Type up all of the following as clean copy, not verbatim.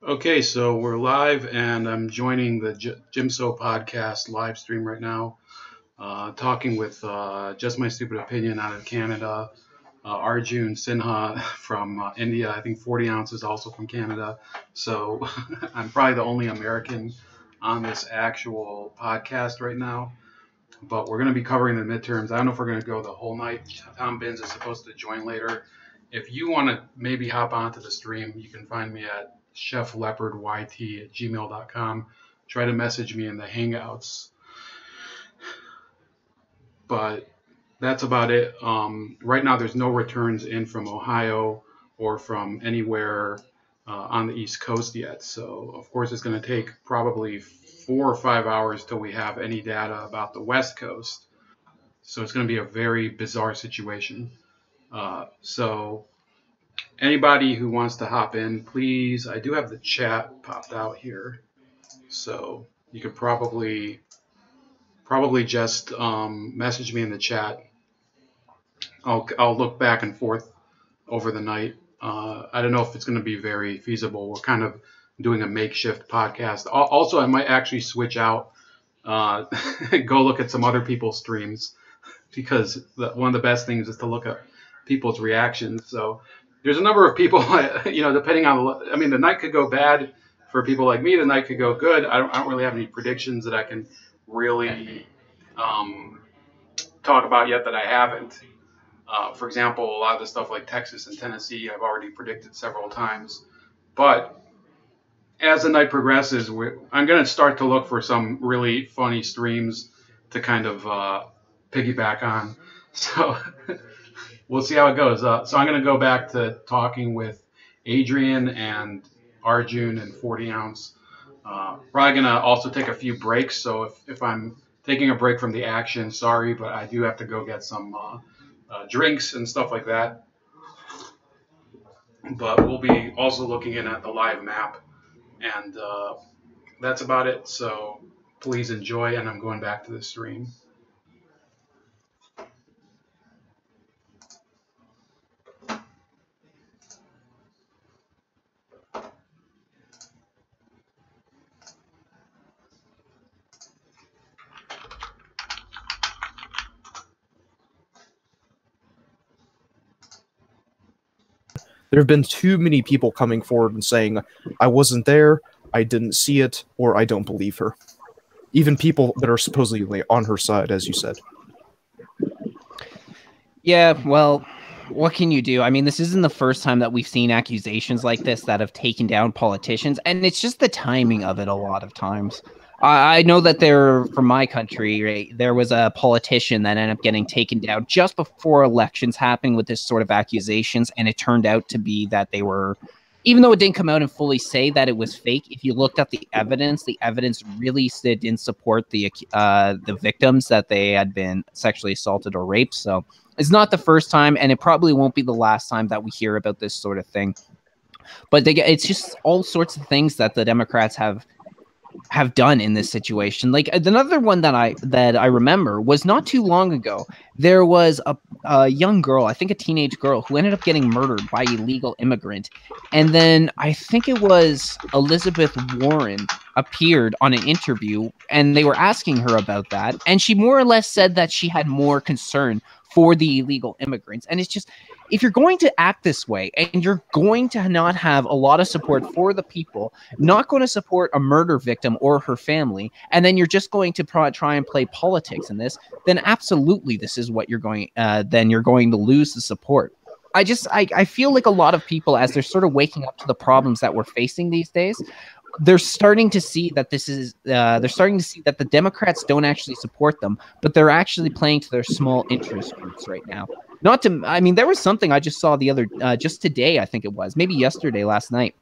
Okay, so we're live, and I'm joining the Jim So podcast live stream right now, talking with Just My Stupid Opinion out of Canada, Arjun Sinha from India. I think 40 ounces also from Canada. So I'm probably the only American on this actual podcast right now. But we're going to be covering the midterms. I don't know if we're going to go the whole night. Tom Binns is supposed to join later. If you want to maybe hop onto the stream, you can find me at chefleopardyt@gmail.com. Try to message me in the Hangouts. But that's about it. Right now, there's no returns in from Ohio or from anywhere on the East Coast yet. So, of course, it's going to take probably 4 or 5 hours till we have any data about the West Coast. So it's going to be a very bizarre situation. So anybody who wants to hop in, please, I do have the chat popped out here. So you could probably just message me in the chat. I'll look back and forth over the night. I don't know if it's going to be very feasible. We're kind of doing a makeshift podcast. Also, I might actually switch out, go look at some other people's streams, because one of the best things is to look at people's reactions. So there's a number of people, depending on, the night could go bad for people like me. The night could go good. I don't really have any predictions that I can really talk about yet that I haven't. For example, a lot of the stuff like Texas and Tennessee, I've already predicted several times. But as the night progresses, I'm going to start to look for some really funny streams to kind of piggyback on. So we'll see how it goes. So I'm going to go back to talking with Adrian and Arjun and 40 ounce. Probably going to also take a few breaks. So if I'm taking a break from the action, sorry, but I do have to go get some drinks and stuff like that. But we'll be also looking in at the live map. And that's about it. So please enjoy, and I'm going back to the stream. There have been too many people coming forward and saying, I wasn't there, I didn't see it, or I don't believe her. Even people that are supposedly on her side, as you said. Yeah, well, what can you do? I mean, this isn't the first time that we've seen accusations like this that have taken down politicians, and it's just the timing of it a lot of times. I know that from my country, right, there was a politician that ended up getting taken down just before elections happening with this sort of accusations, and it turned out to be that they were, even though it didn't come out and fully say that it was fake, if you looked at the evidence really didn't support the victims that they had been sexually assaulted or raped. So it's not the first time, and it probably won't be the last time that we hear about this sort of thing. But it's just all sorts of things that the Democrats have done in this situation. Like another one that I remember was not too long ago. There was a young girl, I think a teenage girl, who ended up getting murdered by an illegal immigrant. And then I think it was Elizabeth Warren appeared on an interview, and they were asking her about that. And she more or less said that she had more concern for the illegal immigrants. And it's just, if you're going to act this way and you're going to not have a lot of support for the people, not going to support a murder victim or her family, and then you're just going to try and play politics in this, then absolutely this is what you're going to lose the support. I feel like a lot of people, as they're sort of waking up to the problems that we're facing these days, they're starting to see that the Democrats don't actually support them, but they're actually playing to their small interest groups right now. There was something I just saw just today, I think it was, maybe yesterday, last night,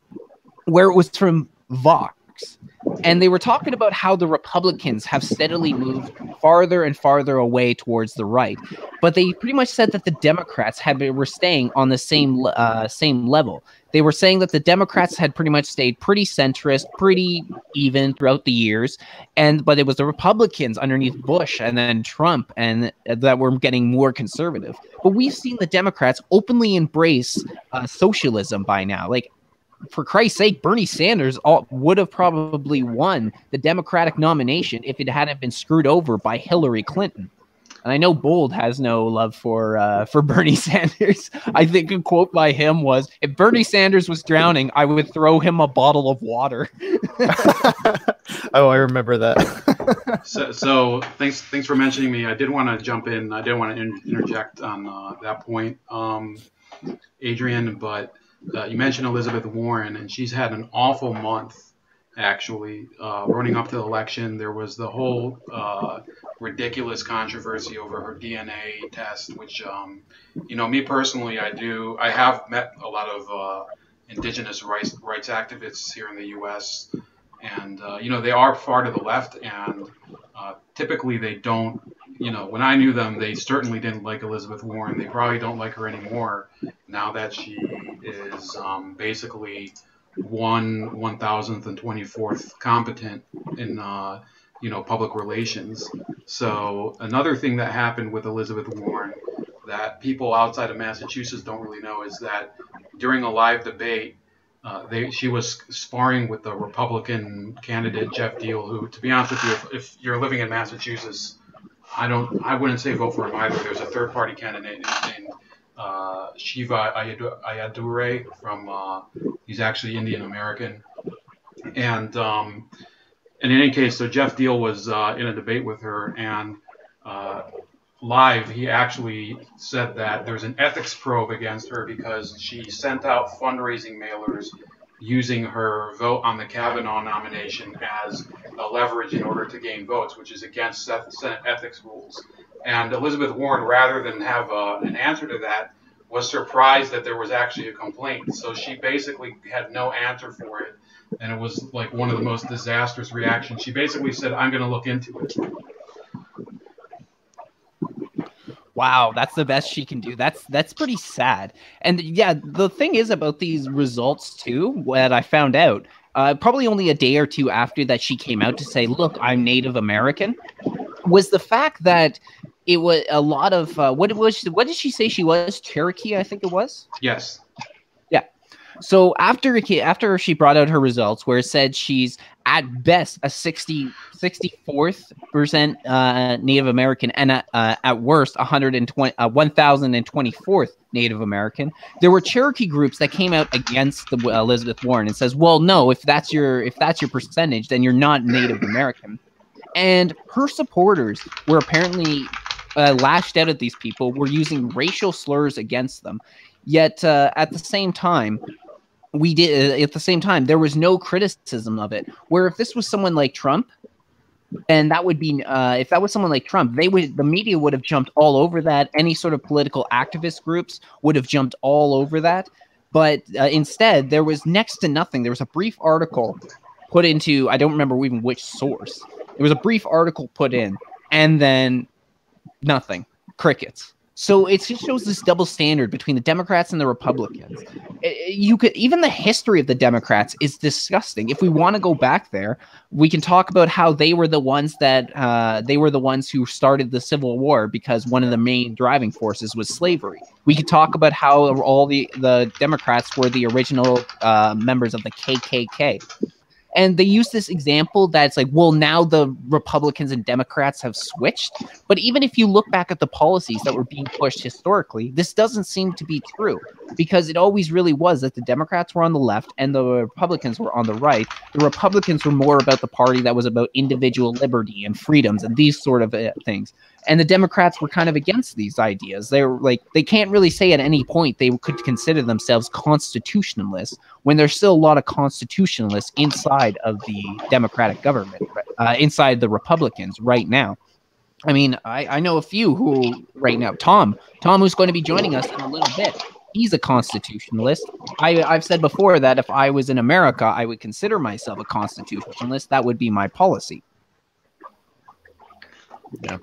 where it was from Vox. And they were talking about how the Republicans have steadily moved farther and farther away towards the right. But they pretty much said that the Democrats were staying on the same level. They were saying that the Democrats had pretty much stayed pretty centrist, pretty even throughout the years. But it was the Republicans underneath Bush and then Trump and that were getting more conservative. But we've seen the Democrats openly embrace socialism by now. Like, for Christ's sake, Bernie Sanders would have probably won the Democratic nomination if it hadn't been screwed over by Hillary Clinton. And I know Bold has no love for Bernie Sanders. I think a quote by him was, "If Bernie Sanders was drowning, I would throw him a bottle of water." Oh, I remember that. So thanks for mentioning me. I did want to jump in. I did want to interject on that point, Adrian. But you mentioned Elizabeth Warren, and she's had an awful month. Actually, running up to the election, there was the whole ridiculous controversy over her DNA test, which, me personally, I have met a lot of indigenous rights activists here in the U.S., and, they are far to the left, and typically they don't, when I knew them, they certainly didn't like Elizabeth Warren. They probably don't like her anymore now that she is basically 1,024th competent in public relations. So another thing that happened with Elizabeth Warren that people outside of Massachusetts don't really know is that during a live debate, she was sparring with the Republican candidate Jeff Deal, who, to be honest with you, if you're living in Massachusetts, I wouldn't say vote for him either. There's a third-party candidate named Shiva Ayyadurai from he's actually Indian American, and in any case, so Jeff Deal was in a debate with her, and live he actually said that there's an ethics probe against her because she sent out fundraising mailers using her vote on the Kavanaugh nomination as a leverage in order to gain votes, which is against Senate ethics rules. And Elizabeth Warren, rather than have an answer to that, was surprised that there was actually a complaint. So she basically had no answer for it. And it was like one of the most disastrous reactions. She basically said, "I'm going to look into it." Wow, that's the best she can do. That's pretty sad. And yeah, the thing is about these results too, what I found out, probably only a day or two after that she came out to say, "Look, I'm Native American," was the fact that it was a lot of what did she say she was? Cherokee, I think it was. Yes. Yeah. So after she brought out her results, where it said she's at best a 64th% Native American and at worst 1024th Native American, there were Cherokee groups that came out against the Elizabeth Warren and says, "Well, no, if that's your percentage, then you're not Native American." And her supporters were apparently lashed out at these people, were using racial slurs against them. Yet at the same time, there was no criticism of it. Where if this was someone like Trump, and that would be if that was someone like Trump, the media would have jumped all over that. Any sort of political activist groups would have jumped all over that. But instead, there was next to nothing. There was a brief article put into, I don't remember even which source. There was a brief article put in, and then nothing. Crickets. So it just shows this double standard between the Democrats and the Republicans. Even the history of the Democrats is disgusting. If we want to go back there, we can talk about how they were the ones who started the Civil War because one of the main driving forces was slavery. We could talk about how all the Democrats were the original members of the KKK. And they use this example that's like, well, now the Republicans and Democrats have switched. But even if you look back at the policies that were being pushed historically, this doesn't seem to be true, because it always really was that the Democrats were on the left and the Republicans were on the right. The Republicans were more about the party that was about individual liberty and freedoms and these sort of things. And the Democrats were kind of against these ideas. They were like, they can't really say at any point they could consider themselves constitutionalists when there's still a lot of constitutionalists inside of the Democratic government, inside the Republicans right now. I mean, I know a few who right now, Tom, who's going to be joining us in a little bit. He's a constitutionalist. I've said before that if I was in America, I would consider myself a constitutionalist. That would be my policy. Yeah.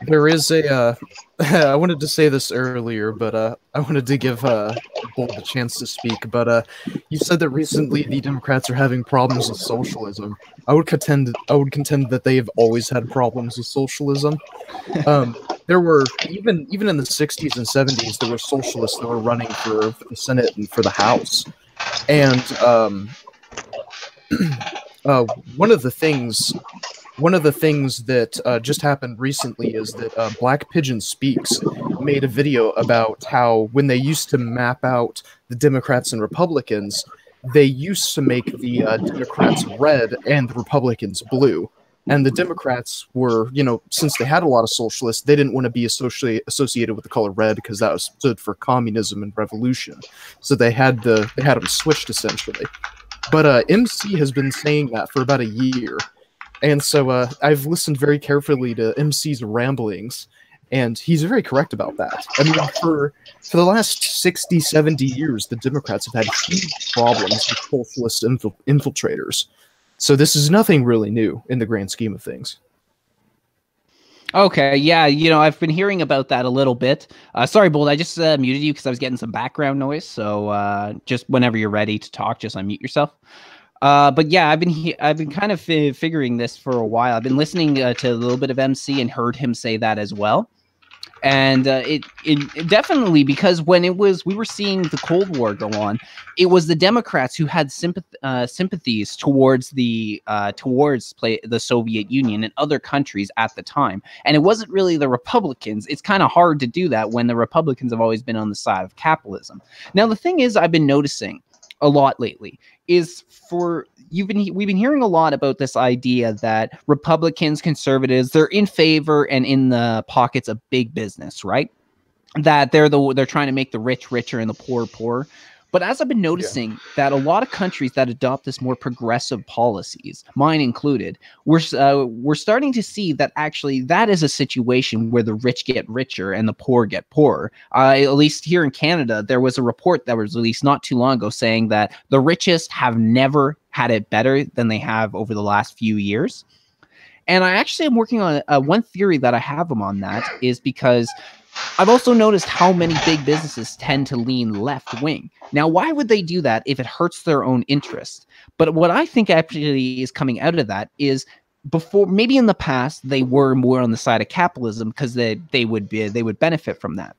There is a, I wanted to say this earlier, but I wanted to give Bolt a chance to speak. But you said that recently the Democrats are having problems with socialism. I would contend that they have always had problems with socialism. There were, even in the 60s and 70s, there were socialists that were running for the Senate and for the House. And one of the things that just happened recently is that Black Pigeon Speaks made a video about how when they used to map out the Democrats and Republicans, they used to make the Democrats red and the Republicans blue. And the Democrats were, since they had a lot of socialists, they didn't want to be associated with the color red because that stood for communism and revolution. So they had them switched essentially. But MC has been saying that for about a year. And so I've listened very carefully to MC's ramblings, and he's very correct about that. I mean, for the last 60, 70 years, the Democrats have had huge problems with socialist infiltrators. So this is nothing really new in the grand scheme of things. Okay, yeah, I've been hearing about that a little bit. Sorry, Bold, I just muted you because I was getting some background noise. So just whenever you're ready to talk, just unmute yourself. But yeah, I've been kind of figuring this for a while. I've been listening to a little bit of MC and heard him say that as well. And it definitely, because when we were seeing the Cold War go on, it was the Democrats who had sympathies towards the Soviet Union and other countries at the time, and it wasn't really the Republicans. It's kind of hard to do that when the Republicans have always been on the side of capitalism. Now, the thing is, I've been noticing a lot lately is we've been hearing a lot about this idea that Republicans, conservatives, they're in favor and in the pockets of big business, right? That they're trying to make the rich richer and the poor poorer. But as I've been noticing that a lot of countries that adopt this more progressive policies, mine included, we're starting to see that actually that is a situation where the rich get richer and the poor get poorer. At least here in Canada, there was a report that was released not too long ago saying that the richest have never had it better than they have over the last few years. And I actually am working on one theory that I have on that is because I've also noticed how many big businesses tend to lean left wing. Now, why would they do that if it hurts their own interest? But what I think actually is coming out of that is before, maybe in the past, they were more on the side of capitalism because they would benefit from that.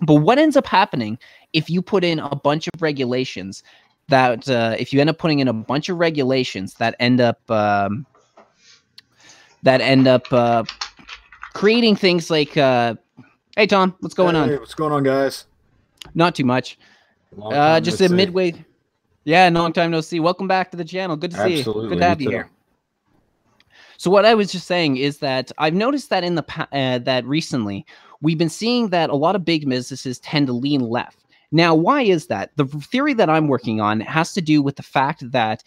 But what ends up happening if you put in a bunch of regulations that if you end up putting in a bunch of regulations that end up creating things like hey, Tom, what's going on? Hey, what's going on, guys? Not too much. Just a midway. Yeah, long time no see. Welcome back to the channel. Good to see you. Absolutely. Good to have you here. So what I was just saying is that I've noticed that that recently we've been seeing that a lot of big businesses tend to lean left. Now, why is that? The theory that I'm working on has to do with the fact that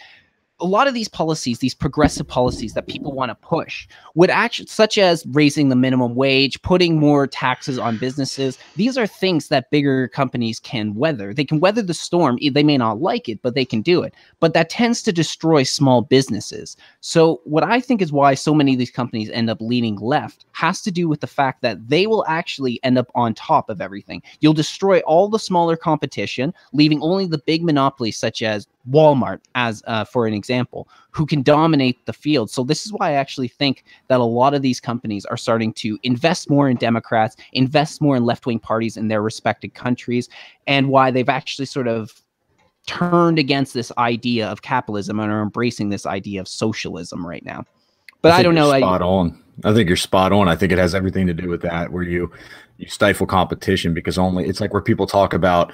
a lot of these policies, these progressive policies that people want to push would actually, such as raising the minimum wage, putting more taxes on businesses. These are things that bigger companies can weather. They can weather the storm. They may not like it, but they can do it. But that tends to destroy small businesses. So what I think is why so many of these companies end up leaning left has to do with the fact that they will actually end up on top of everything. You'll destroy all the smaller competition, leaving only the big monopolies such as Walmart, as for an example, who can dominate the field. So this is why I actually think that a lot of these companies are starting to invest more in Democrats, invest more in left-wing parties in their respective countries, and why they've actually sort of turned against this idea of capitalism and are embracing this idea of socialism right now. But I don't know. Spot on. I think you're spot on. I think it has everything to do with that, where you stifle competition because it's like where people talk about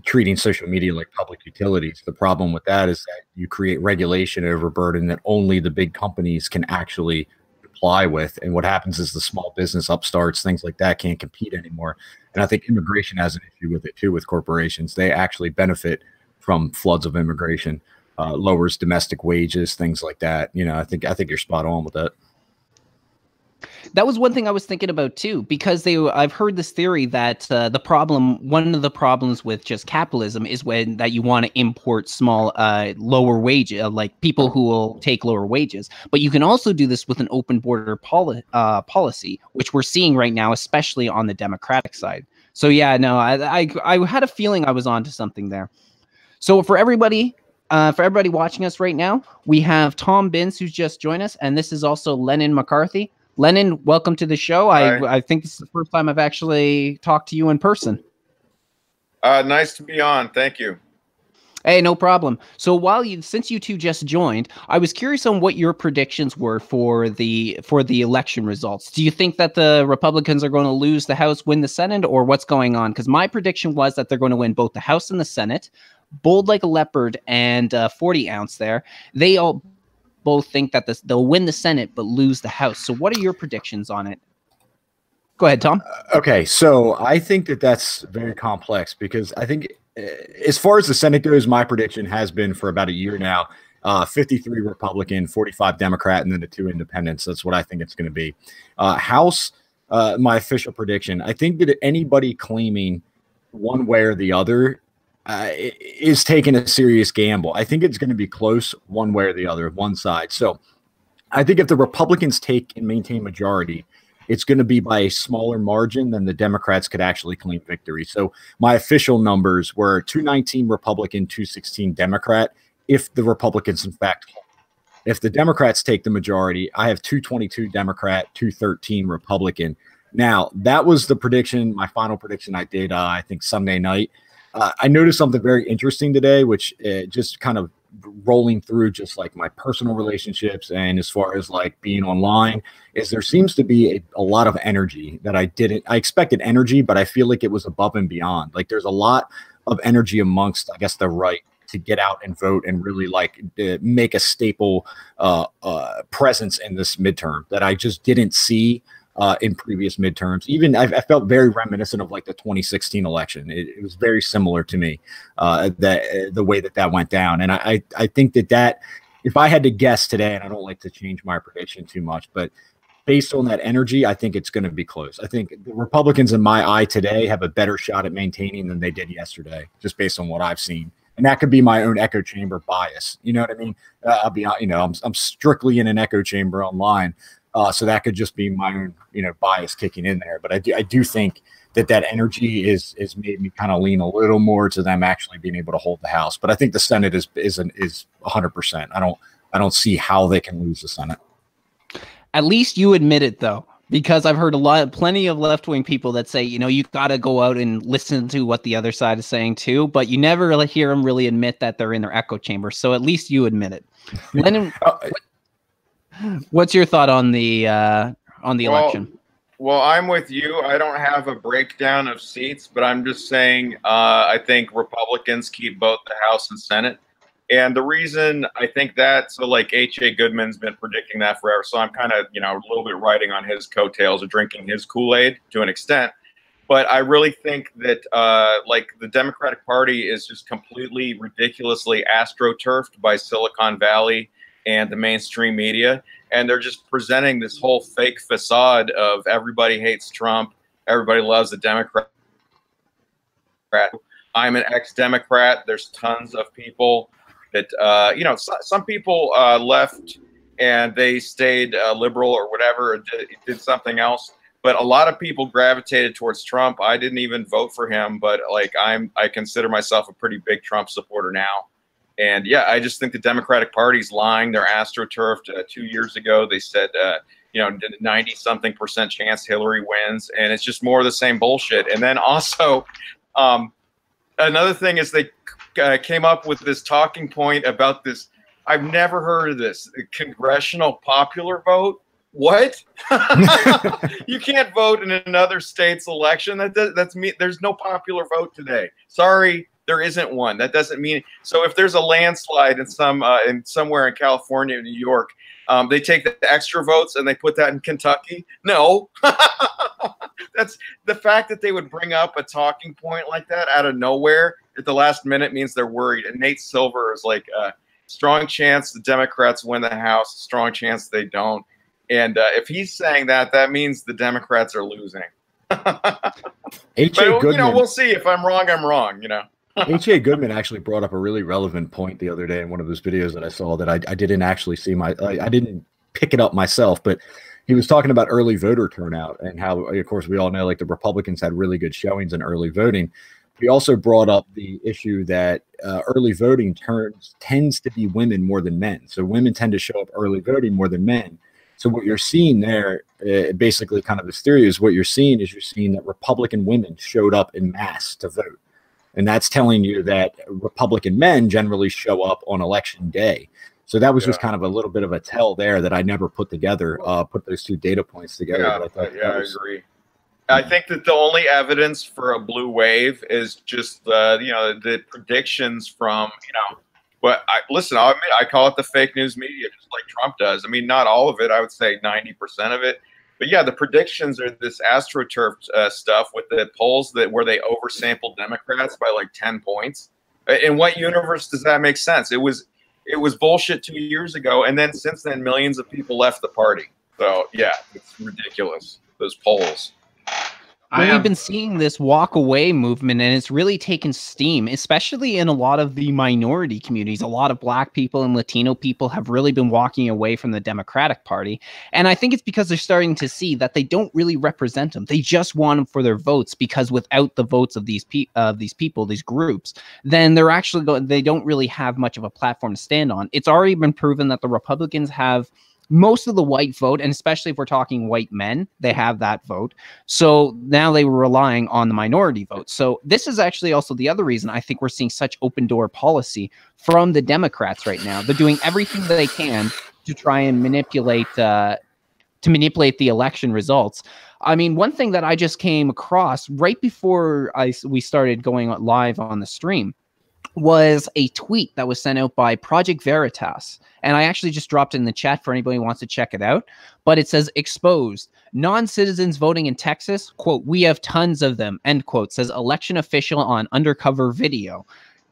treating social media like public utilities. The problem with that is that you create regulation overburden that only the big companies can actually comply with. And what happens is the small business upstarts, things like that, can't compete anymore. And I think immigration has an issue with it too, with corporations. They actually benefit from floods of immigration, lowers domestic wages, things like that. I think you're spot on with that. That was one thing I was thinking about too, because I've heard this theory that one of the problems with just capitalism is that you want to import small, lower wage, like people who will take lower wages. But you can also do this with an open border policy, which we're seeing right now, especially on the Democratic side. So yeah, no, I had a feeling I was onto something there. So for everybody watching us right now, we have Tom Binns who's just joined us, and this is also Lennon McCarthy. Lennon, welcome to the show. I think this is the first time I've actually talked to you in person. Nice to be on. Thank you. Hey, no problem. So since you two just joined, I was curious on what your predictions were for the election results. Do you think that the Republicans are going to lose the House, win the Senate, or what's going on? Because my prediction was that they're going to win both the House and the Senate. Bold like a leopard and 40 ounce there. They all both think that they'll win the Senate but lose the House. So what are your predictions on it? Go ahead, Tom. Okay, so I think that that's very complex because I think as far as the Senate goes, my prediction has been for about a year now, 53 Republican, 45 Democrat, and then the 2 independents. That's what I think it's going to be. House, my official prediction, I think that anybody claiming one way or the other is taking a serious gamble. I think it's going to be close one way or the other, one side. So I think if the Republicans take and maintain majority, it's going to be by a smaller margin than the Democrats could actually claim victory. So my official numbers were 219 Republican, 216 Democrat. If the Republicans, in fact, if the Democrats take the majority, I have 222 Democrat, 213 Republican. Now, that was the prediction, my final prediction I did, I think, Sunday night. I noticed something very interesting today, which just kind of rolling through just like my personal relationships and as far as like being online is there seems to be a lot of energy that I expected energy, but I feel like it was above and beyond. Like there's a lot of energy amongst, I guess, the right to get out and vote and really like make a staple presence in this midterm that I just didn't see in previous midterms. Even I felt very reminiscent of like the 2016 election. It was very similar to me, that the way that went down. And I think that if I had to guess today, and I don't like to change my prediction too much, but based on that energy, I think it's going to be close. I think the Republicans in my eye today have a better shot at maintaining than they did yesterday, just based on what I've seen. And that could be my own echo chamber bias. You know what I mean? I'll be, I'm strictly in an echo chamber online. So that could just be my own, bias kicking in there. But I do think that energy is made me kind of lean a little more to them actually being able to hold the House. But I think the Senate is 100%. I don't see how they can lose the Senate. At least you admit it, though, because I've heard plenty of left-wing people that say, you got to go out and listen to what the other side is saying too, but you never really hear them really admit that they're in their echo chamber. So at least you admit it. Lennon, what's your thought on the election? Well, I'm with you. I don't have a breakdown of seats, but I'm just saying I think Republicans keep both the House and Senate. And the reason I think that, so like H.A. Goodman's been predicting that forever. So I'm kind of, a little bit riding on his coattails or drinking his Kool-Aid to an extent. But I really think that like the Democratic Party is just completely ridiculously astroturfed by Silicon Valley and the mainstream media. And they're just presenting this whole fake facade of everybody hates Trump. Everybody loves the Democrat. I'm an ex-Democrat. There's tons of people that, some people left and they stayed liberal or whatever, or did something else. But a lot of people gravitated towards Trump. I didn't even vote for him, but like I consider myself a pretty big Trump supporter now. And yeah, I just think the Democratic Party's lying. They're astroturfed. 2 years ago, they said, 90-something% chance Hillary wins. And it's just more of the same bullshit. And then also, another thing is they came up with this talking point about this. I've never heard of this congressional popular vote. What? You can't vote in another state's election. That's me. There's no popular vote today. Sorry, there isn't one. That doesn't mean. So if there's a landslide in somewhere in California, New York, they take the extra votes and they put that in Kentucky. No. That's the fact that they would bring up a talking point like that out of nowhere at the last minute means they're worried. And Nate Silver is like a strong chance the Democrats win the House, strong chance they don't. And if he's saying that, that means the Democrats are losing. H.A. Goodman, we'll see. If I'm wrong, I'm wrong. H.A. Goodman actually brought up a really relevant point the other day in one of his videos that I saw that I didn't actually see I didn't pick it up myself, but he was talking about early voter turnout and how, of course, we all know like the Republicans had really good showings in early voting. He also brought up the issue that early voting tends to be women more than men. So women tend to show up early voting more than men. So what you're seeing there, basically kind of this theory is what you're seeing that Republican women showed up en masse to vote. And that's telling you that Republican men generally show up on election day. So that was just kind of a little bit of a tell there that I never put together, put those two data points together. Yeah, but I thought I agree. I think that the only evidence for a blue wave is just the predictions from listen. I admit, I call it the fake news media, just like Trump does. I mean, not all of it. I would say 90% of it. But yeah, the predictions are this AstroTurf stuff with the polls where they oversample Democrats by like 10 points. In what universe does that make sense? It was bullshit 2 years ago, and then since then, millions of people left the party. So yeah, it's ridiculous. Those polls. We've been seeing this walk away movement, and it's really taken steam, especially in a lot of the minority communities. A lot of Black people and Latino people have really been walking away from the Democratic Party. And I think it's because they're starting to see that they don't really represent them. They just want them for their votes, because without the votes of these people, these groups, then they're actually they don't really have much of a platform to stand on. It's already been proven that the Republicans have most of the white vote, and especially if we're talking white men, they have that vote. So now they were relying on the minority vote. So this is actually also the other reason I think we're seeing such open door policy from the Democrats right now. They're doing everything they can to try and manipulate the election results. I mean, one thing that I just came across right before we started going live on the stream was a tweet that was sent out by Project Veritas. And I actually just dropped it in the chat for anybody who wants to check it out. But it says, exposed. Non-citizens voting in Texas, quote, we have tons of them, end quote, says election official on undercover video.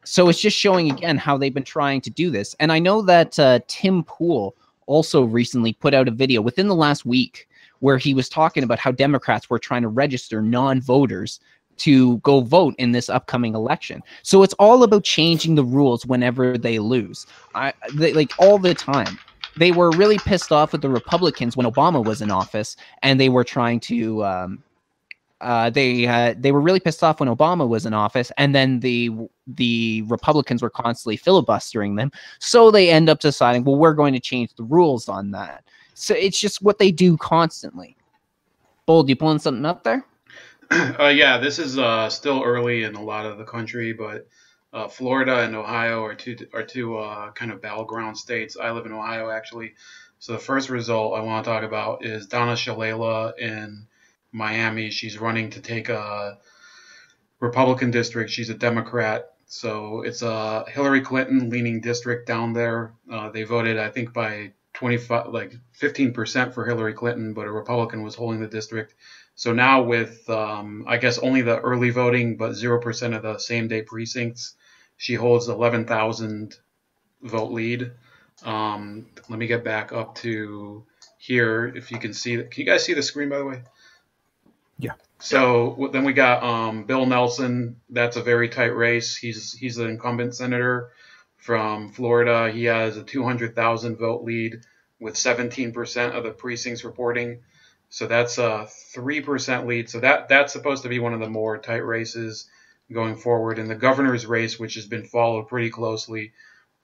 So it's just showing again how they've been trying to do this. And I know that Tim Pool also recently put out a video within the last week where he was talking about how Democrats were trying to register non-voters to go vote in this upcoming election. So it's all about changing the rules whenever they lose. Like all the time. They were really pissed off with the Republicans when Obama was in office, and they were trying to they were really pissed off when Obama was in office, and then the Republicans were constantly filibustering them. So they end up deciding, well, we're going to change the rules on that. So it's just what they do constantly. Bold, you pulling something up there? Yeah, this is still early in a lot of the country, but Florida and Ohio are two kind of battleground states. I live in Ohio, actually. So the first result I want to talk about is Donna Shalala in Miami. She's running to take a Republican district. She's a Democrat. So it's a Hillary Clinton leaning district down there. They voted, I think, by 15% for Hillary Clinton, but a Republican was holding the district. So now with, I guess, only the early voting, but 0% of the same-day precincts, she holds 11,000 vote lead. Let me get back up to here if you can see. Can you guys see the screen, by the way? Yeah. So then we got Bill Nelson. That's a very tight race. He's the incumbent senator from Florida. He has a 200,000 vote lead with 17% of the precincts reporting. So that's a 3% lead. So that's supposed to be one of the more tight races going forward. In the governor's race, which has been followed pretty closely,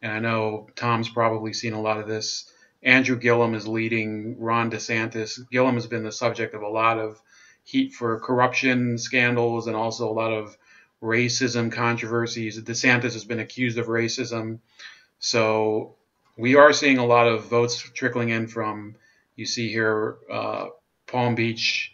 and I know Tom's probably seen a lot of this, Andrew Gillum is leading Ron DeSantis. Gillum has been the subject of a lot of heat for corruption scandals and also a lot of racism controversies. DeSantis has been accused of racism. So we are seeing a lot of votes trickling in from, you see here, Palm Beach.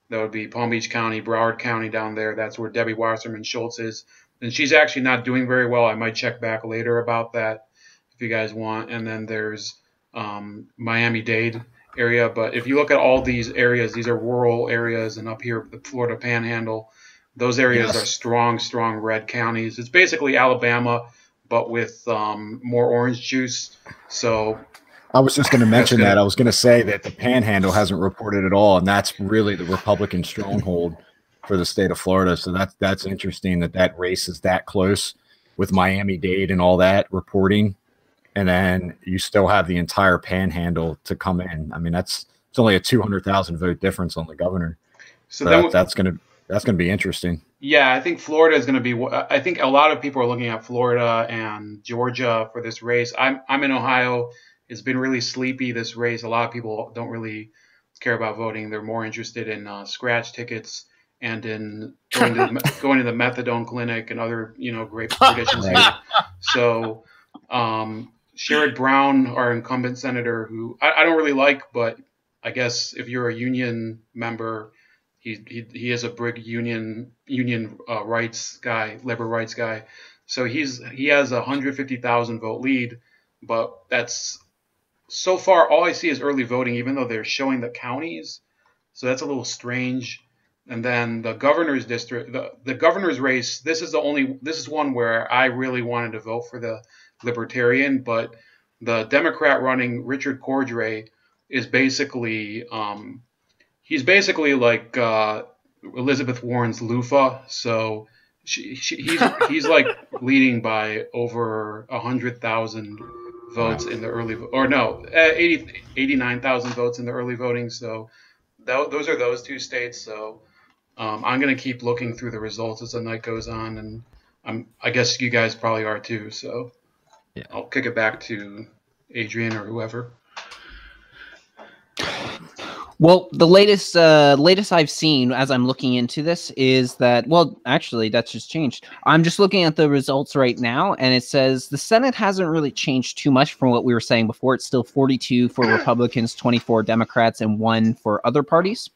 That would be Palm Beach County, Broward County down there. That's where Debbie Wasserman Schultz is. And she's actually not doing very well. I might check back later about that if you guys want. And then there's Miami-Dade area. But if you look at all these areas, these are rural areas. And up here, the Florida Panhandle, those areas are strong red counties. It's basically Alabama, but with more orange juice. So I was just going to mention that. I was going to say that the Panhandle hasn't reported at all, and that's really the Republican stronghold for the state of Florida. So that's interesting that race is that close with Miami-Dade and all that reporting, and then you still have the entire Panhandle to come in. I mean, it's only a 200,000 vote difference on the governor. So that's going to be interesting. Yeah, I think Florida is going to be. I think a lot of people are looking at Florida and Georgia for this race. I'm in Ohio. It's been really sleepy, this race. A lot of people don't really care about voting. They're more interested in scratch tickets and in going to the methadone clinic and other great traditions here. So Sherrod Brown, our incumbent senator, who I don't really like, but I guess if you're a union member, he is a big union rights guy, labor rights guy. So he has a 150,000 vote lead, but that's so far all I see is early voting, even though they're showing the counties. So that's a little strange. And then the governor's district, the governor's race. This is one where I really wanted to vote for the Libertarian, but the Democrat running, Richard Cordray, is basically he's basically like Elizabeth Warren's Lufa. So he's like leading by over 100,000 votes in the early, or no, 89,000 votes in the early voting. So those are those two states. So I'm going to keep looking through the results as the night goes on, and I guess you guys probably are too. So yeah. I'll kick it back to Adrian or whoever. Well, the latest I've seen as I'm looking into this is that, well, actually, that's just changed. I'm just looking at the results right now, and it says the Senate hasn't really changed too much from what we were saying before. It's still 42 for Republicans, 24 Democrats, and 1 for other parties.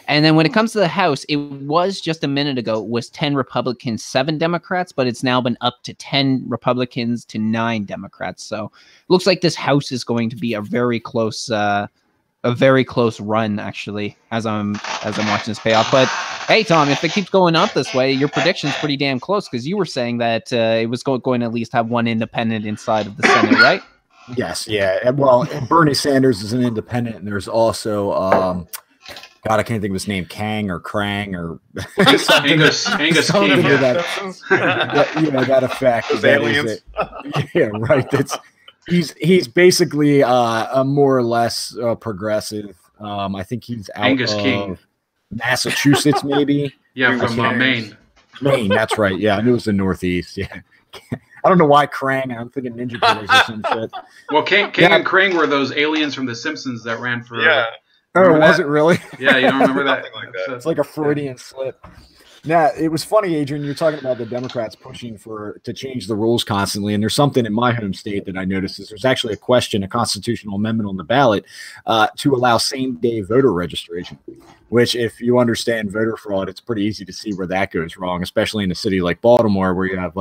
And then when it comes to the House, it was just a minute ago, it was 10 Republicans, 7 Democrats, but it's now been up to 10 Republicans to 9 Democrats. So it looks like this House is going to be a very close run, actually, as I'm watching this pay off. But hey, Tom, if it keeps going up this way, your prediction's pretty damn close, because you were saying that it was going to at least have 1 independent inside of the Senate, right? Yes, yeah. Well, Bernie Sanders is an independent, and there's also God, I can't think of his name, Kang or Krang or Angus King. Yeah. That effect. Those aliens. Yeah, right. He's basically a more or less progressive. I think he's out Angus of King. Massachusetts, maybe. Yeah, from Maine. Maine, that's right. Yeah, I knew it was the Northeast. Yeah. I don't know why Krang. I'm thinking Ninja Turtles or some shit. Well, King and Krang were those aliens from The Simpsons that ran for. Yeah. Oh, was it really? Yeah, you don't remember that? Like that. It's like a Freudian slip. Now, it was funny, Adrian, you're talking about the Democrats pushing to change the rules constantly, and there's something in my home state that I noticed is there's actually a constitutional amendment on the ballot to allow same-day voter registration, which, if you understand voter fraud, it's pretty easy to see where that goes wrong, especially in a city like Baltimore, where you have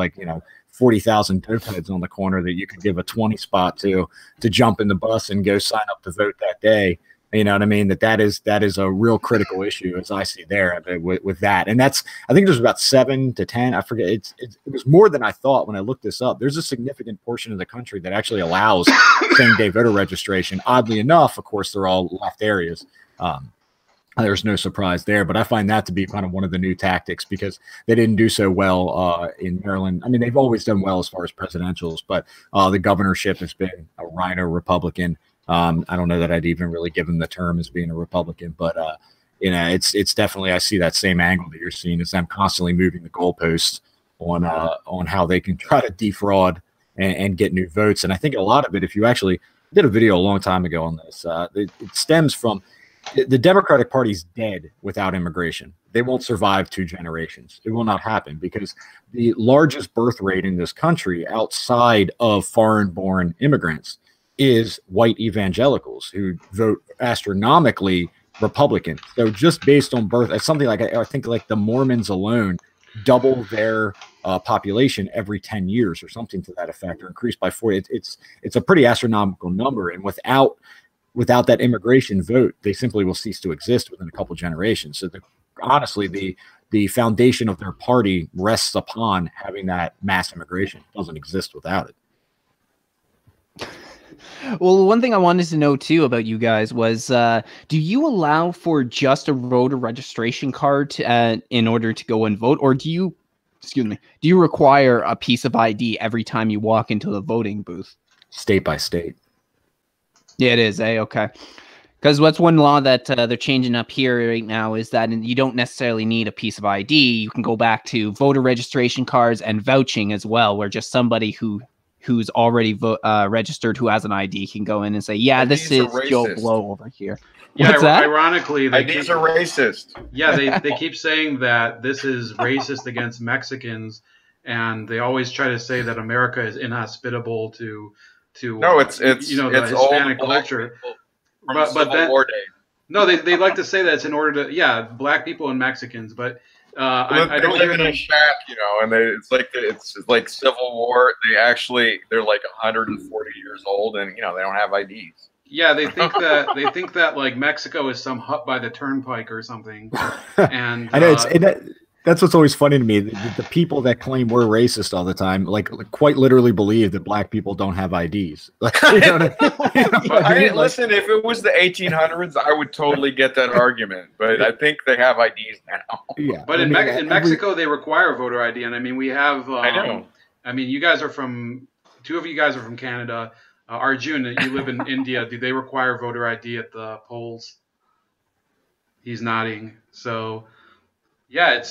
40,000 dope heads on the corner that you could give a 20 spot to jump in the bus and go sign up to vote that day. You know what I mean? That is a real critical issue, as I see there with that. And I think there's about 7 to 10. I forget. It was more than I thought when I looked this up. There's a significant portion of the country that actually allows same-day voter registration. Oddly enough, of course, they're all left areas. There's no surprise there, but I find that to be kind of one of the new tactics, because they didn't do so well in Maryland. I mean, they've always done well as far as presidentials, but the governorship has been a rhino Republican. I don't know that I'd even really give him the term as being a Republican, but it's definitely, I see that same angle that you're seeing, is them constantly moving the goalposts on how they can try to defraud and get new votes. And I think a lot of it, if you actually did a video a long time ago on this, it stems from the Democratic Party's dead without immigration. They won't survive 2 generations. It will not happen, because the largest birth rate in this country outside of foreign-born immigrants is white evangelicals who vote astronomically Republican. So just based on birth, it's something like, I think like the Mormons alone double their population every 10 years or something to that effect, or increase by 40. It's a pretty astronomical number. And without that immigration vote, they simply will cease to exist within a couple generations. So honestly, the foundation of their party rests upon having that mass immigration. It doesn't exist without it. Well, one thing I wanted to know too about you guys was, do you allow for just a voter registration card in order to go and vote, or do you require a piece of ID every time you walk into the voting booth? State by state. Yeah, it is. Okay. Because what's one law that they're changing up here right now is that you don't necessarily need a piece of ID. You can go back to voter registration cards and vouching as well, where just somebody who who's already registered, who has an ID, can go in and say, yeah, this is Joe Blow over here. Yeah, What's that? Ironically, IDs are racist. Yeah, they keep saying that this is racist against Mexicans, and they always try to say that America is inhospitable to no, it's the Hispanic culture. But then War days. No, they like to say that it's in order to black people and Mexicans, but I don't live in a shack, and it's like Civil War. They're like 140 years old, and they don't have IDs. Yeah, they think that like Mexico is some hut by the turnpike or something, and I know that's what's always funny to me. The people that claim we're racist all the time, like quite literally believe that black people don't have IDs. Listen, if it was the 1800s, I would totally get that argument. But I think they have IDs now. Yeah, but in Mexico they require voter ID, and I mean we have. I know. I mean, you guys are two of you guys are from Canada. Arjun, you live in India. Do they require voter ID at the polls? He's nodding. So. Yeah,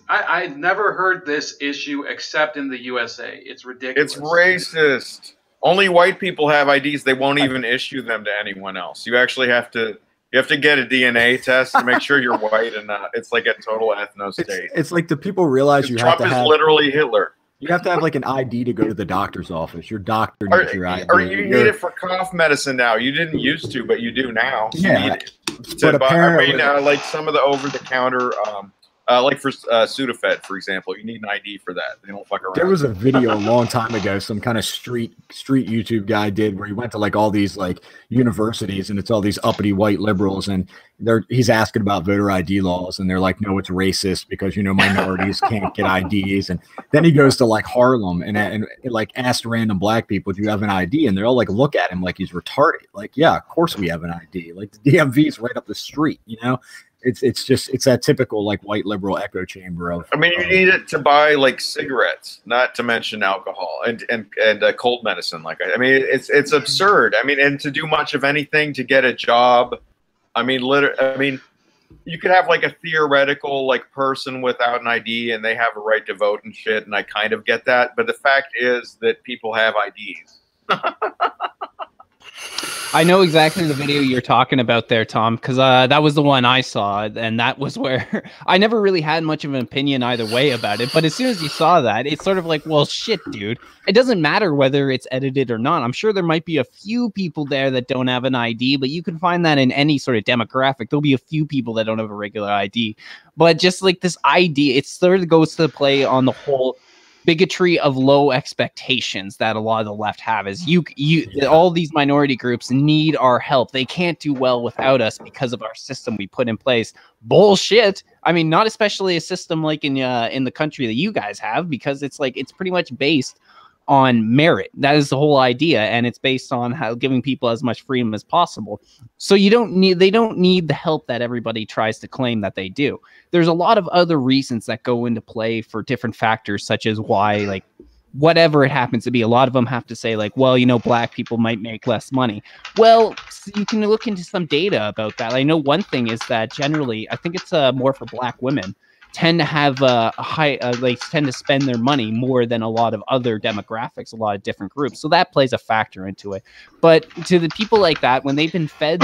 I never heard this issue except in the USA. It's ridiculous. It's racist. Only white people have IDs. They won't even issue them to anyone else. You actually have to get a DNA test to make sure you're white, and it's like a total ethno state. It's like the people realize Trump is literally Hitler. You have to have like an ID to go to the doctor's office. Your doctor needs your ID. Or you need it for cough medicine now. You didn't used to, but you do now. Yeah. But apparently, like some of the over-the-counter, like for Sudafed, for example, you need an ID for that. They don't fuck around. There was a video a long time ago, some kind of street YouTube guy did, where he went to like all these like universities, and it's all these uppity white liberals, and he's asking about voter ID laws, and they're like, no, it's racist because minorities can't get IDs. And then he goes to like Harlem and like asks random black people, do you have an ID? And they're all like, look at him like he's retarded. Like, yeah, of course we have an ID. Like the DMV is right up the street, It's that typical like white liberal echo chamber of. I mean, you need it to buy like cigarettes, not to mention alcohol and cold medicine. It's absurd. I mean, and to do much of anything, to get a job. I mean, you could have like a theoretical like person without an ID, and they have a right to vote and shit. And I kind of get that, but the fact is that people have IDs. I know exactly the video you're talking about there, Tom, because that was the one I saw, and that was where I never really had much of an opinion either way about it. But as soon as you saw that, it's sort of like, well, shit, dude. It doesn't matter whether it's edited or not. I'm sure there might be a few people there that don't have an ID, but you can find that in any sort of demographic. There'll be a few people that don't have a regular ID. But just like this ID, it sort of goes to play on the whole bigotry of low expectations that a lot of the left have. Is all these minority groups need our help. They can't do well without us because of our system we put in place. Bullshit. I mean, not especially a system like in the country that you guys have, because it's pretty much based on merit. That is the whole idea, and it's based on giving people as much freedom as possible. So they don't need the help that everybody tries to claim that they do. There's a lot of other reasons that go into play for different factors, such as why, like, whatever it happens to be. A lot of them have to say, like, well, black people might make less money. Well, so you can look into some data about that. I know one thing is that generally, I think it's more for black women, tend to have tend to spend their money more than a lot of other demographics, a lot of different groups. So that plays a factor into it. But to the people like that, when they've been fed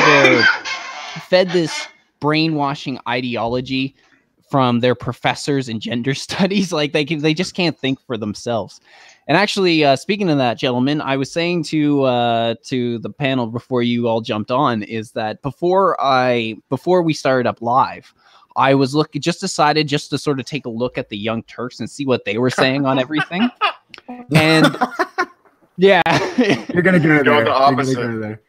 this brainwashing ideology from their professors in gender studies, like they just can't think for themselves. And actually, speaking of that, gentlemen, I was saying to the panel before you all jumped on, is that before we started up live, I was decided to sort of take a look at the Young Turks and see what they were saying on everything. And yeah, you're gonna go there. The opposite.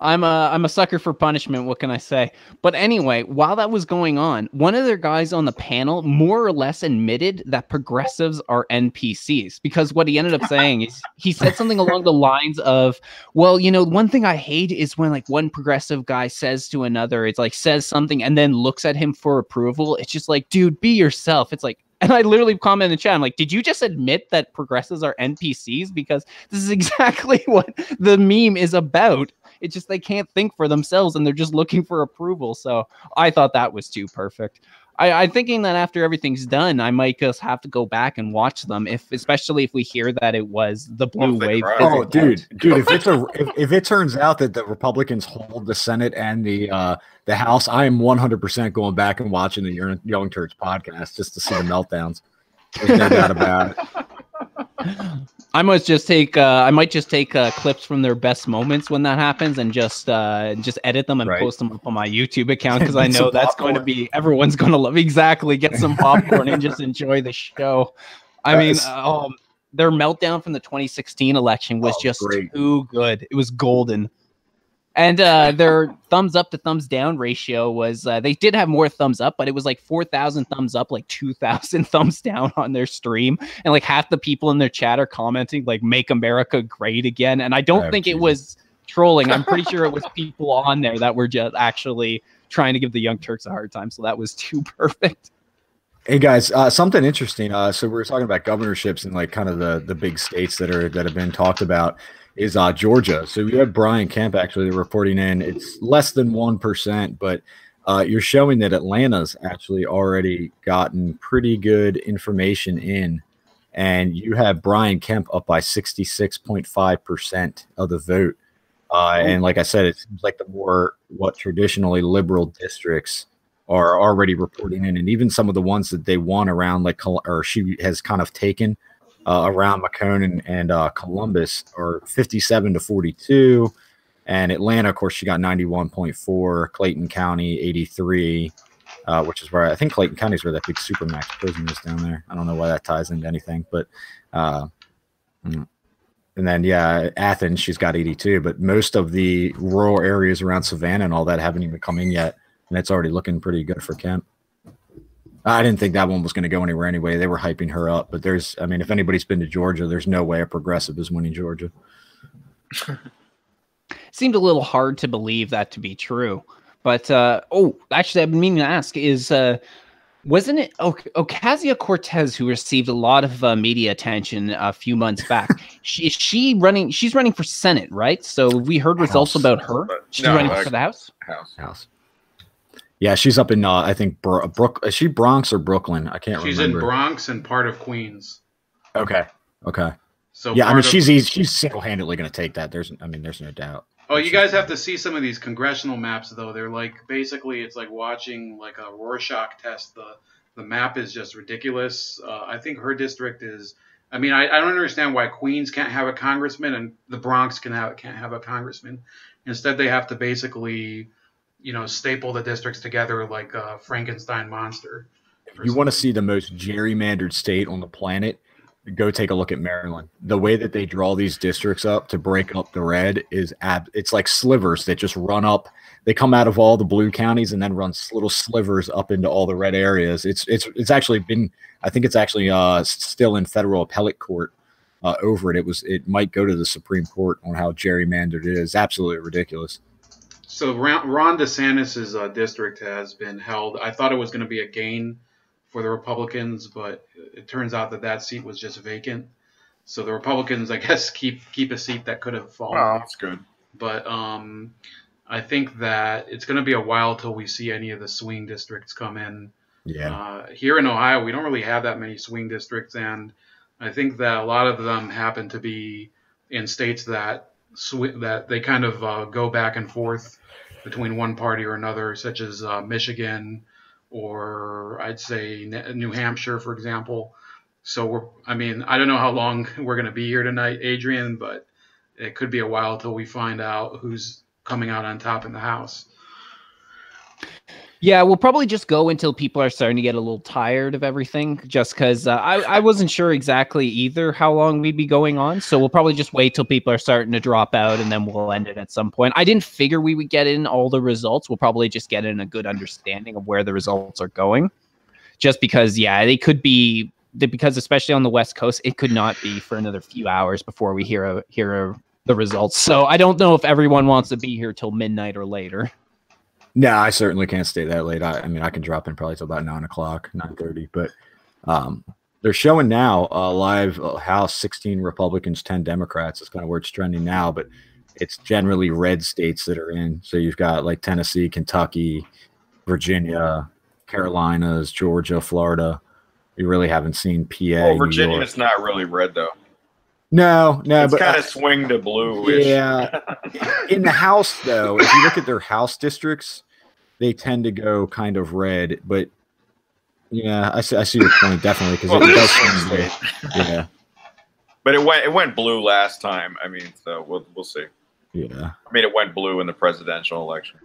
I'm a sucker for punishment. What can I say? But anyway, while that was going on, one of their guys on the panel more or less admitted that progressives are NPCs, because what he ended up saying is he said something along the lines of, well, one thing I hate is when like one progressive guy says to another, it's like says something and then looks at him for approval. It's just like, dude, be yourself. It's like, and I literally comment in the chat, I'm like, did you just admit that progressives are NPCs? Because this is exactly what the meme is about. It's just they can't think for themselves and they're just looking for approval. So I thought that was too perfect. I'm thinking that after everything's done, I might just have to go back and watch them, especially if we hear that it was the blue wave. Oh, dude, if it turns out that the Republicans hold the Senate and the House, I am 100% going back and watching the Young Turks podcast just to see the meltdowns. There's no doubt about it. I might just take clips from their best moments when that happens and just edit them and post them up on my YouTube account, because I know that's going to be, everyone's going to love. Exactly, get some popcorn and just enjoy the show. I mean, their meltdown from the 2016 election was just too good. It was golden. And their thumbs up to thumbs down ratio was, they did have more thumbs up, but it was like 4,000 thumbs up, like 2,000 thumbs down on their stream. And like half the people in their chat are commenting like, make America great again. And I don't think it was trolling. I'm pretty sure it was people on there that were just actually trying to give the Young Turks a hard time. So that was too perfect. Hey guys, something interesting. So we were talking about governorships and like kind of the big states that have been talked about. Is Georgia. So you have Brian Kemp actually reporting in. It's less than 1%, but you're showing that Atlanta's actually already gotten pretty good information in, and you have Brian Kemp up by 66.5% of the vote. And like I said, it seems like the more what traditionally liberal districts are already reporting in, and even some of the ones that they won around, like, or she has kind of taken around Macomb and Columbus, are 57-42, and Atlanta, of course, she got 91.4. Clayton County 83, which is where I think Clayton County is where that big supermax prison is down there. I don't know why that ties into anything, but and then Athens, she's got 82. But most of the rural areas around Savannah and all that haven't even come in yet, and it's already looking pretty good for Kemp. I didn't think that one was going to go anywhere anyway. They were hyping her up, but if anybody's been to Georgia, there's no way a progressive is winning Georgia. Seemed a little hard to believe that to be true. But, actually, I've been meaning to ask is, wasn't it Ocasio-Cortez who received a lot of media attention a few months back? She's running for Senate, right? So we heard results about her. She's running for the House? House. Yeah, she's up in I think is she Bronx or Brooklyn? I can't remember. She's in Bronx and part of Queens. Okay. So she's single-handedly going to take that. There's no doubt. Oh, you guys have to see some of these congressional maps, though. They're like, basically, it's like watching like a Rorschach test. The map is just ridiculous. I think her district is. I don't understand why Queens can't have a congressman and the Bronx can't have a congressman. Instead, they have to basically, staple the districts together like a Frankenstein monster. If you want to see the most gerrymandered state on the planet, go take a look at Maryland. The way that they draw these districts up to break up the red is it's like slivers that just run up. They come out of all the blue counties and then run little slivers up into all the red areas. It's actually been, I think it's actually still in federal appellate court over it. It might go to the Supreme Court on how gerrymandered it is. Absolutely ridiculous. So Ron DeSantis' district has been held. I thought it was going to be a gain for the Republicans, but it turns out that seat was just vacant. So the Republicans, I guess, keep a seat that could have fallen. Oh, that's good. But I think that it's going to be a while till we see any of the swing districts come in. Yeah. Here in Ohio, we don't really have that many swing districts, and I think that a lot of them happen to be in states that they kind of go back and forth between one party or another, such as Michigan, or I'd say New Hampshire, for example. So I don't know how long we're going to be here tonight, Adrian, but it could be a while till we find out who's coming out on top in the House. Yeah, we'll probably just go until people are starting to get a little tired of everything, just because I wasn't sure exactly either how long we'd be going on. So we'll probably just wait till people are starting to drop out, and then we'll end it at some point. I didn't figure we would get in all the results. We'll probably just get in a good understanding of where the results are going, just because, they could be, because especially on the West Coast, it could not be for another few hours before we hear the results. So I don't know if everyone wants to be here till midnight or later. No, I certainly can't stay that late. I can drop in probably till about 9 o'clock, 9:30. But they're showing now live House 16 Republicans, 10 Democrats. It's kind of where it's trending now, but it's generally red states that are in. So you've got like Tennessee, Kentucky, Virginia, Carolinas, Georgia, Florida. You really haven't seen PA. Well, New Virginia's York. not really red though. No, It's but kind of swing to bluish. yeah. In the House, though, if you look at their House districts, they tend to go kind of red. But yeah, I see your point definitely because Well, it does swing swing state. blue. Yeah, But it went blue last time. I mean, so we'll see. yeah, I mean, it went blue in the presidential election.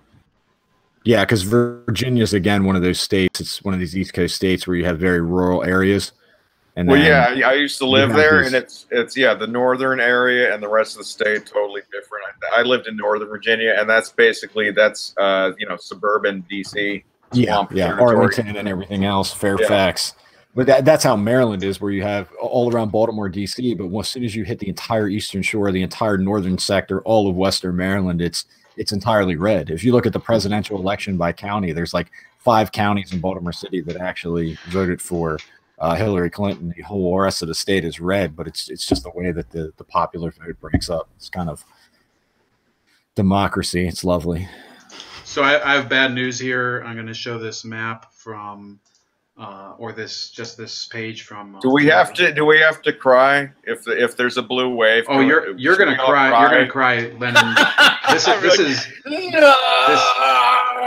yeah. Because Virginia's again one of those states. It's one of these East Coast states where you have very rural areas. And Well, then yeah, I used to live there, and it's the northern area and the rest of the state totally different. I lived in Northern Virginia, and that's suburban DC. Yeah, Arlington and everything else, Fairfax. But that's how Maryland is, where you have all around Baltimore, D.C. But as soon as you hit the entire eastern shore, the entire northern sector, all of western Maryland, it's entirely red. If you look at the presidential election by county, there's like 5 counties in Baltimore City that actually voted for Hillary Clinton. The whole rest of the state is red, but it's just the way that the popular vote breaks up. It's kind of democracy. It's lovely. So I have bad news here. I'm going to show this map from, this page from. Do we have to cry if there's a blue wave? Oh, you're going to cry. You're going to cry, Lennon.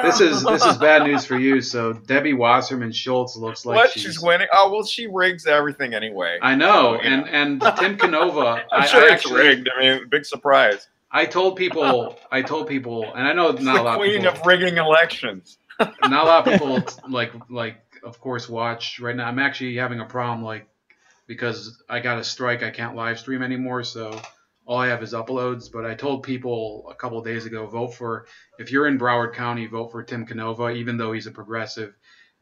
This is bad news for you. So Debbie Wasserman Schultz looks like she's winning. Oh well, she rigs everything anyway. I know, and Tim Canova. I'm sure it's rigged. I mean, big surprise. I told people, and I know not a lot of people. Queen of rigging elections. Not a lot of people like of course watch right now. I'm actually having a problem because I got a strike. I can't live stream anymore, so all I have is uploads. But I told people a couple of days ago, if you're in Broward County, vote for Tim Canova, even though he's a progressive,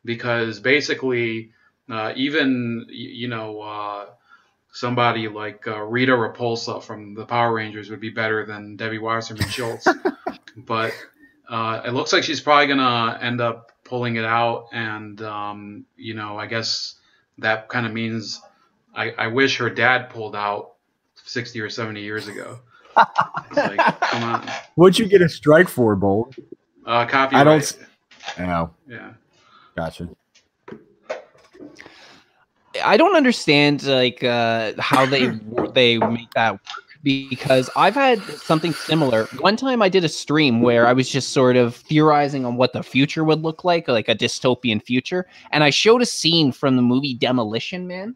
because basically somebody like Rita Repulsa from the Power Rangers would be better than Debbie Wasserman Schultz. But it looks like she's probably going to end up pulling it out. And, I guess that kind of means I wish her dad pulled out 60 or 70 years ago. It's like, come on. What'd you get a strike for, Bold? Copyright. No. Yeah. Gotcha. I don't understand how they make that work, because I've had something similar. One time I did a stream where I was just sort of theorizing on what the future would look like a dystopian future, and I showed a scene from the movie Demolition Man,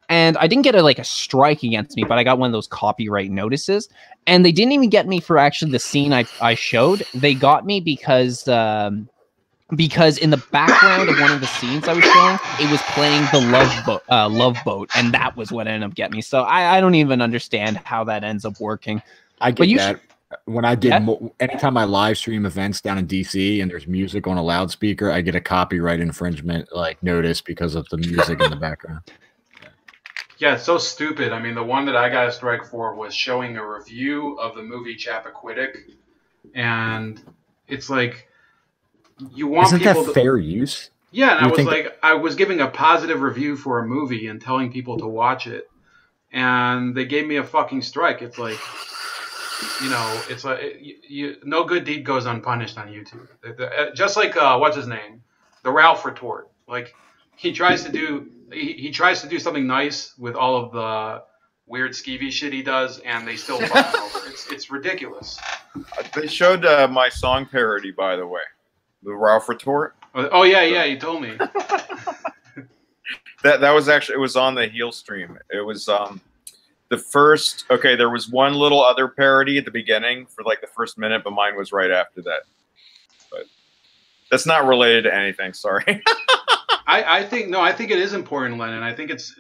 and I didn't get a strike against me, but I got one of those copyright notices, and they didn't even get me for actually the scene I showed. They got me because in the background of one of the scenes I was showing, it was playing the Love Boat, and that was what ended up getting me. So I don't even understand how that ends up working. I get that. When I did, anytime I live stream events down in DC and there's music on a loudspeaker, I get a copyright infringement notice because of the music in the background. Yeah, it's so stupid. I mean, the one that I got a strike for was showing a review of the movie Chappaquiddick, and it's like, you want Isn't people that fair use? Yeah, and I was giving a positive review for a movie and telling people to watch it, and they gave me a fucking strike. It's like, it's like no good deed goes unpunished on YouTube. Just like what's his name, the Ralph retort. Like he tries to do something nice with all of the weird skeevy shit he does, and they still fuck him over. It's ridiculous. They showed my song parody, by the way. The Ralph retort. Oh yeah, you told me. that was actually, it was on the heel stream. It was the first. Okay, there was one little other parody at the beginning for the first minute, but mine was right after that. But that's not related to anything. Sorry. I think it is important, Lennon. I think it's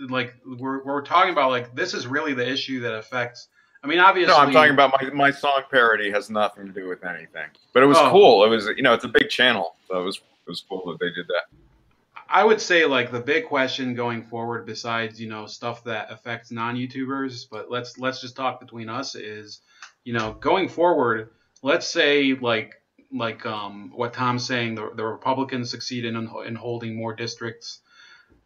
we're talking about this is really the issue that affects. I mean, obviously. No, I'm talking about my song parody has nothing to do with anything. But it was cool. It was, it's a big channel, so it was cool that they did that. I would say the big question going forward, besides stuff that affects non-YouTubers, but let's just talk between us, is going forward. Let's say what Tom's saying, the Republicans succeed in holding more districts.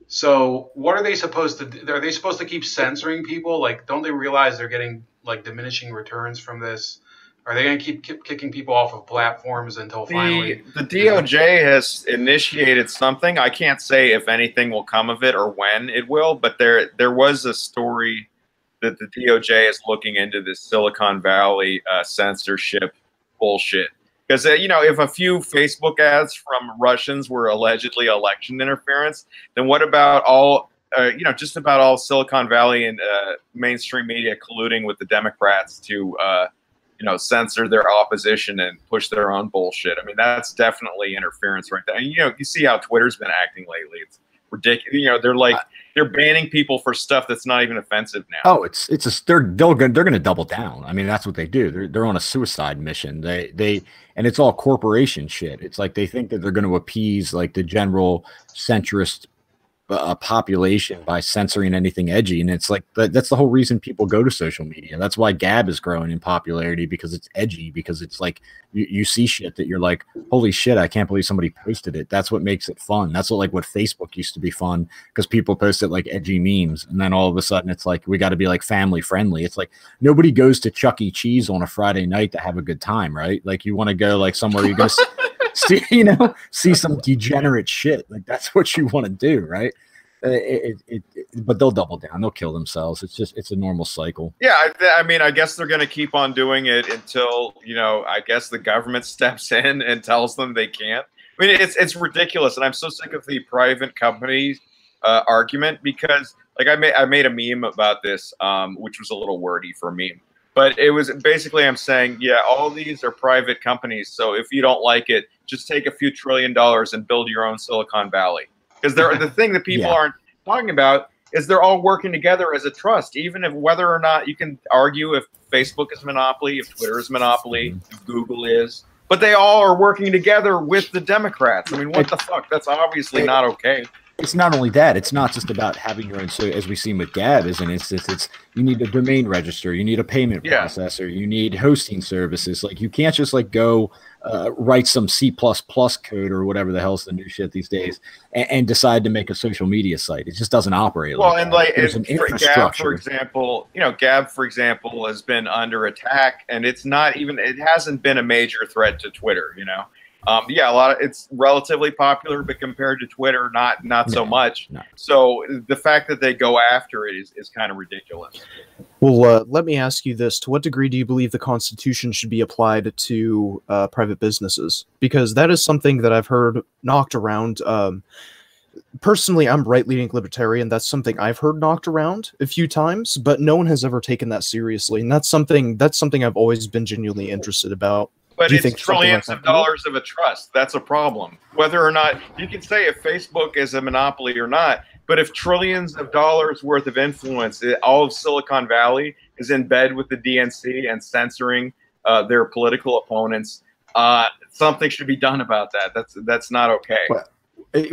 So what are they supposed to do? Are they supposed to keep censoring people? Don't they realize they're getting diminishing returns from this? Are they going to keep kicking people off of platforms until finally? The DOJ has initiated something. I can't say if anything will come of it or when it will, but there was a story that the DOJ is looking into this Silicon Valley censorship bullshit. Because if a few Facebook ads from Russians were allegedly election interference, then what about all? Just about all Silicon Valley and mainstream media colluding with the Democrats to censor their opposition and push their own bullshit. I mean, that's definitely interference right there. And, you see how Twitter's been acting lately. It's ridiculous. They're banning people for stuff that's not even offensive now. Oh, they're going to double down. I mean, that's what they do. They're on a suicide mission. And it's all corporation shit. It's like they think that they're going to appease like the general centrist population by censoring anything edgy, and it's like that's the whole reason people go to social media. That's why Gab is growing in popularity, because it's edgy, because it's like you see shit that you're like, holy shit, I can't believe somebody posted it. That's what makes it fun. That's what Facebook used to be fun, because people posted like edgy memes, and then all of a sudden it's like we got to be like family friendly. It's like nobody goes to Chuck E. Cheese on a Friday night to have a good time, right? Like you want to go like somewhere you go see some degenerate shit. Like that's what you want to do, right? But they'll double down. They'll kill themselves. It's a normal cycle. Yeah, I mean, I guess they're going to keep on doing it until I guess the government steps in and tells them they can't. I mean, it's ridiculous, and I'm so sick of the private companies argument, because like I made a meme about this, which was a little wordy for a meme. But it was basically, I'm saying, yeah, all these are private companies. So if you don't like it, just take a few $1 trillion and build your own Silicon Valley. Because the thing that people aren't talking about is they're all working together as a trust. Even if whether or not you can argue if Facebook is a monopoly, if Twitter is a monopoly, if Google is. But they all are working together with the Democrats. I mean, what the fuck? That's obviously not okay. It's not only that. It's not just about having your own. So as we see with Gab as an instance, it's you need a domain register, you need a payment processor, you need hosting services. Like you can't just like go write some C++ code or whatever the hell's the new shit these days and decide to make a social media site. It just doesn't operate. Well, and like an infrastructure. Gab, for example, Gab, for example, has been under attack, and it hasn't been a major threat to Twitter. It's relatively popular, but compared to Twitter, not so much. No. So the fact that they go after it is kind of ridiculous. Well, let me ask you this. To what degree do you believe the Constitution should be applied to private businesses? Because that is something that I've heard knocked around. Personally, I'm right-leaning libertarian. That's something I've heard knocked around a few times, but no one has ever taken that seriously. And that's something I've always been genuinely interested about. But it's trillions of dollars of a trust. That's a problem. Whether or not you can say if Facebook is a monopoly or not, but if trillions of dollars worth of influence, all of Silicon Valley is in bed with the DNC and censoring their political opponents, something should be done about that. That's not okay.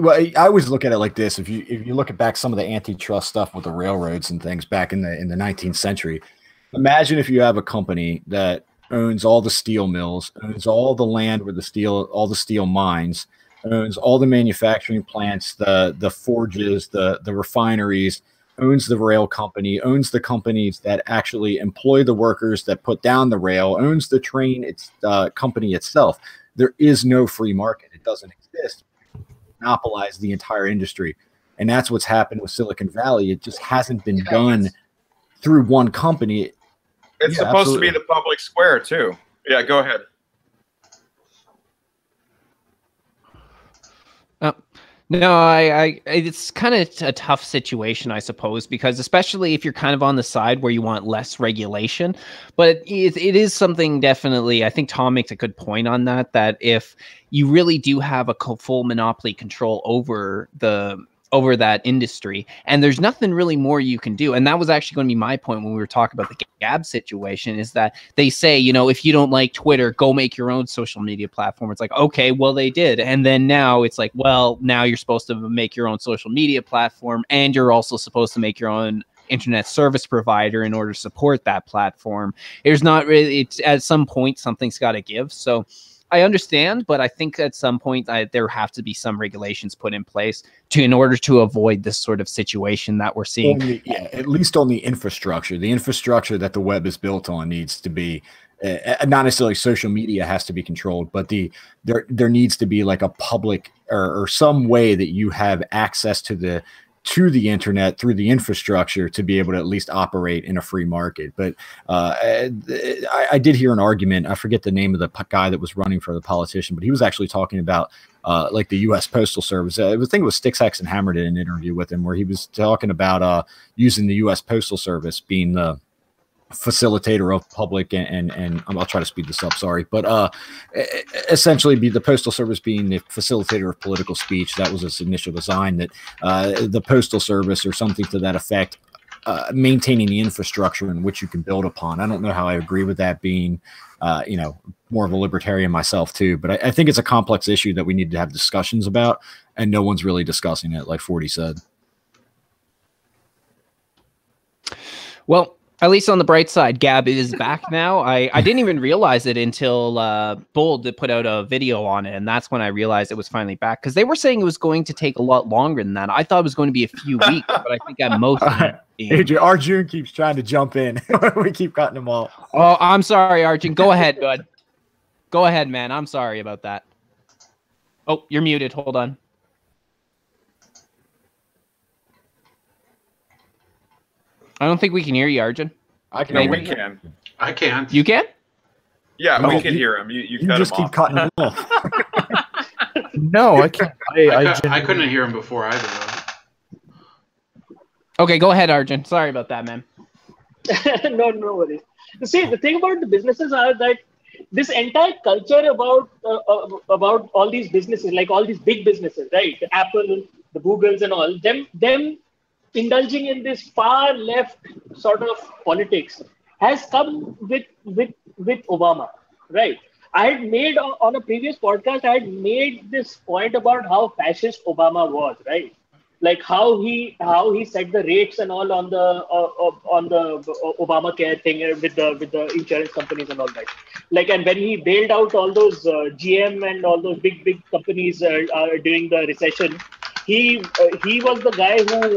Well, I always look at it like this. If you look at back some of the antitrust stuff with the railroads and things back in the 19th century, imagine if you have a company that owns all the steel mills, owns all the land where all the steel mines, owns all the manufacturing plants, the forges, the refineries, owns the rail company, owns the companies that actually employ the workers that put down the rail, owns the train company itself. There is no free market. It doesn't exist. Monopolize the entire industry. And that's what's happened with Silicon Valley. It just hasn't been done through one company. It's supposed to be the public square, too. Yeah, go ahead. No, it's kind of a tough situation, I suppose, because especially if you're kind of on the side where you want less regulation, but it is something definitely, I think Tom makes a good point on that if you really do have a full monopoly control over that industry, and there's nothing really more you can do. And that was actually going to be my point when we were talking about the Gab situation, is that they say, if you don't like Twitter, go make your own social media platform. It's like, okay, well, they did. And then now it's like, well, now you're supposed to make your own social media platform, and you're also supposed to make your own internet service provider in order to support that platform. It's at some point, something's got to give. So I understand, but I think at some point there have to be some regulations put in place in order to avoid this sort of situation that we're seeing. At least on the infrastructure. The infrastructure that the web is built on needs to be not necessarily social media has to be controlled, but there needs to be like a public or some way that you have access to the internet through the infrastructure to be able to at least operate in a free market. But I did hear an argument. I forget the name of the guy that was running for the politician, but he was actually talking about like the U.S. Postal Service. I think it was Sticks, Hex, and Hammer did an interview with him where he was talking about using the U.S. Postal Service being the facilitator of public and I'll try to speed this up, sorry, but essentially be the Postal Service being the facilitator of political speech. That was its initial design, that the Postal Service or something to that effect, maintaining the infrastructure in which you can build upon. I don't know how I agree with that, being more of a libertarian myself too, but I think it's a complex issue that we need to have discussions about, and no one's really discussing it, like 40 said. Well, at least on the bright side, Gab is back now. I didn't even realize it until Bold put out a video on it, and that's when I realized it was finally back, because they were saying it was going to take a lot longer than that. I thought it was going to be a few weeks, but I think at most. Arjun keeps trying to jump in. We keep cutting him off. Oh, I'm sorry, Arjun. Go ahead, bud. Go ahead, man. I'm sorry about that. Oh, you're muted. Hold on. I don't think we can hear you, Arjun. I can. No, we can. I can't. You can? Yeah, we can hear him. You cut just him keep off. cutting him off. No, I can't. I couldn't hear him before either, though. Okay, go ahead, Arjun. Sorry about that, man. No worries. See, the thing about the businesses are that this entire culture about all these businesses, like all these big businesses, right? The Apple, the Googles, and all them indulging in this far left sort of politics has come with Obama, right? I had made on a previous podcast, I had made this point about how fascist Obama was, right? Like how he set the rates and all on the Obamacare thing with the insurance companies and all that. Like, and when he bailed out all those GM and all those big companies during the recession, he was the guy who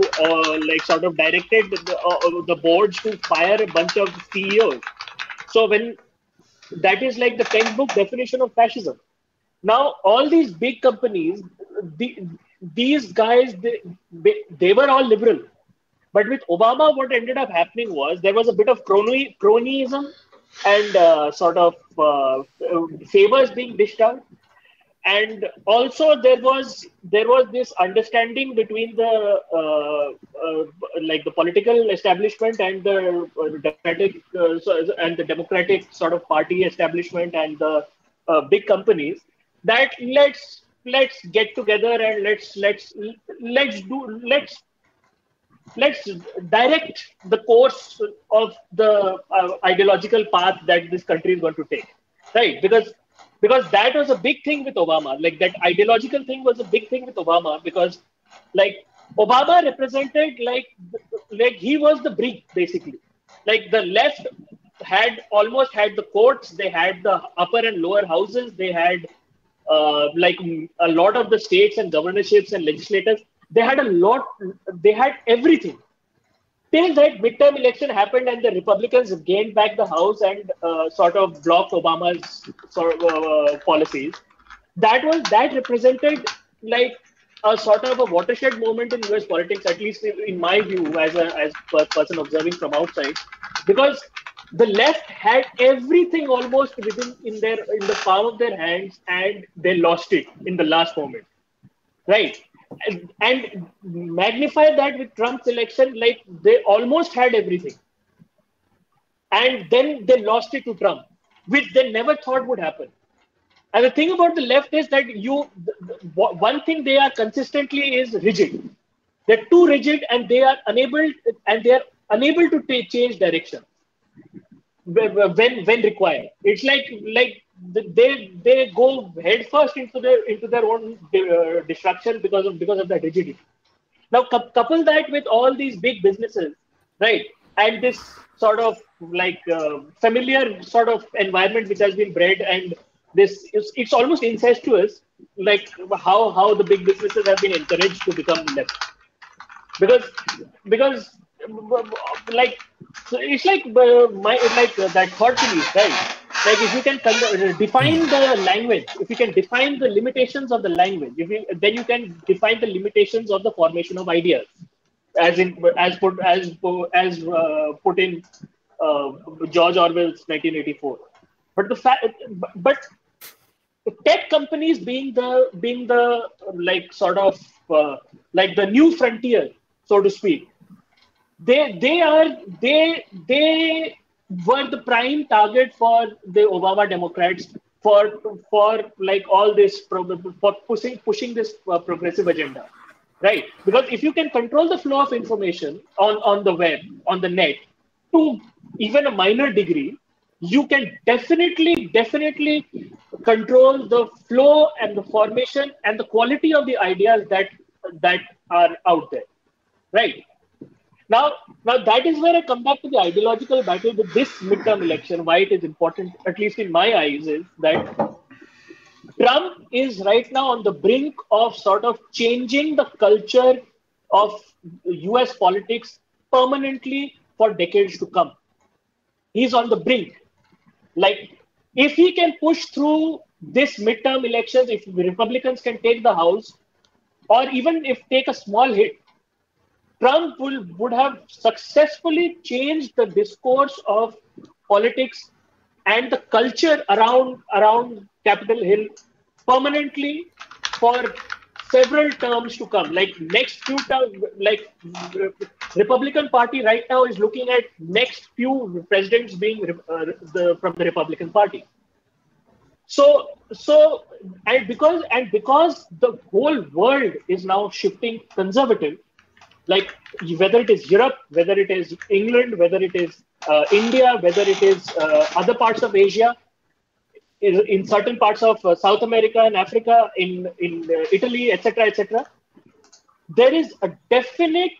like sort of directed the boards to fire a bunch of CEOs. So when that is like the textbook definition of fascism. Now all these big companies, these guys, they were all liberal, but with Obama, what ended up happening was there was a bit of cronyism and sort of favors being dished out. And also there was this understanding between the like the political establishment and the Democratic sort of party establishment and the big companies, that let's get together and let's direct the course of the ideological path that this country is going to take, right? Because that was a big thing with Obama. Like that ideological thing was a big thing with Obama, because like Obama represented like he was the brick basically. Like the left almost had the courts, they had the upper and lower houses, they had like a lot of the states and governorships and legislators. They had everything. Till that midterm election happened and the Republicans gained back the House and sort of blocked Obama's sort of policies. That represented like a sort of a watershed moment in US politics, at least in my view, as a person observing from outside, because the left had everything almost in the palm of their hands, and they lost it in the last moment, right? And magnify that with Trump's election, like they almost had everything, and then they lost it to Trump, which they never thought would happen. And the thing about the left is that one thing they are consistently is rigid. They're too rigid, and they are unable to change direction when required. It's like they go headfirst into their own destruction because of that rigidity. Now couple that with all these big businesses, right, and this sort of like familiar sort of environment which has been bred, and it's almost incestuous, like how the big businesses have been encouraged to become left, because like so it's like that thought police, right? like if you can define the language, if you can define the limitations of the language, then you can define the limitations of the formation of ideas, as put in George Orwell's 1984. But but tech companies being the like sort of like the new frontier, so to speak, they were the prime target for the Obama Democrats for like all this for pushing this progressive agenda, right? Because if you can control the flow of information on the web, on the net, to even a minor degree, you can definitely control the flow and the formation and the quality of the ideas that are out there, right? Now that is where I come back to the ideological battle with this midterm election. Why it is important, at least in my eyes, is that Trump is right now on the brink of sort of changing the culture of US politics permanently for decades to come. He's on the brink. Like, if he can push through this midterm elections, if Republicans can take the House, or even if take a small hit, Trump would have successfully changed the discourse of politics and the culture around Capitol Hill permanently for several terms to come. Like next few terms, like Republican Party right now is looking at next few presidents being from the Republican Party. So because the whole world is now shifting conservative, like whether it is Europe, whether it is England, whether it is India, whether it is other parts of Asia, in certain parts of South America and Africa, in Italy, etc., there is a definite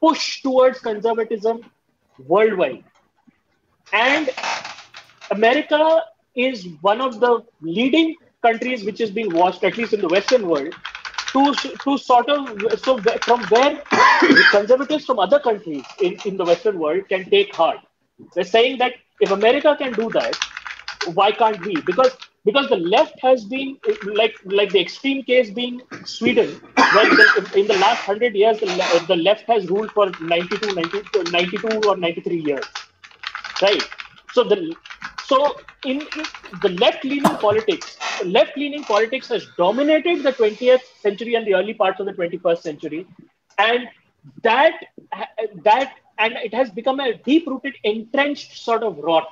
push towards conservatism worldwide. And America is one of the leading countries which is being watched, at least in the Western world, to sort of, so from where conservatives from other countries in the Western world can take heart. They're saying that if America can do that, why can't we? Because the left has been, like the extreme case being Sweden, where in the last 100 years, the left has ruled for 92 or 93 years, right? So in the left-leaning politics has dominated the 20th century and the early parts of the 21st century, and it has become a deep-rooted, entrenched sort of rot.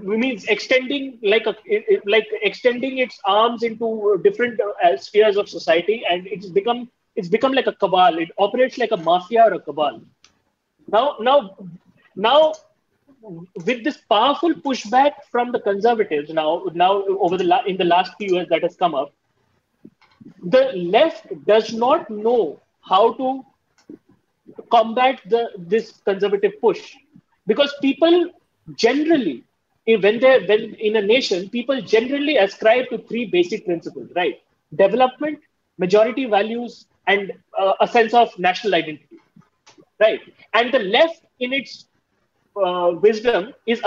Means extending extending its arms into different spheres of society, and it's become like a cabal. It operates like a mafia or a cabal. Now, with this powerful pushback from the conservatives, now over in the last few years that has come up, the left does not know how to combat this conservative push, because people generally, when in a nation, people generally ascribe to three basic principles, right? Development, majority values, and a sense of national identity, right? And the left, in its wisdom, is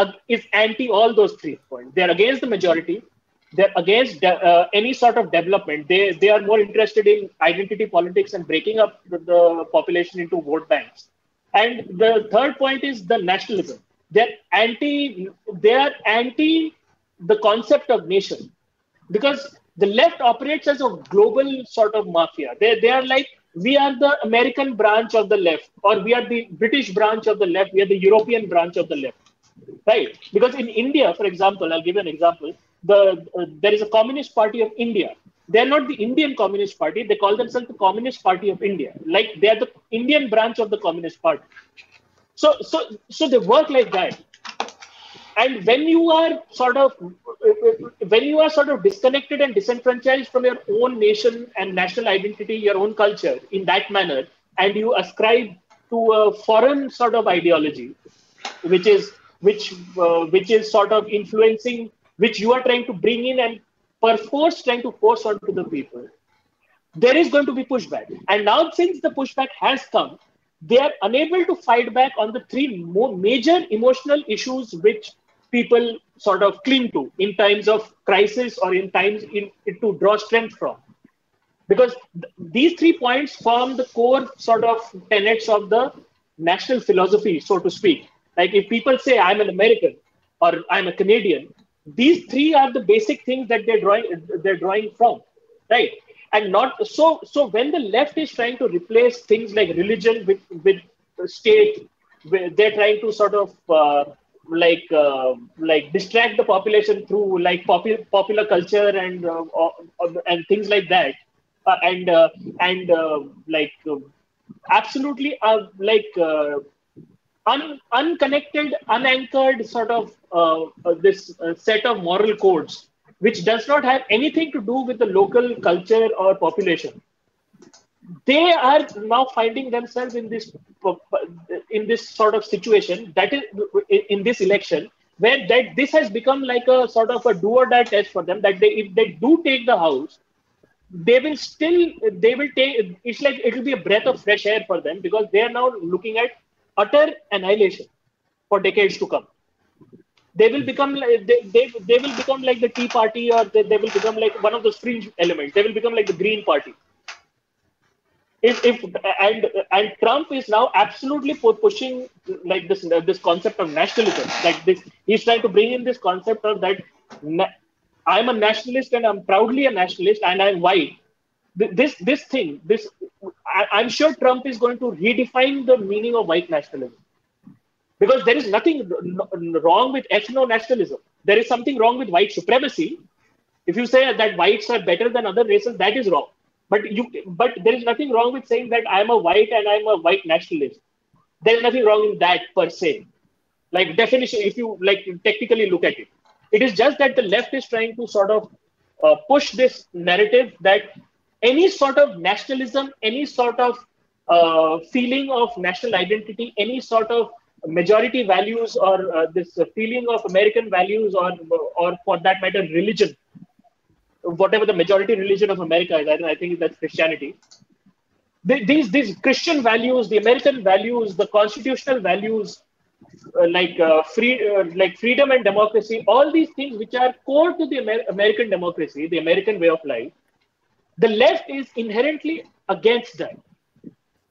anti all those 3 points. They're against the majority. They're against any sort of development. They are more interested in identity politics and breaking up the population into vote banks. And the third point is the nationalism. They're anti the concept of nation, because the left operates as a global sort of mafia. They are like, we are the American branch of the left, or we are the British branch of the left, we are the European branch of the left, right? Because in India, for example, I'll give you an example. There is a Communist Party of India. They're not the Indian Communist Party. They call themselves the Communist Party of India. Like, they are the Indian branch of the Communist Party. So they work like that. And when you are sort of disconnected and disenfranchised from your own nation and national identity, your own culture in that manner, and you ascribe to a foreign sort of ideology, which is sort of influencing, which you are trying to bring in and trying to force onto the people, there is going to be pushback. And now, since the pushback has come, they are unable to fight back on the three major emotional issues which people sort of cling to in times of crisis or in times to draw strength from. Because these 3 points form the core sort of tenets of the national philosophy, so to speak. Like if people say I'm an American or I'm a Canadian, these 3 are the basic things that they're drawing from, right? And not so. So when the left is trying to replace things like religion with state, they're trying to sort of like distract the population through like popular culture and things like that, like absolutely unconnected, unanchored sort of this set of moral codes, which does not have anything to do with the local culture or population. They are now finding themselves in this sort of situation, that is in this election, where that this has become like a sort of a do or die test for them, that if they do take the house, they will take, it's like it will be a breath of fresh air for them, because they are now looking at utter annihilation for decades to come. They will become like they will become like the Tea Party, or they will become like one of those fringe elements. They will become like the Green Party. And Trump is now absolutely pushing like this concept of nationalism. Like this, he's trying to bring in this concept of that I'm a nationalist and I'm proudly a nationalist and I'm white. I'm sure Trump is going to redefine the meaning of white nationalism, because there is nothing wrong with ethno-nationalism. There is something wrong with white supremacy. If you say that whites are better than other races, that is wrong. But there is nothing wrong with saying that I'm a white and I'm a white nationalist. There is nothing wrong in that per se. Like definition, if you like technically look at it, it is just that the left is trying to sort of push this narrative that any sort of nationalism, any sort of feeling of national identity, any sort of majority values, or this feeling of American values, or for that matter, religion, whatever the majority religion of America is, I think that's Christianity. These Christian values, the American values, the constitutional values, like freedom and democracy, all these things which are core to the American democracy, the American way of life, the left is inherently against that.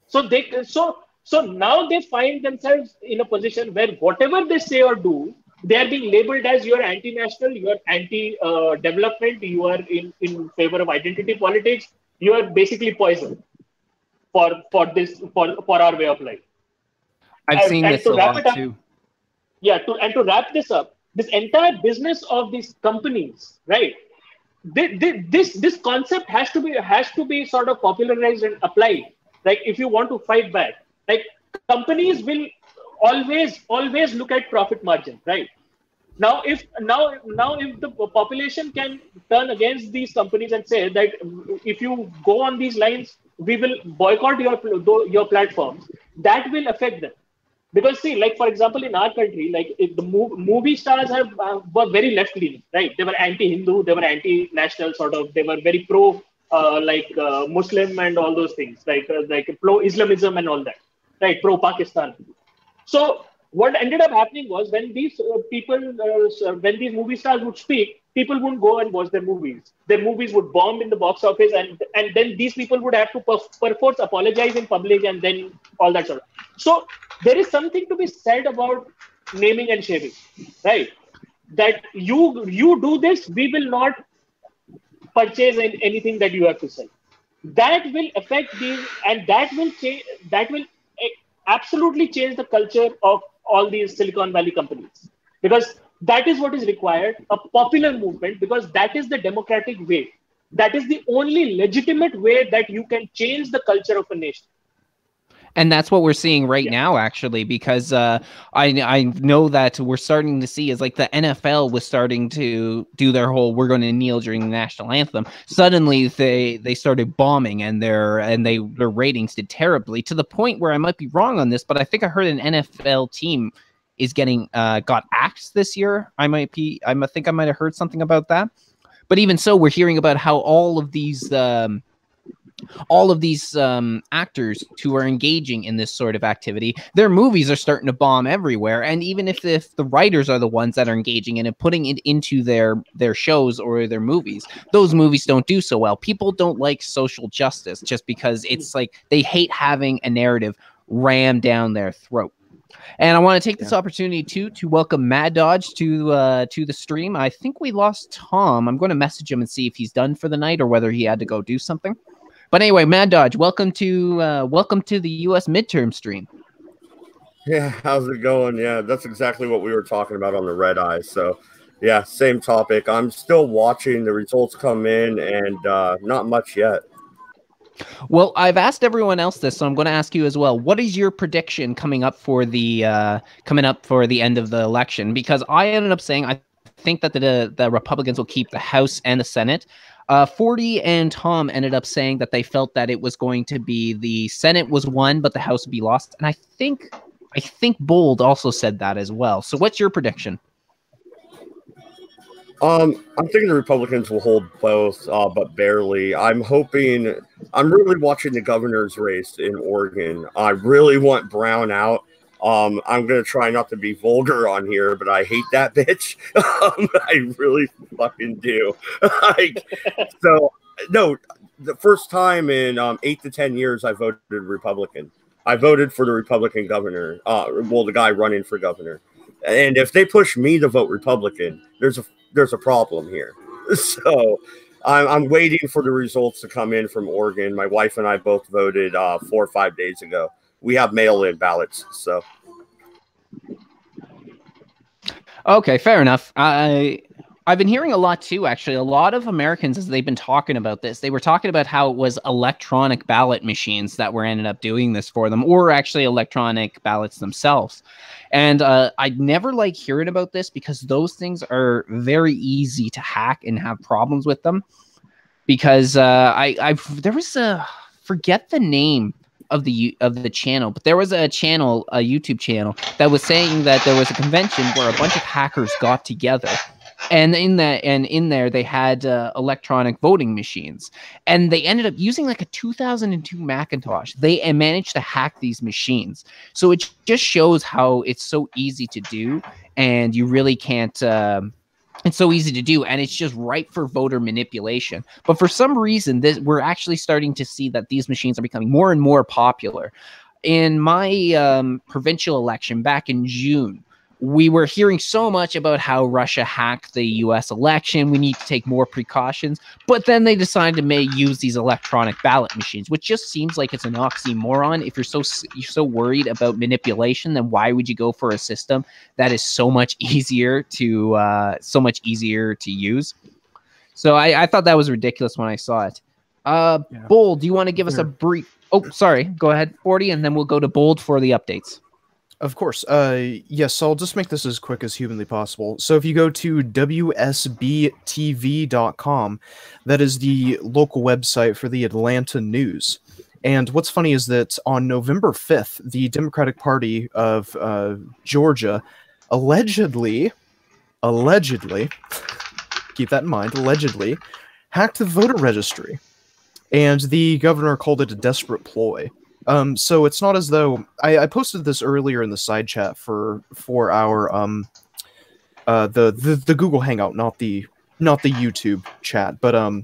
So now they find themselves in a position where whatever they say or do, they are being labeled as you are anti-national, you are anti-development, you are in favor of identity politics, you are basically poison for our way of life. I've seen this a lot too. Yeah, to wrap this up, this entire business of these companies, right? This concept has to be sort of popularized and applied. Like if you want to fight back, like companies will always look at profit margin, right? Now if the population can turn against these companies and say that if you go on these lines, we will boycott your platforms, that will affect them. Because see, like for example, in our country, like if the movie stars were very left leaning, right? They were anti-Hindu, they were anti-national sort of, they were very pro Muslim and all those things, like pro-Islamism and all that, right? Pro-Pakistan. So what ended up happening was when these when these movie stars would speak, people wouldn't go and watch their movies. Their movies would bomb in the box office, and then these people would have to perforce apologize in public, and then all that sort of. So there is something to be said about naming and shaming, right? That you do this, we will not purchase anything that you have to sell. That will affect these, and that will change. That will absolutely change the culture of all these Silicon Valley companies, because that is what is required, a popular movement, because that is the democratic way. That is the only legitimate way that you can change the culture of a nation. And that's what we're seeing right now, actually, because I know that we're starting to see is like the NFL was starting to do their whole "we're going to kneel during the national anthem." Suddenly, they started bombing, and their ratings did terribly, to the point where I might be wrong on this, but I think I heard an NFL team is getting got axed this year. I think I might have heard something about that. But even so, we're hearing about how all of these all of these actors who are engaging in this sort of activity, their movies are starting to bomb everywhere. And even if the writers are the ones that are engaging in it, putting it into their shows or their movies, those movies don't do so well. People don't like social justice just because it's like they hate having a narrative rammed down their throat. And I want to take this opportunity to welcome Mad Dodge to the stream. I think we lost Tom. I'm going to message him and see if he's done for the night or whether he had to go do something. But anyway, Mad Dodge, welcome to the U.S. midterm stream. Yeah, how's it going? Yeah, that's exactly what we were talking about on the Red Eye. So, yeah, same topic. I'm still watching the results come in, and not much yet. Well, I've asked everyone else this, so I'm going to ask you as well. What is your prediction coming up for the end of the election? Because I ended up saying I think that the Republicans will keep the House and the Senate. 40 and Tom ended up saying that they felt that it was going to be the Senate was won, but the House would be lost. And I think Bold also said that as well. So what's your prediction? I'm thinking the Republicans will hold both, but barely. I'm really watching the governor's race in Oregon. I really want Brown out. I'm going to try not to be vulgar on here, but I hate that bitch. I really fucking do. No, the first time in 8 to 10 years I voted Republican. I voted for the Republican governor, the guy running for governor. And if they push me to vote Republican, there's a problem here. So I'm waiting for the results to come in from Oregon. My wife and I both voted 4 or 5 days ago. We have mail-in ballots, so. Okay, fair enough. I've been hearing a lot too, actually. A lot of Americans, as they've been talking about this, they were talking about how it was electronic ballot machines that were ended up doing this for them, or actually electronic ballots themselves. And I'd never like hearing about this because those things are very easy to hack and have problems with them. Because there was forget the name of the channel, but there was a YouTube channel that was saying that there was a convention where a bunch of hackers got together. And in there they had electronic voting machines, and they ended up using like a 2002 Macintosh. They managed to hack these machines, so it just shows how it's so easy to do, and you really can't. It's so easy to do, and it's just right for voter manipulation. But for some reason, we're actually starting to see that these machines are becoming more and more popular. In my provincial election back in June, we were hearing so much about how Russia hacked the U.S. election. We need to take more precautions. But then they decided to use these electronic ballot machines, which just seems like it's an oxymoron. If you're so worried about manipulation, then why would you go for a system that is so much easier to use? So I thought that was ridiculous when I saw it. Bold, do you want to give us a brief? Oh, sorry. Go ahead, 40, and then we'll go to Bold for the updates. Of course. Yes, I'll just make this as quick as humanly possible. So if you go to WSBTV.com, that is the local website for the Atlanta News. And what's funny is that on November 5th, the Democratic Party of Georgia allegedly, keep that in mind, allegedly hacked the voter registry. And the governor called it a desperate ploy. So it's not as though I posted this earlier in the side chat for our the Google Hangout, not the YouTube chat, but I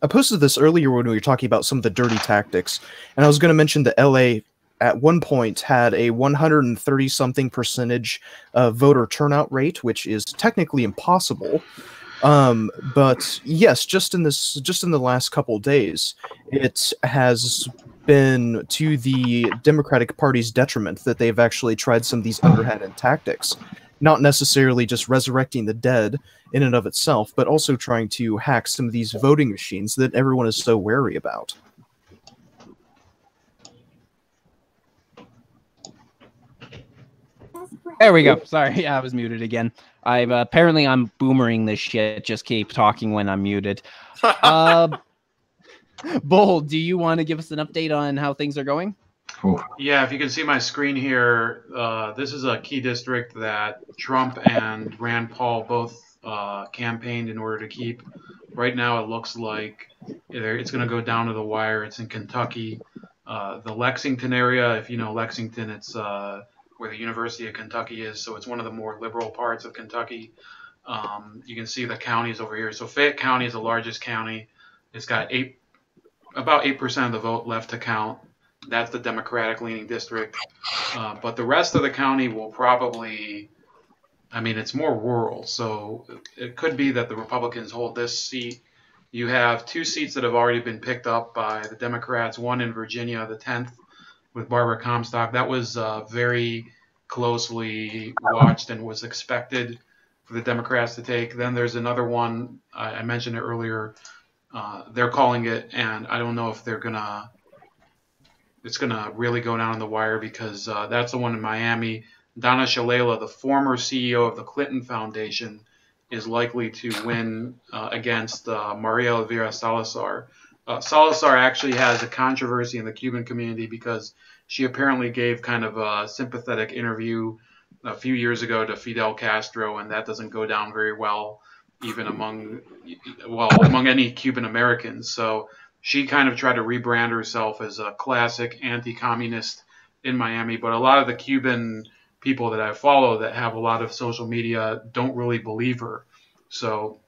posted this earlier when we were talking about some of the dirty tactics, and I was going to mention that LA at one point had a 130-something% voter turnout rate, which is technically impossible. But yes, just in the last couple days, it has been to the Democratic Party's detriment that they've actually tried some of these underhanded tactics, not necessarily just resurrecting the dead in and of itself, but also trying to hack some of these voting machines that everyone is so wary about. There we go. Sorry, yeah, I was muted again. Apparently I'm boomering this shit. Just keep talking when I'm muted. Bold, do you want to give us an update on how things are going? Yeah, if you can see my screen here, this is a key district that Trump and Rand Paul both campaigned in order to keep right now it looks like it's going to go down to the wire. It's in Kentucky. The Lexington area, if you know Lexington, it's where the University of Kentucky is, so it's one of the more liberal parts of Kentucky. You can see the counties over here. So Fayette County is the largest county. It's got about 8% of the vote left to count. That's the Democratic-leaning district. But the rest of the county will probably, I mean, it's more rural, so it could be that the Republicans hold this seat. You have 2 seats that have already been picked up by the Democrats, one in Virginia, the 10th, with Barbara Comstock. That was very closely watched and was expected for the Democrats to take. Then there's another one, I mentioned it earlier. They're calling it, and I don't know if it's gonna really go down the wire, because that's the one in Miami. Donna Shalala, the former CEO of the Clinton Foundation, is likely to win against Maria Elvira Salazar. Salazar actually has a controversy in the Cuban community because she apparently gave kind of a sympathetic interview a few years ago to Fidel Castro, and that doesn't go down very well even among any Cuban Americans. So she kind of tried to rebrand herself as a classic anti-communist in Miami, but a lot of the Cuban people that I follow that have a lot of social media don't really believe her. So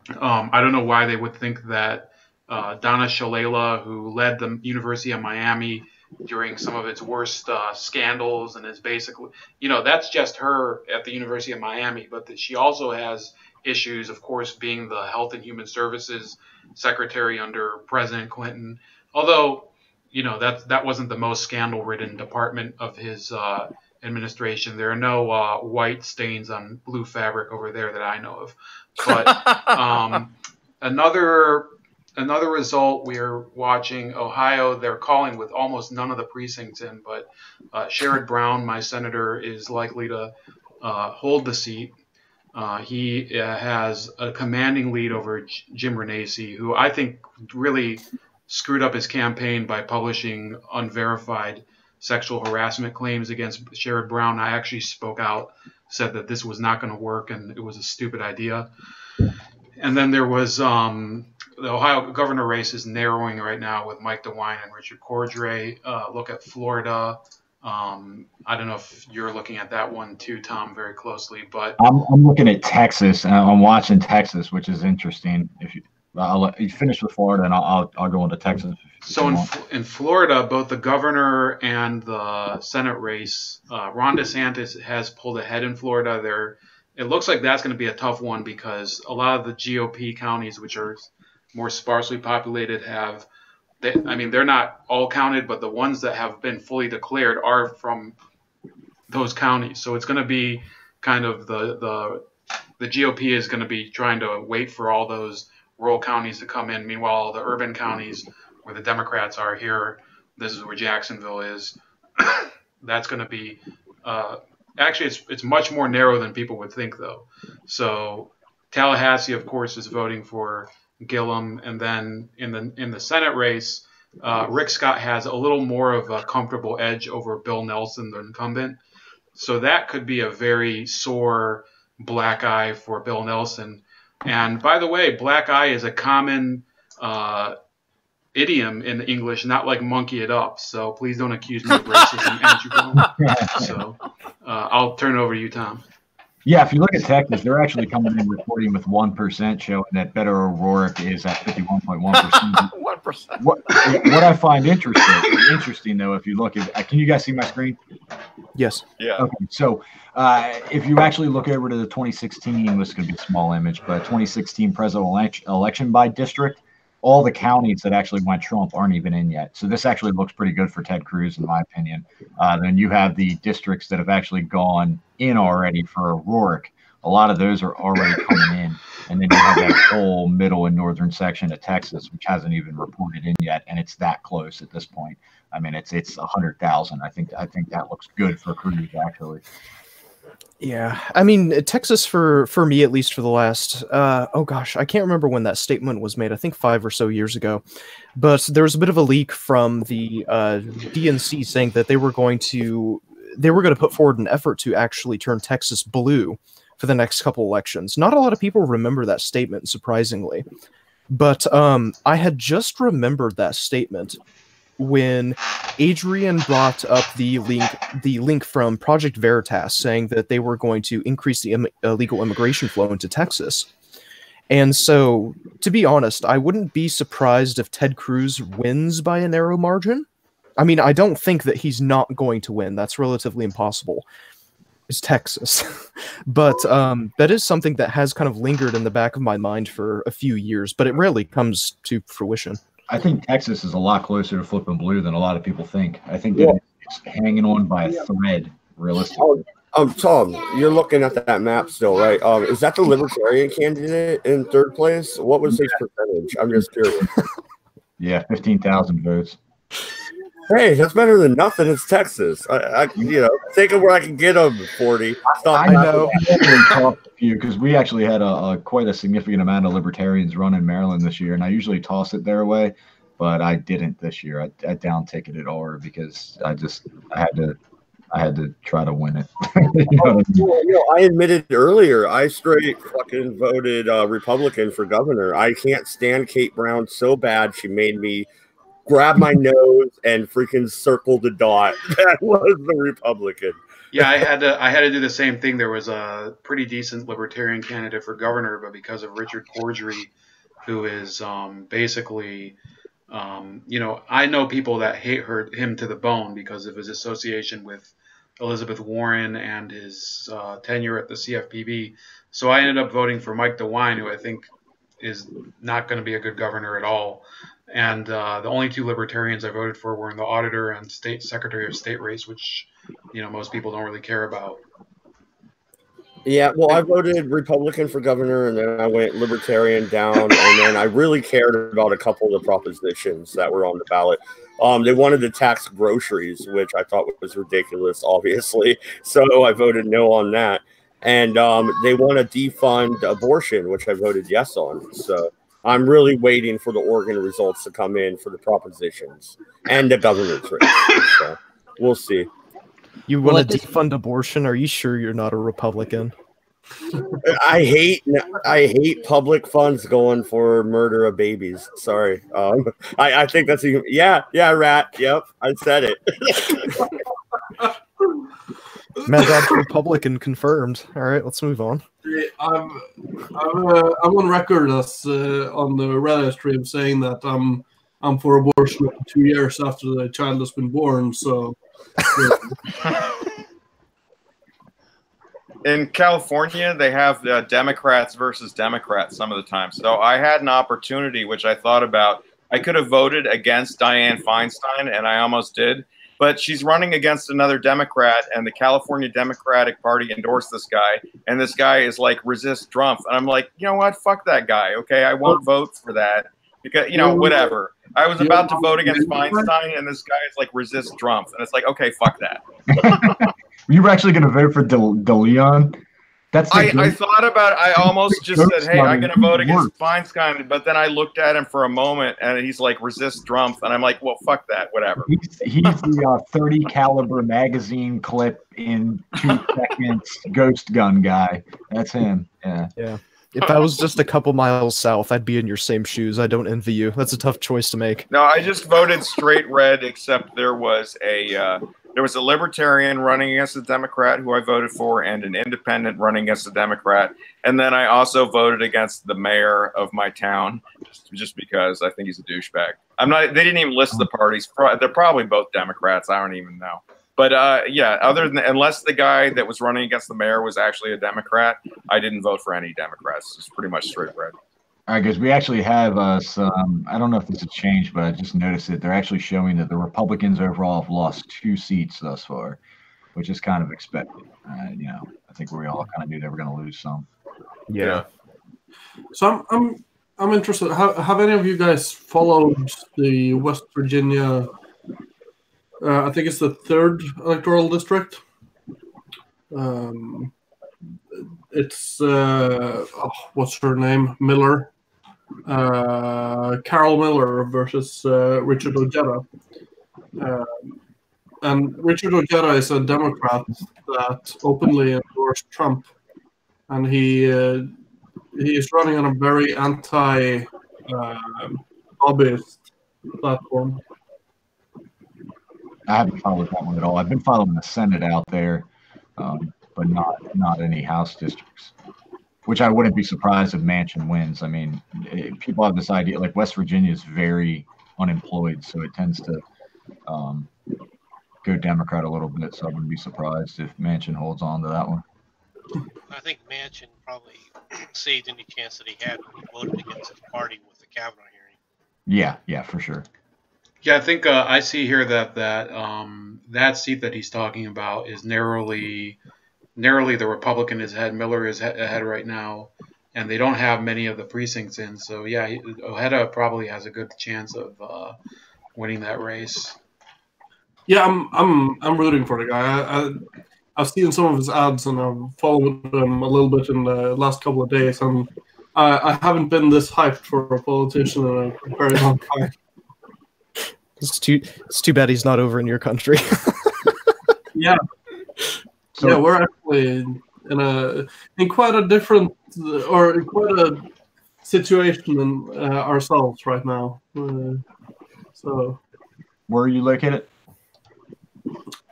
I don't know why they would think that Donna Shalala, who led the University of Miami during some of its worst scandals, and is basically, that's just her at the University of Miami, but that she also has issues, of course, being the Health and Human Services Secretary under President Clinton. Although, that wasn't the most scandal-ridden department of his administration. There are no white stains on blue fabric over there that I know of. But another result, we're watching Ohio. They're calling with almost none of the precincts in, but Sherrod Brown, my senator, is likely to hold the seat. He has a commanding lead over Jim Renacci, who I think really screwed up his campaign by publishing unverified sexual harassment claims against Sherrod Brown. I actually spoke out, said that this was not going to work and it was a stupid idea. And then there was the Ohio governor race is narrowing right now with Mike DeWine and Richard Cordray. Look at Florida. I don't know if you're looking at that one too, Tom, very closely, but I'm looking at Texas, and I'm watching Texas, which is interesting. If I'll let you finish with Florida, and I'll go into Texas. So in Florida, both the governor and the Senate race, Ron DeSantis has pulled ahead in Florida. It looks like that's going to be a tough one because a lot of the GOP counties, which are more sparsely populated, they're not all counted, but the ones that have been fully declared are from those counties. So it's going to be kind of the GOP is going to be trying to wait for all those rural counties to come in. Meanwhile, the urban counties where the Democrats are here, this is where Jacksonville is. That's going to be actually it's much more narrow than people would think, though. So Tallahassee, of course, is voting for Gillum, and then in the Senate race, Rick Scott has a little more of a comfortable edge over Bill Nelson, the incumbent. So that could be a very sore black eye for Bill Nelson. And by the way, black eye is a common idiom in English, not like monkey it up. So please don't accuse me of racism, Andrew. So I'll turn it over to you, Tom. Yeah, if you look at Texas, they're actually coming in reporting with 1%, showing that Beto O'Rourke is at 51.1%. 1%. What I find interesting though, if you look at, can you guys see my screen? Yes. Yeah. Okay. So if you actually look over to the 2016, this is going to be a small image, but 2016 presidential election by district, all the counties that actually went Trump aren't even in yet. So this actually looks pretty good for Ted Cruz, in my opinion. Then you have the districts that have actually gone in already for O'Rourke. A lot of those are already coming in. And then you have that whole middle and northern section of Texas, which hasn't even reported in yet. And it's that close at this point. I mean, it's 100,000. I think that looks good for Cruz, actually. Yeah, I mean, Texas for me, at least for the last, oh gosh, I can't remember when that statement was made. I think 5 or so years ago, but there was a bit of a leak from the DNC saying that they were going to put forward an effort to actually turn Texas blue for the next couple elections. Not a lot of people remember that statement, surprisingly. But I had just remembered that statement when Adrian brought up the link from Project Veritas saying that they were going to increase the illegal immigration flow into Texas. And so, to be honest, I wouldn't be surprised if Ted Cruz wins by a narrow margin. I mean, I don't think that he's not going to win. That's relatively impossible. It's Texas. But that is something that has kind of lingered in the back of my mind for a few years, but it rarely comes to fruition. I think Texas is a lot closer to flipping blue than a lot of people think. I think that it's hanging on by a thread, realistically. Tom, you're looking at that map still, right? Is that the Libertarian candidate in third place? What was his percentage? I'm just curious. Yeah, 15,000 votes. Hey, that's better than nothing. It's Texas. I think of where I can get them 40. I know. Talked to you because we actually had quite a significant amount of Libertarians run in Maryland this year, and I usually toss it their way, but I didn't this year. I down ticketed R because I had to try to win it. I admitted earlier, I straight fucking voted Republican for governor. I can't stand Kate Brown so bad she made me grab my nose and freaking circle the dot. That was the Republican. Yeah, I had to do the same thing. There was a pretty decent Libertarian candidate for governor, but because of Richard Cordray, who is basically, I know people that hate him to the bone because of his association with Elizabeth Warren and his tenure at the CFPB. So I ended up voting for Mike DeWine, who I think is not going to be a good governor at all. And the only two Libertarians I voted for were in the auditor and state secretary of state race, which, most people don't really care about. Yeah, well, I voted Republican for governor, and then I went Libertarian down, and then I really cared about a couple of the propositions that were on the ballot. They wanted to tax groceries, which I thought was ridiculous, obviously. So I voted no on that. And they want to defund abortion, which I voted yes on. So I'm really waiting for the Oregon results to come in for the propositions and the governor's race. So we'll see. You want to defund abortion? Are you sure you're not a Republican? I hate public funds going for murder of babies. Sorry. I think that's rat. Yep, I said it. Mad Dog Republican confirmed. All right, let's move on. I'm on record as on the Reddit stream saying that I'm for abortion 2 years after the child has been born. So. In California, they have Democrats versus Democrats some of the time. So I had an opportunity, which I thought about. I could have voted against Dianne Feinstein, and I almost did. But she's running against another Democrat, and the California Democratic Party endorsed this guy. And this guy is like, resist Trump. And I'm like, you know what? Fuck that guy. Okay, I won't vote for that. Because, whatever. I was about to vote against Feinstein, and this guy is like, resist Trump. And it's like, okay, fuck that. You were actually going to vote for De Leon? I thought about it. I almost just said, hey, I'm going to vote against Feinstein. But then I looked at him for a moment, and he's like, resist Trump. And I'm like, well, fuck that. Whatever. He's the 30 caliber magazine clip in 2 seconds ghost gun guy. That's him. Yeah. If I was just a couple miles south, I'd be in your same shoes. I don't envy you. That's a tough choice to make. No, I just voted straight red, except there was a Libertarian running against a Democrat who I voted for, and an independent running against a Democrat. And then I also voted against the mayor of my town, just because I think he's a douchebag. They didn't even list the parties. They're probably both Democrats. I don't even know. But unless the guy that was running against the mayor was actually a Democrat, I didn't vote for any Democrats. It's pretty much straight red. All right, guys, we actually have some, I don't know if this has changed, but I just noticed it. They're actually showing that the Republicans overall have lost 2 seats thus far, which is kind of expected. I think we all kind of knew they were going to lose some. Yeah. So I'm interested. Have any of you guys followed the West Virginia? I think it's the 3rd electoral district. It's what's her name? Miller. Carol Miller versus Richard Ojeda. And Richard Ojeda is a Democrat that openly endorsed Trump, and he is running on a very anti lobbyist platform. I haven't followed that one at all. I've been following the Senate out there, but not any House districts. Which I wouldn't be surprised if Manchin wins. I mean, people have this idea, like West Virginia is very unemployed, so it tends to go Democrat a little bit. So I wouldn't be surprised if Manchin holds on to that one. I think Manchin probably saved any chance that he had when he voted against his party with the Kavanaugh hearing. Yeah, for sure. Yeah, I think I see here that seat that he's talking about is narrowly the Republican is ahead. Miller is ahead right now, and they don't have many of the precincts in. So yeah, Ojeda probably has a good chance of winning that race. Yeah, I'm rooting for the guy. I've seen some of his ads and I've followed him a little bit in the last couple of days, and I haven't been this hyped for a politician in a very long time. It's too bad he's not over in your country. Yeah. So, yeah, we're actually in quite a different or in quite a situation than ourselves right now. So, where are you located?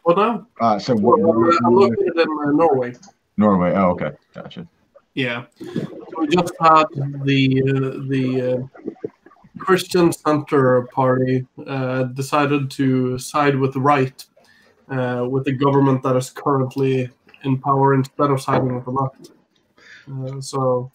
What now? So I'm located in Norway. Norway. Oh, okay, gotcha. Yeah, we just had the Christian Center Party decided to side with the right, with the government that is currently in power instead of siding with the left. So,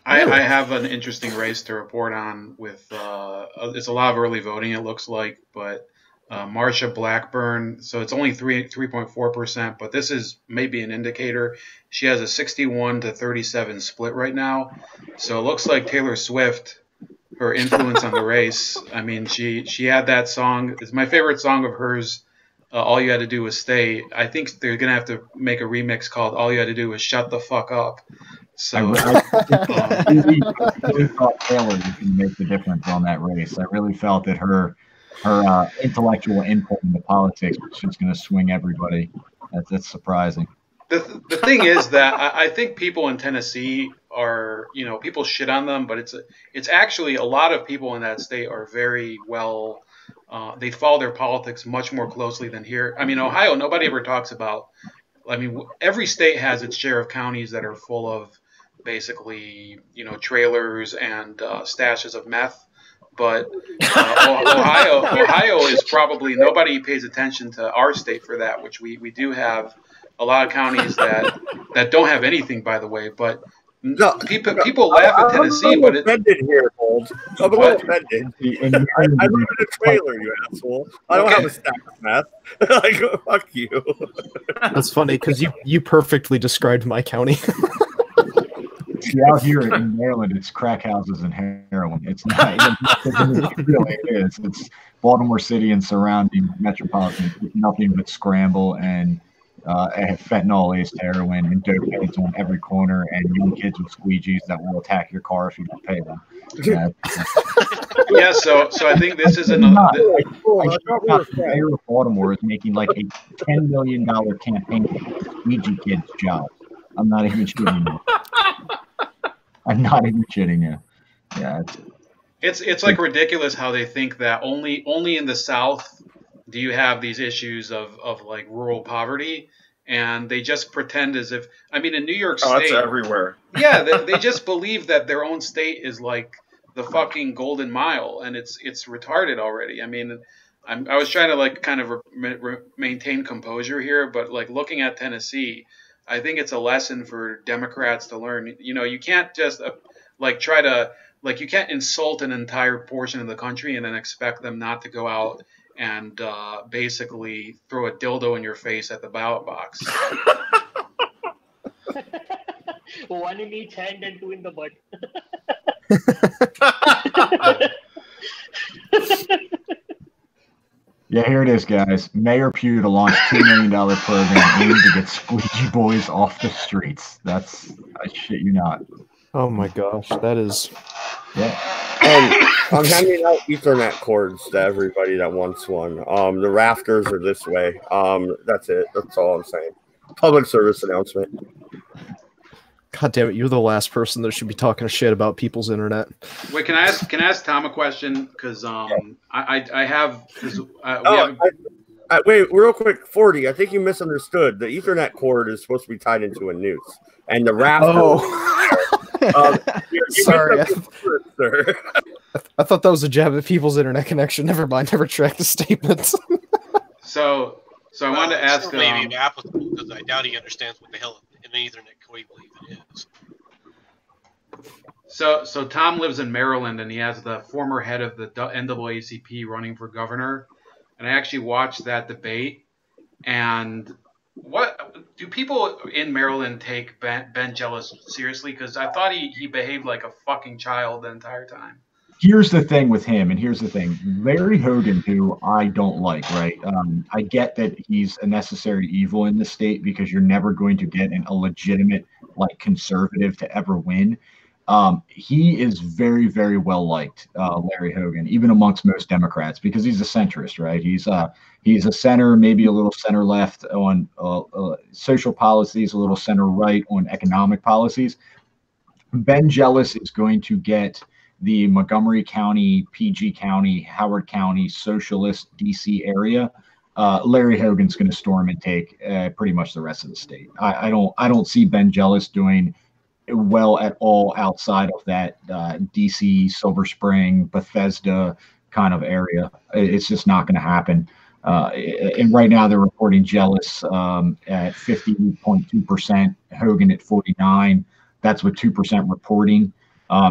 I have an interesting race to report on. With it's a lot of early voting, it looks like, but Marsha Blackburn. So it's only 3.4%, but this is maybe an indicator. She has a 61 to 37 split right now. So it looks like Taylor Swift, her influence on the race. I mean, she had that song. It's my favorite song of hers. All You Had to Do Was Stay. I think they're gonna have to make a remix called All You Had to Do Was Shut the Fuck Up. So I really thought Taylor was going to make the difference on that race. I really felt that her intellectual input into politics was just going to swing everybody. That's surprising. The thing is that I think people in Tennessee are, people shit on them, but it's actually a lot of people in that state are very well. They follow their politics much more closely than here. I mean, Ohio, nobody ever talks about. I mean, every state has its share of counties that are full of basically, trailers and stashes of meth. But Ohio is probably, nobody pays attention to our state for that, which we do have a lot of counties that don't have anything, by the way. But people laugh at Tennessee, but it's offended here, Bold. I'm a little offended. I live in a trailer, you asshole. I don't have a stack of meth. Like, fuck you. That's funny because you perfectly described my county. See, out here in Maryland, it's crack houses and heroin. It's not. It really is. It's Baltimore City and surrounding metropolitan. It's nothing but scramble and fentanyl-laced heroin and dope heads on every corner, and young kids with squeegees that will attack your car if you don't pay them. Yeah, so I think this is another. The mayor of Baltimore is making like a $10 million campaign for squeegee kids' jobs. I'm not even shitting you. I'm not even shitting you. Yeah, it's like ridiculous how they think that only in the South do you have these issues of like rural poverty, and they just pretend as if, I mean, in New York State, it's everywhere. Yeah, they just believe that their own state is like the fucking golden mile, and it's retarded already. I mean, I was trying to like kind of maintain composure here, but like looking at Tennessee, I think it's a lesson for Democrats to learn. You can't just try to you can't insult an entire portion of the country and then expect them not to go out and basically throw a dildo in your face at the ballot box. One in each hand and two in the butt. Yeah, here it is, guys. Mayor Pugh to launch $2 million program aimed to get squeegee boys off the streets. I shit you not. Oh my gosh, that is. Yeah. I'm handing out Ethernet cords to everybody that wants one. The rafters are this way. That's it. That's all I'm saying. Public service announcement. God damn it, you're the last person that should be talking shit about people's internet. Wait, can I ask Tom a question? Because I have wait, real quick, 40. I think you misunderstood. The Ethernet cord is supposed to be tied into a noose, and the rafter. Oh, sorry. I thought that was a jab at people's internet connection. Never mind. Never tracked the statements. So I wanted to ask. Maybe applicable because I doubt he understands what the hell an Ethernet cable even is. So Tom lives in Maryland, and he has the former head of the NAACP running for governor. And I actually watched that debate. And what do people in Maryland take Ben Jealous seriously? Because I thought he behaved like a fucking child the entire time. Here's the thing with him, and here's the thing. Larry Hogan, who I don't like, right? I get that he's a necessary evil in the state because you're never going to get a legitimate, like, conservative to ever win. He is very, very well liked, Larry Hogan, even amongst most Democrats, because he's a centrist, right? He's a center, maybe a little center left on social policies, a little center right on economic policies. Ben Jealous is going to get the Montgomery County, PG County, Howard County, socialist DC area. Larry Hogan's going to storm and take pretty much the rest of the state. I don't see Ben Jealous doing well at all outside of that DC, Silver Spring, Bethesda kind of area. It's just not going to happen. And right now they're reporting Jealous at 50.2%, Hogan at 49%. That's with 2% reporting.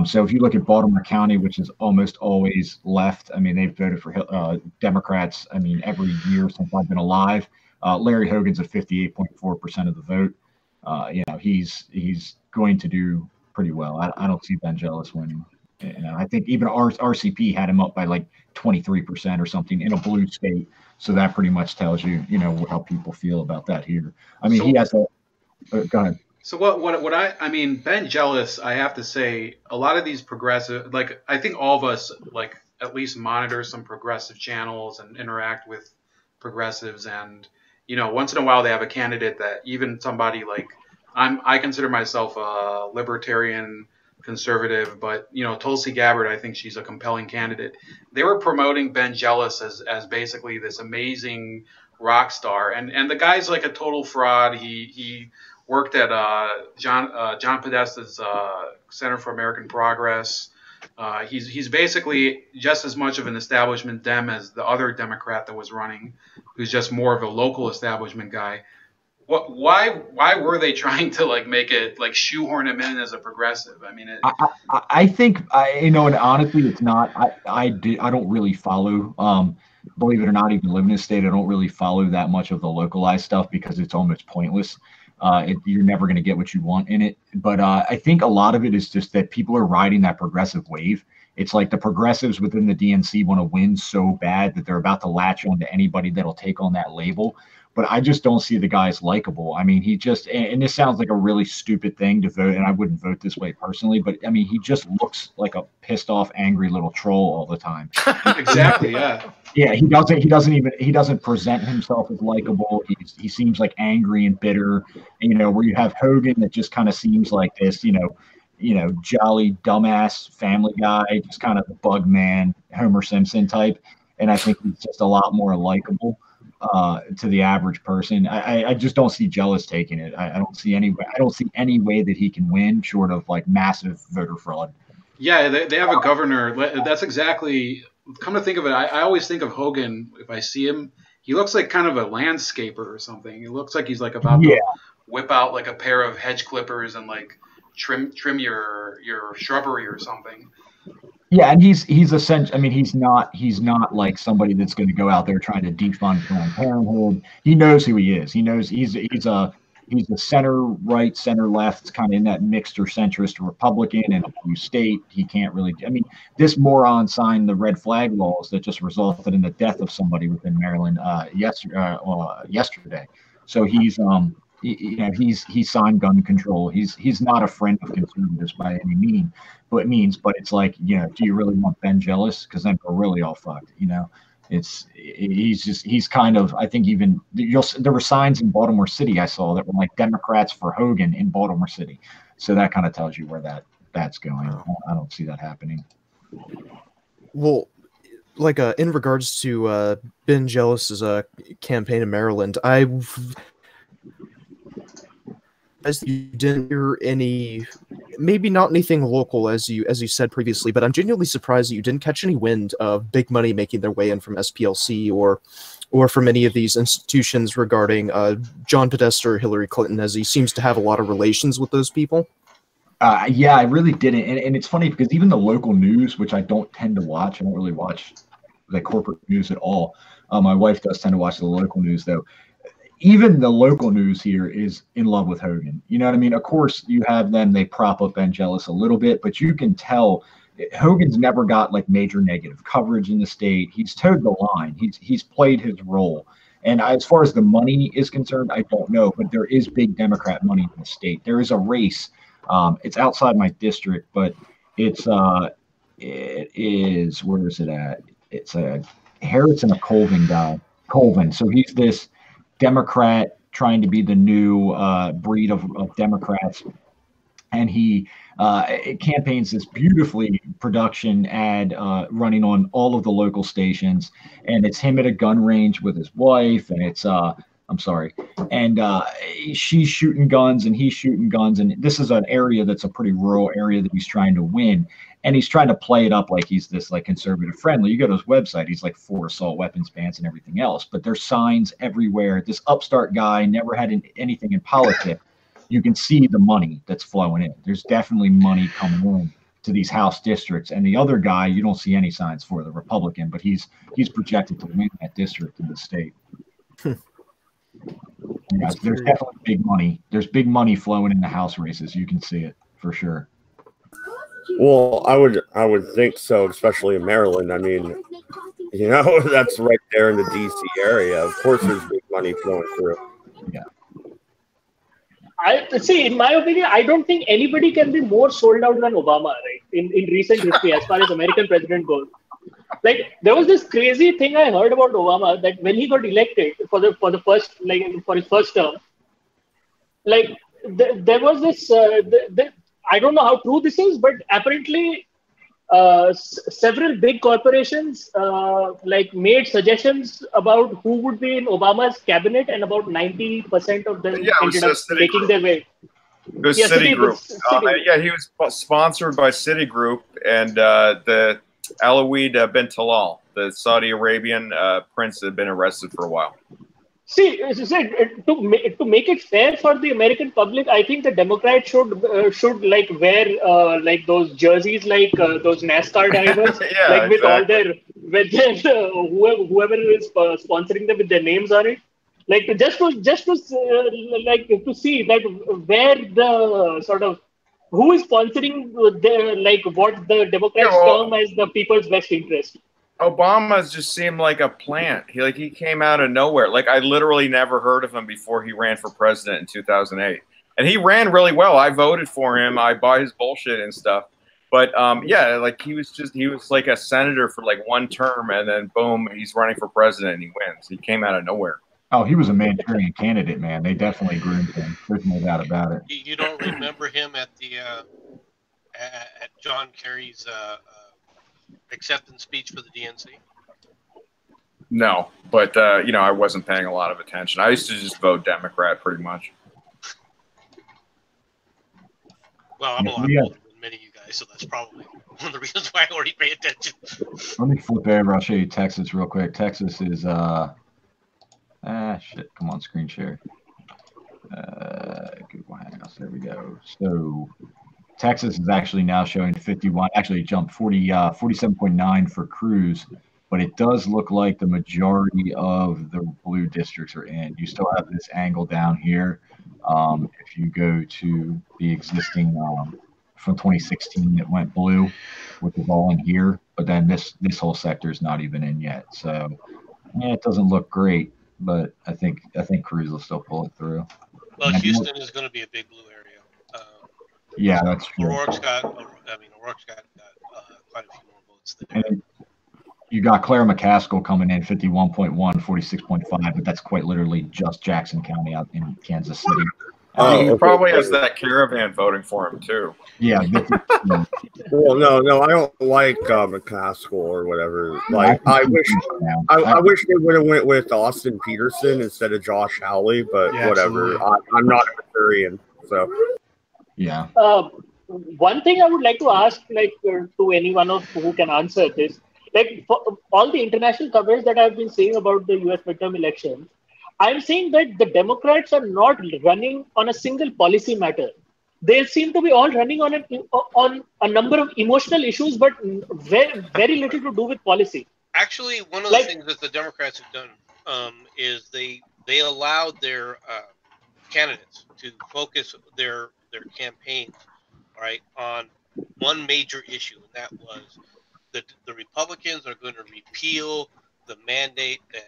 So if you look at Baltimore County, which is almost always left, I mean, they've voted for Democrats, I mean, every year since I've been alive. Larry Hogan's at 58.4% of the vote. He's going to do pretty well. I don't see Ben Jealous winning. I think even RCP had him up by like 23% or something in a blue state. So that pretty much tells you, how people feel about that here. I mean, he has a go ahead. So what I mean, Ben Jealous, I have to say, a lot of these progressive, like, I think all of us, like, at least monitor some progressive channels and interact with progressives. And, once in a while they have a candidate that even somebody like, I consider myself a libertarian conservative, but, Tulsi Gabbard, I think she's a compelling candidate. They were promoting Ben Jealous as basically this amazing rock star. And the guy's like a total fraud. He worked at John Podesta's Center for American Progress. He's basically just as much of an establishment Dem as the other Democrat that was running, who's just more of a local establishment guy. Why were they trying to like make it like shoehorn him in as a progressive? I mean, I think and honestly, it's not. I don't really follow. Believe it or not, even living in a state, I don't really follow that much of the localized stuff because it's almost pointless. You're never going to get what you want in it. But I think a lot of it is just that people are riding that progressive wave. It's like the progressives within the DNC want to win so bad that they're about to latch on to anybody that'll take on that label. But I just don't see the guy as likable. I mean, he just, and this sounds like a really stupid thing to vote, and I wouldn't vote this way personally, but I mean, he just looks like a pissed off, angry little troll all the time. Exactly, yeah. Yeah, he doesn't present himself as likable. He seems like angry and bitter. Where you have Hogan that just kind of seems like this, jolly dumbass family guy, just kind of the bug man, Homer Simpson type. And I think he's just a lot more likable to the average person. I just don't see Jealous taking it. I don't see any way that he can win short of like massive voter fraud. Yeah, they have a governor. That's exactly. Come to think of it, I always think of Hogan. If I see him, he looks like kind of a landscaper or something. He looks like he's like about to whip out like a pair of hedge clippers and like trim your shrubbery or something. Yeah, and he's essentially. I mean, he's not like somebody that's going to go out there trying to defund Planned Parenthood. He knows who he is. He knows he's the center right, center left, kind of in that mixed or centrist Republican in a blue state. He can't really. I mean, this moron signed the red flag laws that just resulted in the death of somebody within Maryland yesterday. So he's signed gun control. He's not a friend of conservatives by any means, but it's like, do you really want Ben Jealous? Because then we're really all fucked, He's kind of, I think, even there were signs in Baltimore City I saw that were like Democrats for Hogan in Baltimore City. So that kind of tells you where that's going. I don't see that happening. Well, like in regards to Ben Jealous's campaign in Maryland, as you didn't hear any, maybe not anything local as you said previously, but I'm genuinely surprised that you didn't catch any wind of big money making their way in from SPLC or from any of these institutions regarding John Podesta or Hillary Clinton, as he seems to have a lot of relations with those people. Yeah, I really didn't. And it's funny because even the local news, which I don't tend to watch, I don't really watch the corporate news at all. My wife does tend to watch the local news, though. Even the local news here is in love with Hogan. You know what I mean? Of course, you have them, they prop up Ben Jealous a little bit, but you can tell Hogan's never got like major negative coverage in the state. He's towed the line. He's played his role. And as far as the money is concerned, I don't know, but there is big Democrat money in the state. There is a race. It's outside my district, but it is, where is it at? It's a Harris and a Colvin guy. Colvin. So he's this Democrat trying to be the new breed of Democrats. And he campaigns this beautifully production ad running on all of the local stations. And it's him at a gun range with his wife. And it's, I'm sorry. And she's shooting guns and he's shooting guns. And this is an area that's a pretty rural area that he's trying to win. And he's trying to play it up like he's this like conservative friendly. You go to his website, he's like for assault weapons bans and everything else. But there's signs everywhere. This upstart guy never had anything in politics. You can see the money that's flowing in. There's definitely money coming in to these House districts. And the other guy, you don't see any signs for, the Republican, but he's projected to win that district in the state. Yeah, there's definitely big money. There's big money flowing in the House races. You can see it for sure. Well, I would think so, especially in Maryland. I mean, you know, that's right there in the DC area. Of course, there's big money flowing through. Yeah. I see. In my opinion, I don't think anybody can be more sold out than Obama, right? In recent history, as far as American president goes. Like, there was this crazy thing I heard about Obama that when he got elected for his first term, like there was this. I don't know how true this is, but apparently, several big corporations like made suggestions about who would be in Obama's cabinet, and about 90% of them ended up making their way. It was Citigroup. Yeah, he was sponsored by Citigroup and the Alawid bin Talal, the Saudi Arabian prince, had been arrested for a while. See, as you said, to make it fair for the American public, I think the Democrats should like wear like those jerseys, like those NASCAR drivers, yeah, like with exactly. whoever is sponsoring them with their names on it, like just to see that where the sort of who is sponsoring what the Democrats term as the people's best interest. Obama just seemed like a plant. He came out of nowhere. Like, I literally never heard of him before he ran for president in 2008. And he ran really well. I voted for him. I bought his bullshit and stuff. But yeah, like he was like a senator for like one term, and then boom, he's running for president and he wins. He came out of nowhere. Oh, he was a Manchurian candidate, man. They definitely groomed him. There's no doubt about it. You don't remember him at the at John Kerry's acceptance speech for the DNC? No, but you know, I wasn't paying a lot of attention. I used to just vote Democrat pretty much. Well, I'm a lot older than many of you guys, so that's probably one of the reasons why I already pay attention. Let me flip over. I'll show you Texas real quick. Texas is shit. Come on, screen share. Google Hangouts. There we go. So Texas is actually now showing 51. Actually, it jumped 47.9 for Cruz, but it does look like the majority of the blue districts are in. You still have this angle down here. If you go to the existing from 2016 that went blue, which is all in here, but then this whole sector is not even in yet. So yeah, it doesn't look great, but I think Cruz will still pull it through. Well, Houston is going to be a big blue area. Yeah, that's true. O'Rourke's got quite a few more votes than and you got Claire McCaskill coming in 51.1, 46.5, but that's quite literally just Jackson County out in Kansas City. He probably has that caravan voting for him too. Yeah. Well, no, I don't like McCaskill or whatever. Like, I wish they would have went with Austin Peterson instead of Josh Hawley, but whatever. I'm not a Missourian, so yeah. One thing I would like to ask, like, to anyone of who can answer this, like, for all the international coverage that I've been seeing about the U.S. midterm elections, I'm seeing that the Democrats are not running on a single policy matter. They seem to be all running on a number of emotional issues, but very, very little to do with policy. Actually, one of the things that the Democrats have done is they allowed their candidates to focus their campaigns, right, on one major issue, and that was that the Republicans are going to repeal the mandate that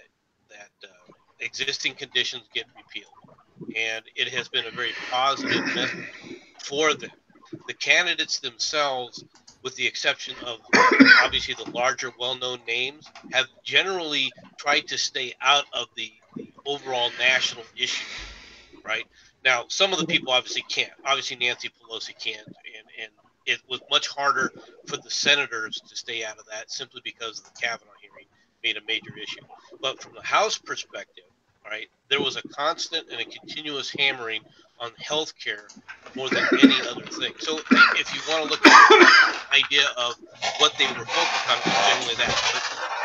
existing conditions get repealed, and it has been a very positive message for them. The candidates themselves, with the exception of obviously the larger well-known names, have generally tried to stay out of the overall national issue. Right now, some of the people obviously can't. Obviously, Nancy Pelosi can't, and it was much harder for the senators to stay out of that simply because the Kavanaugh hearing made a major issue. But from the House perspective, right, there was a constant and a continuous hammering on health care more than any other thing. So if you want to look at the idea of what they were focused on, it was generally that.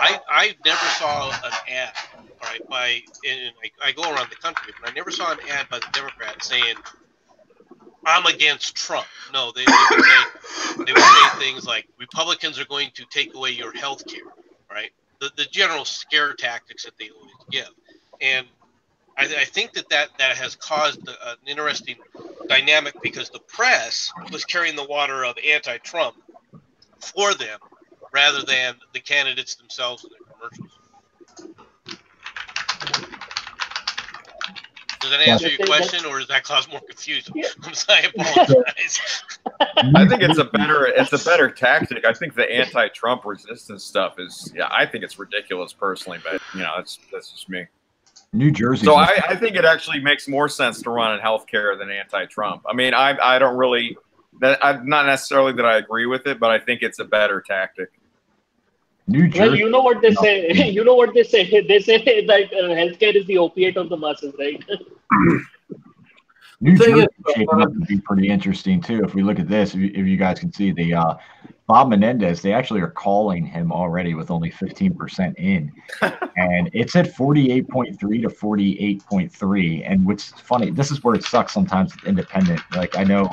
But I never saw an ad, all right, and I go around the country, but I never saw an ad by the Democrats saying, I'm against Trump. No, they would say things like, Republicans are going to take away your health care, right? The general scare tactics that they always give. And I think that has caused an interesting dynamic because the press was carrying the water of anti-Trump for them rather than the candidates themselves and their commercials. Does that answer your question, or does that cause more confusion? I'm sorry, I apologize. I think it's a better tactic. I think the anti-Trump resistance stuff is, I think it's ridiculous personally, but that's just me. New Jersey. So I think it actually makes more sense to run in healthcare than anti-Trump. I mean, I don't really, not necessarily that I agree with it, but I think it's a better tactic. New Jersey. Well, you know what they say. You know what they say. They say that healthcare is the opiate of the masses, right? New Jersey is shaping up to be pretty interesting too. If we look at this, if you guys can see the Bob Menendez, they actually are calling him already with only 15% in, and it's at 48.3 to 48.3. And what's funny, this is where it sucks sometimes. Independent, like I know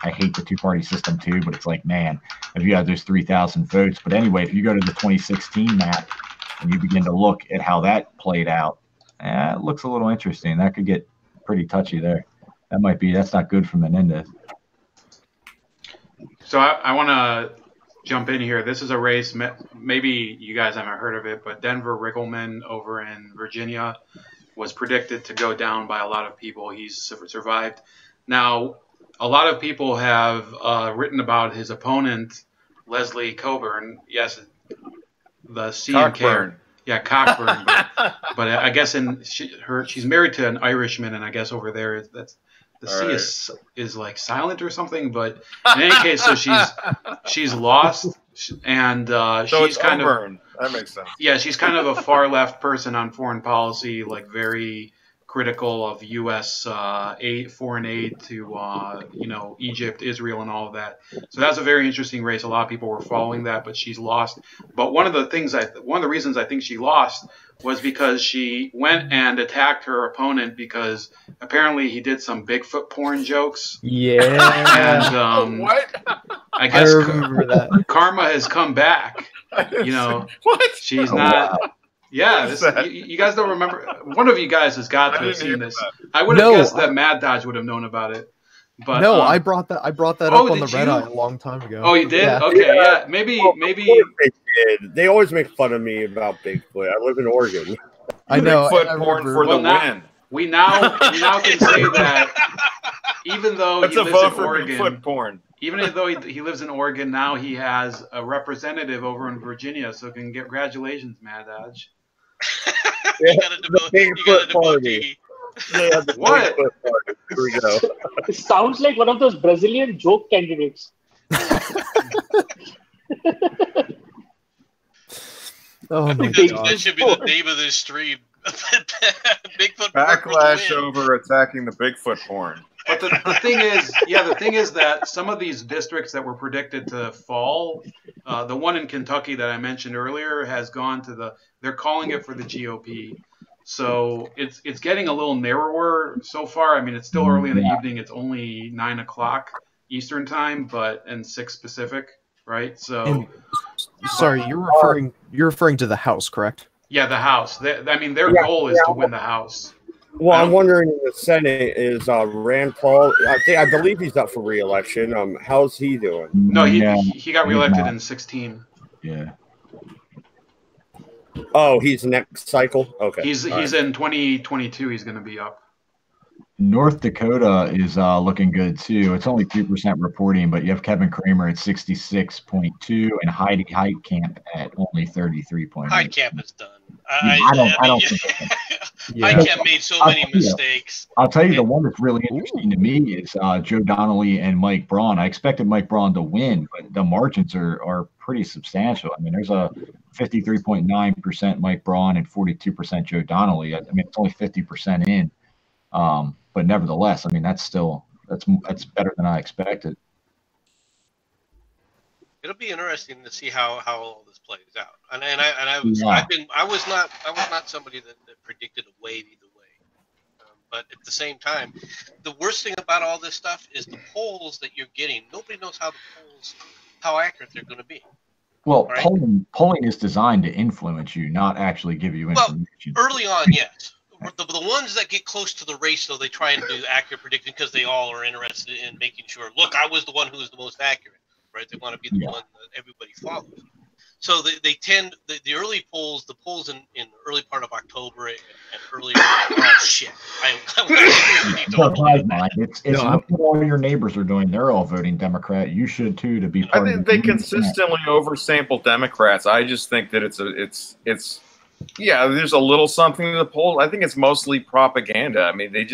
I hate the two-party system too, but it's like, man, if you have those 3,000 votes. But anyway, if you go to the 2016 map and you begin to look at how that played out, it looks a little interesting. That could get pretty touchy there. That's not good for Menendez. So I want to jump in here. This is a race, maybe you guys haven't heard of it, but Denver Riggleman over in Virginia was predicted to go down by a lot of people. He's survived. Now, a lot of people have written about his opponent, Leslie Coburn. Yes, the C and K. Yeah, Cockburn. but I guess she's married to an Irishman, and I guess over there that's the C is like silent or something. But in any case, so she's lost, and so she's kind of that makes sense. Yeah, she's kind of a far left person on foreign policy, like very critical of U.S. foreign aid to Egypt, Israel, and all of that. So that's a very interesting race. A lot of people were following that, but she's lost. But one of the reasons I think she lost was because she went and attacked her opponent because apparently he did some Bigfoot porn jokes. Yeah. And what? I guess I remember that. Karma has come back. What? She's not. Yeah, you guys don't remember. One of you guys has got to have seen this. I would have guessed that Mad Dodge would have known about it. But no, I brought that up on the Red Eye a long time ago. Oh, you did? Yeah. Okay, yeah. Maybe. They did. They always make fun of me about Bigfoot. I live in Oregon. I know. Bigfoot porn for the win. We now can say that even though that's he a lives vote in for Oregon, Bigfoot porn. Even though he lives in Oregon now, he has a representative over in Virginia. So congratulations, Mad Dodge. You got to devote party. Yeah, the What? Bigfoot party. Here we go. It sounds like one of those Brazilian joke candidates. Oh my That god. should be the name of this stream. Bigfoot Backlash over attacking the Bigfoot porn. But the thing is that some of these districts that were predicted to fall, the one in Kentucky that I mentioned earlier has gone to they're calling it for the GOP. So it's getting a little narrower so far. I mean, it's still early in the evening. It's only 9 o'clock Eastern time, and 6 Pacific, right? So, And, sorry, you're referring to the House, correct? yeah, the House. Their goal is to win the House. Well, I'm wondering in the Senate is Rand Paul. I believe he's up for re-election. How's he doing? No, he got reelected in 2016. Yeah. Oh, he's next cycle. Okay, He's in 2022. He's going to be up. North Dakota is looking good too. It's only 3% reporting, but you have Kevin Kramer at 66.2 and Heidi Heitkamp at only 33.8. Heitkamp is done. I don't think Heitkamp made so many mistakes. I'll tell you, the one that's really interesting to me is Joe Donnelly and Mike Braun. I expected Mike Braun to win, but the margins are pretty substantial. I mean, there's a 53.9% Mike Braun and 42% Joe Donnelly. I mean, it's only 50% in. But nevertheless, I mean, that's better than I expected. It'll be interesting to see how all this plays out. I was not somebody that predicted a wave either way. But at the same time, the worst thing about all this stuff is the polls that you're getting. Nobody knows how accurate they're going to be. Well, right? polling is designed to influence you, not actually give you information. Well, early on, yes. The ones that get close to the race, though, they try and do accurate prediction because they all are interested in making sure, look, I was the one who was the most accurate, right? They want to be the one that everybody follows. So they tend, the early polls, the polls in the early part of October and earlier, oh, shit. It's what all your neighbors are doing. They're all voting Democrat. You should, too, to be part I think they consistently oversample Democrats. I just think that it's yeah, there's a little something in the poll. I think it's mostly propaganda. I mean, they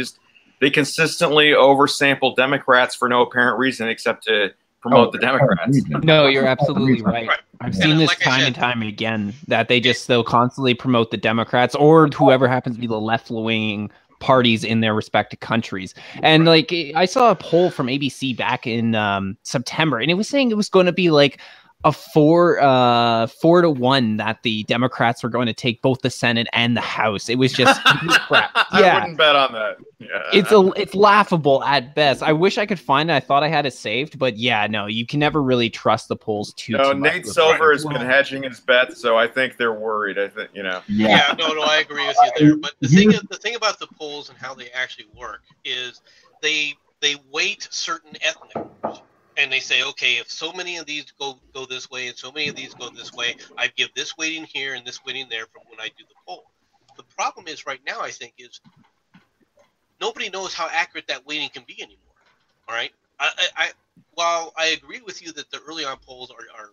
consistently oversample Democrats for no apparent reason except to promote the Democrats. No, you're absolutely right. I've seen this time and time again that they'll constantly promote the Democrats or whoever happens to be the left-leaning parties in their respective countries. And like I saw a poll from ABC back in September, and it was saying it was going to be like a 4-1 that the Democrats were going to take both the Senate and the House. It was just crap. I wouldn't bet on that. Yeah. It's laughable at best. I wish I could find it. I thought I had it saved, but yeah, no, you can never really trust the polls too much. Nate Silver has been hedging his bets, so I think they're worried. I think Yeah, no, I agree with you there. But the thing about the polls and how they actually work is they weight certain ethnic groups. And they say, okay, if so many of these go this way and so many of these go this way, I give this weighting here and this weighting there from when I do the poll. The problem is right now, I think, is nobody knows how accurate that weighting can be anymore. All right, while I agree with you that the early on polls are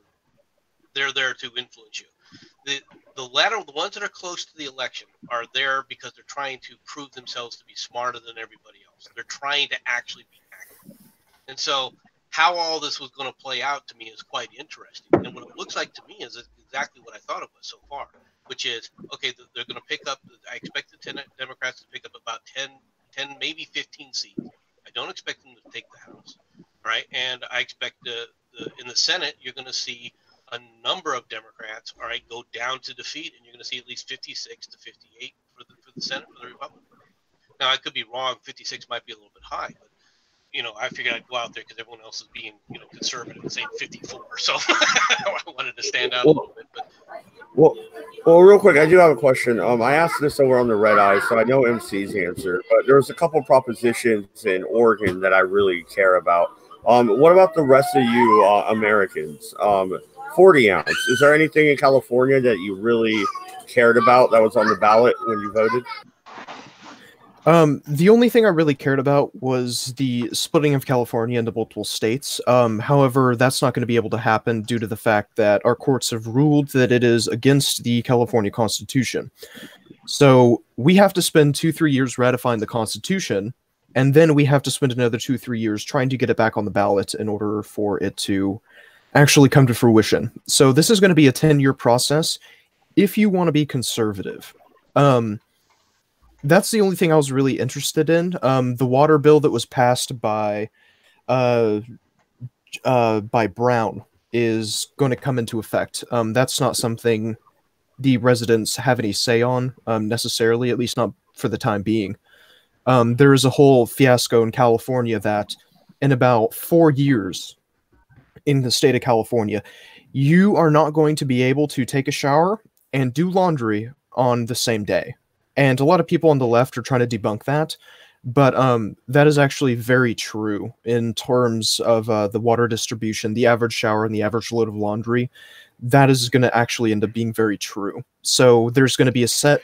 they're there to influence you, the latter, the ones that are close to the election, are there because they're trying to prove themselves to be smarter than everybody else. They're trying to actually be accurate, and so how all this was going to play out to me is quite interesting. And what it looks like to me is exactly what I thought it was so far, which is, okay, they're going to pick up, I expect the Democrats to pick up about 10, maybe 15 seats. I don't expect them to take the House, right? And I expect in the Senate, you're going to see a number of Democrats, all right, go down to defeat, and you're going to see at least 56 to 58 for the Senate for the Republicans. Now, I could be wrong. 56 might be a little bit high, but I figured I'd go out there because everyone else is being, conservative and saying 54. So I wanted to stand out a little bit. But well, real quick, I do have a question. I asked this over on the Red Eye, so I know MC's answer, but there's a couple propositions in Oregon that I really care about. What about the rest of you Americans? 40 ounce. Is there anything in California that you really cared about that was on the ballot when you voted? The only thing I really cared about was the splitting of California into multiple states. However, that's not going to be able to happen due to the fact that our courts have ruled that it is against the California Constitution. So we have to spend 2-3 years ratifying the Constitution, and then we have to spend another 2-3 years trying to get it back on the ballot in order for it to actually come to fruition. So this is going to be a 10-year process if you want to be conservative. That's the only thing I was really interested in. The water bill that was passed by Brown is going to come into effect. That's not something the residents have any say on necessarily, at least not for the time being. There is a whole fiasco in California that in about 4 years in the state of California, you are not going to be able to take a shower and do laundry on the same day. And a lot of people on the left are trying to debunk that, but that is actually very true in terms of the water distribution, the average shower and the average load of laundry. That is going to actually end up being very true. So there's going to be a set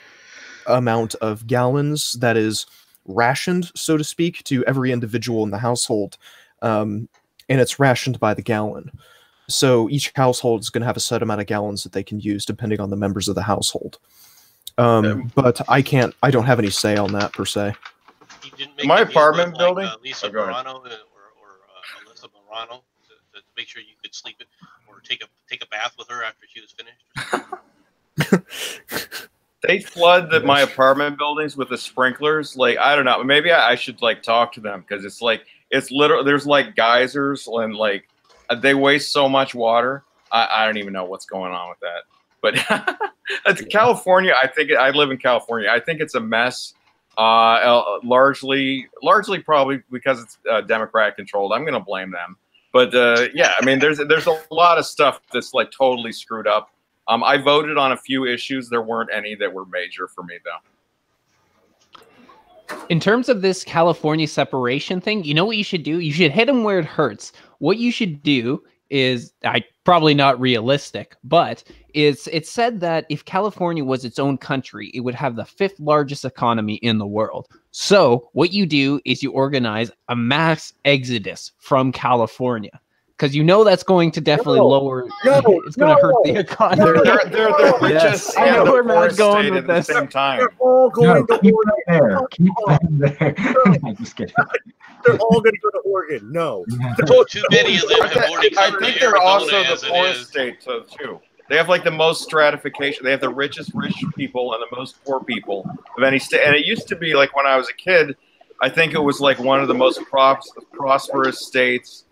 amount of gallons that is rationed, so to speak, to every individual in the household, and it's rationed by the gallon. So each household is going to have a set amount of gallons that they can use depending on the members of the household. But I don't have any say on that per se. My apartment building, Lisa Morano or Alyssa Morano to make sure you could sleep it or take a bath with her after she was finished. They flood my apartment buildings with the sprinklers. Like, I don't know, maybe I should like talk to them, because it's literally, there's like geysers and like they waste so much water. I don't even know what's going on with that. But California, I live in California. I think it's a mess. Largely probably because it's Democrat controlled. I'm going to blame them. But yeah, I mean, there's a lot of stuff that's like totally screwed up. I voted on a few issues. There weren't any that were major for me, though. In terms of this California separation thing, you know what you should do? You should hit them where it hurts. What you should do is, probably not realistic, but it's said that if California was its own country, it would have the 5th largest economy in the world. So what you do is you organize a mass exodus from California, because you know that's going to definitely lower. It's going to hurt the economy. They're yes. just I know where Matt's going at with the this. same time. They're all going to keep Oregon. them there. Keep them there. I'm just kidding. They're all going to go to Oregon. No. Too many of them have already I come think to they're Arizona also as the it poorest is. state too. They have like the most stratification. They have the richest rich people and the most poor people of any state. And it used to be like when I was a kid, I think it was like one of the most prosperous states.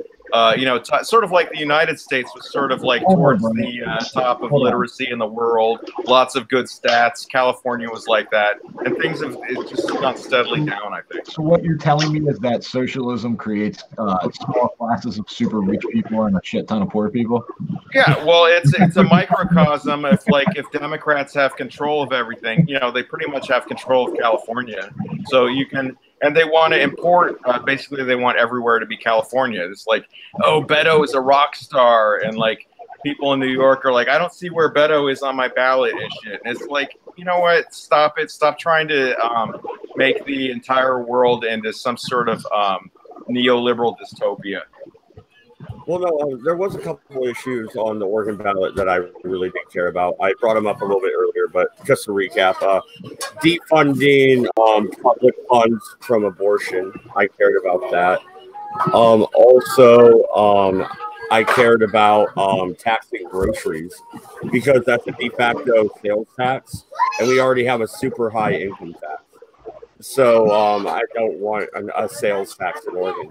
Sort of like the United States was sort of like towards the top of literacy in the world. Lots of good stats. California was like that, and it's just gone steadily down, I think. So what you're telling me is that socialism creates small classes of super rich people and a shit ton of poor people? Yeah, well, it's a microcosm. If Democrats have control of everything, they pretty much have control of California. So you can. And they want to import, basically they want everywhere to be California. It's like, oh, Beto is a rock star. And like people in New York are like, I don't see where Beto is on my ballot and shit. And it's like, you know what? Stop it. Stop trying to make the entire world into some sort of neoliberal dystopia. Well, no, there was a couple of issues on the Oregon ballot that I really didn't care about. I brought them up a little bit earlier, but just to recap, defunding public funds from abortion, I cared about that. I cared about taxing groceries, because that's a de facto sales tax, and we already have a super high income tax. So I don't want a sales tax in Oregon.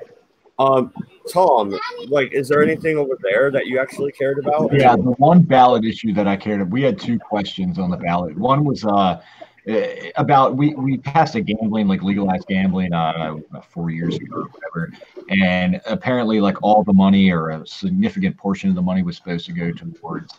Tom, is there anything over there that you actually cared about? Yeah, the one ballot issue that I cared about, we had 2 questions on the ballot. One was about, we passed a gambling, legalized gambling 4 years ago or whatever. And apparently all the money, or a significant portion of the money, was supposed to go towards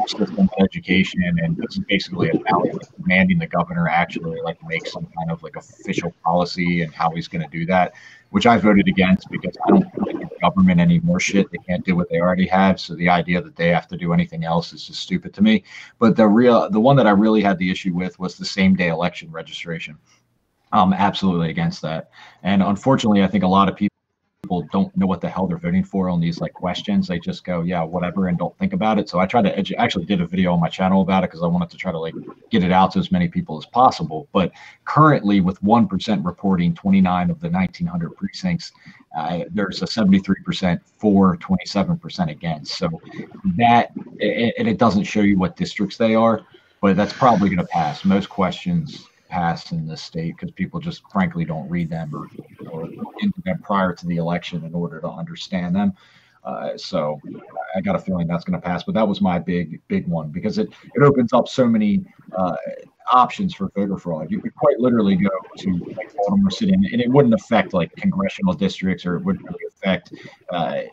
system education. And this is basically about demanding the governor actually make some kind of official policy and how he's going to do that, which I voted against, because I don't think the government any more shit. They can't do what they already have. So the idea that they have to do anything else is just stupid to me. But the one that I really had the issue with was the same day election registration. I'm absolutely against that. And unfortunately, I think a lot of people don't know what the hell they're voting for on these like questions. They just go, yeah, whatever, and don't think about it. So I try to actually did a video on my channel about it because I wanted to try to like get it out to as many people as possible. But currently, with 1% reporting 29 of the 1,900 precincts, there's a 73% for, 27% against. So that, and it doesn't show you what districts they are, but that's probably going to pass. Most questions pass in this state because people just frankly don't read them or look into them prior to the election in order to understand them. So I got a feeling that's going to pass. But that was my big one because it opens up so many options for voter fraud. You could quite literally go to like Baltimore City, and it wouldn't affect like congressional districts, or it wouldn't really affect a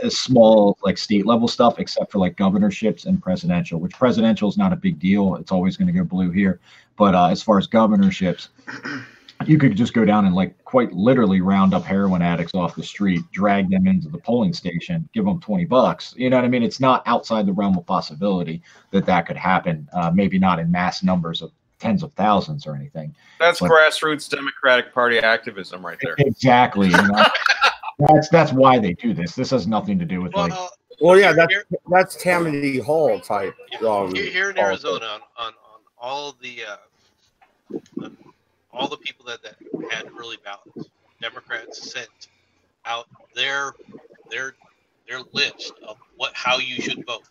small like state level stuff, except for like governorships and presidential. Which presidential is not a big deal; it's always going to go blue here. But as far as governorships, you could just go down and like quite literally round up heroin addicts off the street, drag them into the polling station, give them $20. You know what I mean? It's not outside the realm of possibility that could happen. Maybe not in mass numbers of tens of thousands or anything. That's grassroots Democratic Party activism right there. Exactly. You know? that's why they do this. This has nothing to do with well, yeah, that's Tammany Hall type. Here in Arizona, on all the people that had early ballots, Democrats sent out their list of how you should vote,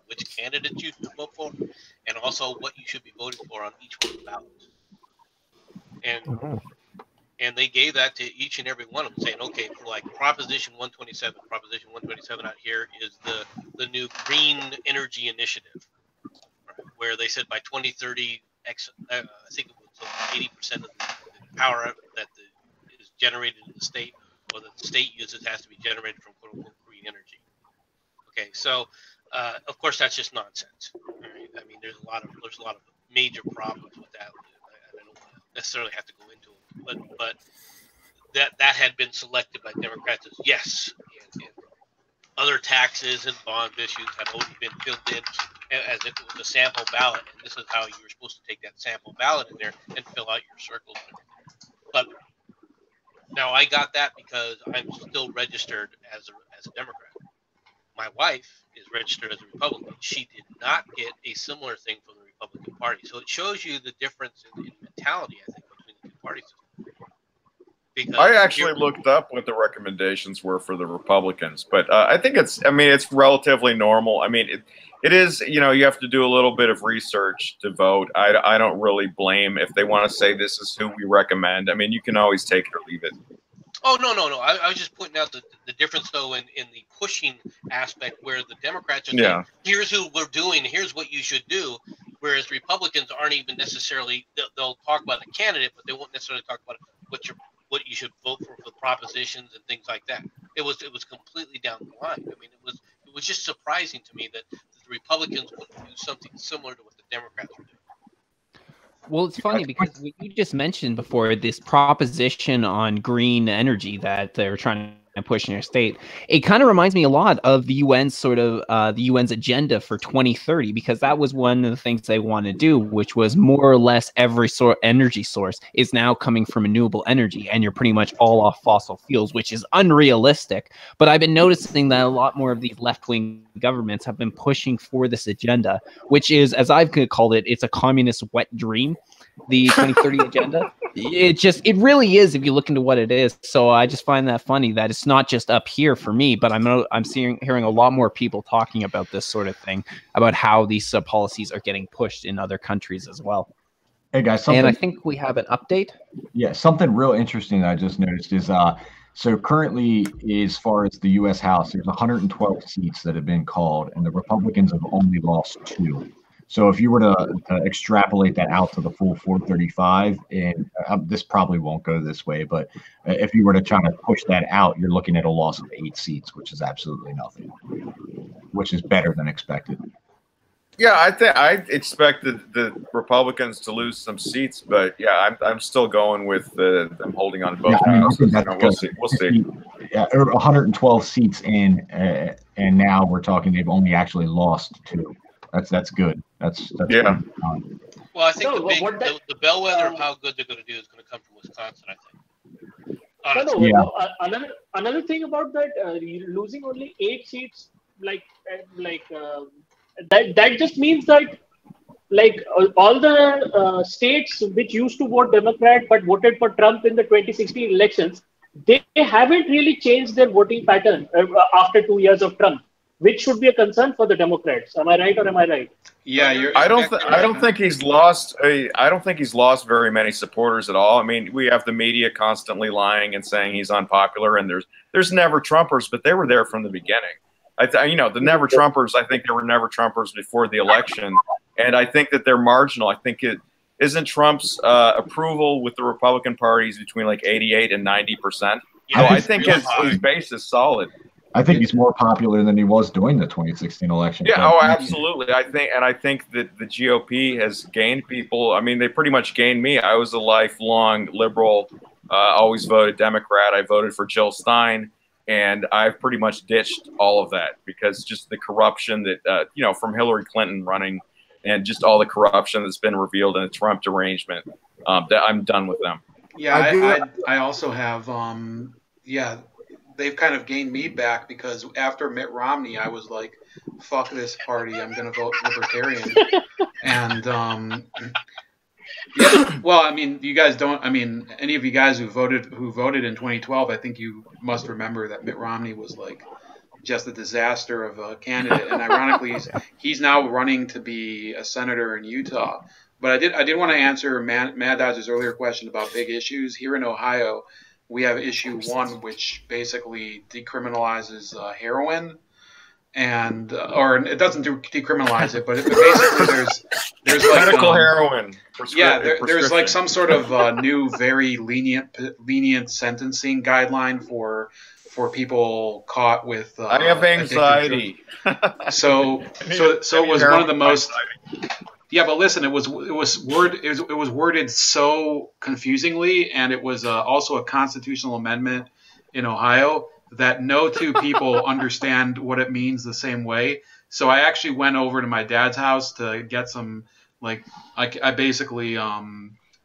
which candidates you should vote for, and also what you should be voting for on each one of the ballots. And they gave that to each and every one of them, saying, okay, for like Proposition 127 out here is the new Green Energy Initiative, where they said by 2030, I think it was 80% of the power that is generated in the state, or that the state uses, has to be generated from quote unquote green energy. Okay, so of course that's just nonsense. Right? I mean, there's a lot of major problems with that. I don't necessarily have to go into them, but that had been selected by Democrats as yes, and other taxes and bond issues had already been filled in as if it was a sample ballot, and this is how you were supposed to take that sample ballot in there and fill out your circles. But now I got that because I'm still registered as a Democrat. My wife is registered as a Republican. She did not get a similar thing from the Republican Party. So it shows you the difference in mentality, I think, between the two parties. Because I actually looked up what the recommendations were for the Republicans, but I think it's relatively normal. I mean, it is, you have to do a little bit of research to vote. I don't really blame if they want to say this is who we recommend. I mean, you can always take it or leave it. Oh, no. I was just pointing out the difference, though, in the pushing aspect, where the Democrats are saying, here's who we're doing, here's what you should do, whereas Republicans aren't even necessarily, they'll talk about the candidate, but they won't necessarily talk about what you should vote for propositions and things like that. It was completely down the line. I mean, it was just surprising to me that the Republicans wouldn't do something similar to what the Democrats were doing. Well, it's funny because what you just mentioned before, this proposition on green energy that they're trying to push in your state, it kind of reminds me a lot of the UN's the UN's agenda for 2030, because that was one of the things they want to do, which was more or less every energy source is now coming from renewable energy, and you're pretty much all off fossil fuels, which is unrealistic. But I've been noticing that a lot more of these left-wing governments have been pushing for this agenda, which is, as I've called it, it's a communist wet dream. The 2030 agenda. It really is if you look into what it is. So I just find that funny that it's not just up here for me, but I'm hearing a lot more people talking about this sort of thing, about how these policies are getting pushed in other countries as well. Hey guys, and I think we have an update. Yeah, something real interesting that I just noticed is so currently, as far as the U.S. House, there's 112 seats that have been called, and the Republicans have only lost 2. So if you were to extrapolate that out to the full 435, and this probably won't go this way, but if you were to try to push that out, you're looking at a loss of 8 seats, which is absolutely nothing, which is better than expected. Yeah, I think I expected the Republicans to lose some seats, but yeah, I'm still going with them holding on to both houses. We'll see. Yeah, 112 seats in, and now we're talking they've only actually lost 2. That's good. That's yeah. Well, I think the bellwether of how good they're going to do is going to come from Wisconsin. Wisconsin, I think. No, Yeah. another thing about that, losing only 8 seats, that just means that all the states which used to vote Democrat but voted for Trump in the 2016 elections, they haven't really changed their voting pattern after 2 years of Trump, which should be a concern for the Democrats. Am I right or am I right? Yeah, I don't think he's lost. I don't think he's lost very many supporters at all. I mean, we have the media constantly lying and saying he's unpopular, and there's never Trumpers, but they were there from the beginning. The never Trumpers. I think there were never Trumpers before the election, and I think that they're marginal. I think it isn't Trump's approval with the Republican Party is between like 88 and 90%. Yeah, So I think his base is solid. I think he's more popular than he was during the 2016 election. Yeah, oh, absolutely. I think that the GOP has gained people. I mean, they pretty much gained me. I was a lifelong liberal, always voted Democrat. I voted for Jill Stein, and I've pretty much ditched all of that because just the corruption that from Hillary Clinton running, and just all the corruption that's been revealed in the Trump derangement. That I'm done with them. Yeah, I also have. They've kind of gained me back because after Mitt Romney, I was like, fuck this party, I'm going to vote Libertarian. And, well, I mean, you guys don't, I mean, any of you guys who voted in 2012, I think you must remember that Mitt Romney was like just a disaster of a candidate. And ironically, he's now running to be a senator in Utah. But I did want to answer Mad Dodge's earlier question about big issues. Here in Ohio, we have issue 1, which basically decriminalizes heroin, and or it doesn't decriminalize it, but basically there's like medical heroin. Yeah, there's like some sort of new, very lenient sentencing guideline for people caught with. I have anxiety. So it was one of the most. Yeah, but listen, it was worded so confusingly, and it was also a constitutional amendment in Ohio that no two people understand what it means the same way. So I actually went over to my dad's house to get some, like, I basically I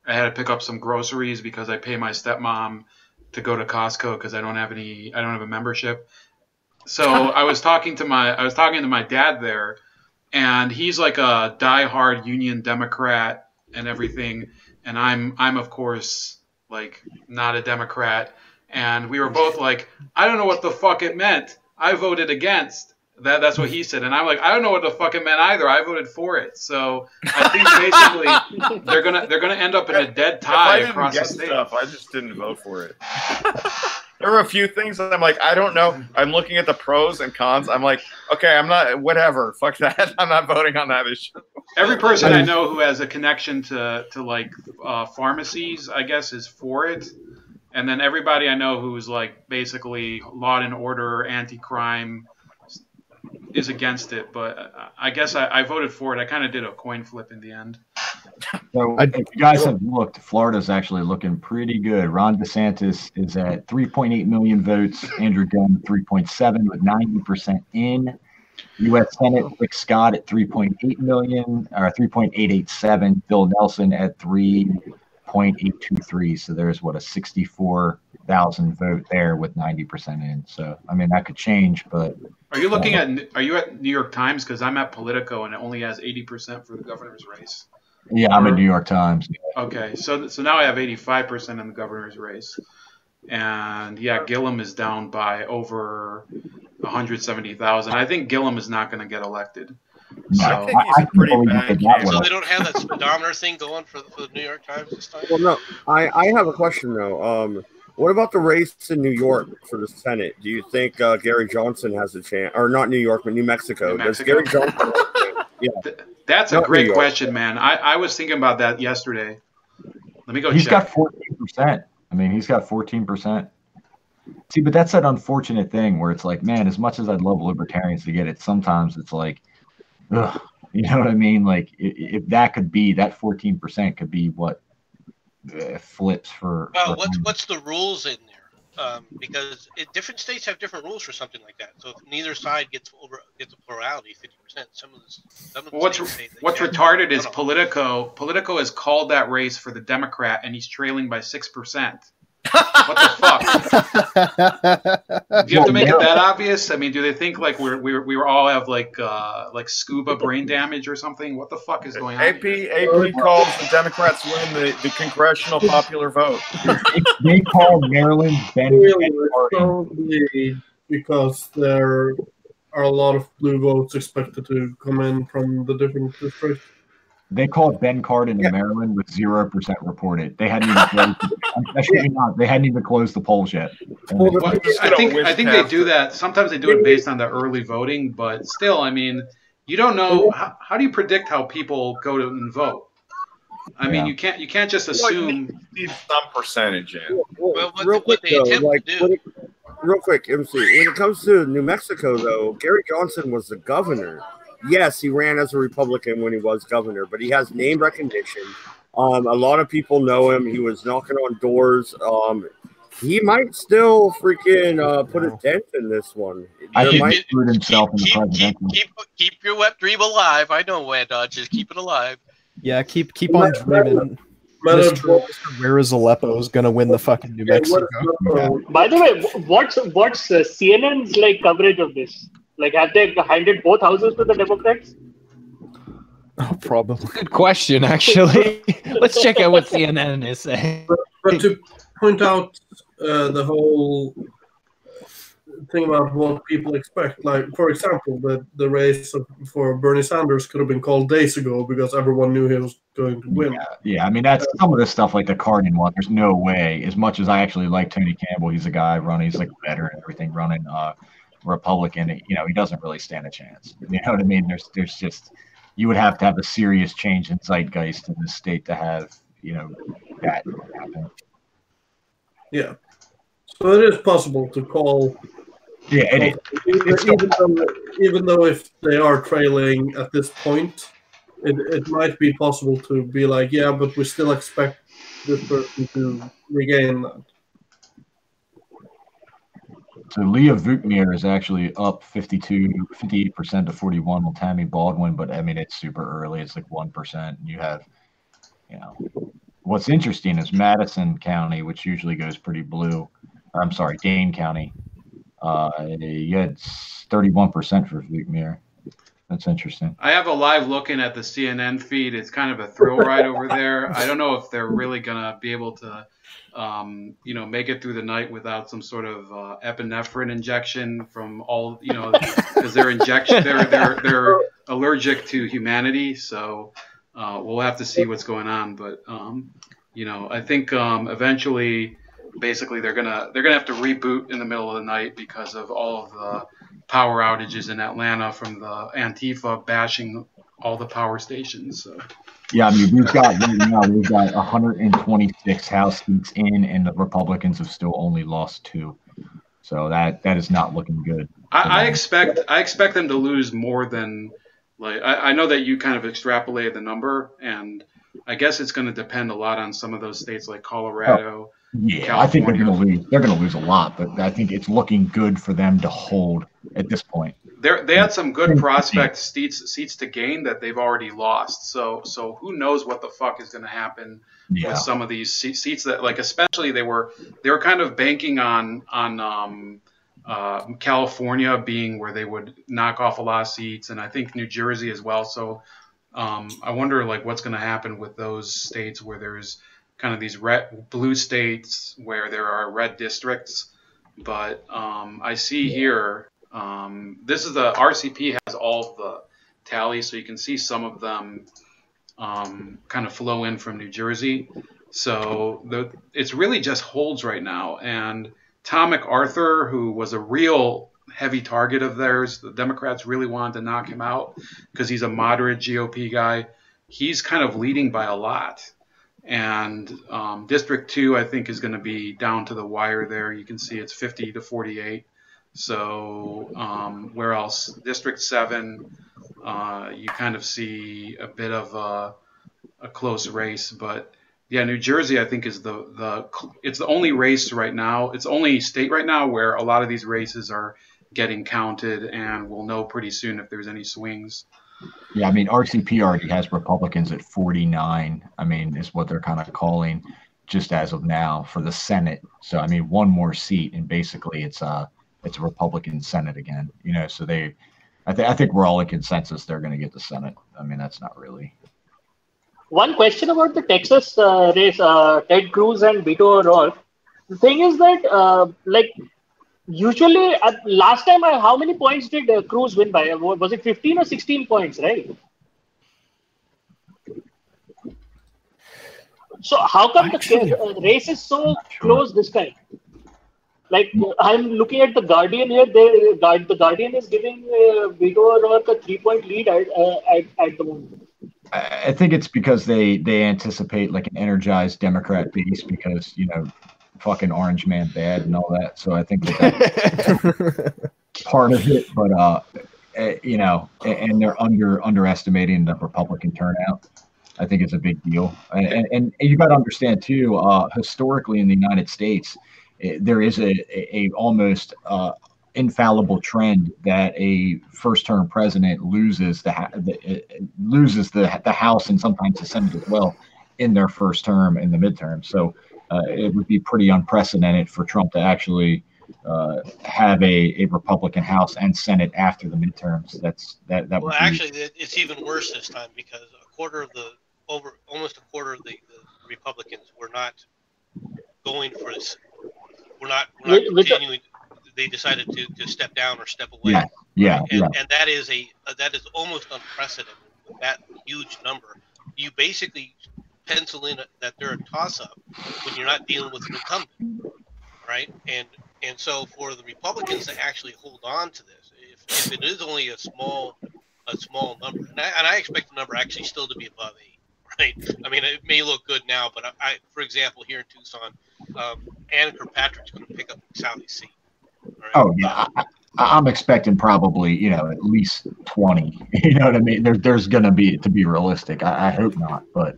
had to pick up some groceries because I pay my stepmom to go to Costco because I don't have a membership. So I was talking to my dad there. And he's like a diehard Union Democrat and everything, and I'm of course like not a Democrat. And we were both like, I don't know what the fuck it meant. I voted against. That's what he said, and I'm like, I don't know what the fuck it meant either. I voted for it. So I think basically they're gonna end up in a dead tie across the state. I just didn't vote for it. There were a few things that I'm like, I don't know. I'm looking at the pros and cons. I'm like, okay, I'm not, whatever. Fuck that. I'm not voting on that issue. Every person I know who has a connection to like pharmacies, I guess, is for it. And then everybody I know who's like basically law and order, anti-crime, is against it. But I guess I voted for it. I kind of did a coin flip in the end. So if you guys have looked, Florida's actually looking pretty good. Ron DeSantis is at 3.8 million votes. Andrew Gunn 3.7 with 90% in. U.S. Senate Rick Scott at 3.8 million or 3.887. Bill Nelson at 3.823. So there's a 64,000 vote there with 90% in. So I mean that could change, but are you at New York Times? Because I'm at Politico and it only has 80% for the governor's race. Yeah, I'm at New York Times. Okay, so now I have 85% in the governor's race, and yeah, Gillum is down by over 170,000. I think Gillum is not going to get elected. So I think he's a pretty bad candidate. So they don't have that speedometer thing going for the New York Times this time? Well, no, I have a question though. What about the race in New York for the Senate? Do you think Gary Johnson has a chance, or not New York, but New Mexico? Does Gary Johnson have a chance? Yeah. That's a great question, man. I was thinking about that yesterday. Let me go He's check. got 14%. I mean, he's got 14%. See, but that's that unfortunate thing where it's like, man, as much as I'd love libertarians to get it, sometimes it's like, ugh, you know what I mean? Like, if that could be, that 14% could be what flips for. Well, what's the rules in there? because different states have different rules for something like that. So if neither side gets a plurality, 50%, some of the What's states say what's retarded is Politico. Politico has called that race for the Democrat, and he's trailing by 6%. What the fuck? Do you have to make it that obvious? I mean, do they think like we all have like scuba brain damage or something? What the fuck is going on? AP calls the Democrats win the congressional popular vote. They call Maryland Ben Probably because there are a lot of blue votes expected to come in from the different districts. They called Ben Cardin in Maryland with 0% reported. They hadn't even closed, they hadn't even closed the polls yet. I think they do that. Sometimes they do it based on the early voting, but still, I mean, you don't know how do you predict how people go to and vote? I mean, you can't just assume. Well, you need some percentage in. Well, real quick though, real quick, MC. When it comes to New Mexico, though, Gary Johnson was the governor. Yes, he ran as a Republican when he was governor, but he has name recognition. A lot of people know him. He was knocking on doors. He might still freaking put a dent in this one. I think he screwed himself in the presidential. Keep your wet dream alive. I know, Wanda. Just keep it alive. Yeah, keep on dreaming. Mr. Where is Aleppo is gonna win the fucking New Mexico. By the way, what's CNN's like coverage of this? Like, have they handed both houses to the Democrats? Oh, probably. Good question, actually. Let's check out what CNN is saying. But to point out the whole thing about what people expect, like, for example, the race for Bernie Sanders could have been called days ago because everyone knew he was going to win. Yeah, I mean, that's some of this stuff like the Cardin one. There's no way, as much as I actually like Tony Campbell, he's a guy running, he's like a veteran and everything, running Republican, he doesn't really stand a chance. You know what I mean? There's just, you would have to have a serious change in zeitgeist in the state to have, that happen. Yeah. So it is possible to call. Yeah, it is. Even though if they are trailing at this point, it might be possible to be like, yeah, but we still expect this person to regain that. So Leah Vukmir is actually up 58% to 41 with Tammy Baldwin, but I mean, it's super early. It's like 1%. You have, what's interesting is Madison County, which usually goes pretty blue, or I'm sorry, Dane County. You had 31% for Vukmir. That's interesting. I have a live looking at the CNN feed. It's kind of a thrill ride over there. I don't know if they're really going to be able to make it through the night without some sort of epinephrine injection from all, because they're allergic to humanity. So we'll have to see what's going on. But I think eventually, basically, they're gonna have to reboot in the middle of the night because of all of the power outages in Atlanta from the Antifa bashing all the power stations. So. Yeah, I mean, we've got 126 House seats in, and the Republicans have still only lost 2. So that is not looking good. I expect them to lose more than, like, I know that you kind of extrapolated the number, and I guess it's going to depend a lot on some of those states like Colorado. Yeah, California. I think they're going to lose. They're going to lose a lot, but I think it's looking good for them to hold at this point. They had some good prospect seats to gain that they've already lost. So who knows what the fuck is going to happen with some of these seats that, like, especially they were kind of banking on California being where they would knock off a lot of seats, and I think New Jersey as well. So I wonder, like, what's going to happen with those states where there's kind of these blue states where there are red districts. But I see here. This is the RCP has all of the tallies, so you can see some of them kind of flow in from New Jersey. So it's really just holds right now. And Tom MacArthur, who was a real heavy target of theirs, the Democrats really wanted to knock him out because he's a moderate GOP guy. He's kind of leading by a lot. And District 2, I think, is going to be down to the wire there. You can see it's 50 to 48. So where else? District 7, you kind of see a bit of a close race. But Yeah, New Jersey, I think, is it's the only race right now. It's the only state right now where a lot of these races are getting counted, and we'll know pretty soon if there's any swings. Yeah, I mean, RCP already has Republicans at 49. I mean, is what they're kind of calling just as of now for the Senate. So, I mean, one more seat, and basically it's a Republican Senate again. You know, so I think we're all in consensus they're going to get the Senate. I mean, that's not really. One question about the Texas race, Ted Cruz and Beto O'Rourke. The thing is that, usually, last time, how many points did Cruz win by? Was it 15 or 16 points, right? So how come the race is so close this time? Like, I'm looking at the Guardian here. The Guardian is giving Beto O'Rourke a 3-point lead at the moment. I think it's because they anticipate like an energized Democrat base because, you know, fucking orange man bad and all that. So I think that's part of it. But, you know, and they're underestimating the Republican turnout. I think it's a big deal. And you got to understand, too, historically in the United States, there is a almost infallible trend that a first-term president loses the House and sometimes the Senate as well in their first term in the midterm. So it would be pretty unprecedented for Trump to actually have a Republican House and Senate after the midterms. That. Well, actually, it's even worse this time because almost a quarter of the Republicans were not going for this. We're not continuing. They decided to step down or step away. And that is almost unprecedented. With that huge number, you basically pencil in that they're a toss-up when you're not dealing with an incumbent, right? And so for the Republicans to actually hold on to this, if it is only a small number, and I expect the number actually still to be above 8, right? I mean, it may look good now, but I for example, here in Tucson, Ann Kirkpatrick's going to pick up Sally's seat. Right? Oh yeah, I'm expecting probably, you know, at least 20. You know what I mean? There's going to be, to be realistic. I hope not, but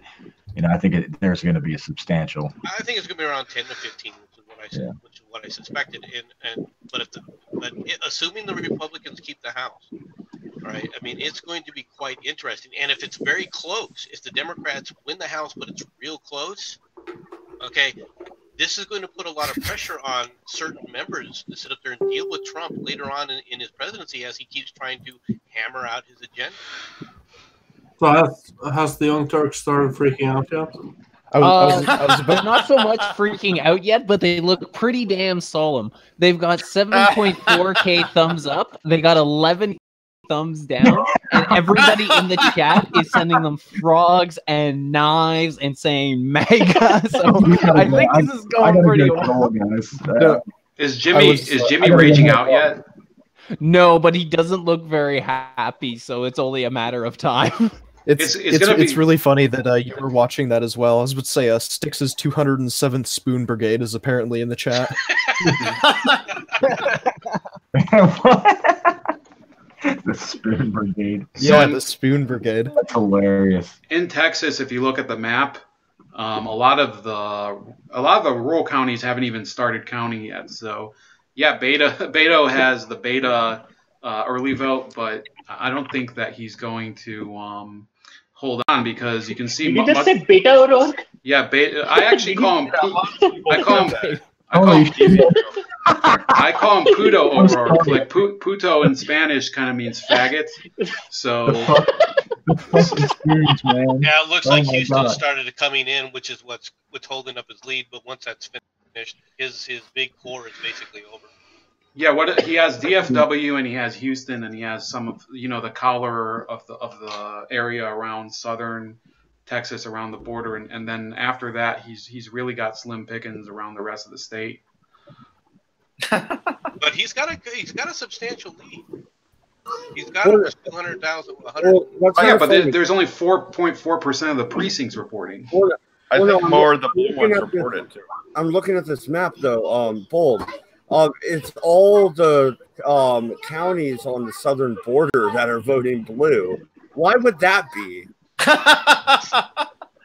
you know, I think there's going to be a substantial. I think it's going to be around 10 to 15, which is what I suspected. But assuming the Republicans keep the House, right? I mean, it's going to be quite interesting. And if it's very close, if the Democrats win the House, but it's real close, okay, this is going to put a lot of pressure on certain members to sit up there and deal with Trump later on in his presidency as he keeps trying to hammer out his agenda. So has the Young Turks started freaking out yet? I was not so much freaking out yet, but they look pretty damn solemn. They've got 7.4K thumbs up. They got 11 thumbs down, and everybody in the chat is sending them frogs and knives and saying mega. So I think this is going pretty well. Is Jimmy raging out yet? No, but he doesn't look very happy, so it's only a matter of time. It's really funny that you were watching that as well. I was about to say Styx's 207th Spoon Brigade is apparently in the chat. The Spoon Brigade. Yeah, the Spoon Brigade. That's hilarious. In Texas, if you look at the map, a lot of the rural counties haven't even started counting yet. So, yeah, Beto has the beta early vote, but I don't think that he's going to hold on because you can see. Did you just say Beta O'Rourke? Yeah, Beta. I actually call him. I call him Puto O'Rourke. Like puto in Spanish kind of means faggot. So. Yeah, it looks like Houston started coming in, which is what's holding up his lead. But once that's finished, his big core is basically over. Yeah, he has DFW and he has Houston and he has some of the collar of the area around southern Texas, around the border, and then after that he's really got slim pickings around the rest of the state. But he's got a substantial lead. He's got over 200,000. Yeah, but there's only 4.4% of the precincts reporting. I think more of the ones reported too. I'm looking at this map though, bold. It's all the counties on the southern border that are voting blue. Why would that be?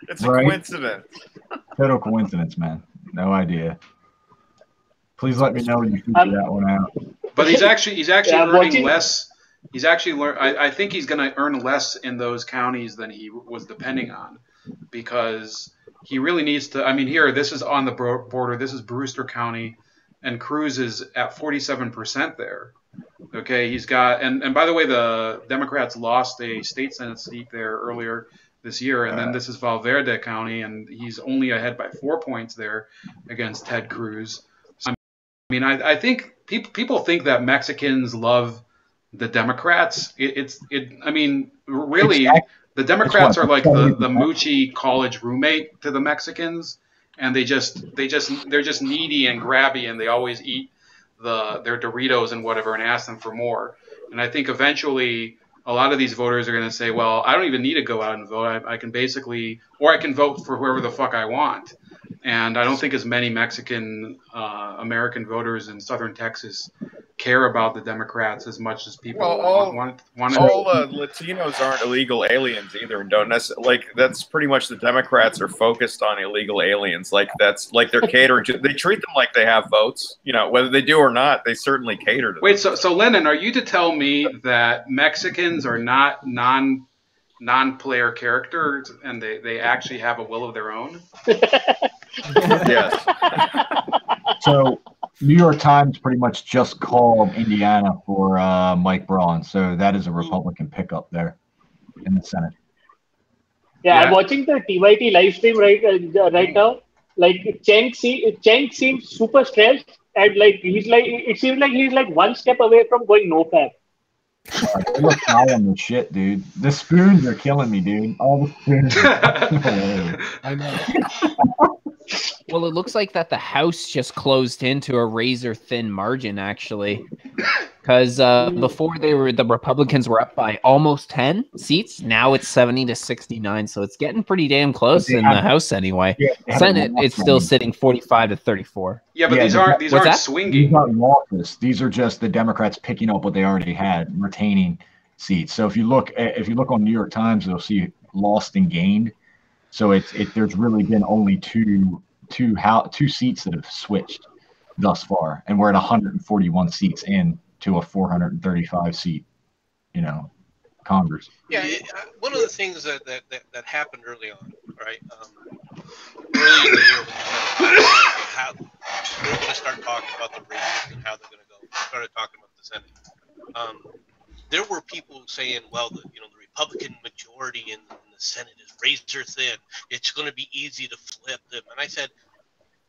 It's a coincidence. Total coincidence, man. No idea. Please let me know when you figure that one out. But he's actually Yeah, earning watching- less. He's actually I think he's going to earn less in those counties than he was depending on, because he really needs to. I mean, here, this is on the border. This is Brewster County, and Cruz is at 47% there. Okay, he's got, and by the way, the Democrats lost a state Senate seat there earlier this year, and then this is Valverde County, and he's only ahead by 4 points there against Ted Cruz. I mean, I think people think that Mexicans love the Democrats. I mean, really, the Democrats are like the Moochie college roommate to the Mexicans, and they're just needy and grabby, and they always eat their Doritos and whatever and ask them for more. And I think eventually a lot of these voters are going to say, well, I don't even need to go out and vote. I can basically, or I can vote for whoever the fuck I want. And I don't think as many Mexican American voters in southern Texas care about the Democrats as much as people want to. All Latinos aren't illegal aliens either, and don't necessarily that's pretty much the Democrats are focused on illegal aliens. Like that's like they're catering to. They treat them like they have votes. You know, whether they do or not, they certainly cater to them. Wait, so Lennon, are you to tell me that Mexicans are not non-player characters and they actually have a will of their own? Yes. So New York Times pretty much just called Indiana for Mike Braun, so that is a Republican pickup there in the Senate. Yeah, I'm watching the TYT live stream right now. Like Cheng seems super stressed, and it seems like he's like one step away from going no fab. They look high on the shit, dude. The spoons are killing me, dude. All the spoons are I know. Well, it looks like that the House just closed into a razor-thin margin, actually. Because before the Republicans were up by almost 10 seats. Now it's 70-69, so it's getting pretty damn close in the House anyway. Yeah, Senate, it's still sitting 45-34. Yeah, but these aren't swinging. These aren't losses. These are just the Democrats picking up what they already had, retaining seats. So if you look on New York Times, you'll see lost and gained. So there's really been only two seats that have switched thus far, and we're at 141 seats in to a 435 seat, Congress. Yeah, one of the things that happened early on, right? Early in the year, how we're going to start talking about the races and how they're going to go. We started talking about the Senate. There were people saying, well, the Republican majority in the Senate is razor thin. It's going to be easy to flip them. And I said,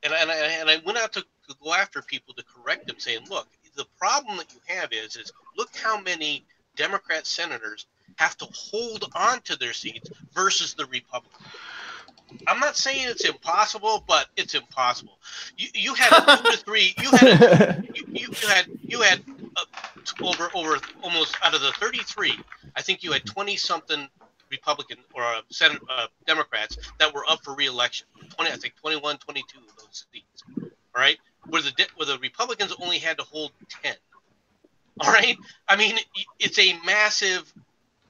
and I went out to go after people to correct them, saying, look, the problem that you have is look how many Democrat senators have to hold on to their seats versus the Republicans. I'm not saying it's impossible, but it's impossible. You had a 2 to 3. You had over almost out of the 33. I think you had 20 something Republican or Senate Democrats that were up for re-election. 21, 22 of those seats. All right, where the Republicans only had to hold 10. All right, I mean it's a massive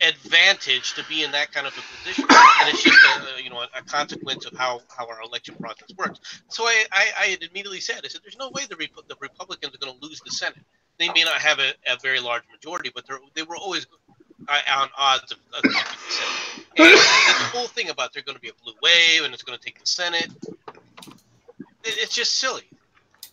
advantage to be in that kind of a position, and it's just a consequence of how our election process works. So I had immediately said, I said, there's no way the Republicans are going to lose the Senate. They may not have a very large majority, but they were always on odds of keeping the Senate. And the whole thing about they're going to be a blue wave and it's going to take the Senate, it's just silly.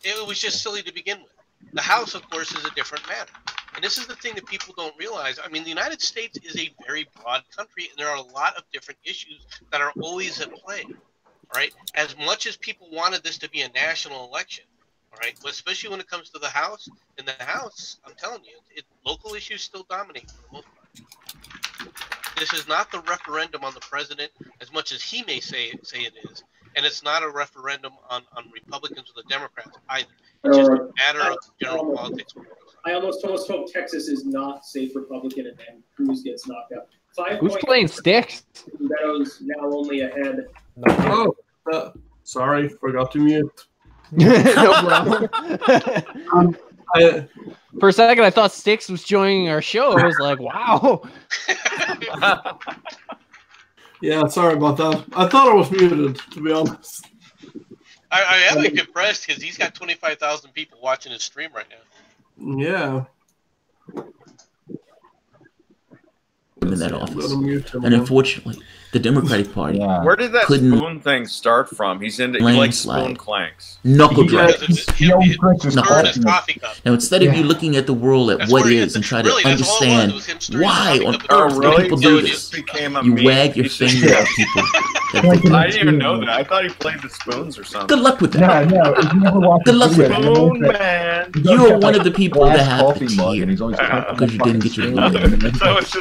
It was just silly to begin with. The House, of course, is a different matter. And this is the thing that people don't realize. I mean, the United States is a very broad country, and there are a lot of different issues that are always at play. All right? As much as people wanted this to be a national election, all right, but especially when it comes to the House, in the House, I'm telling you, local issues still dominate for the most part. This is not the referendum on the president as much as he may say it is, and it's not a referendum on Republicans or the Democrats either. It's just a matter of general politics. I almost hope Texas is not safe Republican and then Cruz gets knocked out. Who's playing sticks? Meadows now only ahead. Oh, sorry, forgot to mute. No problem. For a second, I thought Sticks was joining our show. I was like, wow. Yeah, sorry about that. I thought I was muted, to be honest. I am impressed because he's got 25,000 people watching his stream right now. Yeah. In that office. And unfortunately, the Democratic Party Where did that couldn't spoon thing start from? He likes spoon clanks. knuckle drag. Now instead of you looking at the world at what is and try to understand why on earth people do this, you wag your finger at people. I didn't even know that. I thought he played the spoons or something. Good luck with that. Good luck with that. Spoon man. You are one of the people that have the tear because you didn't get your vote.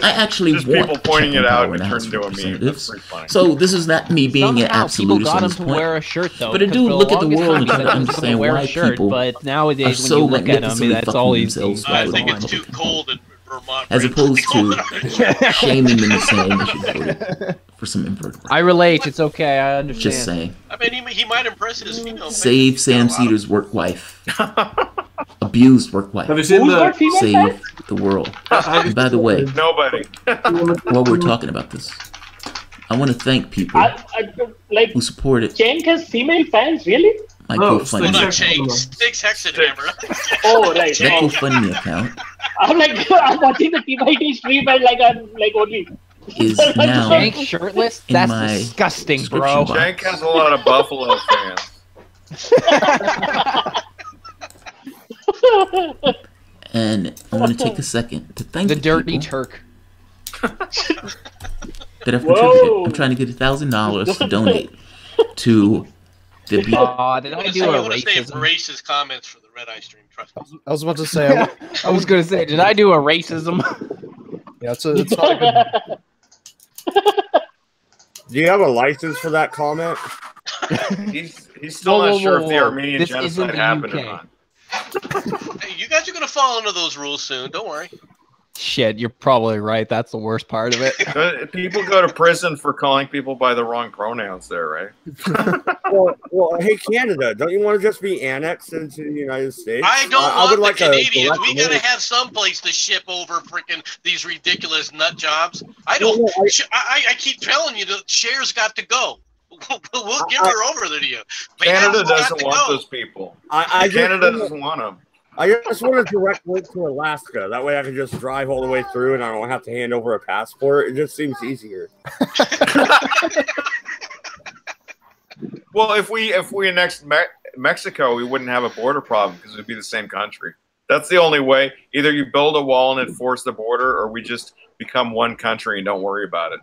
I actually just want people pointing it out and House turned into a meme. That's pretty funny. So this is not me being an absolutist on this point. Wear a shirt, though, but I do look at the world and try to wear understand a why shirt, people but nowadays are when so you look at them, magnificently that's fucking all he themselves I with think all it's too Republicans. cold in Vermont. As opposed to shaming them and saying they should vote for some invertebrate. I relate. It's okay. I understand. Just saying. I mean, he might impress his female Save fans. Sam Cedar's work wife. Abused work wife. Have you seen the Save the world. And by the way, nobody. while we're talking about this, I want to thank people like who supported Cenk has female fans, really? my Well, GoFundMe. not Cenk. Sticks Hexenhammer. Oh, right. That GoFundMe account I'm like, I'm watching the TYT stream and like I'm like only. is now Cenk shirtless? in That's my disgusting, bro. description box. Cenk has a lot of Buffalo fans. And I want to take a second to thank The dirty people Turk. that have Whoa. contributed. I'm trying to get $1,000 to donate to the Did I do I a want to save racism? racist comments for the Red Eye stream. Trust me. I was about to say. I was going to say, did I do a racism? Yeah, it's not a good. Do you have a license for that comment? He's still Whoa, not whoa, sure whoa, if the whoa. Armenian This isn't genocide the happened or UK. not. Hey, you guys are gonna fall under those rules soon. Don't worry. Shit, you're probably right. That's the worst part of it. People go to prison for calling people by the wrong pronouns there, right? Well, hey, Canada, don't you want to just be annexed into the United States? I don't want would the like a Canadians. direct We gotta move. have some place to ship over freaking these ridiculous nut jobs. I don't. Well, I keep telling you the shares got to go. We'll give her over to you. Canada Van's got doesn't to want go. those people. I Canada just, doesn't want them. I just want a direct link to Alaska. That way I can just drive all the way through and I don't have to hand over a passport. It just seems easier. Well, if we annexed Mexico, we wouldn't have a border problem because it'd be the same country. That's the only way. Either you build a wall and enforce the border, or we just become one country and don't worry about it.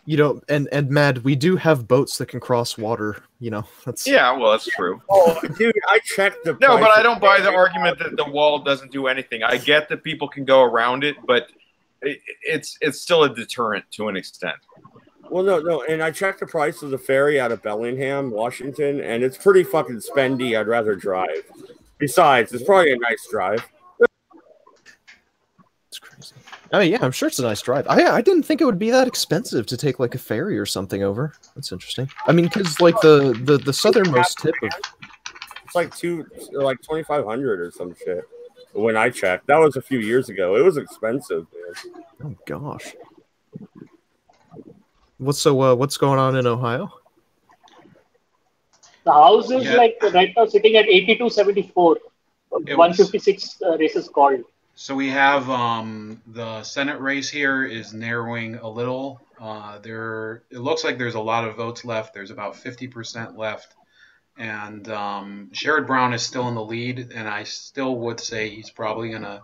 You know, and Mad, we do have boats that can cross water. You know, that's Yeah, well, that's true. Oh, dude, I checked the. No, but price I of don't buy the ferry. argument that the wall doesn't do anything. I get that people can go around it, but it's still a deterrent to an extent. Well, no, and I checked the price of the ferry out of Bellingham, Washington, and it's pretty fucking spendy. I'd rather drive. Besides, it's probably a nice drive. it's crazy. I mean, yeah, I'm sure it's a nice drive. I didn't think it would be that expensive to take like a ferry or something over. That's interesting. I mean, because like the southernmost tip of It's like 2,500 or some shit. When I checked, that was a few years ago. It was expensive, man. oh gosh. What's going on in Ohio? The house is Yeah. like right now sitting at 8274. It 156 races called. So we have the Senate race here is narrowing a little. It looks like there's a lot of votes left. There's about 50% left, and Sherrod Brown is still in the lead. And I still would say he's probably gonna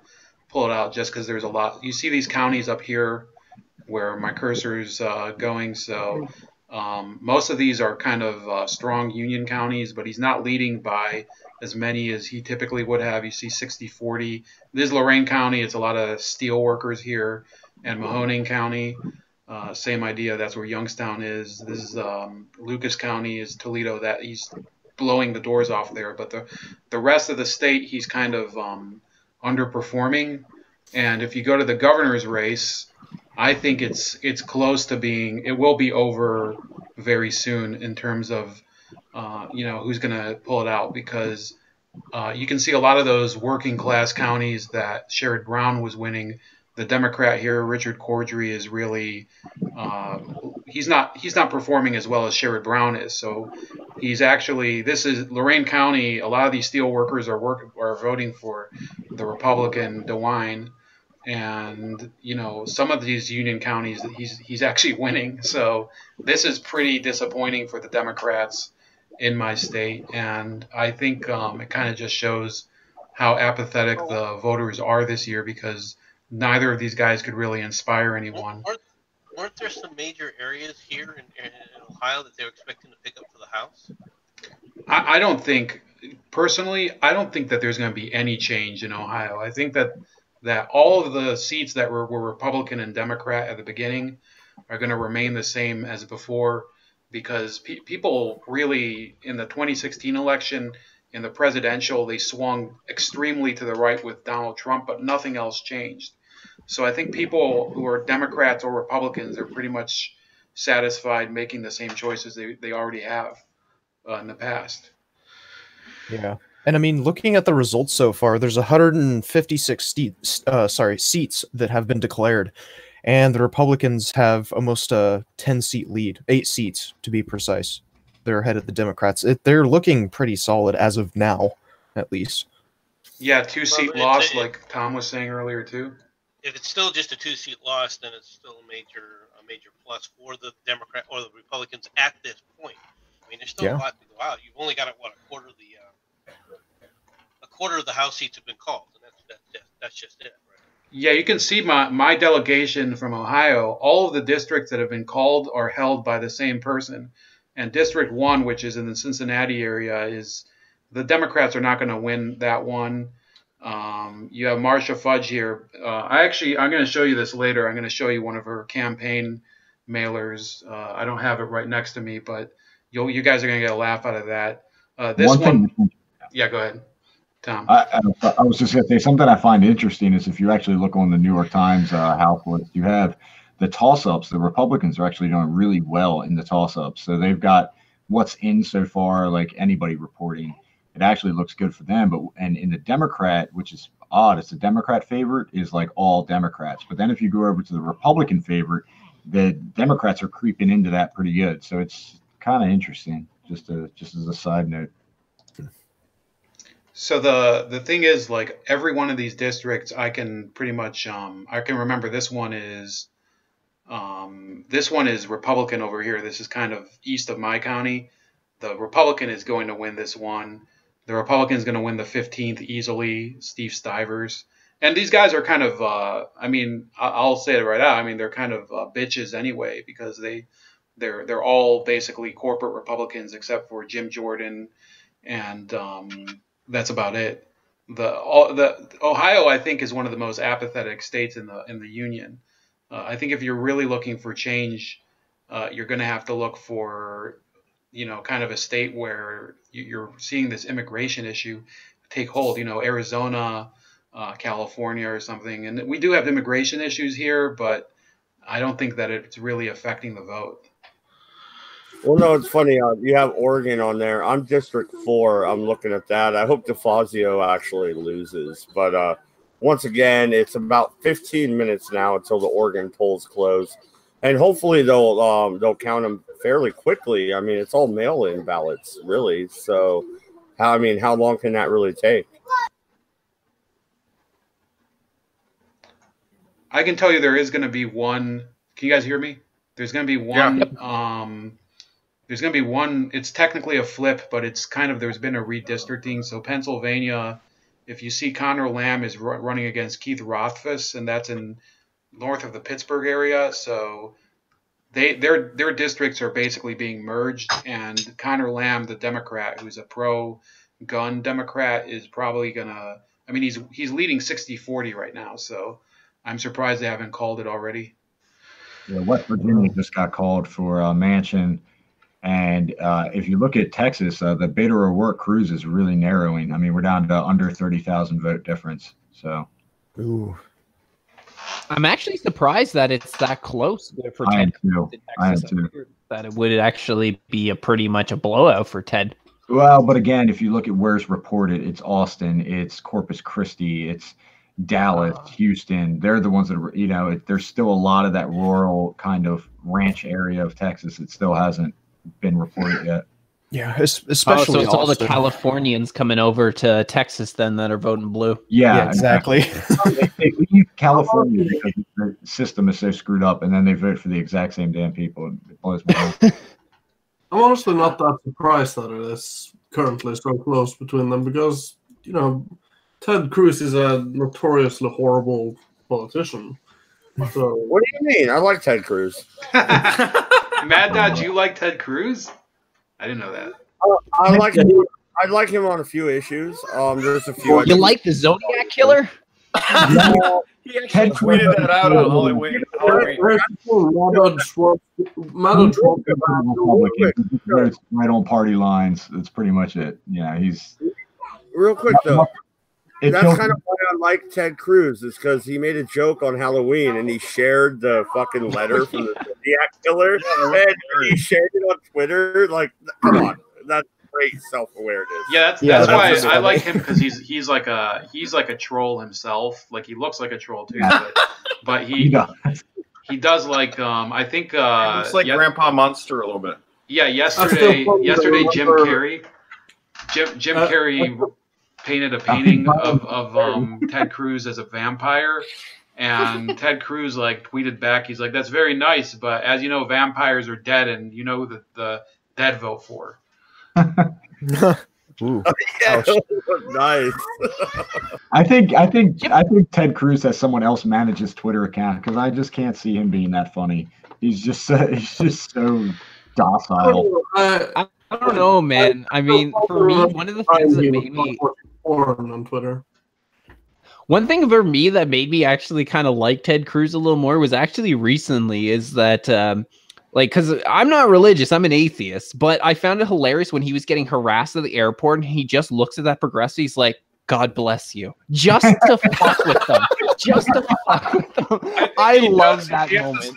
pull it out just because there's a lot. You see these counties up here where my cursor's going. So most of these are kind of strong union counties, but he's not leading by as many as he typically would have. You see 60-40. This is Lorain County. It's a lot of steel workers here. And Mahoning County, same idea. That's where Youngstown is. This is Lucas County is Toledo. That he's blowing the doors off there. But the rest of the state, he's kind of underperforming. And if you go to the governor's race, I think it's close to being. It will be over very soon in terms of who's going to pull it out, because you can see a lot of those working class counties that Sherrod Brown was winning. The Democrat here, Richard Cordry, is really he's not performing as well as Sherrod Brown is. So he's actually, this is Lorain County. A lot of these steel workers are voting for the Republican DeWine, and some of these union counties he's actually winning. So this is pretty disappointing for the Democrats in my state, and I think it kind of just shows how apathetic the voters are this year, because neither of these guys could really inspire anyone. Weren't there some major areas here in Ohio that they were expecting to pick up for the House? I don't think, personally, I don't think that there's going to be any change in Ohio. I think that all of the seats that were Republican and Democrat at the beginning are going to remain the same as before, because people really, in the 2016 election, in the presidential, they swung extremely to the right with Donald Trump, but nothing else changed. So I think people who are Democrats or Republicans are pretty much satisfied making the same choices they already have in the past. Yeah. And I mean, looking at the results so far, there's 156 seats that have been declared, and the Republicans have almost a 10-seat lead, 8 seats to be precise. They're ahead of the Democrats. They're looking pretty solid as of now, at least. Yeah, 2-seat loss, like Tom was saying earlier too. If it's still just a 2-seat loss, then it's still a major plus for the Democrat or the Republicans at this point. I mean, there's still a lot to go out. You've only got a quarter of the House seats have been called, and that's just it, right? Yeah, you can see my delegation from Ohio. All of the districts that have been called are held by the same person. And District 1, which is in the Cincinnati area, is the Democrats are not going to win that one. You have Marcia Fudge here. I'm going to show you this later. I'm going to show you one of her campaign mailers. I don't have it right next to me, but you guys are going to get a laugh out of that. Yeah, go ahead, Tom. I was just going to say, something I find interesting is if you actually look on the New York Times House list, you have the toss-ups. The Republicans are actually doing really well in the toss-ups. So they've got what's in so far, like anybody reporting. It actually looks good for them. And in the Democrat, which is odd, it's the Democrat favorite is like all Democrats. But then if you go over to the Republican favorite, the Democrats are creeping into that pretty good. So it's kind of interesting, just as a side note. So the thing is, like, every one of these districts, I can pretty much I can remember this one is Republican over here. This is kind of east of my county. The Republican is going to win this one. The Republican is going to win the 15th easily, Steve Stivers. And these guys are kind of, I mean, I'll say it right out. I mean, they're kind of bitches anyway, because they're all basically corporate Republicans except for Jim Jordan, and that's about it. The Ohio, I think, is one of the most apathetic states in the union. I think if you're really looking for change, you're going to have to look for, kind of a state where you're seeing this immigration issue take hold. Arizona, California, or something. And we do have immigration issues here, but I don't think that it's really affecting the vote. Well, no, it's funny. You have Oregon on there. I'm District 4. I'm looking at that. I hope DeFazio actually loses. But once again, it's about 15 minutes now until the Oregon polls close. And hopefully they'll count them fairly quickly. I mean, it's all mail-in ballots, really. So, how long can that really take? I can tell you there is going to be one. Can you guys hear me? There's going to be one. Yeah. There's going to be one. It's technically a flip, but it's kind of, there's been a redistricting. So Pennsylvania, if you see Conor Lamb is running against Keith Rothfuss, and that's in north of the Pittsburgh area. So their districts are basically being merged, and Conor Lamb, the Democrat, who's a pro-gun Democrat, is probably going to, I mean, he's leading 60-40 right now. So I'm surprised they haven't called it already. Yeah, West Virginia just got called for Manchin. And if you look at Texas, the Beto O'Rourke Cruz is really narrowing. I mean, we're down to under 30,000 vote difference. So, ooh, I'm actually surprised that it's that close for Ted. I am too. That it would actually be pretty much a blowout for Ted. Well, but again, if you look at where's reported, it's Austin, it's Corpus Christi, it's Dallas, Houston, they're the ones that are, you know, there's still a lot of that rural kind of ranch area of Texas that still hasn't been reported yet. Yeah, especially so it's all the Austin. Californians coming over to Texas then that are voting blue. Yeah, exactly. They leave California because the system is so screwed up, and then they vote for the exact same damn people. It blows me mind. I'm honestly not that surprised that it is currently so close between them because, you know, Ted Cruz is a notoriously horrible politician. So, what do you mean? I like Ted Cruz. Mad Dad, you like Ted Cruz? I didn't know that. I like him. I like him on a few issues. There's a few. You like the Zodiac Killer? He actually tweeted that out on Halloween. It's right on party lines. That's pretty much it. Yeah, he's real quick though. That's kind of why I like Ted Cruz, is because he made a joke on Halloween and he shared the fucking letter from the Zodiac Killer, and he shared it on Twitter. Like, come on, that's great self-awareness. Yeah, that's why I like him, because he's like a troll himself. Like, he looks like a troll too, but he does like I think looks like Grandpa Munster a little bit. Yeah, yesterday Jim Carrey painted a painting of Ted Cruz as a vampire, and Ted Cruz like tweeted back, he's like, "That's very nice, but as you know, vampires are dead, and you know who the dead vote for." Ooh. Yeah, nice. I think Ted Cruz has someone else manage his Twitter account, because I just can't see him being that funny. He's just so docile. I don't know, man. I mean, for me, one of the things that made me on Twitter. One thing for me that made me actually kind of like Ted Cruz a little more was actually recently is that, because I'm not religious, I'm an atheist, but I found it hilarious when he was getting harassed at the airport and he just looks at that progressive, he's like, "God bless you," just to fuck with them, just to fuck with them. I love that moment.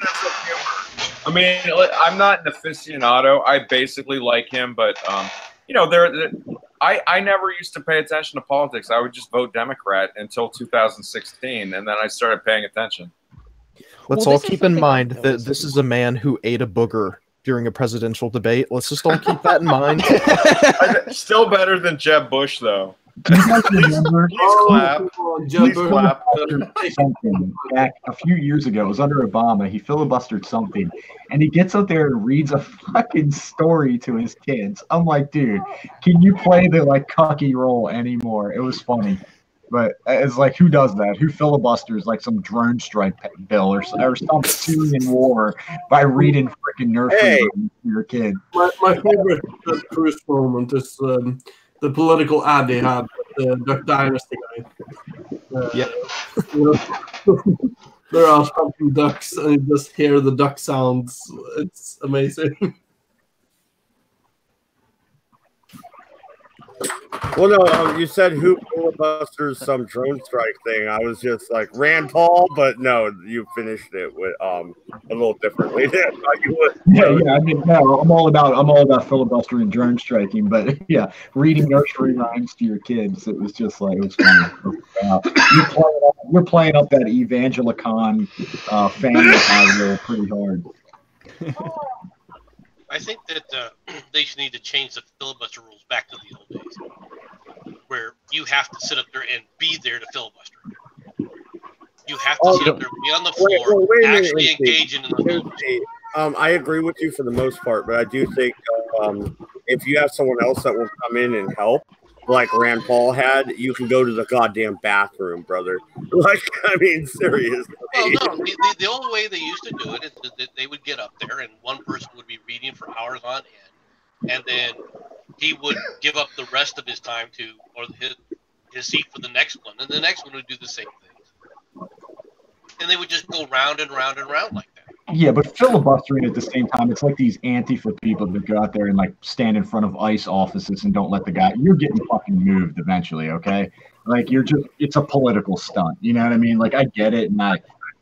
I mean, I'm not an aficionado. I basically like him, but you know, I never used to pay attention to politics. I would just vote Democrat until 2016, and then I started paying attention. Let's all keep in mind that this is a man who ate a booger during a presidential debate. Let's just all keep that in mind. Still better than Jeb Bush, though. Please clap. Please clap. Something back a few years ago, it was under Obama. He filibustered something, and he gets up there and reads a fucking story to his kids. I'm like, dude, can you play the like cocky role anymore? It was funny, but it's like, who does that? Who filibusters like some drone strike bill or some Syrian war by reading freaking nursery to your kid? My favorite Cruz moment is the political ad they had with the Duck Dynasty guy. They're out hunting ducks, and you just hear the duck sounds. It's amazing. Well, no, you said who filibusters some drone strike thing. I was just like Rand Paul, but no, you finished it with a little differently. Yeah. I mean, no, I'm all about filibustering drone striking, but yeah, reading nursery rhymes to your kids. It was just like, it was funny. You're playing up that Evangelicon family idol pretty hard. I think that they should need to change the filibuster rules back to the old days, where you have to sit up there and be there to filibuster. You have to sit up there, be on the floor, actually engage in the filibuster. I agree with you for the most part, but I do think if you have someone else that will come in and help, like Rand Paul had, you can go to the goddamn bathroom, brother. Like, I mean, seriously. Well, no, the old way they used to do it is that they would get up there and one person would be reading for hours on end, and then he would give up the rest of his time or his seat for the next one, and the next one would do the same thing. And they would just go round and round and round like that. Yeah, but filibustering at the same time, it's like these Antifa people that go out there and like stand in front of ICE offices and don't let the guy. You're getting fucking moved eventually, okay? Like it's a political stunt. You know what I mean? Like I get it, and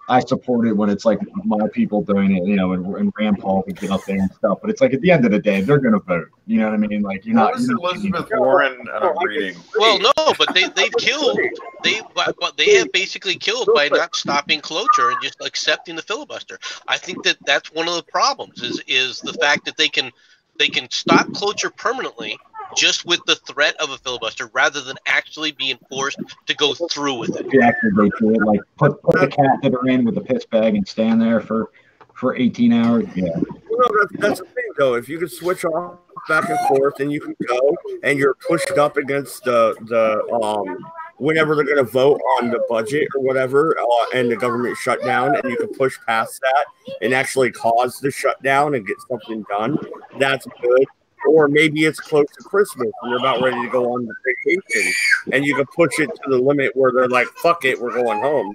I support it when it's like my people doing it, and Rand Paul would get up there and stuff. But it's like at the end of the day, they're going to vote. You know what I mean? Like you're not. What was Elizabeth Warren reading? Well, no, but they've killed but they have basically killed by not stopping cloture and just accepting the filibuster. I think that's one of the problems is the fact that they can stop cloture permanently just with the threat of a filibuster rather than actually being forced to go through with it. You actually go through it, like put the cat that are in with the piss bag and stand there for 18 hours. Yeah. Well, that's the thing, though. If you could switch off back and forth, and you can go, and you're pushed up against the whenever they're going to vote on the budget or whatever, and the government shutdown, and you can push past that and actually cause the shutdown and get something done. That's good. Or maybe it's close to Christmas and they're about ready to go on vacation, and you can push it to the limit where they're like, "Fuck it, we're going home."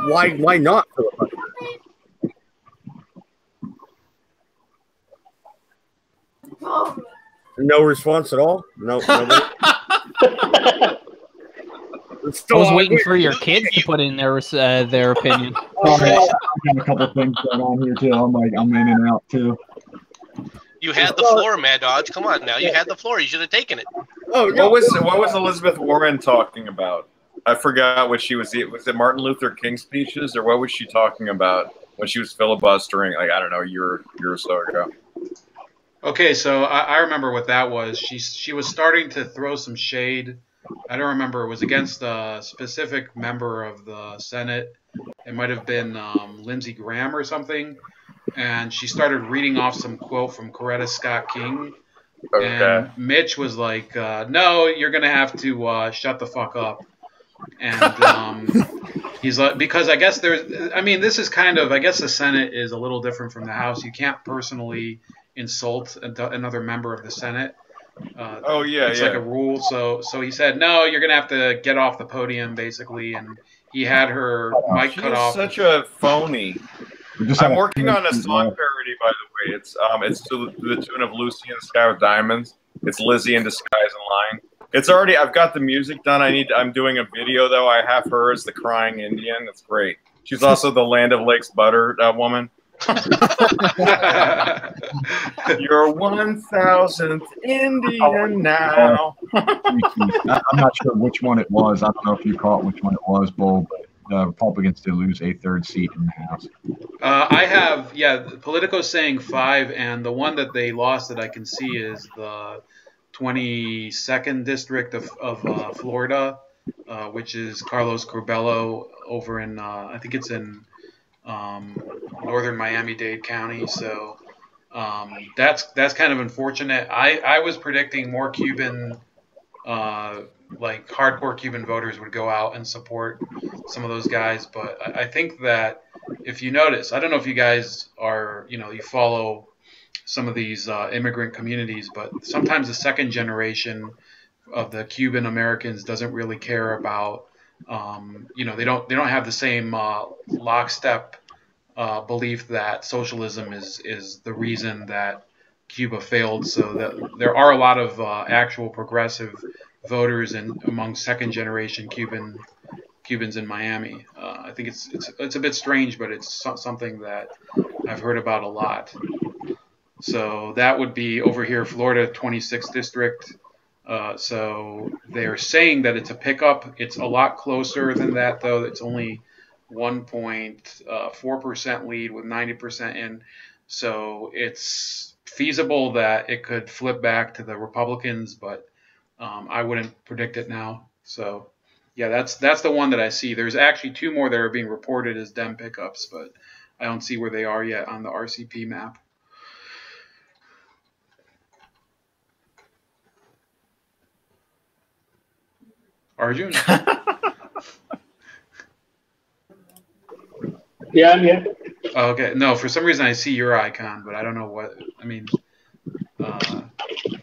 Why not filibuster? No response at all. No. I was waiting for your kids to put in their opinion. I got a couple things going on here too. I'm in and out too. You had the floor, Mad Dodge. Come on now. You had the floor. You should have taken it. Oh, what was Elizabeth Warren talking about? I forgot what she was. Was it Martin Luther King speeches, or what was she talking about when she was filibustering? Like, I don't know, a year or so ago. Okay, so I remember what that was. She was starting to throw some shade. I don't remember. It was against a specific member of the Senate. It might have been Lindsey Graham or something. And she started reading off some quote from Coretta Scott King. Okay. And Mitch was like, no, you're going to have to shut the fuck up. And he's like, because I guess this is kind of, I guess the Senate is a little different from the House. You can't personally insult another member of the Senate. It's like a rule. So he said, no, you're going to have to get off the podium, basically. And he had her mic cut off. She's such a phony. I'm working on a song parody, by the way. It's to the tune of "Lucy in the Sky with Diamonds." It's Lizzie in disguise and lying. It's already. I've got the music done. I'm doing a video though. I have her as the crying Indian. That's great. She's also the Land of Lakes butter woman. You're 1000th Indian now. I'm not sure which one it was. I don't know if you caught which one it was, Bull, but the Republicans did lose a third seat in the House. I have, Politico's saying 5, and the one that they lost that I can see is the 22nd district of Florida, which is Carlos Curbelo over in, I think it's in northern Miami-Dade County. So that's kind of unfortunate. I was predicting more Cuban, like hardcore Cuban voters would go out and support some of those guys. But I think that if you notice, I don't know if you guys are, you follow some of these immigrant communities, but sometimes the second generation of the Cuban Americans doesn't really care about, they don't have the same lockstep belief that socialism is the reason that Cuba failed. So that there are a lot of actual progressive voters among second generation Cubans in Miami. I think it's a bit strange, but it's something that I've heard about a lot. So that would be over here, Florida 26th district. So they're saying that it's a pickup. It's a lot closer than that, though. It's only 1.4% lead with 90% in. So it's feasible that it could flip back to the Republicans, but I wouldn't predict it now. So yeah, that's the one that I see. There's actually 2 more that are being reported as Dem pickups, but I don't see where they are yet on the RCP map. Arjun? Yeah, I'm here. Okay. No, for some reason I see your icon, but I don't know what. I mean,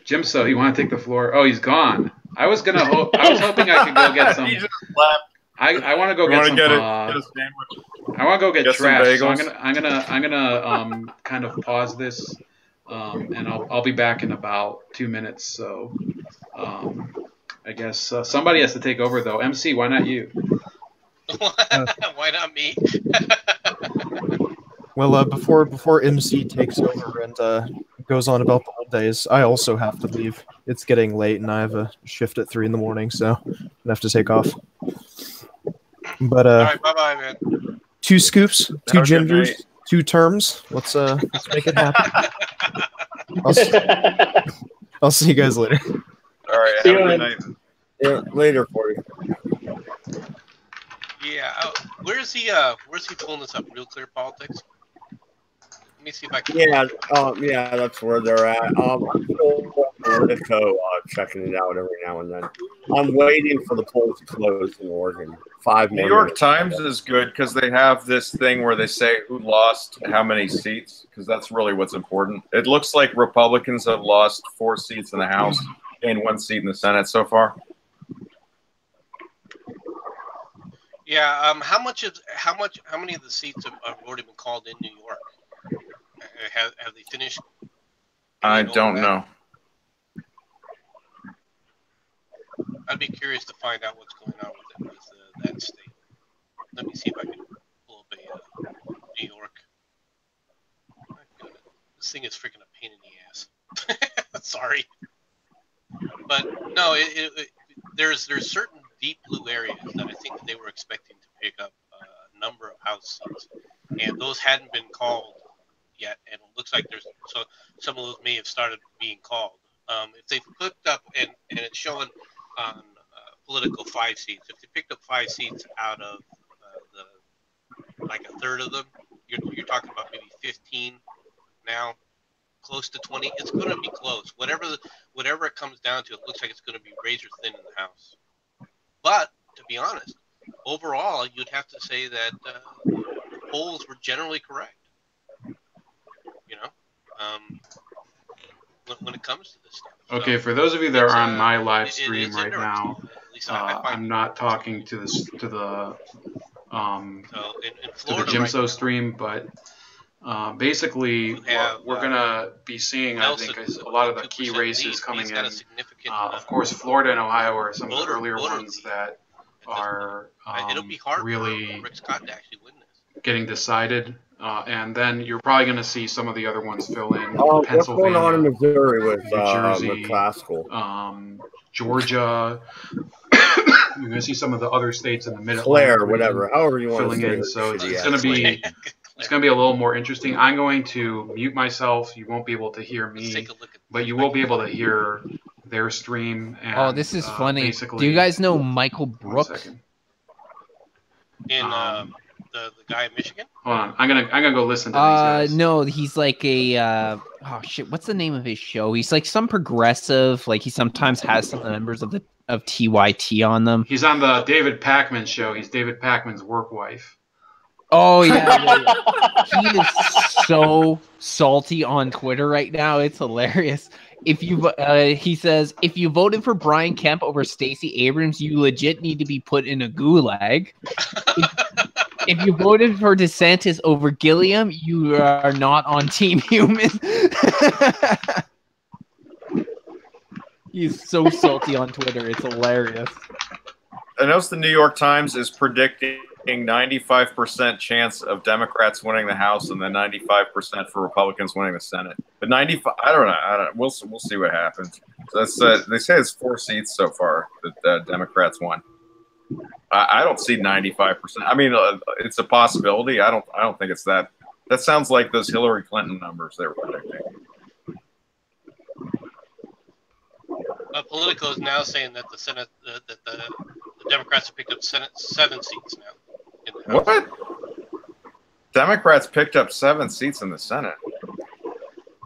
Jimso, you want to take the floor? Oh, he's gone. I was hoping I could go get some. He just left. I want to go get some. I want to go get trash. So I'm gonna kind of pause this, and I'll be back in about 2 minutes. So I guess somebody has to take over though. MC, why not you? Why not me? Well, before MC takes over and goes on about the old days, I also have to leave. It's getting late, and I have a shift at 3 in the morning, so I have to take off. But all right, bye, man. 2 scoops, 2 gingers, 2 terms. Let's make it happen. I'll see you guys later. All right, have a good night. Yeah, later for you. Yeah, where's he pulling this up? Real Clear Politics. Let me see if I can. Yeah, yeah, that's where they're at. I'm still Politico checking it out every now and then. I'm waiting for the polls to close in Oregon. 5 more New York minutes. Times is good because they have this thing where they say who lost how many seats, because that's really what's important. It looks like Republicans have lost 4 seats in the House and 1 seat in the Senate so far. Yeah, how many of the seats have already been called in New York? Have they finished? I don't know. I'd be curious to find out what's going on with that state. Let me see if I can pull up a New York. My goodness, this thing is freaking a pain in the ass. Sorry, but no, there's certain deep blue areas that I think that they were expecting to pick up a number of House seats, and those hadn't been called yet, and it looks like there's some of those may have started being called. If they've picked up and it's showing on Politico 5 seats, if they picked up 5 seats out of like a third of them, you're talking about maybe 15 now, close to 20. It's going to be close. Whatever it comes down to, it looks like it's going to be razor thin in the House. But to be honest, overall, you'd have to say that the polls were generally correct. You know, when it comes to this stuff. Okay, for those of you that are on my live stream right now, I'm not talking to the Jimso stream, but basically what we're gonna be seeing, I think, is a lot of the key races coming in. Of course, Florida and Ohio are some of the earlier ones that are really getting decided. And then you're probably going to see some of the other ones fill in. What's going on in Missouri with New Jersey, McCaskill? Georgia. You're going to see some of the other states in the Mid-Atlantic Claire, whatever, however you want to filling say in. So it's going to be a little more interesting. I'm going to mute myself. You won't be able to hear me, but you will be able to hear their stream. And, this is funny. Basically, do you guys know Michael Brooks? In the guy in Michigan? Hold on, I'm gonna go listen to these guys. No, he's like a oh shit, what's the name of his show? He's like some progressive, like he sometimes has some members of TYT on them. He's on the David Pakman show. He's David Pakman's work wife. Oh yeah. He is so salty on Twitter right now. It's hilarious. He says, if you voted for Brian Kemp over Stacey Abrams, you legit need to be put in a gulag. If you voted for DeSantis over Gilliam, you are not on Team Human. He's so salty on Twitter. It's hilarious. I noticed the New York Times is predicting 95% chance of Democrats winning the House and then 95% for Republicans winning the Senate. But 95, I don't know. We'll see what happens. That's they say it's 4 seats so far that Democrats won. I don't see 95%. I mean, it's a possibility. I don't think it's that. That sounds like those Hillary Clinton numbers they were predicting. Politico is now saying that the Senate, that the Democrats have picked up 7 seats now. In the House. What? Democrats picked up 7 seats in the Senate.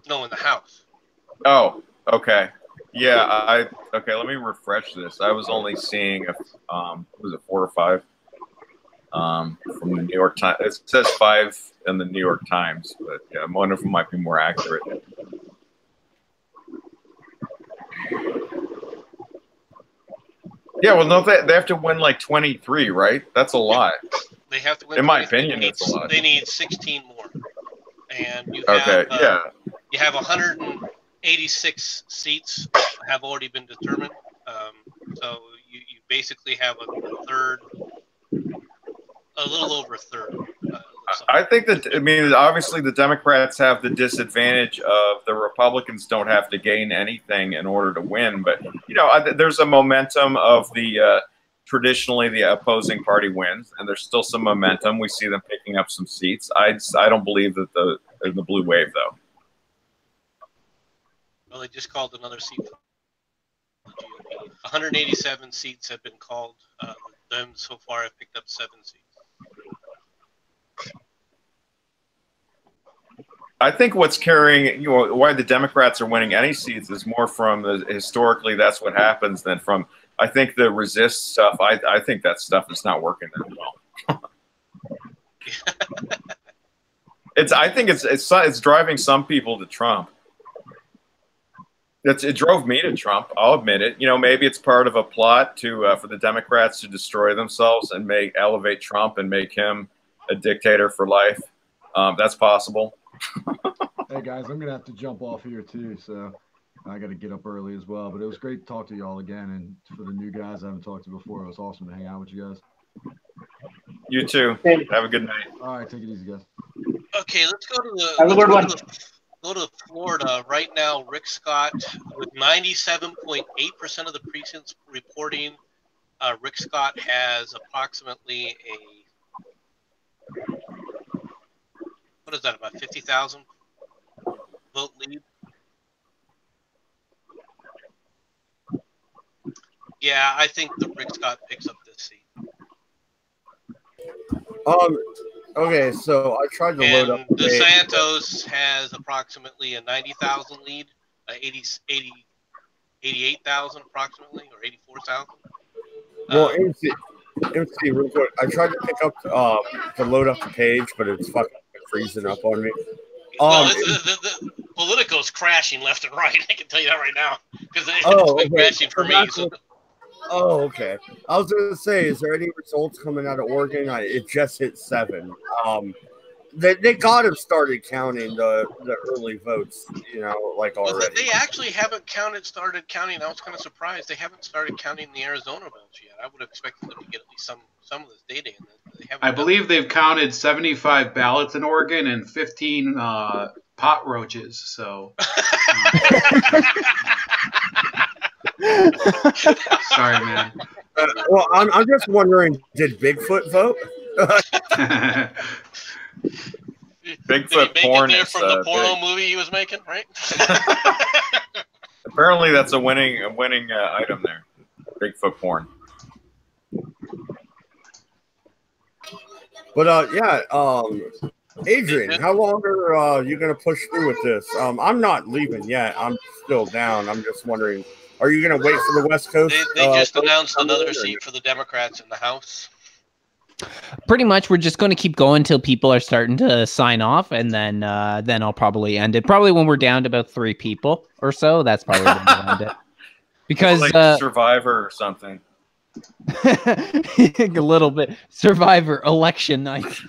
No, in the House. Oh, okay. Yeah, okay, let me refresh this. I was only seeing was it 4 or 5 from the New York Times. It says 5 in the New York Times, but yeah, I'm wondering if it might be more accurate. Yeah, well, no, they have to win like 23, right? That's a lot. They have to win. In my opinion, that's a lot. They need 16 more, and you have 186 seats have already been determined. So you basically have a third a little over a third. I think that, I mean, obviously the Democrats have the disadvantage of the Republicans don't have to gain anything in order to win. But, you know, there's a momentum of the traditionally the opposing party wins, and there's still some momentum. We see them picking up some seats. I don't believe that the blue wave, though. Well, they just called another seat for the GOP. 187 seats have been called. Them so far have picked up 7 seats. I think what's carrying, you know, why the Democrats are winning any seats is more from historically that's what happens than from, I think, the resist stuff. I think that stuff is not working that well. I think it's driving some people to Trump. It drove me to Trump. I'll admit it. You know, maybe it's part of a plot to for the Democrats to destroy themselves and elevate Trump and make him a dictator for life. That's possible. Hey guys, I'm gonna have to jump off here too, so I got to get up early as well. But it was great to talk to y'all again, and for the new guys I haven't talked to before, it was awesome to hang out with you guys. You too. Have a good night. All right, take it easy, guys. Okay, let's go to the. Have a good one. Go to Florida right now. Rick Scott with 97.8% of the precincts reporting. Rick Scott has approximately what is that, about 50,000 vote lead? Yeah, I think the Rick Scott picks up this seat. Okay, so I tried to load up. DeSantis has approximately a 90,000 lead, 88,000 approximately, or 84,000. Well, MC, real quick. I tried to pick up to load up the page, but it's fucking freezing up on me. The Politico's crashing left and right. I can tell you that right now because it's been crashing for me. So. Oh, okay. I was going to say, is there any results coming out of Oregon? It just hit 7. They got to have started counting the early votes, you know, like already. Well, they actually haven't started counting. I was kind of surprised. They haven't started counting the Arizona votes yet. I would have expected them to get at least some of this data in. They haven't. I believe they've counted 75 ballots in Oregon and 15 pot roaches. So. Sorry, man. Well, I'm just wondering, did Bigfoot vote? Bigfoot porn is from the porno movie he was making, right? Apparently, that's a winning item there. Bigfoot porn. But yeah, Adrian, how long are you gonna push through with this? I'm not leaving yet. I'm still down. I'm just wondering, are you gonna wait for the West Coast? They just announced another seat for the Democrats in the House. Pretty much, we're just going to keep going until people are starting to sign off, and then I'll probably end it. Probably when we're down to about 3 people or so. That's probably when we'll end it. Because like Survivor or something. A little bit. Survivor election night.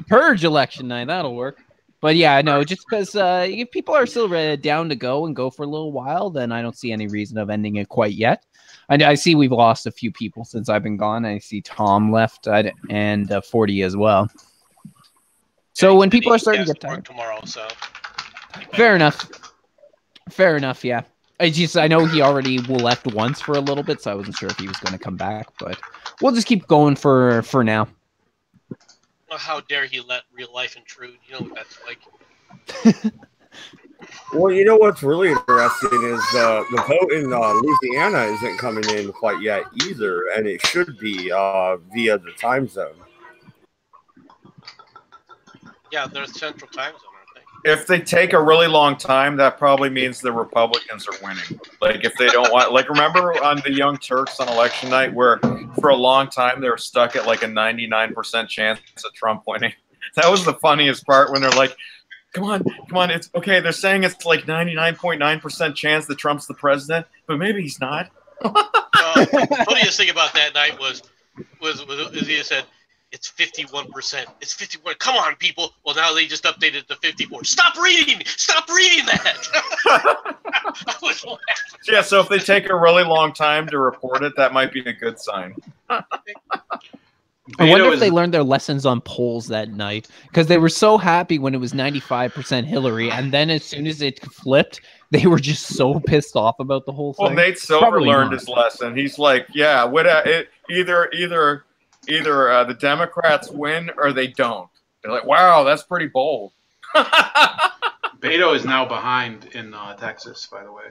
Purge election night. That'll work. But yeah, no, just because if people are still down to go and go for a little while, then I don't see any reason of ending it quite yet. I see we've lost a few people since I've been gone. I see Tom left and 40 as well. So when people are starting to get tired tomorrow, so fair enough. Yeah, I know he already left once for a little bit, so I wasn't sure if he was going to come back. But we'll just keep going for now. Well, how dare he let real life intrude? You know what that's like. Well, you know what's really interesting is the vote in Louisiana isn't coming in quite yet either, and it should be via the time zone. Yeah, they're Central Time Zone, aren't they? If they take a really long time, that probably means the Republicans are winning. Like if they don't want, like remember on the Young Turks on election night, where for a long time they were stuck at like a 99% chance of Trump winning. That was the funniest part when they're like, Come on, it's okay. They're saying it's like 99.9% chance that Trump's the president, but maybe he's not. The funniest thing about that night was he said, it's 51%. It's 51. Come on, people. Well, now they just updated it to 54. Stop reading that. I was laughing. Yeah, so if they take a really long time to report it, that might be a good sign. I wonder if they learned their lessons on polls that night, because they were so happy when it was 95% Hillary, and then as soon as it flipped, they were just so pissed off about the whole thing. Well, Nate Silver learned his lesson. He's like, yeah, either the Democrats win or they don't. They're like, wow, that's pretty bold. Beto is now behind in Texas, by the way.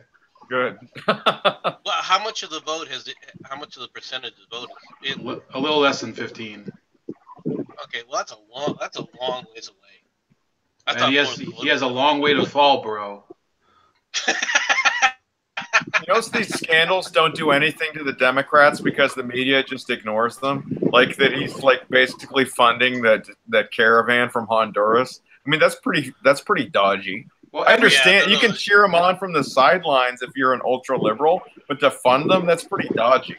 Good. Well, how much of the vote how much of the percentage of vote is a little less than 15. Okay, well that's a long ways away. And he has a long way to fall, bro. You know, these scandals don't do anything to the Democrats because the media just ignores them. Like that he's like basically funding that caravan from Honduras. I mean, that's pretty dodgy. Well, I understand you can cheer them on from the sidelines if you're an ultra liberal, but to fund them, that's pretty dodgy.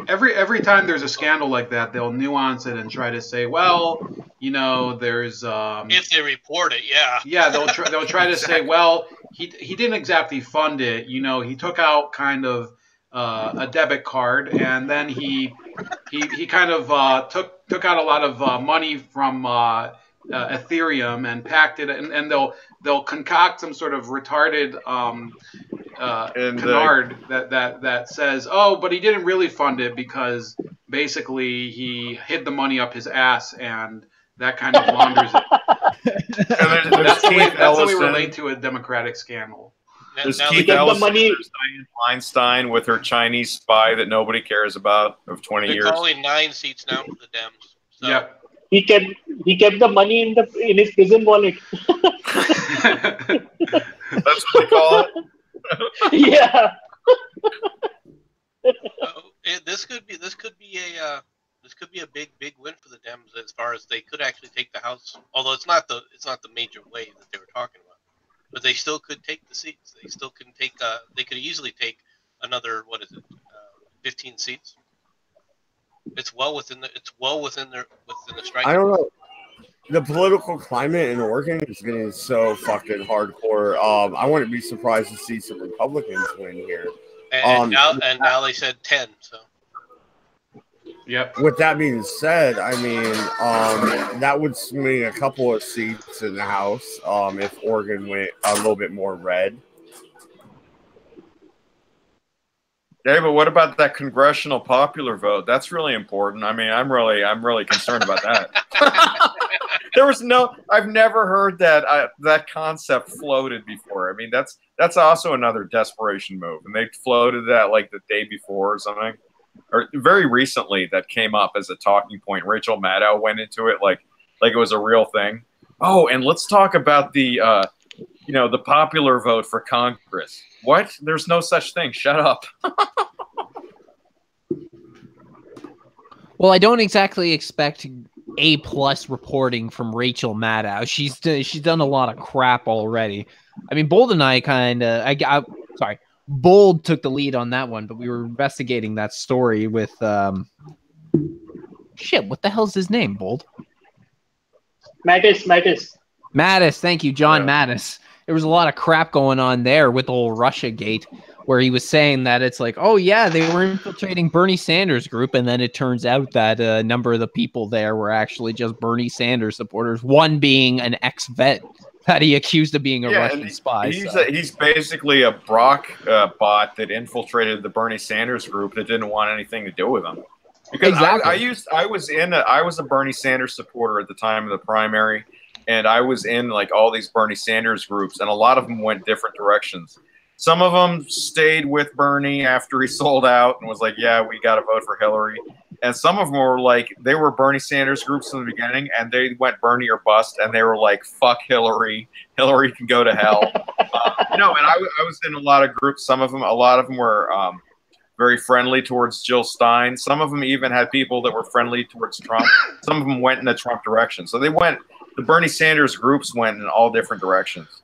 Every time there's a scandal like that, they'll nuance it and try to say, well, you know, there's if they report it, yeah, they'll try to say, well, he didn't exactly fund it, you know, he took out kind of a debit card, and then he kind of took out a lot of money from Ethereum and packed it, and they'll concoct some sort of retarded canard that says, oh, but he didn't really fund it because basically he hid the money up his ass, and that kind of launders it. That's the way we relate to a Democratic scandal. There's Keith Ellison, there's Dianne Feinstein with her Chinese spy that nobody cares about of 20 years. There's only 9 seats now for the Dems. So. Yep. He kept the money in his prison wallet. That's what they call it. Yeah. This could be a big win for the Dems as far as they could actually take the House. Although it's not the major way that they were talking about, but they still could take the seats. They still can take. They could easily take another 15 seats. It's well within the strike. I don't know. The political climate in Oregon is getting so fucking hardcore. I wouldn't be surprised to see some Republicans win here. And now they said 10. So. Yep. With that being said, I mean, that would swing a couple of seats in the House if Oregon went a little bit more red. Yeah, but what about that congressional popular vote? That's really important. I mean, I'm really concerned about that. I've never heard that concept floated before. I mean, that's also another desperation move, and they floated that like the day before or something, or very recently that came up as a talking point. Rachel Maddow went into it like it was a real thing. Oh, and let's talk about the popular vote for Congress. What? There's no such thing. Shut up. Well, I don't exactly expect A+ reporting from Rachel Maddow. She's done a lot of crap already. I mean, Bold and I Bold took the lead on that one, but we were investigating that story with what the hell's his name, Bold? Mattis. Mattis, thank you, John Mattis. There was a lot of crap going on there with the whole Russia gate, where he was saying that it's like, oh yeah, they were infiltrating Bernie Sanders group, and then it turns out that a number of the people there were actually just Bernie Sanders supporters, one being an ex-vet that he accused of being a Russian spy. He's basically a Brock bot that infiltrated the Bernie Sanders group that didn't want anything to do with him. Because exactly. I was a Bernie Sanders supporter at the time of the primary. And I was in like all these Bernie Sanders groups, and a lot of them went different directions. Some of them stayed with Bernie after he sold out and was like, yeah, we got to vote for Hillary. And some of them were like, they were Bernie Sanders groups in the beginning, and they went Bernie or bust, and they were like, fuck Hillary. Hillary can go to hell. And I was in a lot of groups. A lot of them were very friendly towards Jill Stein. Some of them even had people that were friendly towards Trump. Some of them went in the Trump direction. So the Bernie Sanders groups went in all different directions.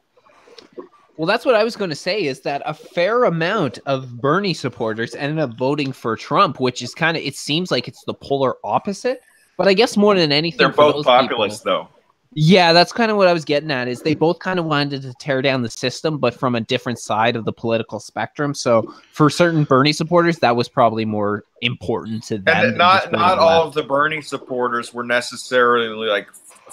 Well, that's what I was going to say, is that a fair amount of Bernie supporters ended up voting for Trump, which is it seems like it's the polar opposite. But I guess more than anything, they're both populists, though. Yeah, that's kind of what I was getting at, is they both kind of wanted to tear down the system, but from a different side of the political spectrum. So for certain Bernie supporters, that was probably more important to them. And not all of the Bernie supporters were necessarily like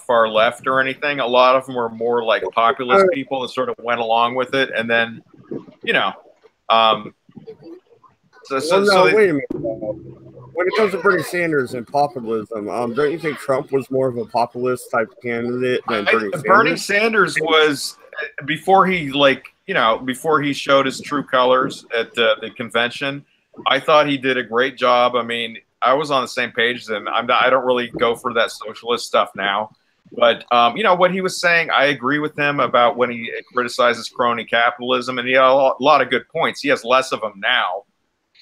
far left or anything. A lot of them were more like populist people that sort of went along with it. And then, you know, wait a minute. When it comes to Bernie Sanders and populism, don't you think Trump was more of a populist type candidate than Bernie Sanders? Bernie Sanders was, before he before he showed his true colors at the convention, I thought he did a great job. I mean, I was on the same page as him. I don't really go for that socialist stuff now. But, you know, what he was saying, I agree with him about when he criticizes crony capitalism. And he had a lot of good points. He has less of them now.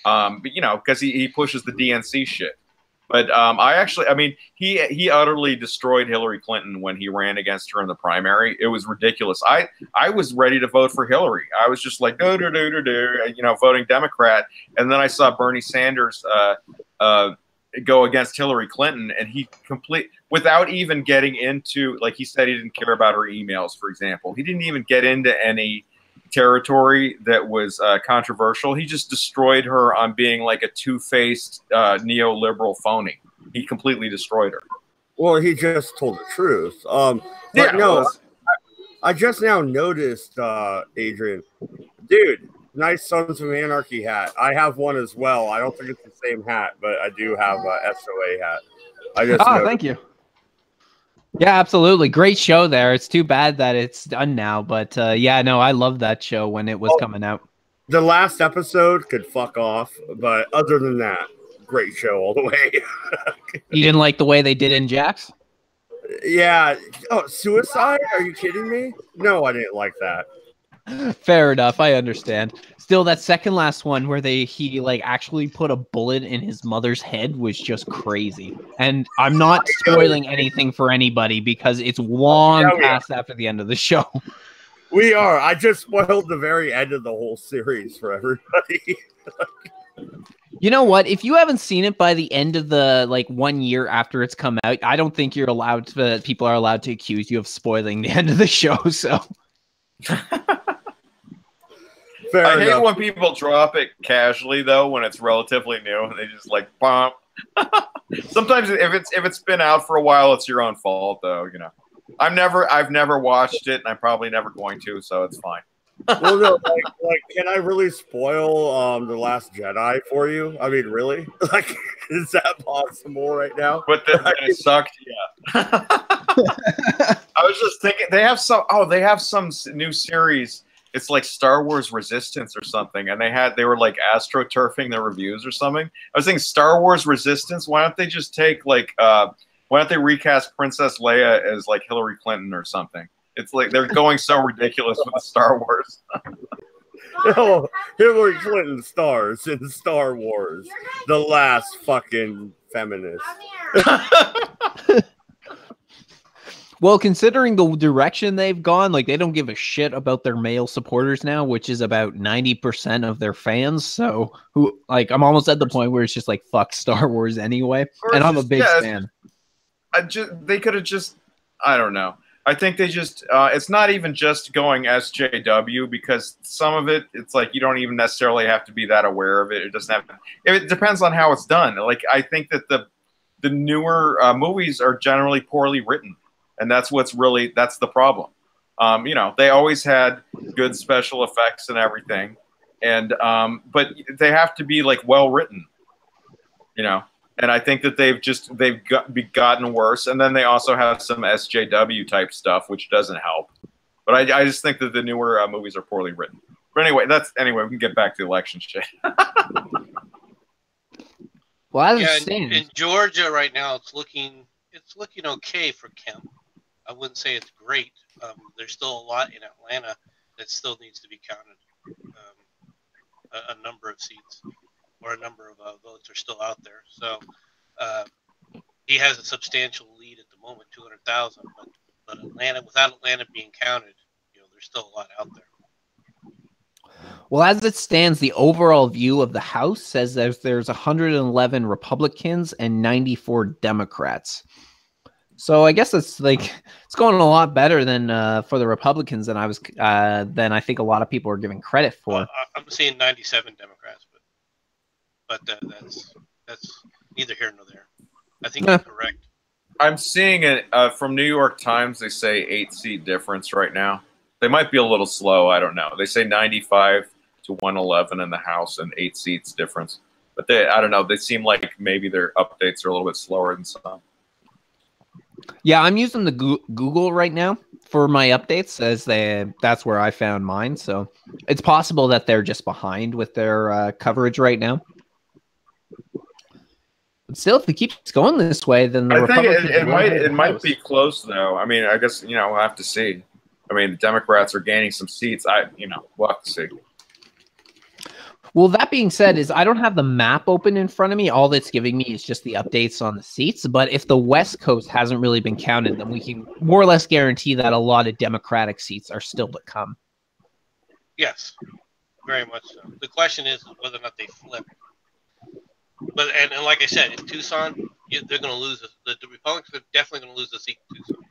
But, you know, because he pushes the DNC shit. But he utterly destroyed Hillary Clinton when he ran against her in the primary. It was ridiculous. I was ready to vote for Hillary. I was just like, voting Democrat. And then I saw Bernie Sanders go against Hillary Clinton, and he without even getting into, like he said, he didn't care about her emails, for example. He didn't even get into any territory that was controversial. He just destroyed her on being like a two-faced neoliberal phony. He completely destroyed her. Well, he just told the truth. I just now noticed, Adrian, dude, nice Sons of Anarchy hat. I have one as well. I don't think it's the same hat, but I do have a SOA hat. Thank you. Yeah, absolutely. Great show there. It's too bad that it's done now, but yeah, no, I loved that show when it was coming out. The last episode could fuck off, but other than that, great show all the way. You didn't like the way they did in Jax? Yeah. Oh, suicide? Are you kidding me? No, I didn't like that. Fair enough. I understand. Still, that second last one where he like actually put a bullet in his mother's head was just crazy. And I'm not spoiling anything for anybody because it's long past after the end of the show. We are. I just spoiled the very end of the whole series for everybody. You know what? If you haven't seen it by the end of the 1 year after it's come out, I don't think you're allowed to. People are allowed to accuse you of spoiling the end of the show. So. I hate when people drop it casually though, when it's relatively new, and they just like bump. Sometimes if it's been out for a while, it's your own fault though. You know, I've never watched it, and I'm probably never going to, so it's fine. Well, no, can I really spoil The Last Jedi for you? I mean, really? Like, is that possible right now? But then it sucked. Yeah. I was just thinking they have some new series. It's like Star Wars Resistance or something, and they were like astroturfing their reviews or something. I was thinking Star Wars Resistance. Why don't they just take why don't they recast Princess Leia as like Hillary Clinton or something? It's like they're going so ridiculous with the Star Wars. Oh, Hillary Clinton stars in Star Wars, the last fucking feminist. Well, considering the direction they've gone, like they don't give a shit about their male supporters now, which is about 90% of their fans. So I'm almost at the point where it's just like, fuck Star Wars anyway. And I'm a big fan. They could have just, I don't know. I think they just, it's not even just going SJW, because some of it, it's like you don't even necessarily have to be that aware of it. It doesn't have, it depends on how it's done. Like, I think that the newer movies are generally poorly written. And that's that's the problem. You know, they always had good special effects and everything. And, but they have to be like well written, you know? And I think that they've gotten worse. And then they also have some SJW type stuff, which doesn't help. But I just think that the newer movies are poorly written. But anyway, we can get back to the election shit. Well, in Georgia right now, it's looking okay for Kemp. I wouldn't say it's great. There's still a lot in Atlanta that still needs to be counted. A number of seats or a number of votes are still out there. So he has a substantial lead at the moment, 200,000. But Atlanta, without Atlanta being counted, there's still a lot out there. Well, as it stands, the overall view of the House says there's 111 Republicans and 94 Democrats. So I guess it's going a lot better than for the Republicans than I think a lot of people are giving credit for. I'm seeing 97 Democrats, but that's neither here nor there. I think you're correct. I'm seeing it from New York Times. They say 8-seat difference right now. They might be a little slow. I don't know. They say 95 to 111 in the House and 8 seats difference. But I don't know. They seem like maybe their updates are a little bit slower than some. Yeah, I'm using the Google right now for my updates, as that's where I found mine. So it's possible that they're just behind with their coverage right now. But still, if it keeps going this way, then the Republicans it might be close, though. I mean, I guess we'll have to see. I mean, the Democrats are gaining some seats. We'll have to see. Well, that being said, I don't have the map open in front of me. All that's giving me is just the updates on the seats. But if the West Coast hasn't really been counted, then we can more or less guarantee that a lot of Democratic seats are still to come. Yes, very much so. The question is whether or not they flip. But and like I said, in Tucson, they're going to lose. The Republicans are definitely going to lose the seat in Tucson.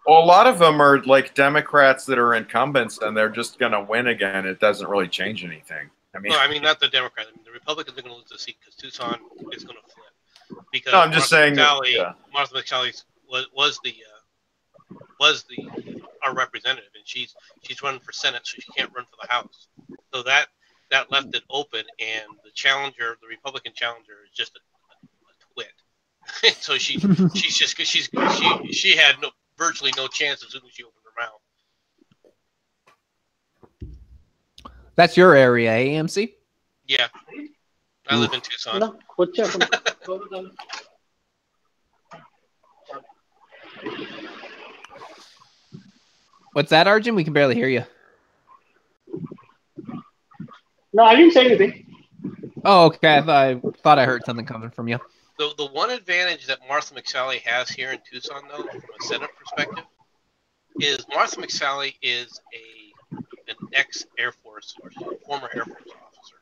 Well, a lot of them are like Democrats that are incumbents, and they're just going to win again. It doesn't really change anything. I mean, not the Democrats. I mean, the Republicans are going to lose the seat because Tucson is going to flip. Because I'm just saying. Martha McSally was our representative, and she's running for Senate, so she can't run for the House. So that left it open, and the Republican challenger, is just a twit. So she had virtually no chance as soon as she opened her mouth. That's your area, AMC? Yeah. I live in Tucson. What's that, Arjun? We can barely hear you. No, I didn't say anything. Oh, okay. I thought I heard something coming from you. The one advantage that Martha McSally has here in Tucson, though, from a Senate perspective, is Martha McSally is an ex-Air Force or former Air Force officer.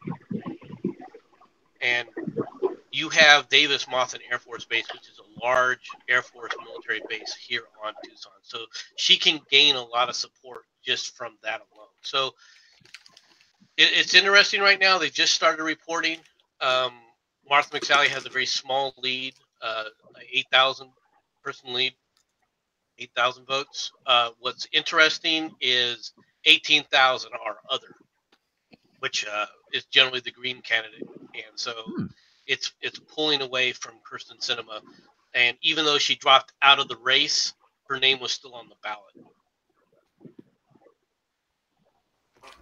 And you have Davis Monthan Air Force Base, which is a large Air Force military base here on Tucson. So she can gain a lot of support just from that alone. So it's interesting right now. They just started reporting. Martha McSally has a very small lead, 8,000 person lead, 8,000 votes. What's interesting is 18,000 are other, which is generally the Green candidate, and so it's pulling away from Kirsten Sinema. And even though she dropped out of the race, her name was still on the ballot.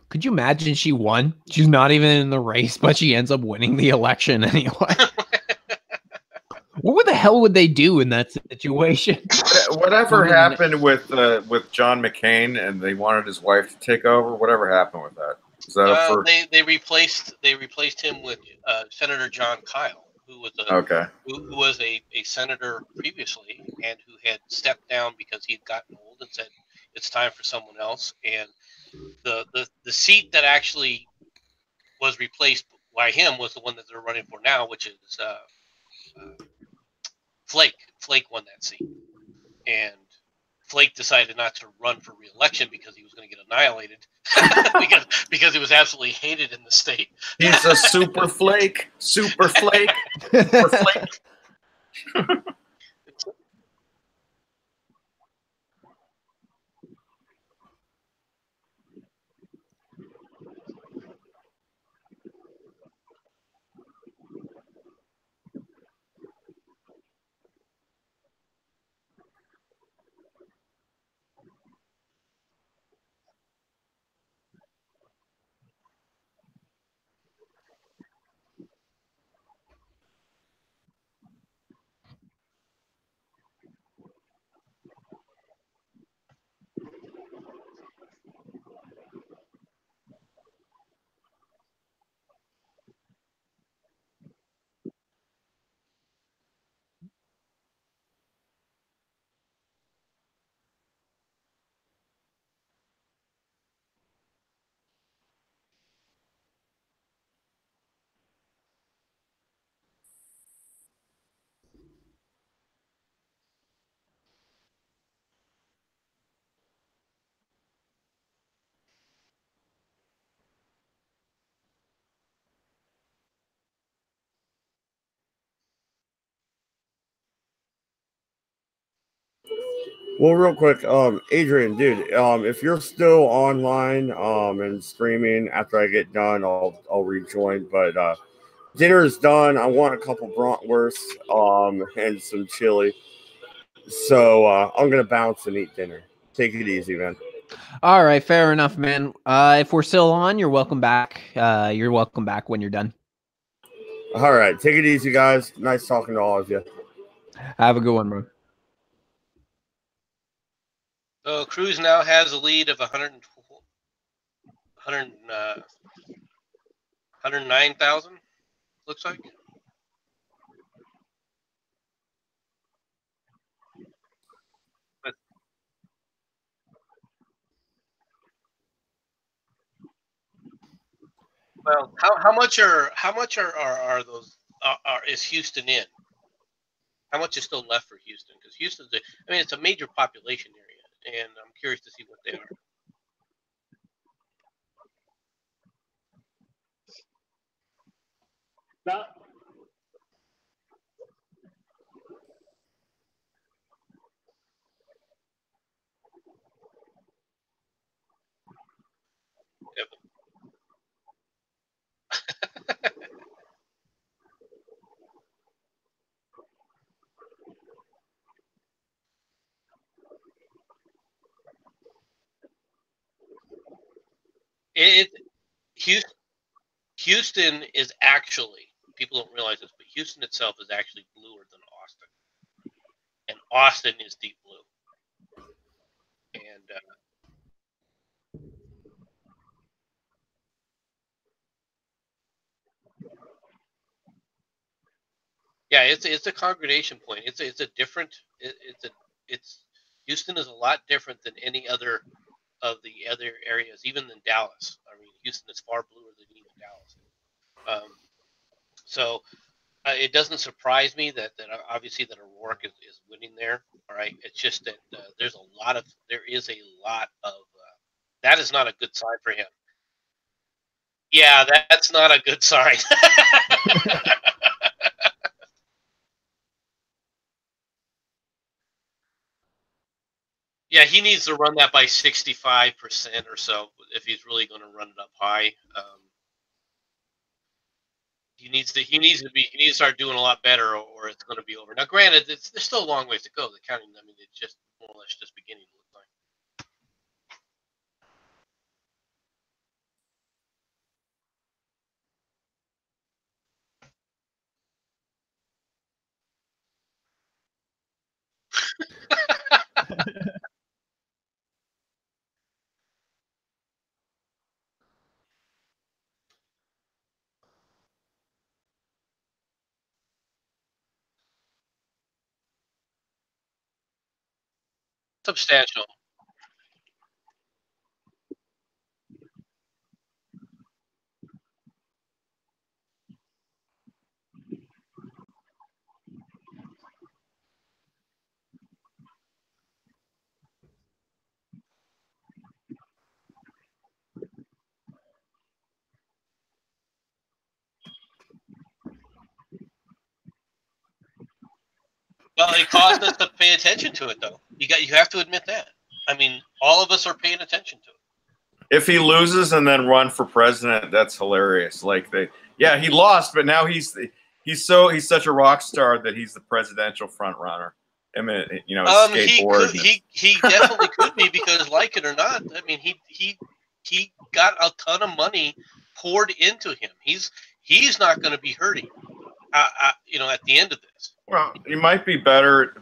Could you imagine she won? She's not even in the race, but she ends up winning the election anyway. What the hell would they do in that situation? Whatever happened with John McCain, and they wanted his wife to take over? Whatever happened with that? Is that they replaced him with Senator John Kyle, who was a senator previously, and who had stepped down because he had gotten old and said it's time for someone else. And the seat that actually was replaced by him was the one that they're running for now, which is Flake. Flake won that seat, and Flake decided not to run for re-election because he was going to get annihilated because he was absolutely hated in the state. He's a super flake, super flake, super flake. Well, real quick, Adrian, dude, if you're still online, and streaming after I get done, I'll rejoin. But dinner is done. I want a couple bratwursts, and some chili. So I'm gonna bounce and eat dinner. Take it easy, man. All right, fair enough, man. If we're still on, you're welcome back. You're welcome back when you're done. All right, take it easy, guys. Nice talking to all of you. Have a good one, bro. So Cruz now has a lead of 109,000, looks like. Well, how much are those is Houston in? How much is still left for Houston? Because Houston's it's a major population area, and I'm curious to see what they are. Houston is actually, people don't realize this, but Houston itself is actually bluer than Austin, and Austin is deep blue. And yeah, it's a congregation point. It's a different. It's Houston is a lot different than any other of the other areas, even than Dallas. I mean, Houston is far bluer than even Dallas. So it doesn't surprise me that obviously that O'Rourke is winning there. All right, it's just that there is a lot of that is not a good sign for him. Yeah, that's not a good sign. Yeah, he needs to run that by 65% or so if he's really going to run it up high. He needs to start doing a lot better, or it's going to be over. Now, granted, there's still a long ways to go. The counting, I mean, it's just more or less just beginning. It looks like. Substantial. Well, it caused us to pay attention to it, though. You have to admit that. I mean, all of us are paying attention to it. If he loses and then run for president, that's hilarious. Like he lost, but now he's such a rock star that he's the presidential front runner. I mean, skateboard. He definitely could be, because, like it or not, I mean, he got a ton of money poured into him. He's not going to be hurting, at the end of this. Well, he might be better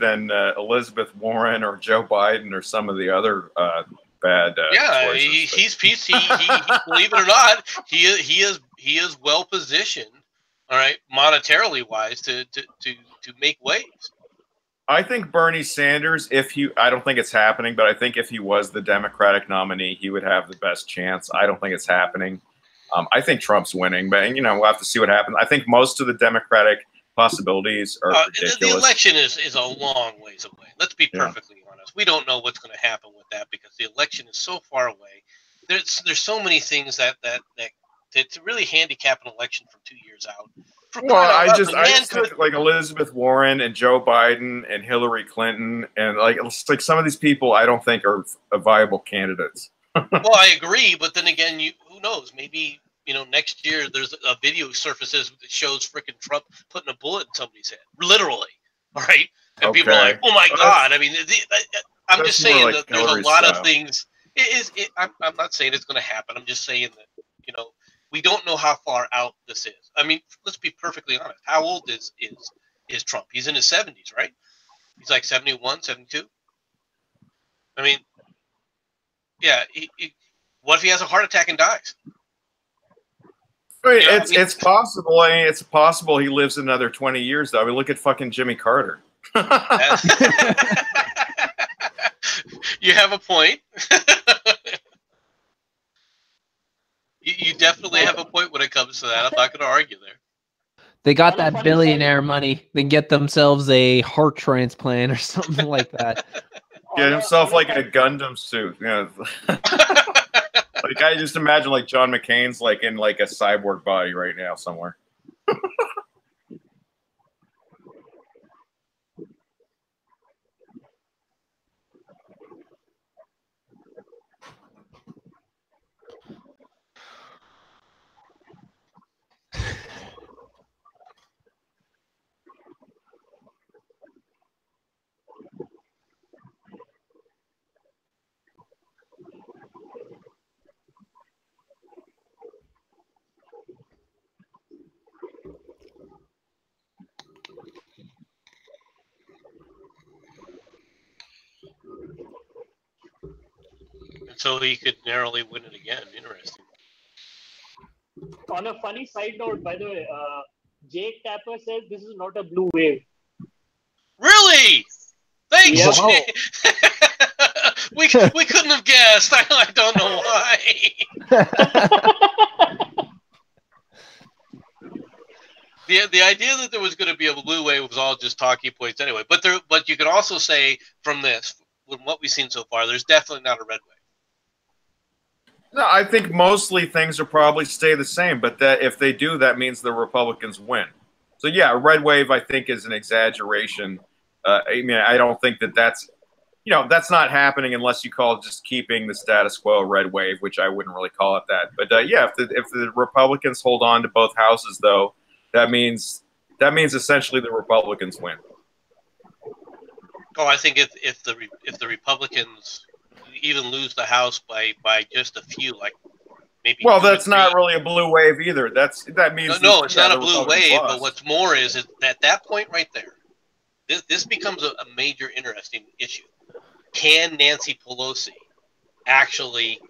than Elizabeth Warren or Joe Biden or some of the other bad. Yeah, choices. he believe it or not, he is well positioned, all right, monetarily wise, to make waves. I think Bernie Sanders, I don't think it's happening, but I think if he was the Democratic nominee, he would have the best chance. I don't think it's happening. I think Trump's winning, but we'll have to see what happens. I think most of the Democratic possibilities are ridiculous. The election is a long ways away. Let's be perfectly honest. We don't know what's going to happen with that, because the election is so far away. There's so many things that to really handicap an election from 2 years out. Well, I just think like Elizabeth Warren and Joe Biden and Hillary Clinton and like some of these people I don't think are viable candidates. Well, I agree, but then again, who knows? Maybe next year there's a video surfaces that shows frickin' Trump putting a bullet in somebody's head, literally. All right, and people are like, "Oh my God!" I mean, I'm just saying that there's a lot of things. I'm not saying it's going to happen. I'm just saying that we don't know how far out this is. I mean, let's be perfectly honest. How old is Trump? He's in his 70s, right? He's like 71, 72. I mean, yeah. What if he has a heart attack and dies? I mean, it's possible. I mean, it's possible he lives another 20 years, though. I mean, look at fucking Jimmy Carter. You have a point. You definitely have a point when it comes to that. I'm not going to argue there. They got that billionaire money. They get themselves a heart transplant or something like that. Get himself like a Gundam suit. Like I just imagine like John McCain's like in like a cyborg body right now somewhere. So he could narrowly win it again. Interesting. On a funny side note, by the way, Jake Tapper says this is not a blue wave. Really? Thanks, Yeah. Jake. we couldn't have guessed. I don't know why. The idea that there was going to be a blue wave was all just talking points anyway. But you could also say from this, with what we've seen so far, there's definitely not a red wave. No, I think mostly things will probably stay the same, but that if they do, that means the Republicans win. So yeah, a red wave I think is an exaggeration. I mean, I don't think that's not happening unless you call just keeping the status quo a red wave, which I wouldn't really call it that. But yeah, if the Republicans hold on to both houses, though, that means essentially the Republicans win. Oh, I think if the Republicans even lose the House by just a few, like maybe. Well, that's not really a blue wave either. That means no, it's not a blue wave. But what's more is at that point right there, this becomes a major interesting issue. Can Nancy Pelosi actually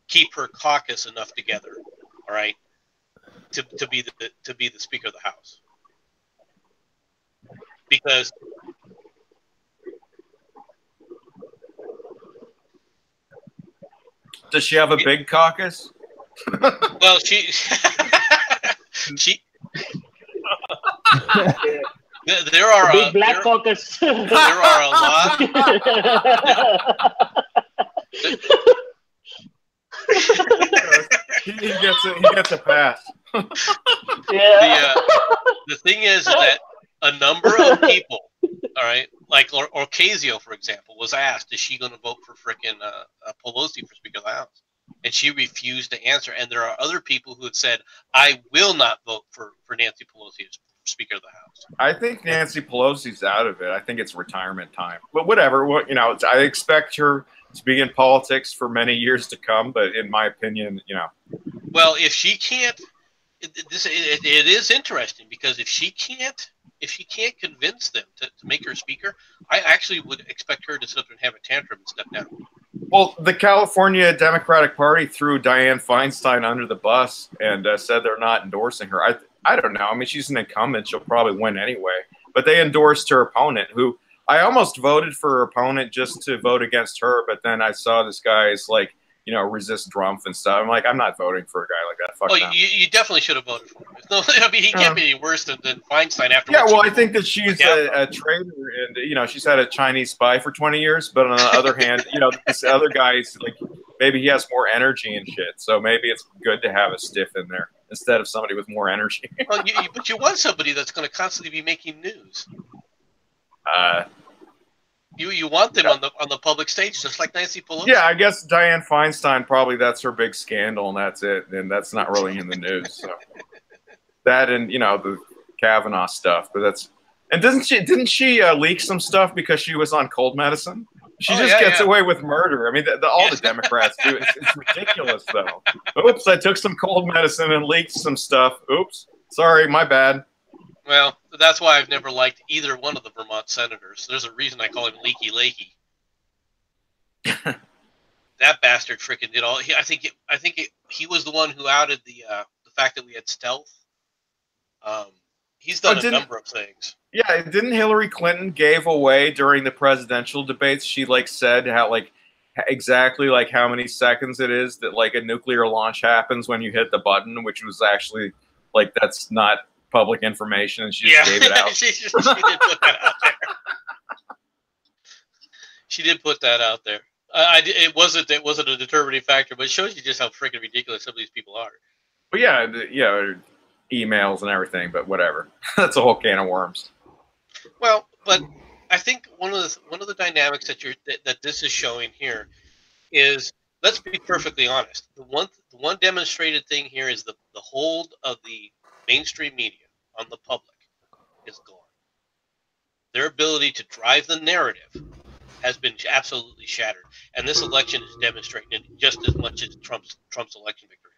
keep her caucus enough together? All right, to be the Speaker of the House, because. Does she have a big caucus? Well, she there are a big black caucus. There are a lot. He gets a pass. Yeah. The thing is that a number of people, all right, like Ocasio, for example, was asked, is she going to vote for frickin' Pelosi for Speaker of the House? And she refused to answer. And there are other people who had said, I will not vote for Nancy Pelosi as Speaker of the House. I think Nancy Pelosi's out of it. I think it's retirement time. But whatever. I expect her to be in politics for many years to come. But in my opinion, Well, if she can't, it is interesting because if she can't convince them to make her speaker, I actually would expect her to sit up and have a tantrum and step down. Well, the California Democratic Party threw Dianne Feinstein under the bus and said they're not endorsing her. I don't know. I mean, she's an incumbent. She'll probably win anyway. But they endorsed her opponent, who I almost voted for her opponent just to vote against her. But then I saw this guy's resist Trump and stuff. I'm like, I'm not voting for a guy like that. Fuck no. You definitely should have voted for him. No, I mean, he can't be any worse than Feinstein after. Yeah, well, I think that she's a traitor, and she's had a Chinese spy for 20 years. But on the other hand, this other guy's maybe he has more energy and shit. So maybe it's good to have a stiff in there instead of somebody with more energy. Well, but you want somebody that's going to constantly be making news. You want them on the public stage, just like Nancy Pelosi. Yeah, I guess Dianne Feinstein, probably that's her big scandal, and that's it. And that's not really in the news. So that and, you know, the Kavanaugh stuff. But that's, and didn't she leak some stuff because she was on cold medicine? She just gets away with murder. I mean, all the Democrats do. It's ridiculous, though. Oops, I took some cold medicine and leaked some stuff. Oops, sorry, my bad. Well, that's why I've never liked either one of the Vermont senators. There's a reason I call him Leaky Lakey. That bastard freaking did all. I think he was the one who outed the fact that we had stealth. He's done a number of things. Yeah, didn't Hillary Clinton gave away during the presidential debates? She like said how like exactly like how many seconds it is that like a nuclear launch happens when you hit the button, which was actually like that's not public information, and she just gave it out. she did put that out there. She did put that out there. It wasn't a determining factor, but it shows you just how freaking ridiculous some of these people are. But yeah, emails and everything, but whatever. That's a whole can of worms. Well, but I think one of the dynamics that this is showing here is, let's be perfectly honest. The one demonstrated thing here is the hold of the mainstream media on the public is gone. Their ability to drive the narrative has been absolutely shattered, and this election is demonstrating it just as much as Trump's election victory.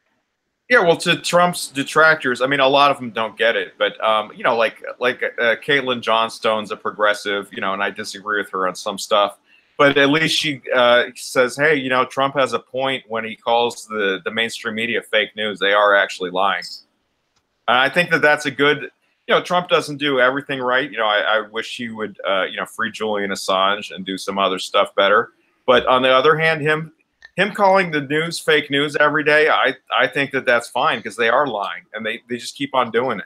Yeah, well, to Trump's detractors, I mean, a lot of them don't get it, but you know, like Caitlin Johnstone's a progressive, you know, and I disagree with her on some stuff, but at least she says, hey, you know, Trump has a point when he calls the mainstream media fake news. They are actually lying. And I think that that's a good, you know, Trump doesn't do everything right. You know, I wish he would, you know, free Julian Assange and do some other stuff better. But on the other hand, him calling the news fake news every day, I think that that's fine because they are lying and they just keep on doing it.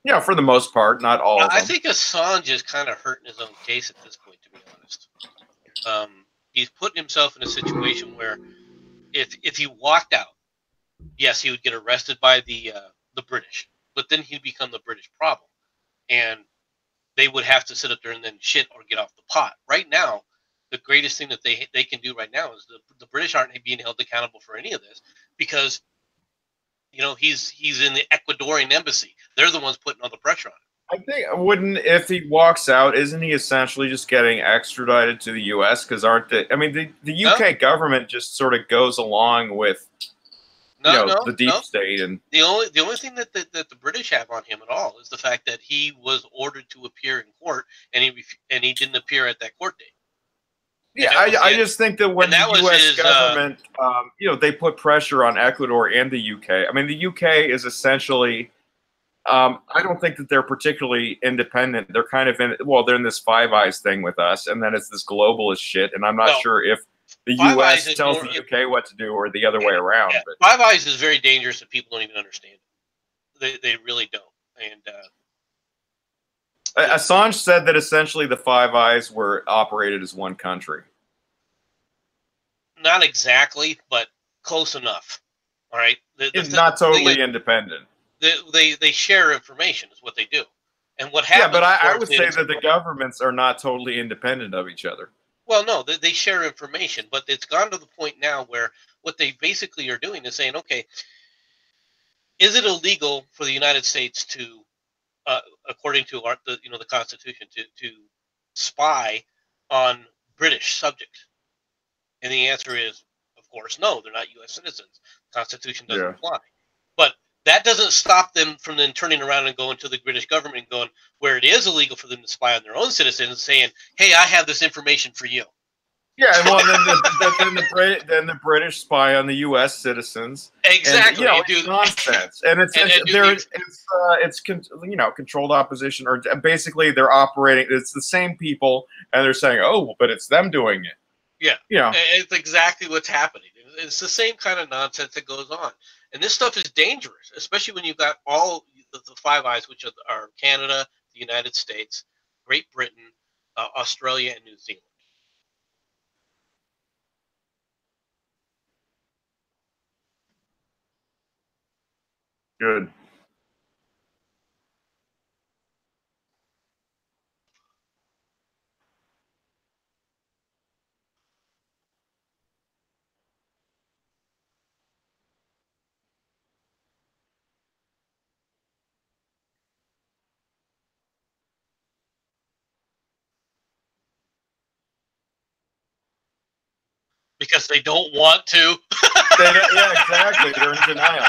You know, for the most part, not all of them. I think Assange is kind of hurting his own case at this point, to be honest. He's putting himself in a situation where if he walked out, yes, he would get arrested by the British, but then he'd become the British problem, and they would have to sit up there and then shit or get off the pot. Right now, the greatest thing that they can do right now is the British aren't being held accountable for any of this because, you know, he's in the Ecuadorian embassy. They're the ones putting all the pressure on him. I think if he walks out, isn't he essentially just getting extradited to the U.S.? Because the UK government just sort of goes along with the deep state, and the only thing that the British have on him at all is the fact that he was ordered to appear in court and he didn't appear at that court date. Yeah, I just think that when the U.S. government, you know, they put pressure on Ecuador and the UK. I mean, the UK is essentially, I don't think that they're particularly independent. They're kind of they're in this Five Eyes thing with us, and then it's this globalist shit, and I'm not sure if the U.S. tells the UK what to do or the other way around. Yeah. But Five Eyes is very dangerous and people don't even understand it. They really don't. And Assange said that essentially the Five Eyes were operated as one country. Not exactly, but close enough. All right, It's not totally independent. They share information is what they do, and what happens. Yeah, but I would say that the governments are not totally independent of each other. Well, no, they share information, but it's gone to the point now where what they basically are doing is saying, okay, is it illegal for the United States to, according to the Constitution, to spy on British subjects? And the answer is, of course, no. They're not U.S. citizens. The Constitution doesn't apply. But that doesn't stop them from then turning around and going to the British government and going where it is illegal for them to spy on their own citizens, saying, "Hey, I have this information for you." Yeah, well, then the British spy on the U.S. citizens. Exactly, and, it's nonsense, and it's controlled opposition, or basically they're operating. It's the same people, and they're saying, "Oh, but it's them doing it." Yeah, it's exactly what's happening. It's the same kind of nonsense that goes on, and this stuff is dangerous, especially when you've got all the Five Eyes, which are Canada, the United States, Great Britain, Australia, and New Zealand. Good. Because they don't want to. Yeah, exactly. They're in denial.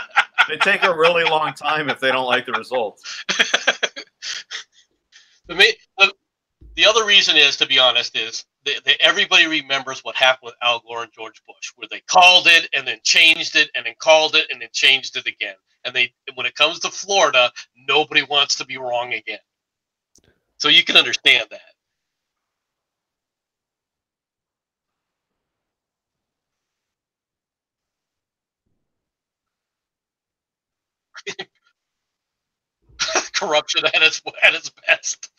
They take a really long time if they don't like the results. The other reason is, to be honest, is everybody remembers what happened with Al Gore and George Bush, where they called it and then changed it and then called it and then changed it again. And when it comes to Florida, nobody wants to be wrong again. So you can understand that. Corruption at its best.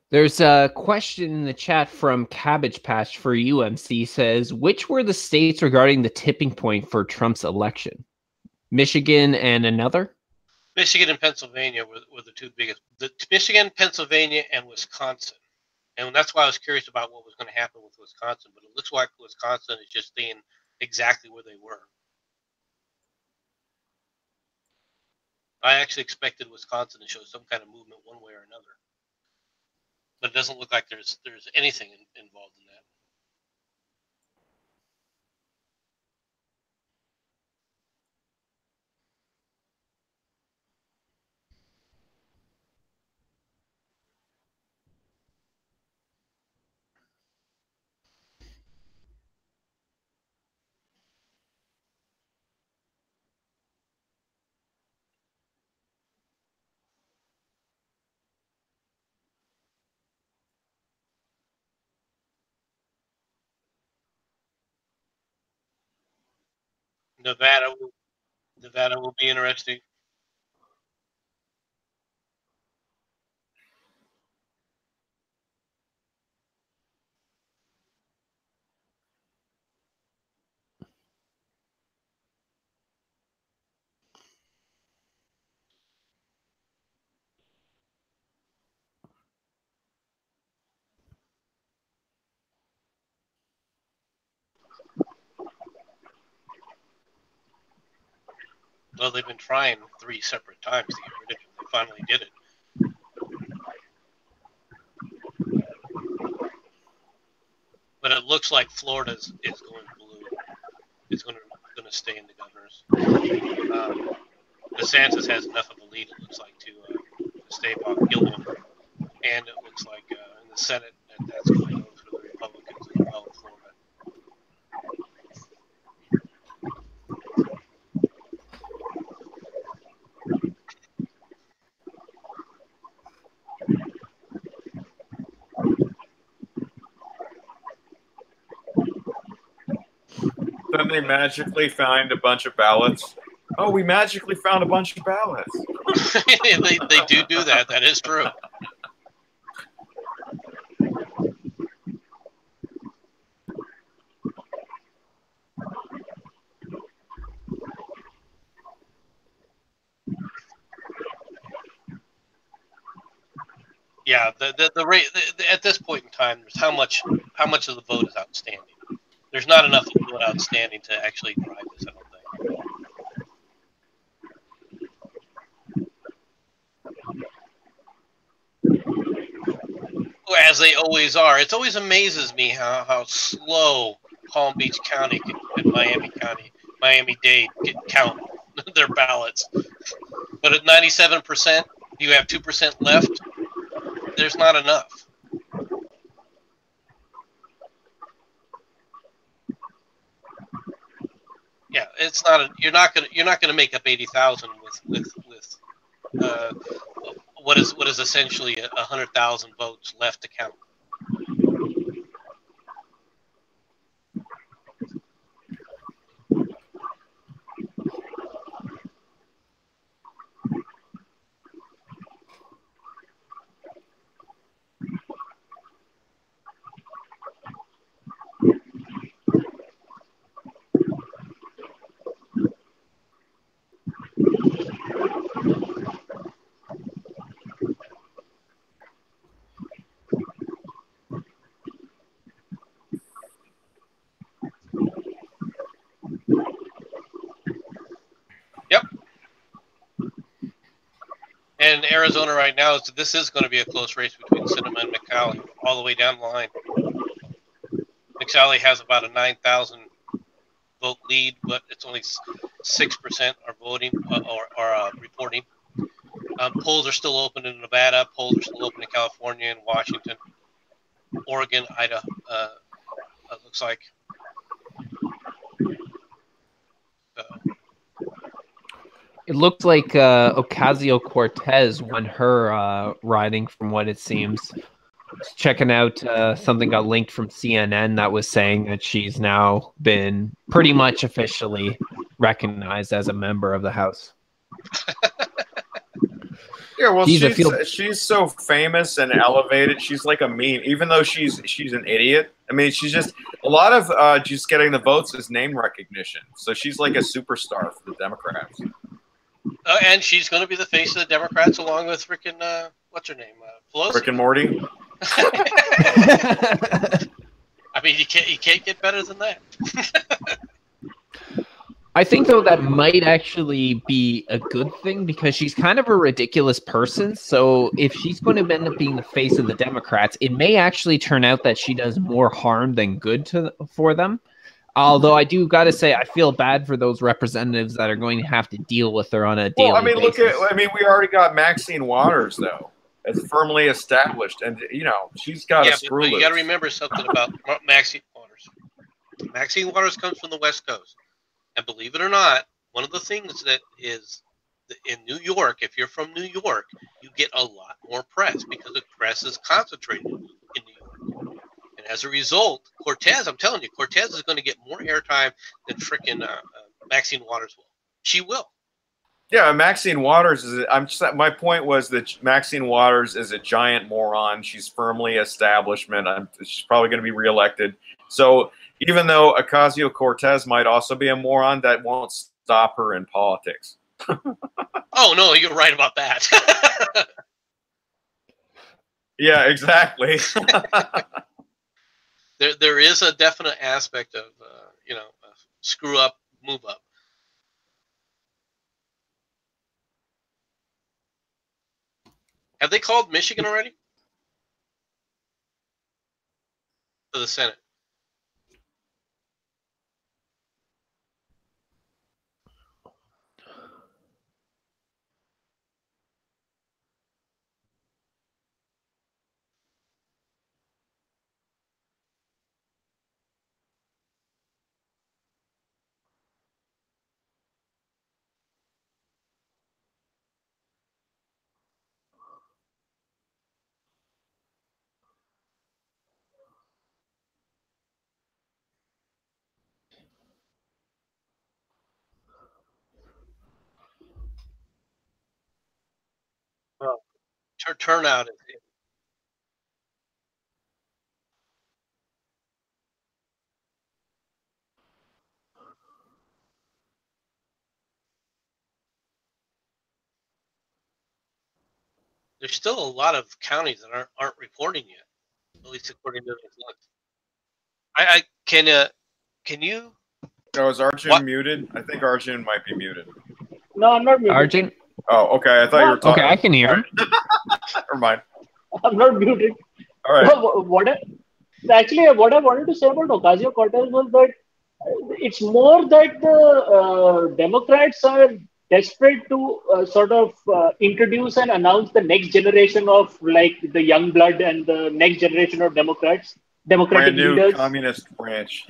There's a question in the chat from Cabbage Patch for UMC says, which were the states regarding the tipping point for Trump's election? Michigan and another? Michigan and Pennsylvania were the two biggest. Michigan, Pennsylvania, and Wisconsin. And that's why I was curious about what was going to happen with Wisconsin. But it looks like Wisconsin is just staying exactly where they were. I actually expected Wisconsin to show some kind of movement one way or another. But it doesn't look like there's anything involved in that. Nevada will be interesting. Well, they've been trying 3 separate times to get rid of him. They finally did it. But it looks like Florida is going blue. It's going to stay in the governors. DeSantis has enough of a lead, it looks like, to stave off Gilliam. And it looks like in the Senate, that's going to go for the Republicans as well in Florida. Then they magically find a bunch of ballots. Oh, we magically found a bunch of ballots. they do that. That is true. Yeah, the rate at this point in time, there's how much of the vote is outstanding. There's not enough of the vote outstanding to actually drive this, I don't think. As they always are. It always amazes me how slow Palm Beach County and Miami-Dade count their ballots. But at 97%, you have 2% left. There's not enough. Yeah, it's not. You're not gonna make up 80,000 with what is essentially 100,000 votes left to count. Yep. And Arizona right now, this is going to be a close race between Sinema and McCauley all the way down the line. McCauley has about a 9,000 vote lead, but it's only 6% are voting or reporting. Polls are still open in Nevada. Polls are still open in California and Washington, Oregon, Idaho. Looks like. It looked like Ocasio-Cortez won her riding, from what it seems. Checking out something got linked from CNN that was saying that she's now been pretty much officially recognized as a member of the House. Yeah, well, she's so famous and elevated. She's like a meme, even though she's an idiot. I mean, she's just a lot of just getting the votes is name recognition. So she's like a superstar for the Democrats. And she's going to be the face of the Democrats along with freaking what's her name, Pelosi. Rick and Morty. I mean, you can't get better than that. I think, though, that might actually be a good thing because she's kind of a ridiculous person. So if she's going to end up being the face of the Democrats, it may actually turn out that she does more harm than good for them. Although I do got to say, I feel bad for those representatives that are going to have to deal with her on a daily basis. We already got Maxine Waters, though. It's firmly established, and she's got a screw loose. You got to remember something about Maxine Waters. Maxine Waters comes from the West Coast, and believe it or not, one of the things that is in New York, if you're from New York, you get a lot more press because the press is concentrated in New York, and as a result, Cortez, I'm telling you, Cortez is going to get more airtime than frickin' Maxine Waters will. She will. Yeah, Maxine Waters my point was that Maxine Waters is a giant moron. She's firmly establishment. She's probably going to be reelected. So even though Ocasio-Cortez might also be a moron, that won't stop her in politics. Oh no, you're right about that. Yeah, exactly. There is a definite aspect of screw up, move up. Have they called Michigan already? For the Senate. turnout. There's still a lot of counties that aren't reporting yet, at least according to the list. I can you? Oh, is Arjun muted? I think Arjun might be muted. No, I'm not muted. Arjun? Oh, okay. I thought you were talking. Okay, I can hear him. Never mind. I'm not muted. All right. Actually, what I wanted to say about Ocasio-Cortez was that it's more that the Democrats are desperate to sort of introduce and announce the next generation of like the young blood and the next generation of Democratic Brand new leaders. communist branch.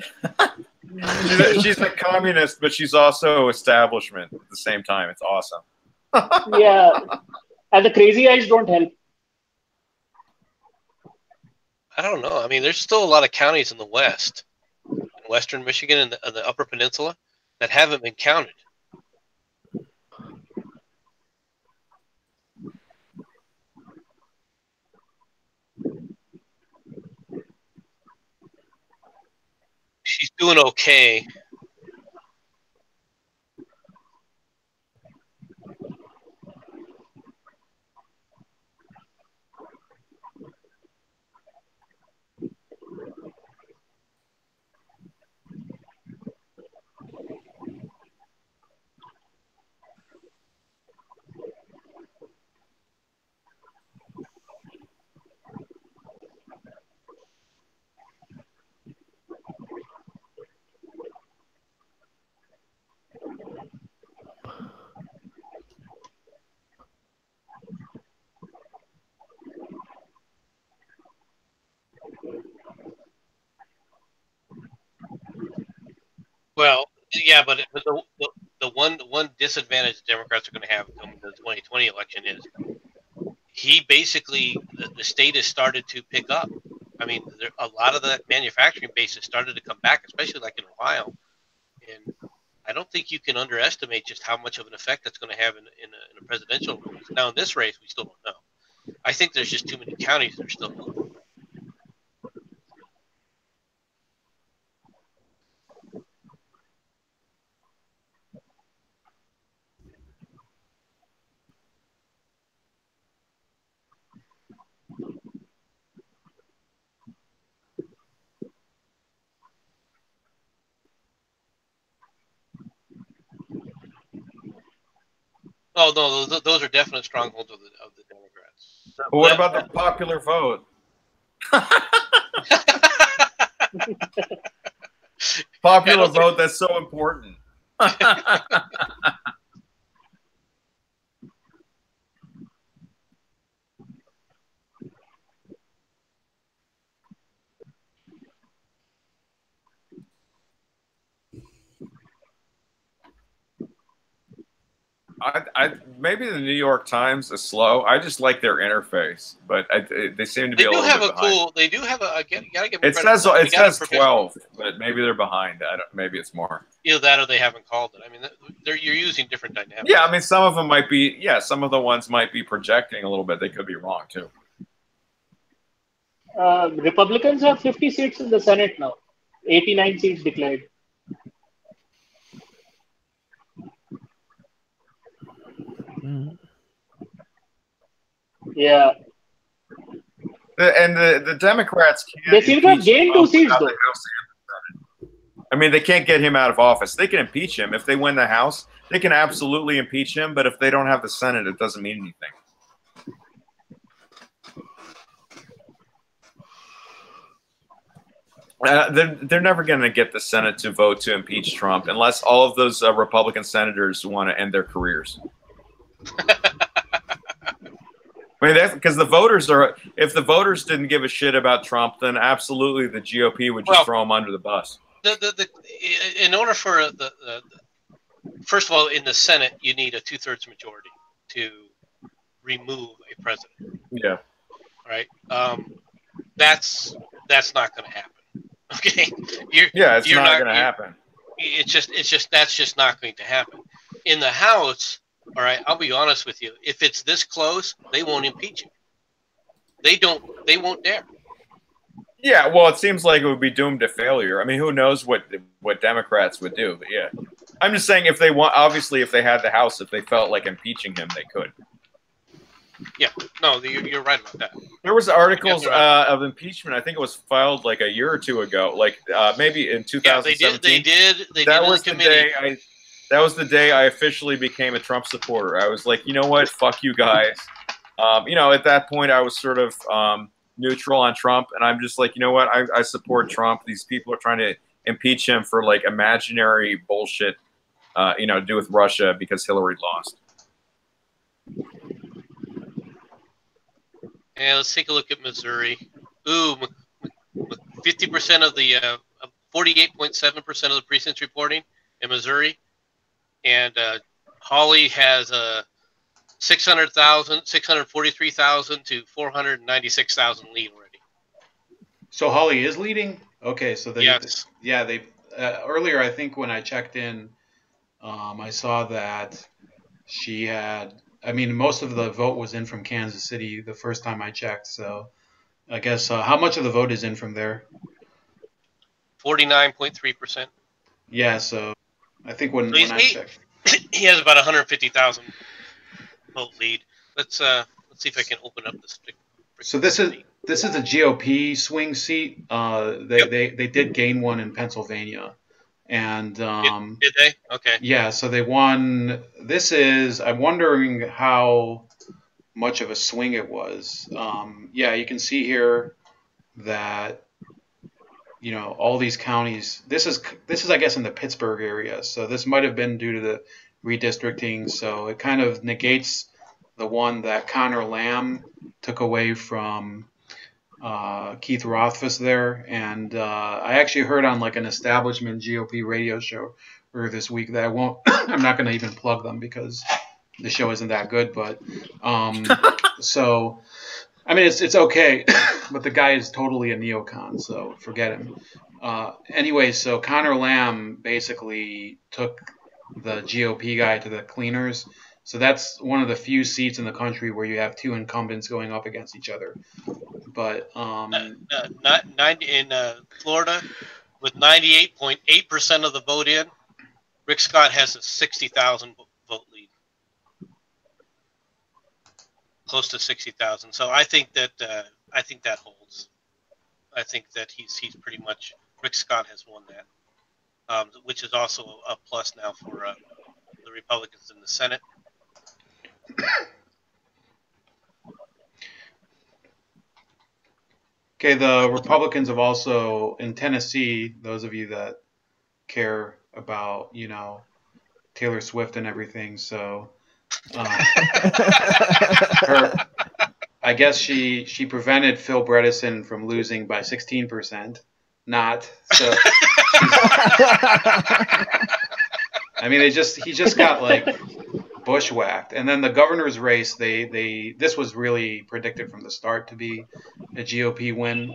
she's a communist, but she's also establishment at the same time. It's awesome. Yeah, and the crazy eyes don't help. I don't know. I mean, there's still a lot of counties in the West, in Western Michigan and the Upper Peninsula, that haven't been counted. She's doing okay. Well, yeah, but the one disadvantage the Democrats are going to have coming to the 2020 election is he basically the state has started to pick up. I mean, a lot of the manufacturing base has started to come back, especially like in Ohio, and I don't think you can underestimate just how much of an effect that's going to have in a presidential race. Now, in this race, we still don't know. I think there's just too many counties that are still open. Oh no, those are definite strongholds of the Democrats. But what about the popular vote? Popular vote, that's so important. Maybe the New York Times is slow. I just like their interface, but they seem to be. They a do little have bit a behind. cool. They do have a. Gotta give It says 12, but maybe they're behind. Maybe it's more. Either that or they haven't called it. I mean, you're using different dynamics. Yeah, I mean, some of them might be. Yeah, some of the ones might be projecting a little bit. They could be wrong too. Republicans have 50 seats in the Senate now. 89 seats declared. Yeah. And the Democrats can't. They seem to have gained 2 seats though. I mean, they can't get him out of office. They can impeach him if they win the House. They can absolutely impeach him, but if they don't have the Senate, it doesn't mean anything. They're never going to get the Senate to vote to impeach Trump unless all of those Republican senators want to end their careers. I mean, that's because the voters are. If the voters didn't give a shit about Trump, then absolutely the GOP would just throw him under the bus. In order for first of all, in the Senate, you need a 2/3 majority to remove a president. Yeah. All right. That's not going to happen. Okay. It's not going to happen. That's just not going to happen. In the House, all right, I'll be honest with you. If it's this close, they won't impeach him. They won't dare. Yeah, well, it seems like it would be doomed to failure. I mean, who knows what Democrats would do? But yeah, I'm just saying if they want, obviously, if they had the House, if they felt like impeaching him, they could. Yeah, no, you're right about that. There was articles of impeachment. I think it was filed like a year or two ago, like maybe in 2017. They did. That was the day That was the day I officially became a Trump supporter. I was like, you know what? Fuck you guys. You know, at that point, I was sort of neutral on Trump, and I'm just like, you know what? I support Trump. These people are trying to impeach him for like imaginary bullshit, you know, to do with Russia because Hillary lost. And let's take a look at Missouri. Ooh, 50% of the 48.7% of the precincts reporting in Missouri, and Hawley has 643,000 to 496,000 lead already. So Hawley is leading. Okay, so they, yes. Yeah, they earlier I think when I checked in, I saw that she had. I mean, most of the vote was in from Kansas City the first time I checked. So I guess how much of the vote is in from there? 49.3%. Yeah, so I think when I checked, he has about 150,000 vote lead. Let's see if I can open up this. So this is a GOP swing seat. They did gain one in Pennsylvania. And did they? Okay. Yeah, so they won. I'm wondering how much of a swing it was. Yeah, you can see here that, you know, all these counties. This is I guess in the Pittsburgh area. So this might have been due to the redistricting. So it kind of negates the one that Connor Lamb took away from Keith Rothfuss there, and I actually heard on like an establishment GOP radio show earlier this week that I'm not going to even plug them because the show isn't that good, but so I mean it's okay, but the guy is totally a neocon, so forget him. Anyway, so Connor Lamb basically took the GOP guy to the cleaners. So that's one of the few seats in the country where you have two incumbents going up against each other. But in Florida, with 98.8% of the vote in, Rick Scott has a 60,000 vote lead, close to 60,000. So I think that holds. I think that he's pretty much Rick Scott has won that, which is also a plus now for the Republicans in the Senate. Okay, the Republicans have also, in Tennessee, those of you that care about, you know, Taylor Swift and everything, so I guess she prevented Phil Bredesen from losing by 16%. Not so. I mean, he just got like bushwhacked, and then the governor's race. This was really predicted from the start to be a GOP win.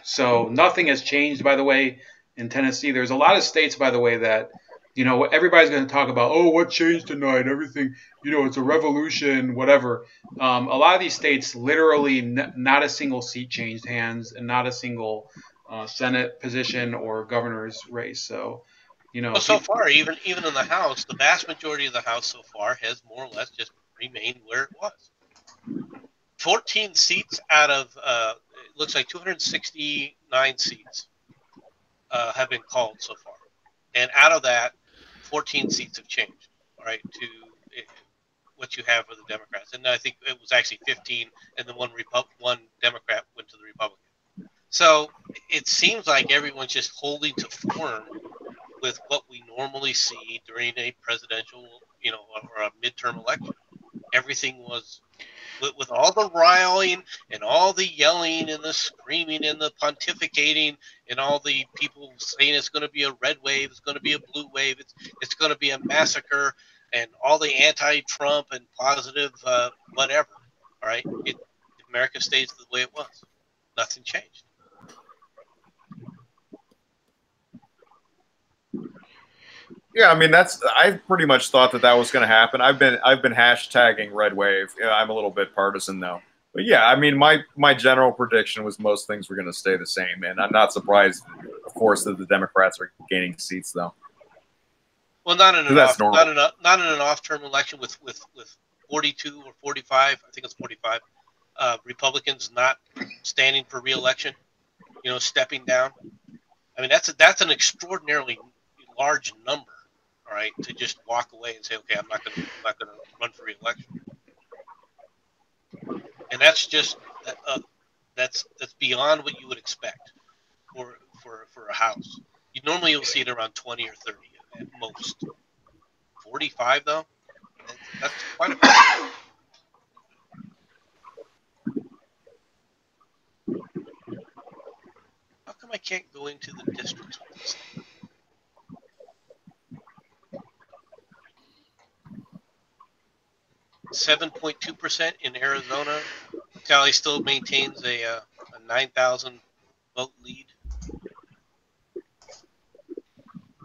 So nothing has changed, by the way, in Tennessee. There's a lot of states, by the way, that, you know, everybody's going to talk about, oh, what changed tonight? Everything, you know, it's a revolution, whatever. A lot of these states, literally, not a single seat changed hands, and not a single Senate position or governor's race. So, you know, well, so far, even in the House, the vast majority of the House so far has more or less just remained where it was. 14 seats out of it looks like 269 seats have been called so far, and out of that, 14 seats have changed. All right, to what you have for the Democrats, and I think it was actually 15, and then one Democrat went to the Republican. So it seems like everyone's just holding to form with what we normally see during a presidential, you know, or a midterm election. Everything was with all the riling and all the yelling and the screaming and the pontificating and all the people saying it's going to be a red wave, it's going to be a blue wave, it's going to be a massacre, and all the anti-Trump and positive whatever. All right, America stays the way it was. Nothing changed. Yeah, I mean I pretty much thought that was going to happen. I've been hashtagging red wave. You know, I'm a little bit partisan though, But yeah, I mean, my general prediction was most things were going to stay the same, and I'm not surprised, of course, that the Democrats are gaining seats, though. Well, not in an That's normal. not in an off-term election with 42 or 45. I think it's 45 Republicans not standing for re-election. You know, stepping down. I mean, that's an extraordinarily large number. All right, to just walk away and say, okay, I'm not going to run for re-election. And that's just that's beyond what you would expect for a House. Normally you'll see it around 20 or 30 at most. 45 though, that's quite a bit. How come I can't go into the districts with this thing? .2% in Arizona. Cali still maintains a 9,000 vote lead.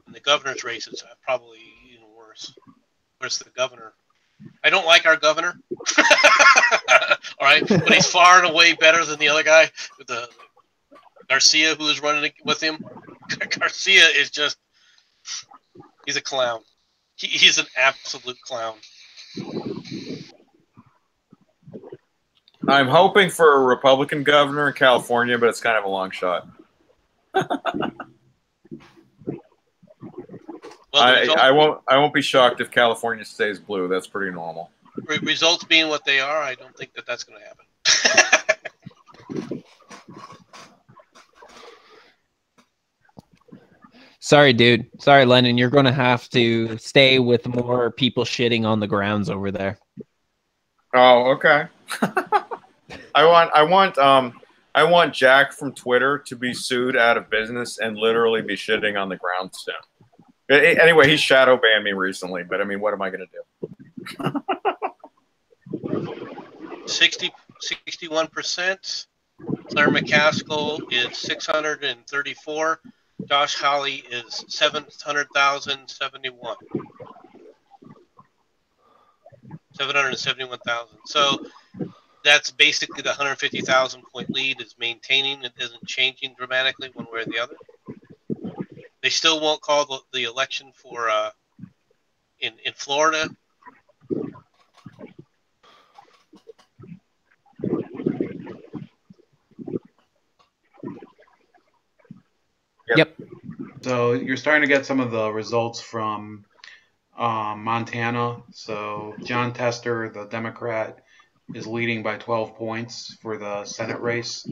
And the governor's race is probably even worse. Where's the governor? I don't like our governor. All right, but he's far and away better than the other guy, with the Garcia, who is running with him. Garcia is just—he's a clown. He's an absolute clown. I'm hoping for a Republican governor in California, but it's kind of a long shot. Well, I won't be shocked if California stays blue. That's pretty normal. Results being what they are, I don't think that that's going to happen. Sorry, dude. Sorry, Lennon. You're going to have to stay with more people shitting on the grounds over there. Oh, okay. I want Jack from Twitter to be sued out of business and literally be shitting on the ground soon. Anyway, he shadow banned me recently, but I mean, what am I going to do? 61%. Claire McCaskill is 634. Josh Hawley is 700,071. 771,000. So that's basically the 150,000 point lead is maintaining. It isn't changing dramatically one way or the other. They still won't call the election for in Florida. Yep. So you're starting to get some of the results from Montana. So John Tester, the Democrat, is leading by 12 points for the Senate race.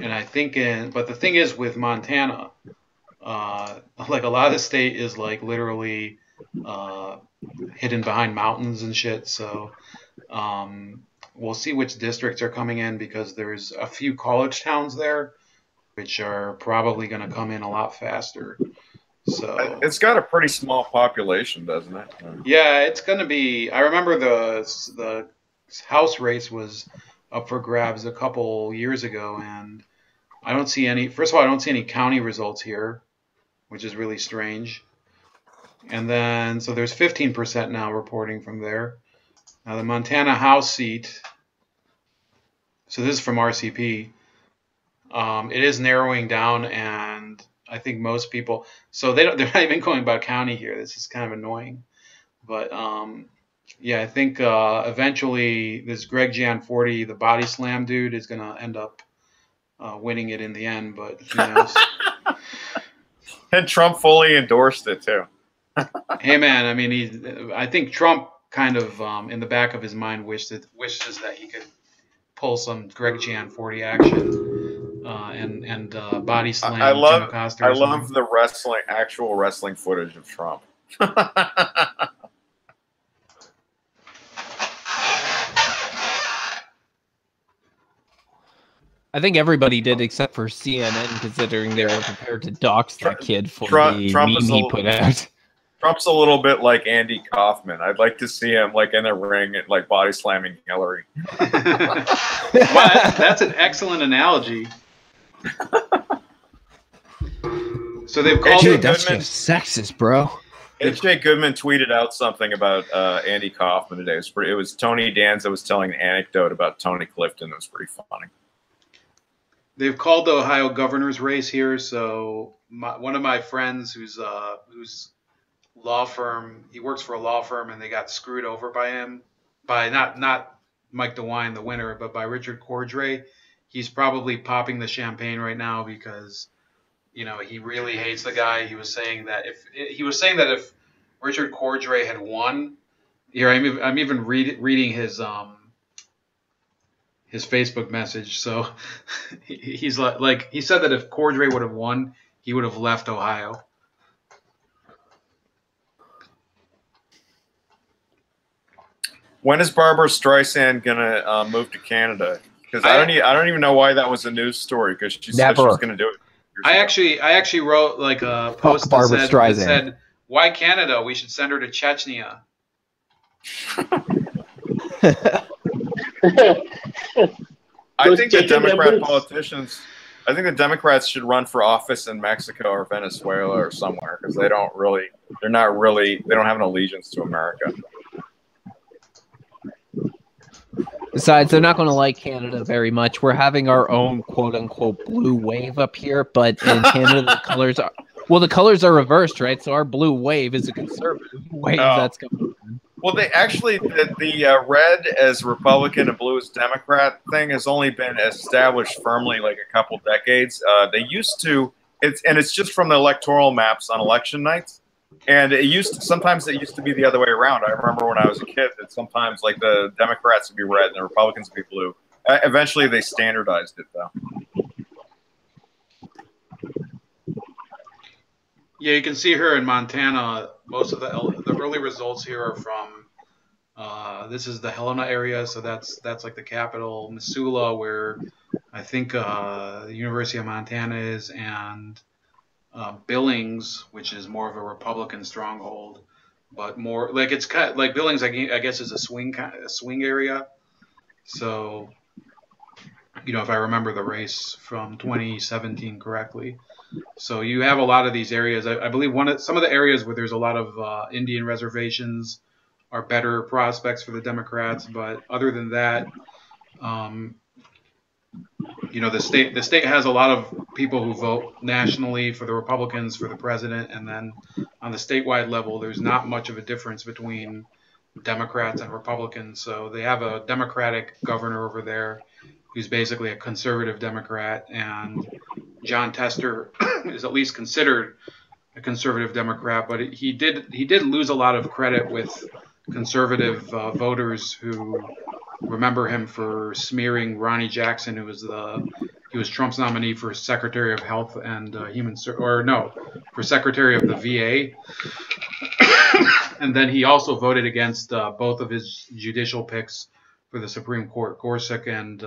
And I think but the thing is with Montana, like a lot of the state is like literally hidden behind mountains and shit. So we'll see which districts are coming in, because there's a few college towns there which are probably going to come in a lot faster. So it's got a pretty small population, doesn't it? Yeah, it's going to be. I remember the House race was up for grabs a couple years ago, and I don't see any. First of all, I don't see any county results here, which is really strange. And then, so there's 15% now reporting from there. Now the Montana House seat. So this is from RCP. It is narrowing down, and I think most people. So they're not even going by county here. This is kind of annoying, but yeah, I think eventually this Greg Gianforti, the body slam dude, is going to end up winning it in the end. But who knows? And Trump fully endorsed it too. Hey man, I mean, I think Trump kind of in the back of his mind wishes that he could pull some Greg Gianforti action. And body slam. I love the actual wrestling footage of Trump. I think everybody did except for CNN, considering they were prepared to dox that kid for the meme he put out. Trump's a little bit like Andy Kaufman. I'd like to see him like in a ring and like body slamming Hillary. Well, that's an excellent analogy. So they've called Dude, that's just sexist, bro. H.J. Goodman tweeted out something about Andy Kaufman today. It was Tony Danza was telling an anecdote about Tony Clifton. It was pretty funny. They've called the Ohio governor's race here, so one of my friends whose law firm, he works for a law firm, and they got screwed over by him, by not Mike DeWine, the winner, but by Richard Cordray. He's probably popping the champagne right now because, you know, he really hates the guy. He was saying that if Richard Cordray had won, here I'm even reading his Facebook message. So he's like he said that if Cordray would have won, he would have left Ohio. When is Barbara Streisand gonna move to Canada? Because I don't even know why that was a news story. Because she said she was gonna do it. I actually wrote like a post that said, "Why Canada? We should send her to Chechnya." I think the Democrat politicians. I think the Democrats should run for office in Mexico or Venezuela or somewhere because they don't have an allegiance to America. Besides, they're not going to like Canada very much. We're having our own quote-unquote blue wave up here, but in Canada, the colors are reversed, right? So our blue wave is a conservative wave that's coming in. Well, they actually, the red as Republican and blue as Democrat thing has only been established firmly like a couple decades. They used to, it's just from the electoral maps on election nights. And sometimes it used to be the other way around. I remember when I was a kid that sometimes like the Democrats would be red and the Republicans would be blue. Eventually they standardized it though. Yeah, you can see here in Montana, most of the early results here are from, this is the Helena area, so that's like the capital, Missoula, where I think the University of Montana is, and Billings, which is more of a Republican stronghold, but more like it's kind of, like Billings, I guess, is a swing area. So, you know, if I remember the race from 2017 correctly. So you have a lot of these areas. I believe some of the areas where there's a lot of Indian reservations are better prospects for the Democrats. But other than that, you know, the state has a lot of people who vote nationally for the Republicans for the president, and then on the statewide level, there's not much of a difference between Democrats and Republicans. So they have a Democratic governor over there who's basically a conservative Democrat, and John Tester is at least considered a conservative Democrat, but he did lose a lot of credit with conservative voters who remember him for smearing Ronnie Jackson, who was Trump's nominee for Secretary of Health and for Secretary of the VA. And then he also voted against both of his judicial picks for the Supreme Court, Gorsuch and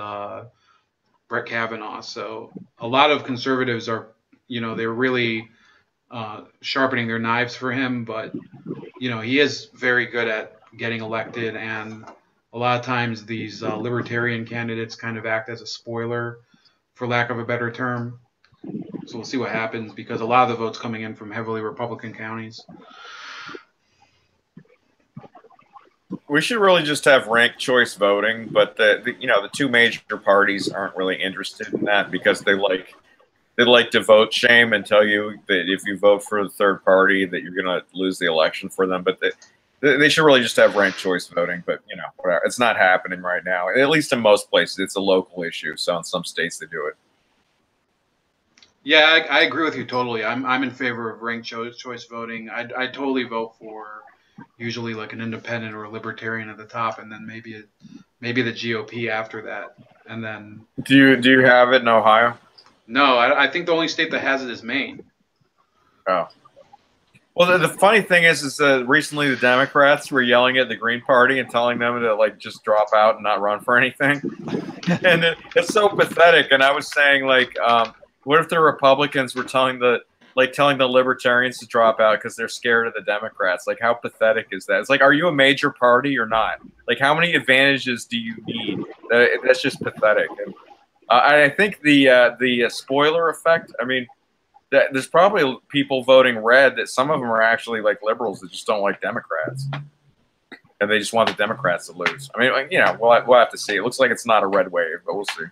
Brett Kavanaugh. So a lot of conservatives are, you know, they're really sharpening their knives for him, but, you know, he is very good at getting elected, and a lot of times these libertarian candidates kind of act as a spoiler, for lack of a better term. So we'll see what happens, because a lot of the votes coming in from heavily Republican counties. We should really just have ranked choice voting, but the two major parties aren't really interested in that because they like to vote shame and tell you that if you vote for the third party that you're going to lose the election for them. But they should really just have ranked choice voting. But, you know, whatever. It's not happening right now. At least in most places, it's a local issue. So in some states, they do it. Yeah, I agree with you totally. I'm in favor of ranked choice voting. I totally vote for usually like an independent or a libertarian at the top, and then maybe the GOP after that. And then do you have it in Ohio? No, I think the only state that has it is Maine. Oh. Well, the funny thing is that recently the Democrats were yelling at the Green Party and telling them to like just drop out and not run for anything. And it's so pathetic. And I was saying, like, what if the Republicans were telling the libertarians to drop out because they're scared of the Democrats? Like, how pathetic is that? It's like, are you a major party or not? Like, how many advantages do you need? That's just pathetic. And I think the spoiler effect. I mean, there's probably people voting red that some of them are actually like liberals that just don't like Democrats. And they just want the Democrats to lose. I mean, like, you know, we'll have to see. It looks like it's not a red wave, but we'll see.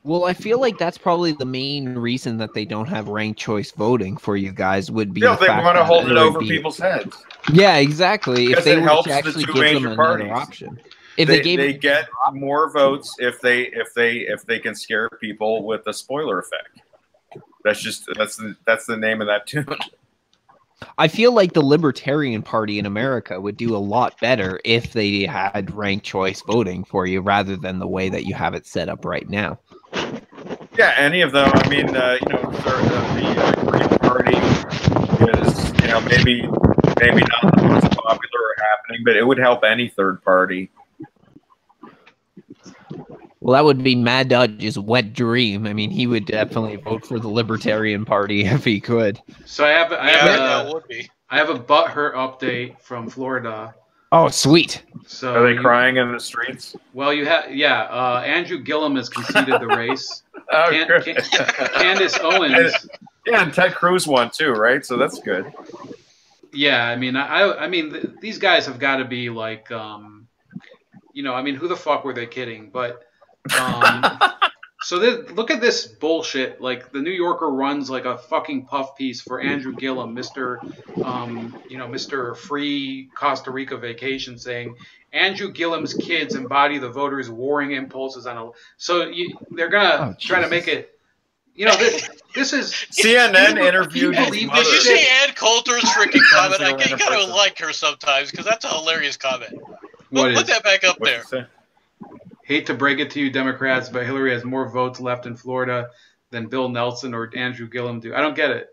Well, I feel like that's probably the main reason that they don't have ranked choice voting for you guys would be. Yeah, they want to hold it over people's heads. Yeah, exactly. Because if they it were helps to actually the two give major them parties. another option, if they get more votes if they can scare people with the spoiler effect. That's the name of that tune. I feel like the Libertarian Party in America would do a lot better if they had ranked choice voting for you rather than the way that you have it set up right now. Yeah, any of them. I mean, you know, the Green Party is, you know, maybe not the most popular or happening, but it would help any third party. Well, that would be Mad Dodge's wet dream. I mean, he would definitely vote for the Libertarian Party if he could. So I have a butthurt update from Florida. Oh, sweet. So are they crying in the streets? Well, Andrew Gillum has conceded the race. Oh, Candace Owens. And Ted Cruz won too, right? So that's good. Yeah, I mean, I mean, these guys have got to be like, you know, I mean, who the fuck were they kidding? But so look at this bullshit. Like, the New Yorker runs like a fucking puff piece for Andrew Gillum, Mr. Mr. Free Costa Rica Vacation, saying Andrew Gillum's kids embody the voters' warring impulses on a. So they're gonna try to make it. You know, this is CNN interviewed his mother. Did you see Ann Coulter's freaking comment? You gotta like her sometimes because that's a hilarious comment. Put that back up there. Hate to break it to you, Democrats, but Hillary has more votes left in Florida than Bill Nelson or Andrew Gillum do. I don't get it.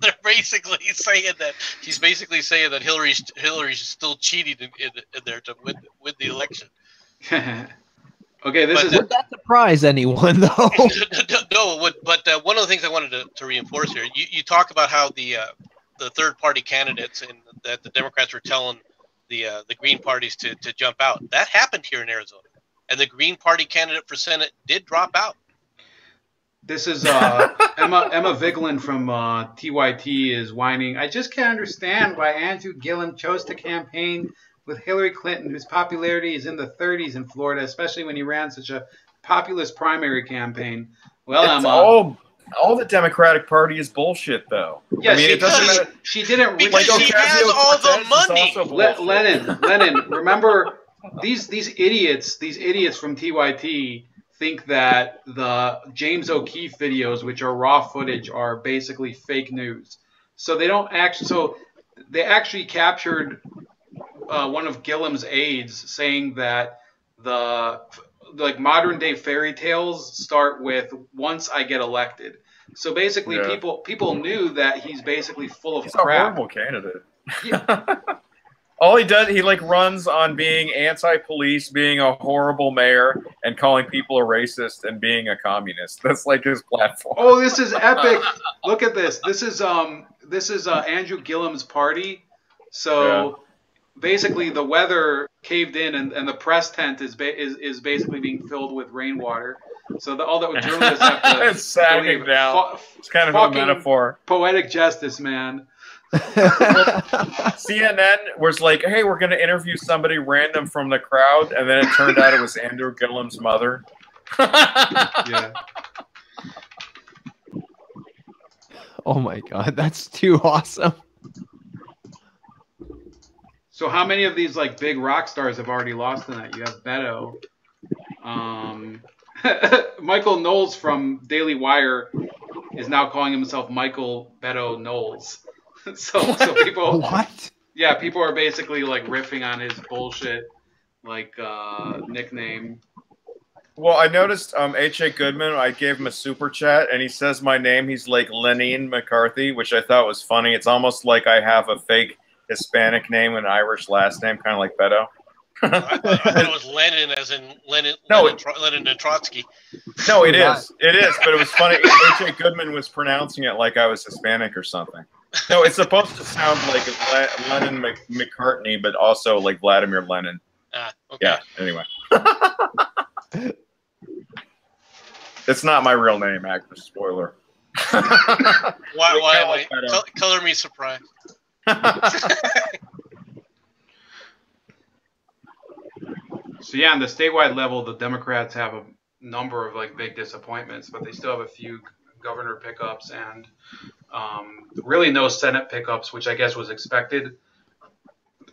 They're basically saying that she's basically saying that Hillary's still cheating in there to win the election. Okay, would that surprise anyone though? No, but one of the things I wanted to reinforce here, you talk about how the third party candidates and that the Democrats were telling the Green parties to jump out. That happened here in Arizona, and the Green Party candidate for Senate did drop out. This is Emma Vigeland from TYT is whining. I just can't understand why Andrew Gillum chose to campaign with Hillary Clinton, whose popularity is in the 30s in Florida, especially when he ran such a populist primary campaign. Well, Emma, all the Democratic Party is bullshit, though. Yeah, I mean, it doesn't matter. She didn't. Because she has all the money. Lennon, remember these idiots from TYT think that the James O'Keefe videos, which are raw footage, are basically fake news. So they don't actually. So they actually captured one of Gillum's aides saying that the modern day fairy tales start with "once I get elected." So basically, people knew that he's basically full of crap. He's a horrible candidate. Yeah. All he does, he runs on being anti-police, being a horrible mayor, and calling people a racist and being a communist. That's like his platform. Oh, this is epic! Look at this. This is Andrew Gillum's party. So basically, the weather caved in, and the press tent is basically being filled with rainwater. So all the journalists have to. It's sagging down. It's kind of a metaphor. Poetic justice, man. CNN was like, hey, we're going to interview somebody random from the crowd, and then it turned out it was Andrew Gillum's mother. Yeah. Oh my God, that's too awesome. So how many of these big rock stars have already lost tonight? You have Beto. Michael Knowles from Daily Wire is now calling himself Michael Beto Knowles. So people what? Yeah, people are basically riffing on his bullshit nickname. Well, I noticed H.A. Goodman, I gave him a super chat, and he says my name. He's like Lenine McCarthy, which I thought was funny. It's almost like I have a fake Hispanic name and Irish last name, kind of like Beto. I thought it was Lenin, as in Lenin and Trotsky. No, it is. It is, but it was funny. H.A. Goodman was pronouncing it like I was Hispanic or something. No, it's supposed to sound like Lennon McCartney, but also like Vladimir Lenin. Okay. Yeah, anyway. It's not my real name, actor. Spoiler. Why? Color me surprised. So yeah, on the statewide level, the Democrats have a number of like big disappointments, but they still have a few governor pickups and really no Senate pickups, which I guess was expected.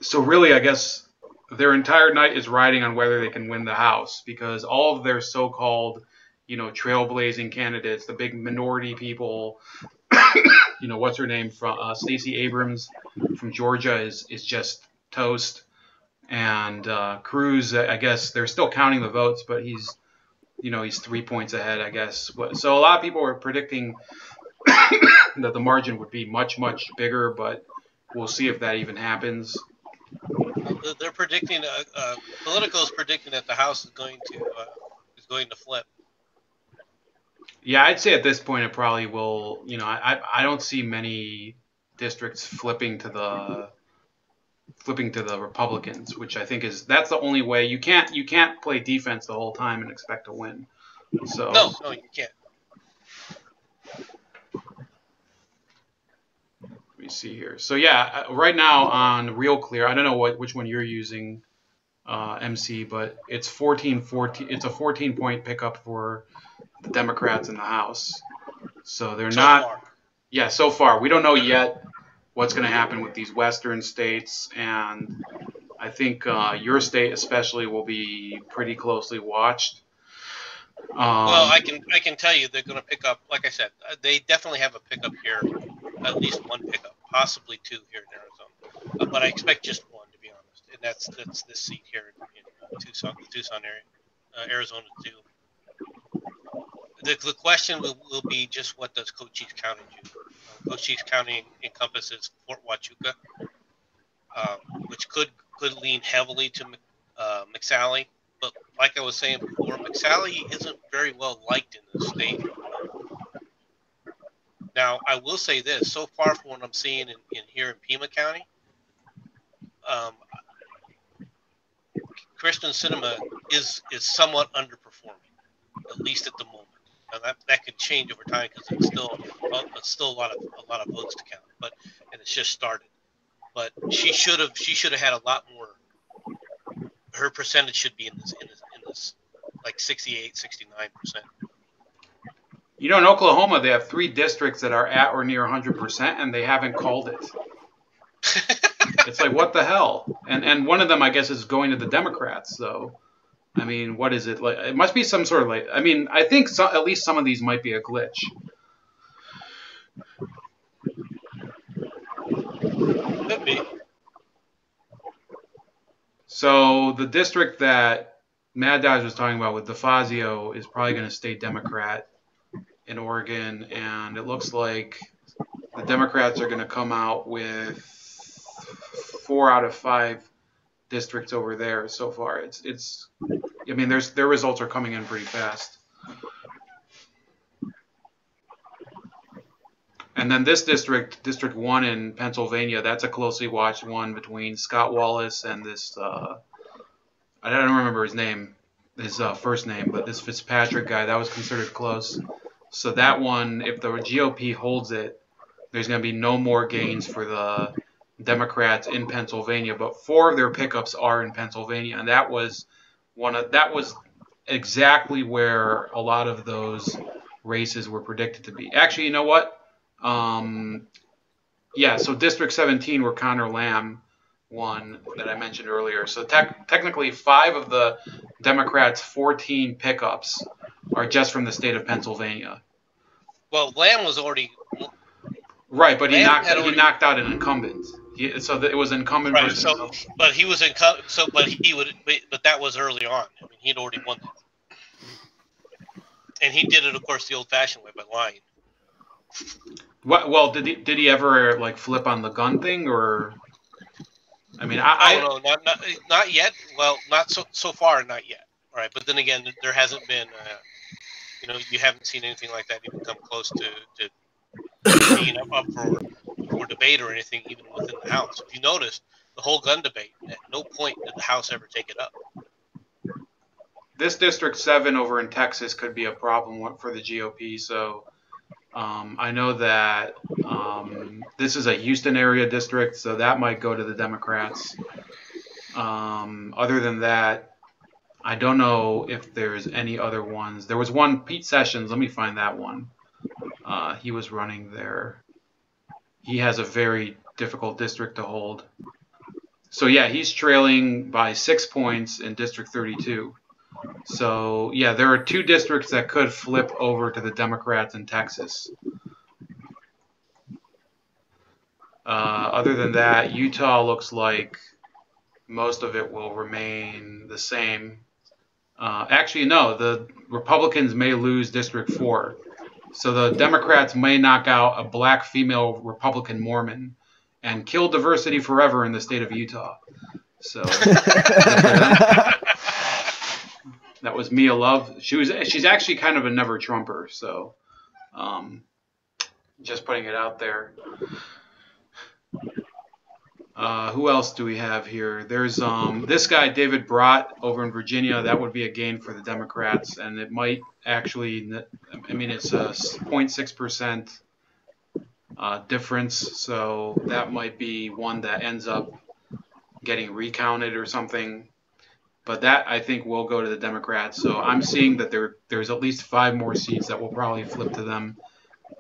So really, I guess their entire night is riding on whether they can win the House, because all of their so-called, trailblazing candidates, the big minority people, what's her name from Stacey Abrams from Georgia is just toast. And Cruz, I guess they're still counting the votes, but he's 3 points ahead, I guess. So a lot of people were predicting that the margin would be much, much bigger, but we'll see if that even happens. They're predicting. Politico is predicting that the House is going to flip. Yeah, I'd say at this point it probably will. I don't see many districts flipping to the Republicans, which I think that's the only way. You can't play defense the whole time and expect to win. So no, you can't. Let me see here. So yeah, right now on Real Clear, I don't know which one you're using, MC, but it's 14-14. It's a 14-point pickup for the Democrats in the House. So they're not. Far. Yeah, so far we don't know yet what's going to happen with these Western states, and I think your state especially will be pretty closely watched. Well, I can tell you they're going to pick up. Like I said, they definitely have a pickup here, at least one pickup, possibly two here in Arizona. But I expect just one, to be honest, and that's this seat here in Tucson, the Tucson area, Arizona too. The question will be just what does Cochise County do? Cochise County encompasses Fort Huachuca, which could lean heavily to McSally. But like I was saying before, McSally isn't very well liked in the state. Now, I will say this: so far from what I'm seeing in here in Pima County, Christian Cinema is somewhat underperforming, at least at the moment. Now that could change over time because it's still a lot of votes to count. And it's just started. But she should have had a lot more. Her percentage should be in this like 68, 69%. In Oklahoma, they have 3 districts that are at or near 100%, and they haven't called it. It's like, what the hell? And one of them, I guess, is going to the Democrats. So, I mean, what is it like? It must be some sort of like. I mean, I think at least some of these might be a glitch. Could be. So the district that Mad Dodge was talking about with DeFazio is probably going to stay Democrat in Oregon, and it looks like the Democrats are going to come out with 4 out of 5 districts over there so far. It's I mean, their results are coming in pretty fast. And then this district, District 1 in Pennsylvania, that's a closely watched one between Scott Wallace and this, I don't remember his name, his first name, but this Fitzpatrick guy, that was considered close. So that one, if the GOP holds it, there's going to be no more gains for the Democrats in Pennsylvania, but 4 of their pickups are in Pennsylvania, and that was exactly where a lot of those races were predicted to be. Actually, you know what? Yeah, so District 17 where Connor Lamb won that I mentioned earlier. So technically 5 of the Democrats' 14 pickups are just from the state of Pennsylvania. Well, Lamb was already right, but he knocked out an incumbent. So it was incumbent right, versus. But he was incumbent. So, but that was early on. I mean, he'd already won that, and he did it, of course, the old-fashioned way by lying. What? Well, did he ever like flip on the gun thing, or? I mean, no, not yet. Well, not so far, not yet. All right, but then again, there hasn't been. You haven't seen anything like that even come close to being up for debate or anything, even within the House. If you notice, the whole gun debate, at no point did the House ever take it up. this District 7 over in Texas could be a problem for the GOP. So I know that this is a Houston area district, so that might go to the Democrats. Other than that, I don't know if there's any other ones. There was one, Pete Sessions. Let me find that one. He was running there. He has a very difficult district to hold. So yeah, he's trailing by 6 points in District 32. So yeah, there are 2 districts that could flip over to the Democrats in Texas. Other than that, Utah looks like most of it will remain the same. Actually, no, the Republicans may lose District 4. So the Democrats may knock out a black female Republican Mormon and kill diversity forever in the state of Utah. So that was Mia Love. She's actually kind of a never Trumper. So just putting it out there. Who else do we have here? There's this guy, David Brott, over in Virginia. That would be a gain for the Democrats, and it might actually, I mean, it's a 0.6% difference, so that might be one that ends up getting recounted or something. But that, I think, will go to the Democrats. So I'm seeing that there's at least 5 more seats that will probably flip to them.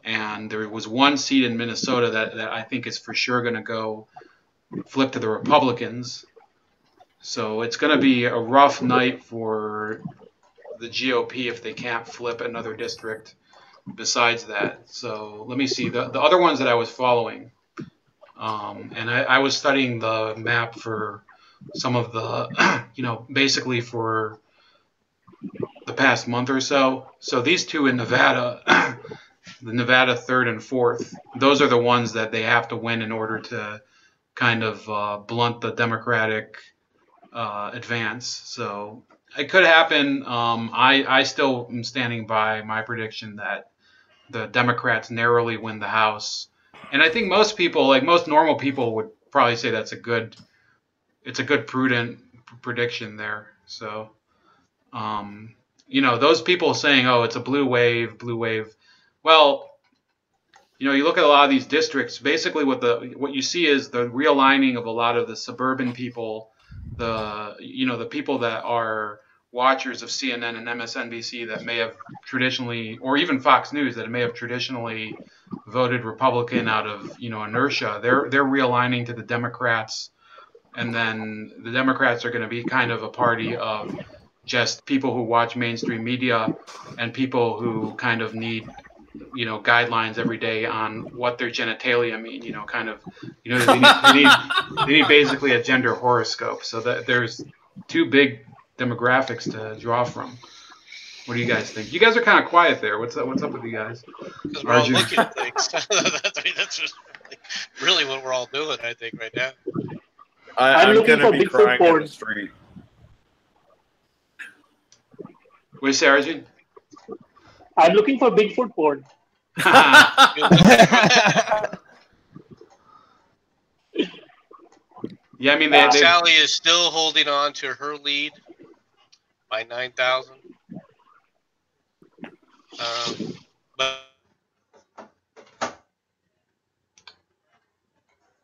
And there was 1 seat in Minnesota that I think is for sure going to go flip to the Republicans. So it's going to be a rough night for the GOP if they can't flip another district besides that. So let me see. The other ones that I was following, and I was studying the map for some of the, basically for the past month or so. So these 2 in Nevada, the Nevada 3rd and 4th, those are the ones that they have to win in order to kind of blunt the Democratic advance. So it could happen. I still am standing by my prediction that the Democrats narrowly win the House. And I think most people, like most normal people, would probably say it's a good prudent prediction there. So, those people saying, oh, it's a blue wave. Well, you look at a lot of these districts, basically what you see is the realigning of a lot of the suburban people, the people that are watchers of CNN and MSNBC that may have traditionally, or even Fox News that may have traditionally voted Republican out of, inertia. They're realigning to the Democrats, and then the Democrats are going to be kind of a party of just people who watch mainstream media and people who kind of need guidelines every day on what their genitalia mean, they need basically a gender horoscope. So that there's 2 big demographics to draw from. What do you guys think? You guys are kind of quiet there. What's up with you guys? Because we're all looking at things. That's just really what we're all doing, I think, right now. I'm going to be crying in the street. What do you say, Arjun? I'm looking for Bigfoot porn. Yeah, I mean, Sally is still holding on to her lead by 9,000.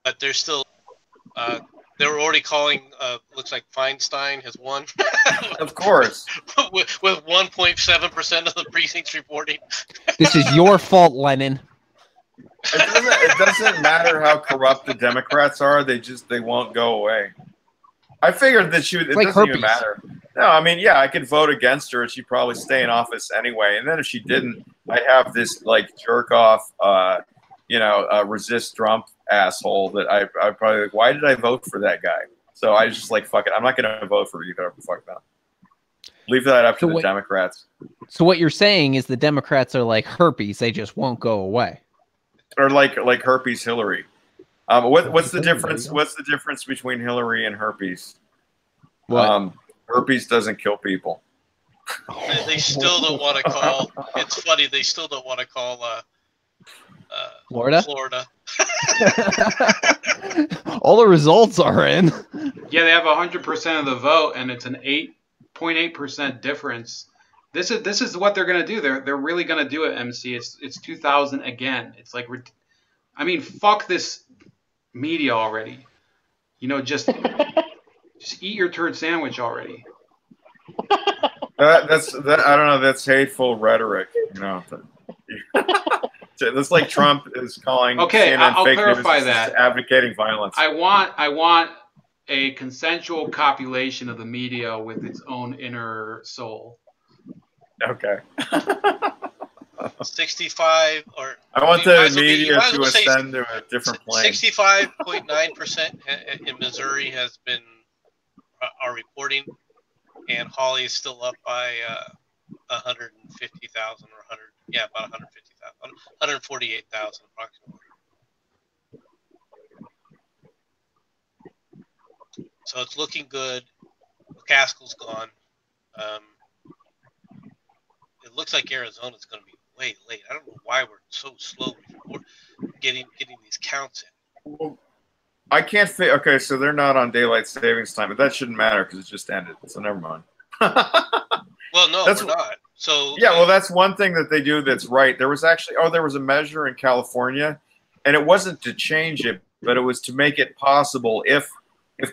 But they're still. They were already calling. Looks like Feinstein has won. Of course. with 1.7% of the precincts reporting. This is your fault, Lennon. It doesn't matter how corrupt the Democrats are. They won't go away. I figured that it doesn't even matter. No, I mean, yeah, I could vote against her and she'd probably stay in office anyway. And then if she didn't, I'd have this jerk off, resist Trump asshole that I probably like, why did I vote for that guy? So I just fuck it. I'm not going to vote for you. Fuck that. Leave that up to the Democrats. So what you're saying is the Democrats are like herpes; they just won't go away. Or like herpes Hillary. What's the difference? What's the difference between Hillary and herpes? What? Herpes doesn't kill people. They still don't want to call. It's funny. They still don't want to call Florida. All the results are in. Yeah, they have 100% of the vote, and it's an 0.8% difference. This is what they're gonna do. They're really gonna do it, MC. It's 2000 again. It's like, I mean, fuck this media already. You know, just eat your turd sandwich already. That's I don't know. That's hateful rhetoric. You know, that's like Trump is calling CNN I'll fake clarify news, that. advocating violence. I want a consensual copulation of the media with its own inner soul. Okay. 65 or I want the media to ascend to a different plane. 65.9% in Missouri has been are reporting, and Hawley is still up by 150,000 or 100, yeah, about 150,000, 148,000 approximately. So it's looking good. McCaskill's gone. It looks like Arizona's going to be way late. I don't know why we're so slow getting these counts in. Well, I can't fit. Okay, so they're not on daylight savings time, but that shouldn't matter because it just ended. So never mind. Well, no, we're not. So yeah, well, that's one thing that they do that's right. There was actually there was a measure in California, and it wasn't to change it, but it was to make it possible if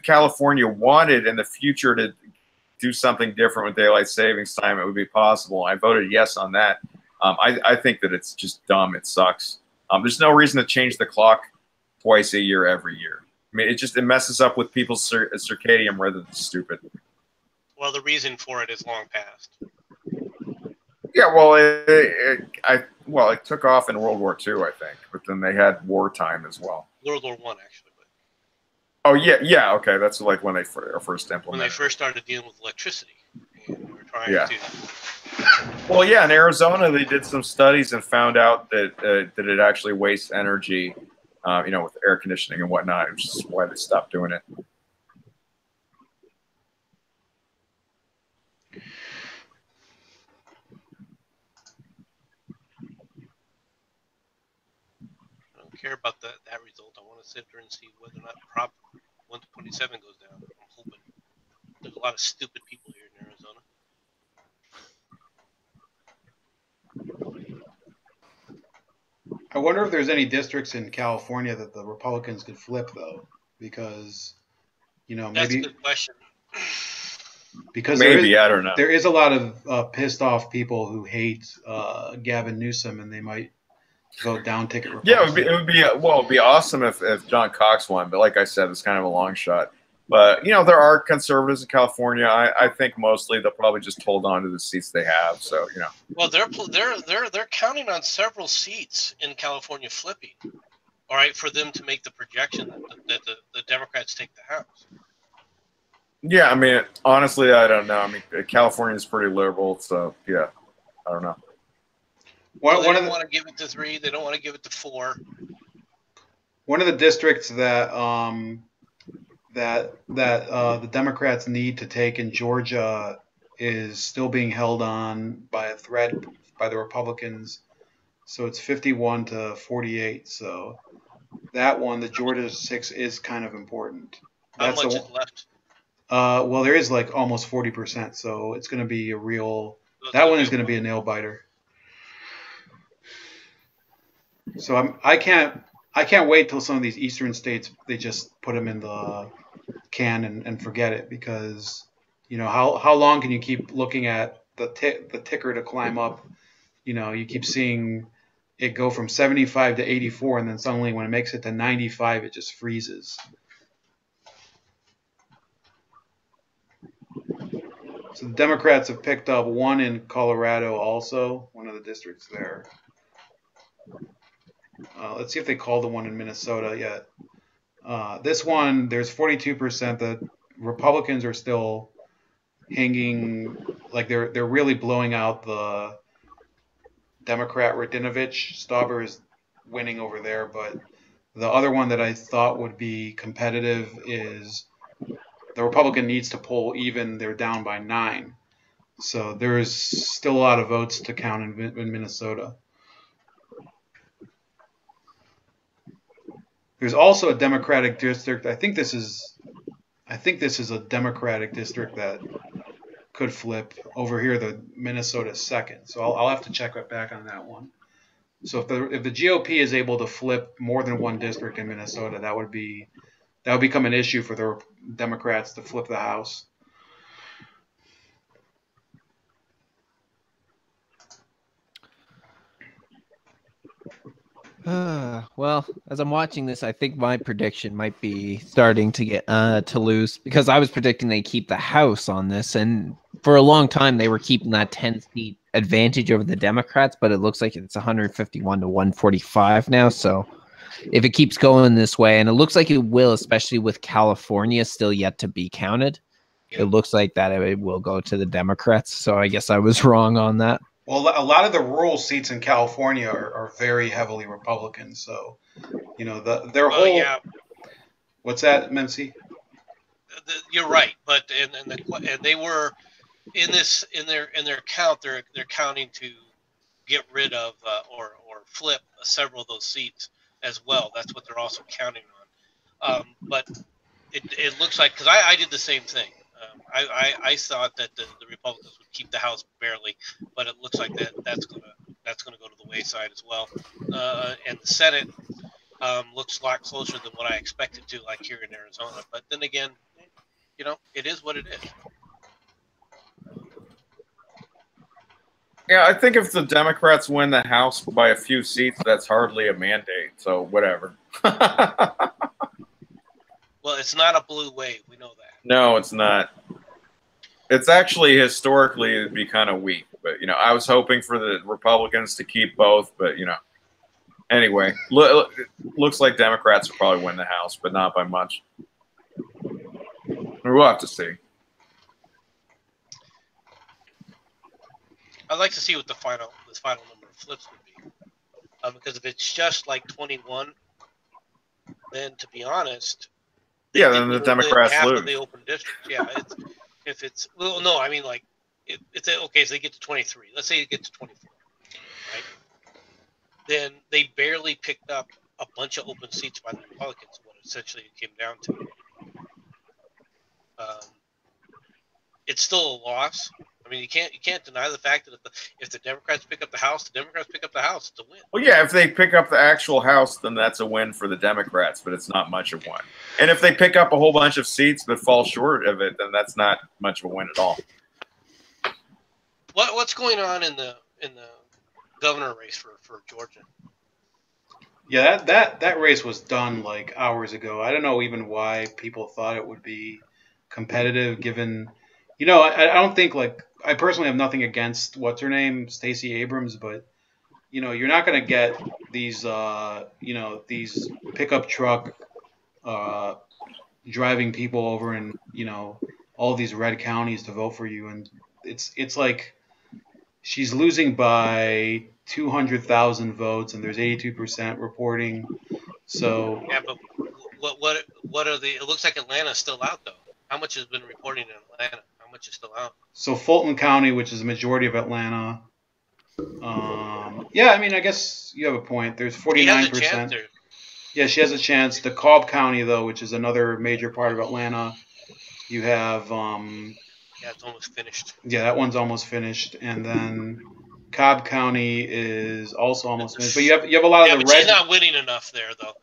California wanted in the future to do something different with daylight savings time, it would be possible. I voted yes on that. I think that it's just dumb. It sucks. There's no reason to change the clock twice a year every year. I mean, it messes up with people's circadian rhythm. It's stupid. Well, the reason for it is long past. Yeah, well, it took off in World War II, I think, but then they had wartime as well. World War I, actually. Oh yeah, okay. That's like when they first implemented. When they first started dealing with electricity, and we were trying to. Well, yeah, in Arizona they did some studies and found out that it actually wastes energy, with air conditioning and whatnot, which is why they stopped doing it. I don't care about that result. I want to sit there and see whether or not Prop 127 goes down. I'm hoping. There's a lot of stupid people here in Arizona. I wonder if there's any districts in California that the Republicans could flip, though, because, maybe that's a good question. Because maybe I don't know. There is a lot of pissed off people who hate Gavin Newsom, and they might vote down ticket Republican. Yeah, it'd be awesome if John Cox won, but like I said, it's kind of a long shot. But there are conservatives in California. I think mostly they'll probably just hold on to the seats they have. So Well, they're counting on several seats in California flipping. All right, for them to make the projection that the Democrats take the House. Yeah, I mean, honestly, I don't know. I mean, California is pretty liberal, so yeah, I don't know. Well, they don't want to give it to 3. They don't want to give it to 4. One of the districts that the Democrats need to take in Georgia is still being held on by a threat by the Republicans. So it's 51 to 48. So that one, the Georgia 6, is kind of important. How much is left? Well, there is like almost 40%. So it's going to be a real. That one is going to be a nail biter. So I can't wait till some of these eastern states, they just put them in the can and forget it, because how long can you keep looking at the ticker to climb up? You keep seeing it go from 75 to 84, and then suddenly when it makes it to 95, it just freezes. So the Democrats have picked up one in Colorado also, one of the districts there. Let's see if they called the one in Minnesota yet. This one, there's 42%. The Republicans are still hanging, like they're really blowing out the Democrat Radinovich. Stauber is winning over there, but the other one that I thought would be competitive is the Republican needs to poll even. They're down by 9. So there's still a lot of votes to count in Minnesota. There's also a Democratic district. I think this is a Democratic district that could flip. Over here, the Minnesota's second. So I'll have to check back on that one. So if the GOP is able to flip more than one district in Minnesota, that would become an issue for the Democrats to flip the House. Well, as I'm watching this, I think my prediction might be starting to get to lose, because I was predicting they keep the House on this, and for a long time they were keeping that 10-seat advantage over the Democrats, but it looks like it's 151 to 145 now. So if it keeps going this way, and it looks like it will, especially with California still yet to be counted, it looks like that it will go to the Democrats. So I guess I was wrong on that. Well, a lot of the rural seats in California are very heavily Republican. So, their whole. Yeah. What's that, Mency? You're right, but and they were in their count. They're counting to get rid of or flip several of those seats as well. That's what they're also counting on. But it looks like, because I did the same thing. I thought that the Republicans would keep the House barely, but it looks like that's gonna go to the wayside as well. And the Senate looks a lot closer than what I expected to, like here in Arizona. But then again, it is what it is. Yeah, I think if the Democrats win the House by a few seats, that's hardly a mandate. So whatever. Well, it's not a blue wave. We know that. No, it's not. It's actually historically it'd be kind of weak, but I was hoping for the Republicans to keep both, but anyway, looks like Democrats will probably win the House, but not by much. We'll have to see. I'd like to see what the final number of flips would be, because if it's just like 21, then to be honest, yeah, then the Democrats half lose. Of the open districts. Yeah, if it's well, no, I mean like it's okay. So they get to 23. Let's say they get to 24, right? Then they barely picked up a bunch of open seats by the Republicans. What essentially it came down to. It's still a loss. I mean, you can't deny the fact that if the Democrats pick up the House, the Democrats pick up the House. It's a win. Well, yeah, if they pick up the actual House, then that's a win for the Democrats, but it's not much of one. And if they pick up a whole bunch of seats but fall short of it, then that's not much of a win at all. What's going on in the governor race for Georgia? Yeah, that race was done like hours ago. I don't know even why people thought it would be competitive, given. I don't think, I personally have nothing against what's her name, Stacey Abrams, but you're not going to get these these pickup truck driving people over in all these red counties to vote for you, and it's like she's losing by 200,000 votes, and there's 82% reporting. So yeah, but what are the? It looks like Atlanta's still out though. How much has been reporting in Atlanta? How much is still out? So Fulton County, which is the majority of Atlanta. Yeah, I mean, I guess you have a point. There's 49%. Yeah, she has a chance. The Cobb County, though, which is another major part of Atlanta, you have. Yeah, it's almost finished. Yeah, that one's almost finished, and then Cobb County is also almost finished. But you have a lot of the but red. She's not winning enough there, though.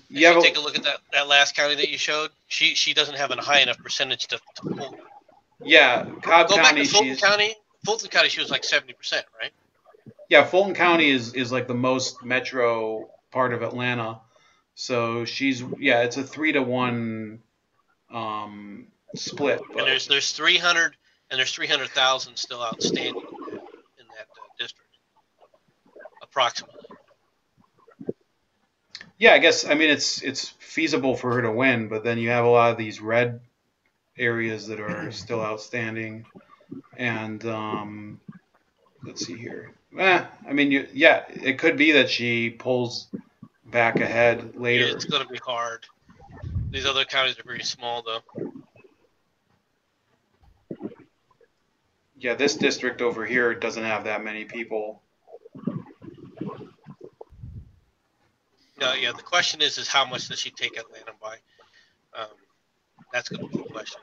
If you take a look at that last county that you showed, she doesn't have a high enough percentage to pull. Yeah, Cobb Go County. Back to Fulton County. Fulton County, she was like 70%, right? Yeah, Fulton County is like the most metro part of Atlanta, so it's a 3-to-1 split. But. And there's 300 and there's 300,000 still outstanding in that district, approximately. Yeah, I guess it's feasible for her to win, but then you have a lot of these red areas that are still outstanding, and let's see here. I mean, it could be that she pulls back ahead later. Yeah, it's going to be hard. These other counties are very small, though. Yeah, this district over here doesn't have that many people. No, yeah. The question is how much does she take Atlanta by? That's going to be the question.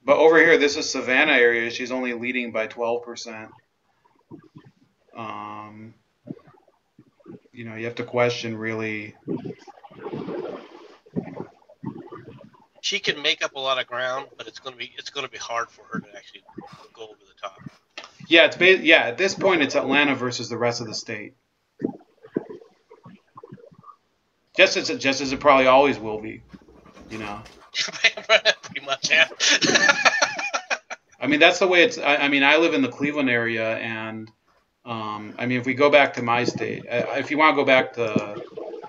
But over here, this is Savannah area. She's only leading by 12%. You know, you have to question really. She can make up a lot of ground, but it's going to be hard for her to actually go over the top. Yeah, at this point it's Atlanta versus the rest of the state. Just as it probably always will be, you know. Pretty much, yeah. I mean, that's the way it's. I mean, I live in the Cleveland area, and I mean, if we go back to my state, if you want to go back to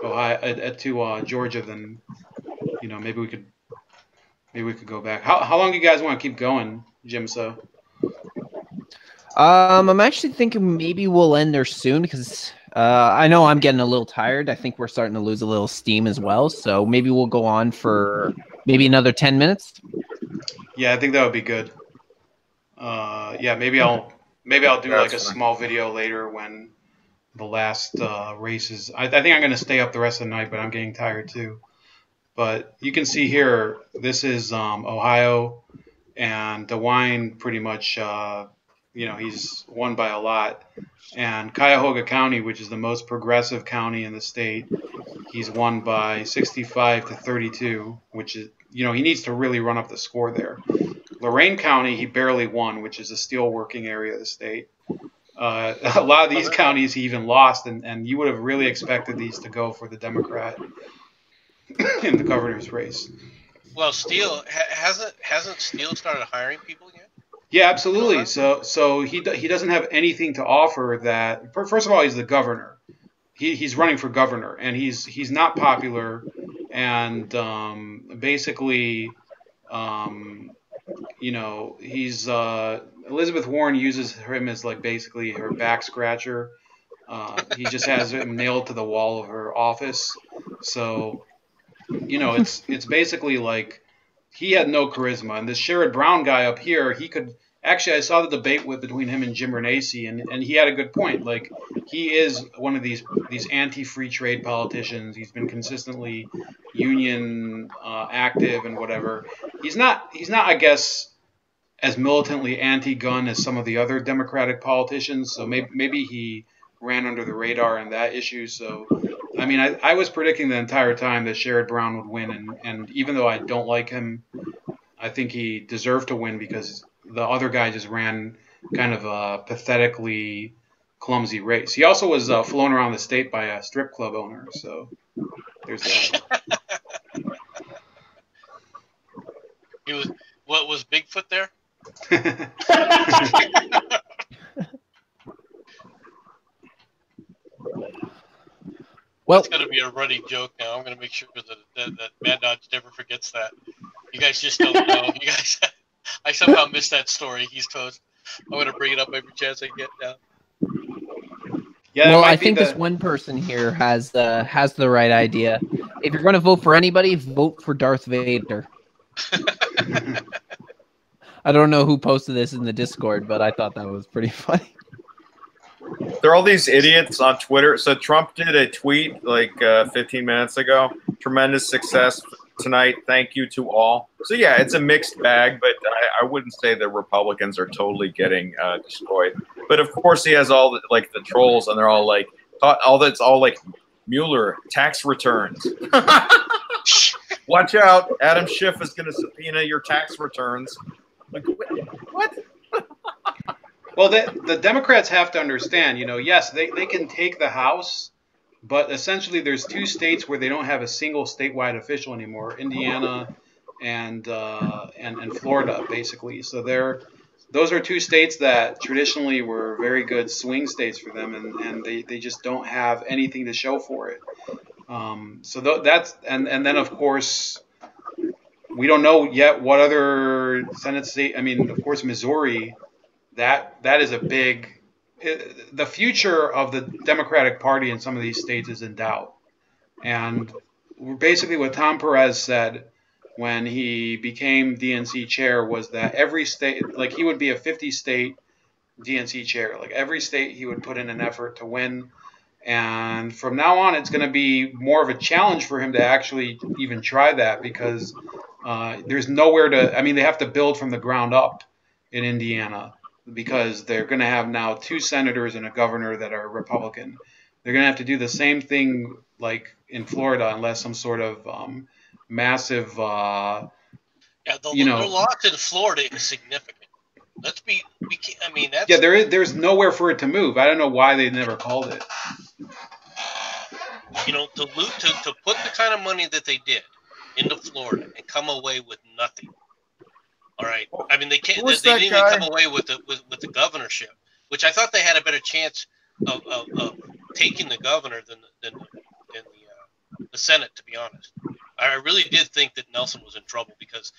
Ohio, to Georgia, then you know maybe we could go back. How long do you guys want to keep going, Jim? So. I'm actually thinking maybe we'll end there soon because I know I'm getting a little tired. I think we're starting to lose a little steam as well. So maybe we'll go on for maybe another 10 minutes. Yeah, I think that would be good. Yeah, maybe I'll do like a small video later when the last races. I think I'm going to stay up the rest of the night, but I'm getting tired too. But you can see here, this is Ohio, and DeWine pretty much, you know, he's won by a lot. And Cuyahoga County, which is the most progressive county in the state, he's won by 65-32, which is, you know, he needs to really run up the score there. Lorain County, he barely won, which is a steelworking area of the state. A lot of these counties he even lost, and you would have really expected these to go for the Democrat in the governor's race. Well, Steele hasn't Steele started hiring people yet? Yeah, absolutely. So he doesn't have anything to offer that. First of all, he's the governor. He's running for governor, and he's not popular, and basically, you know, he's Elizabeth Warren uses him as like basically her back scratcher. He just has him nailed to the wall of her office. So, you know, it's basically like he had no charisma. And this Sherrod Brown guy up here, he could actually, I saw the debate between him and Jim Renacci, and he had a good point. Like, he is one of these anti-free trade politicians. He's been consistently union active and whatever. He's not, I guess, as militantly anti-gun as some of the other Democratic politicians. So maybe he ran under the radar on that issue. So, I mean, I was predicting the entire time that Sherrod Brown would win, and even though I don't like him, I think he deserved to win because the other guy just ran kind of a pathetically clumsy race. He also was flown around the state by a strip club owner, so there's that. What was Bigfoot there? Well, it's going to be a running joke now. I'm going to make sure that Mad Dodge never forgets that. You guys just don't know. You guys, I somehow missed that story. He's toast. I'm going to bring it up every chance I get now. Yeah, well, I think this one person here has the right idea. If you're going to vote for anybody, vote for Darth Vader. I don't know who posted this in the Discord, but I thought that was pretty funny. There are all these idiots on Twitter. So Trump did a tweet like 15 minutes ago. Tremendous success tonight. Thank you to all. So yeah, it's a mixed bag, but I wouldn't say that Republicans are totally getting destroyed. But of course, he has all the, like the trolls, and they're all like, it's all like Mueller tax returns. Watch out, Adam Schiff is going to subpoena your tax returns. Like what? Well, the Democrats have to understand, you know, yes, they can take the House, but essentially there's two states where they don't have a single statewide official anymore, Indiana and Florida, basically. So those are two states that traditionally were very good swing states for them, and they just don't have anything to show for it. So that's and then of course we don't know yet what other Senate state. I mean, of course, Missouri. That is a big. The future of the Democratic Party in some of these states is in doubt, and basically what Tom Perez said when he became DNC chair was that every state, like he would be a 50-state DNC chair, like every state he would put in an effort to win. And from now on, it's going to be more of a challenge for him to actually even try that because There's nowhere to. I mean, they have to build from the ground up in Indiana because they're going to have now 2 senators and a governor that are Republican. They're going to have to do the same thing like in Florida, unless some sort of massive. Yeah, their loss in Florida is significant. I mean, that's. Yeah, there's nowhere for it to move. I don't know why they never called it. You know, to put the kind of money that they did into Florida and come away with nothing. All right. I mean, they can't. They didn't even come away with the governorship, which I thought they had a better chance of taking the governor than the Senate. To be honest, I really did think that Nelson was in trouble because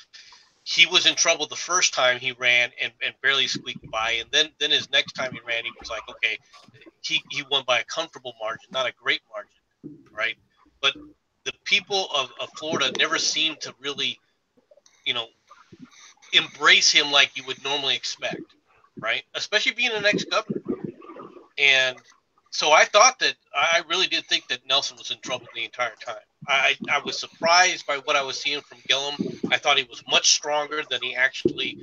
he was in trouble the first time he ran and barely squeaked by, and then his next time he ran, he was like, okay, he won by a comfortable margin, not a great margin, right? But the people of Florida never seemed to really, you know, embrace him like you would normally expect, right? Especially being an ex-governor. And so I really did think that Nelson was in trouble the entire time. I was surprised by what I was seeing from Gillum. I thought he was much stronger than he actually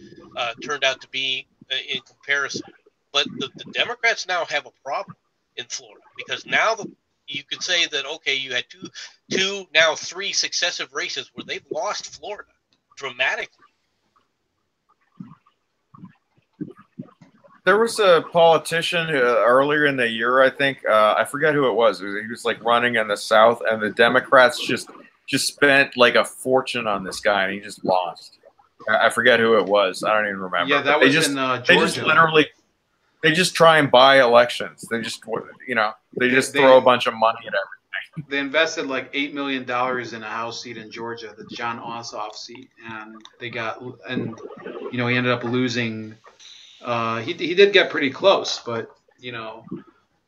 turned out to be in comparison. But the Democrats now have a problem in Florida because now you could say that, okay, you had two, now 3 successive races where they've lost Florida dramatically. There was a politician earlier in the year, I think. I forget who it was. He was like running in the South, and the Democrats just spent like a fortune on this guy, and he just lost. I forget who it was. I don't even remember. Yeah, that was in Georgia. They just literally, they just try and buy elections. They just, you know, they throw a bunch of money at everything. They invested like $8 million in a House seat in Georgia, the John Ossoff seat, and he ended up losing. He did get pretty close, but you know,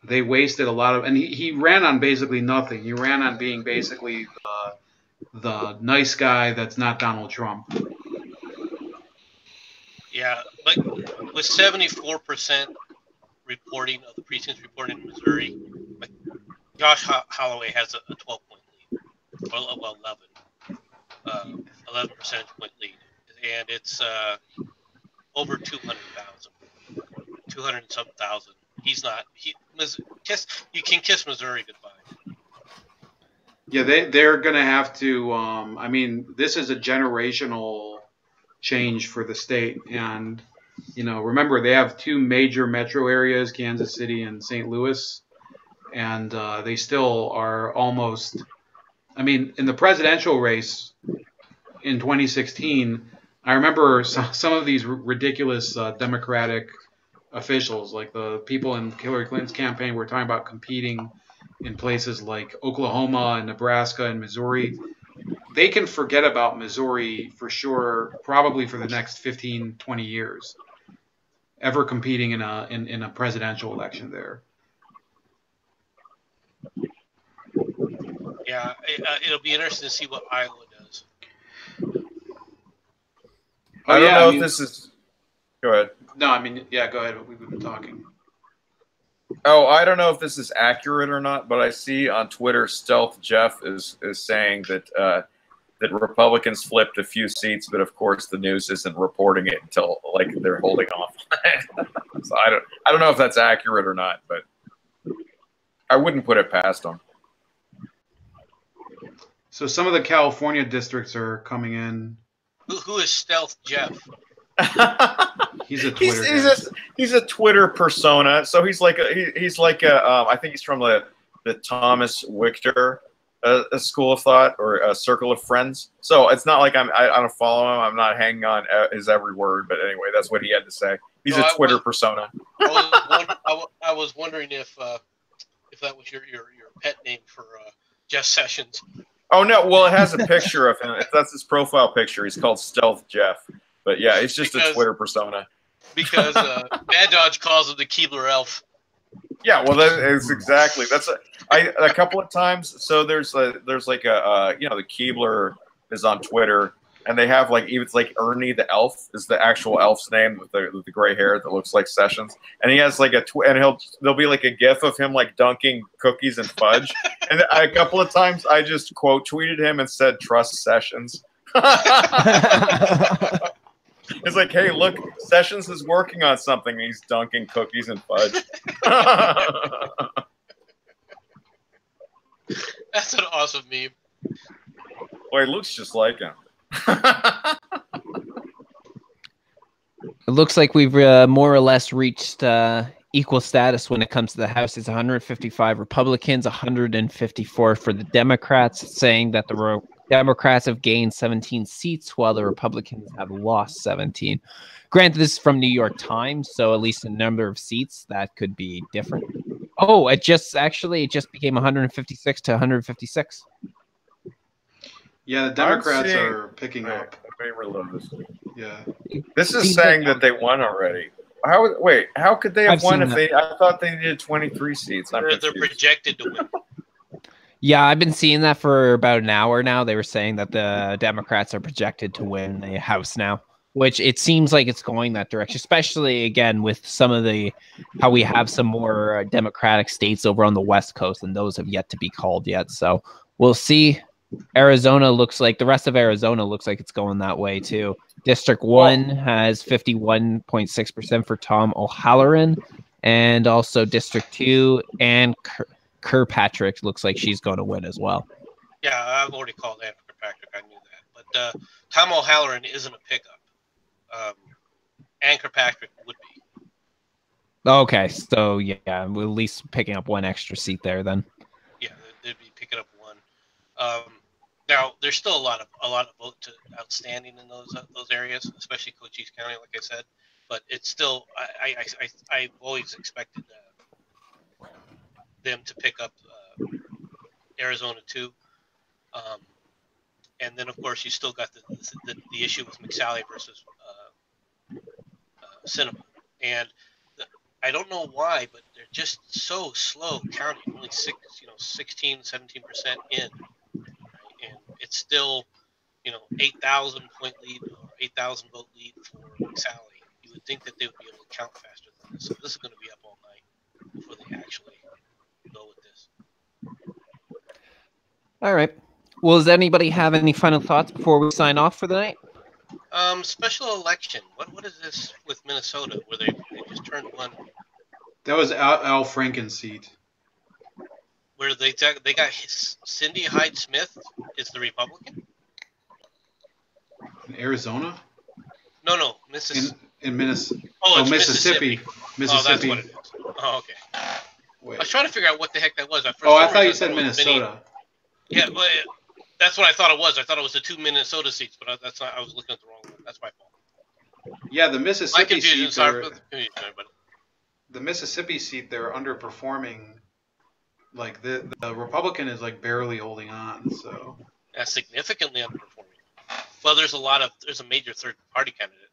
they wasted a lot of, and he ran on basically nothing. He ran on being basically the nice guy that's not Donald Trump. Yeah, but with 74% reporting of the precincts reporting in Missouri, like Josh Holloway has a 12-point lead, well 11 percentage point lead, and it's over 200 and some thousand. He's not. You can kiss Missouri goodbye. Yeah, they're going to have to. I mean, this is a generational change for the state, and you know, remember they have 2 major metro areas, Kansas City and St. Louis, and they still are almost. I mean, in the presidential race in 2016, I remember some of these ridiculous Democratic officials, like the people in Hillary Clinton's campaign, were talking about competing in places like Oklahoma and Nebraska and Missouri. They can forget about Missouri for sure, probably for the next 15, 20 years, ever competing in a presidential election there. Yeah, it'll be interesting to see what Iowa does. I don't know if this is. Go ahead. No, I mean, yeah, go ahead. We've been talking. Oh, I don't know if this is accurate or not, but I see on Twitter, Stealth Jeff is saying that that Republicans flipped a few seats, but of course the news isn't reporting it until like they're holding off. So I don't know if that's accurate or not, but I wouldn't put it past them. So some of the California districts are coming in. Who is Stealth Jeff? He's a Twitter. He's a Twitter persona. So he's like I think he's from the Thomas Wichter school of thought or a circle of friends. So it's not like I don't follow him. I'm not hanging on his every word. But anyway, that's what he had to say. He's a Twitter persona. I was wondering if that was your pet name for Jeff Sessions. Oh no! Well, it has a picture of him. That's his profile picture. He's called Stealth Jeff. But yeah, it's just a Twitter persona. Because Bad Dodge calls him the Keebler Elf. Yeah, well, that is exactly. That's a couple of times. So there's like a the Keebler is on Twitter, and they have like even it's like Ernie the Elf is the actual elf's name with the gray hair that looks like Sessions, and he has like there'll be like a GIF of him like dunking cookies and fudge, and a couple of times I just quote tweeted him and said trust Sessions. It's like, hey, look, Sessions is working on something. And he's dunking cookies and fudge. That's an awesome meme. Well, he looks just like him. It looks like we've more or less reached equal status when it comes to the House. It's 155 Republicans, 154 for the Democrats, saying that the Democrats have gained 17 seats while the Republicans have lost 17. Granted, this is from New York Times, so at least a number of seats that could be different. Oh, it just became 156 to 156. Yeah, the Democrats are picking up. Yeah, this is saying that they won already. How could they have won if they? I thought they needed 23 seats. They're projected to win. Yeah, I've been seeing that for about an hour now. They were saying that the Democrats are projected to win the House now, which it seems like it's going that direction, especially, again, with some of how we have some more Democratic states over on the West Coast, and those have yet to be called yet. So we'll see. The rest of Arizona looks like it's going that way, too. District 1 has 51.6% for Tom O'Halloran, and also District 2 and Kirkpatrick looks like she's going to win as well. Yeah, I've already called Ann Kirkpatrick. I knew that. But Tom O'Halloran isn't a pickup. Ann Kirkpatrick would be. Okay, so yeah, we're at least picking up one extra seat there then. Yeah, they'd be picking up one. Now there's still a lot of vote outstanding in those areas, especially Cochise County, like I said. But it's still I've always expected them to pick up Arizona too. And then of course you still got the issue with McSally versus Cinema, and I don't know why, but they're just so slow counting. Only 16, 17% in, right? And it's still 8,000 point lead or 8,000 vote lead for McSally. You would think that they would be able to count faster than this. So this is going to be up all night before they actually go with this. All right. Well, does anybody have any final thoughts before we sign off for the night? Special election. What is this with Minnesota where they just turned one? That was Al Franken's seat. Where they got Cindy Hyde-Smith is the Republican? In Arizona? No, Mississippi. In Minnesota. Oh, it's Mississippi. Oh, that's what it is. Oh, okay. Wait. I was trying to figure out what the heck that was. I thought you said Minnesota. Yeah, but that's what I thought it was. I thought it was the 2 Minnesota seats, but that's not. I was looking at the wrong one. That's my fault. Yeah, the Mississippi seat. But the Mississippi seat, they're underperforming. Like the Republican is like barely holding on. So that's significantly underperforming. Well, there's a major third party candidate.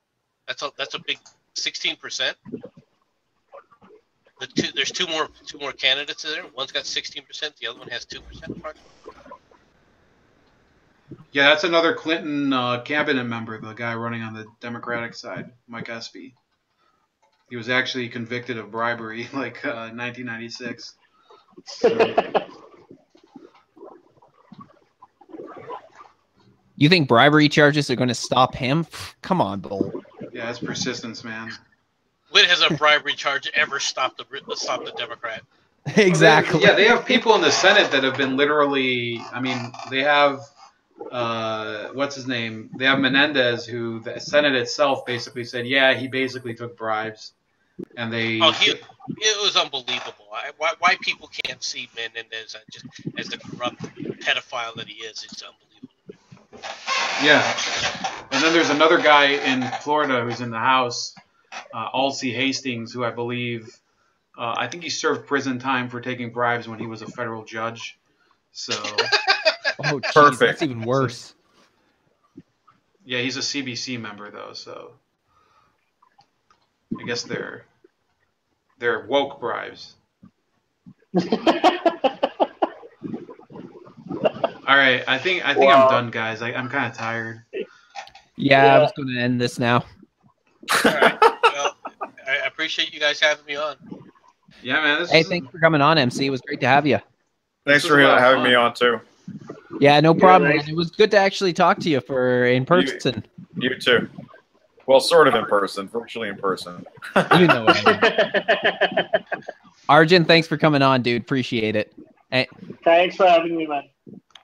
That's a big 16%. There's two more candidates in there. One's got 16%. The other one has 2%. Yeah, that's another Clinton cabinet member, the guy running on the Democratic side, Mike Espy. He was actually convicted of bribery, in 1996. You think bribery charges are going to stop him? Come on, Bull. Yeah, it's persistence, man. When has a bribery charge ever stopped the Democrat? Exactly. They have people in the Senate that have been literally. I mean, they have what's his name? They have Menendez, who the Senate itself basically said, yeah, he basically took bribes, and they. Oh, it was unbelievable. Why people can't see Menendez just as the corrupt pedophile that he is? It's unbelievable. Yeah, and then there's another guy in Florida who's in the House, Alcee Hastings, who I believe, I think he served prison time for taking bribes when he was a federal judge. So. Oh, geez, perfect. That's even worse. Yeah, he's a CBC member though, so I guess they're woke bribes. All right, I think I'm done, guys. I'm kind of tired. Yeah, I was going to end this now. All right. Well, I appreciate you guys having me on. Yeah, man. Thanks for coming on, MC. It was great to have you. Thanks for having me on too. Yeah, no Yeah, problem. right. And it was good to actually talk to you in person. You too. Well, sort of in person, virtually in person. You know what I mean. Arjun, thanks for coming on, dude. Appreciate it. Thanks for having me, man.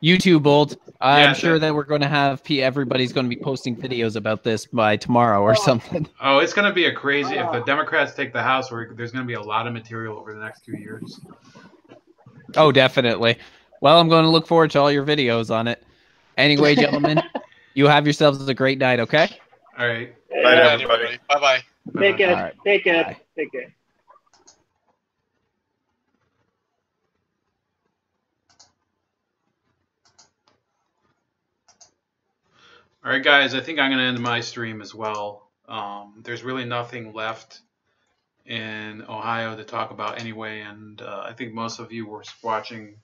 You too, Bolt. I'm Yeah, sure that we're going to have everybody's going to be posting videos about this by tomorrow or something. Oh, it's going to be a crazy. If the Democrats take the House, there's going to be a lot of material over the next 2 years. Oh, definitely. Well, I'm going to look forward to all your videos on it. Anyway, gentlemen, you have yourselves a great night, okay? All right. Night, everybody. Bye-bye. Take care. Right. Take care. Bye. Take care. All right, guys, I think I'm going to end my stream as well. There's really nothing left in Ohio to talk about anyway, and I think most of you were watching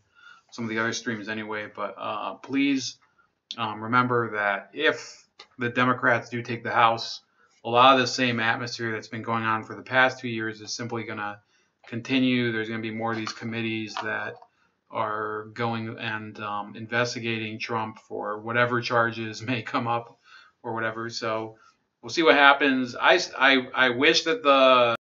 some of the other streams anyway, but please remember that if the Democrats do take the House, a lot of the same atmosphere that's been going on for the past 2 years is simply going to continue. There's going to be more of these committees that are going and investigating Trump for whatever charges may come up or whatever. So we'll see what happens. I wish that the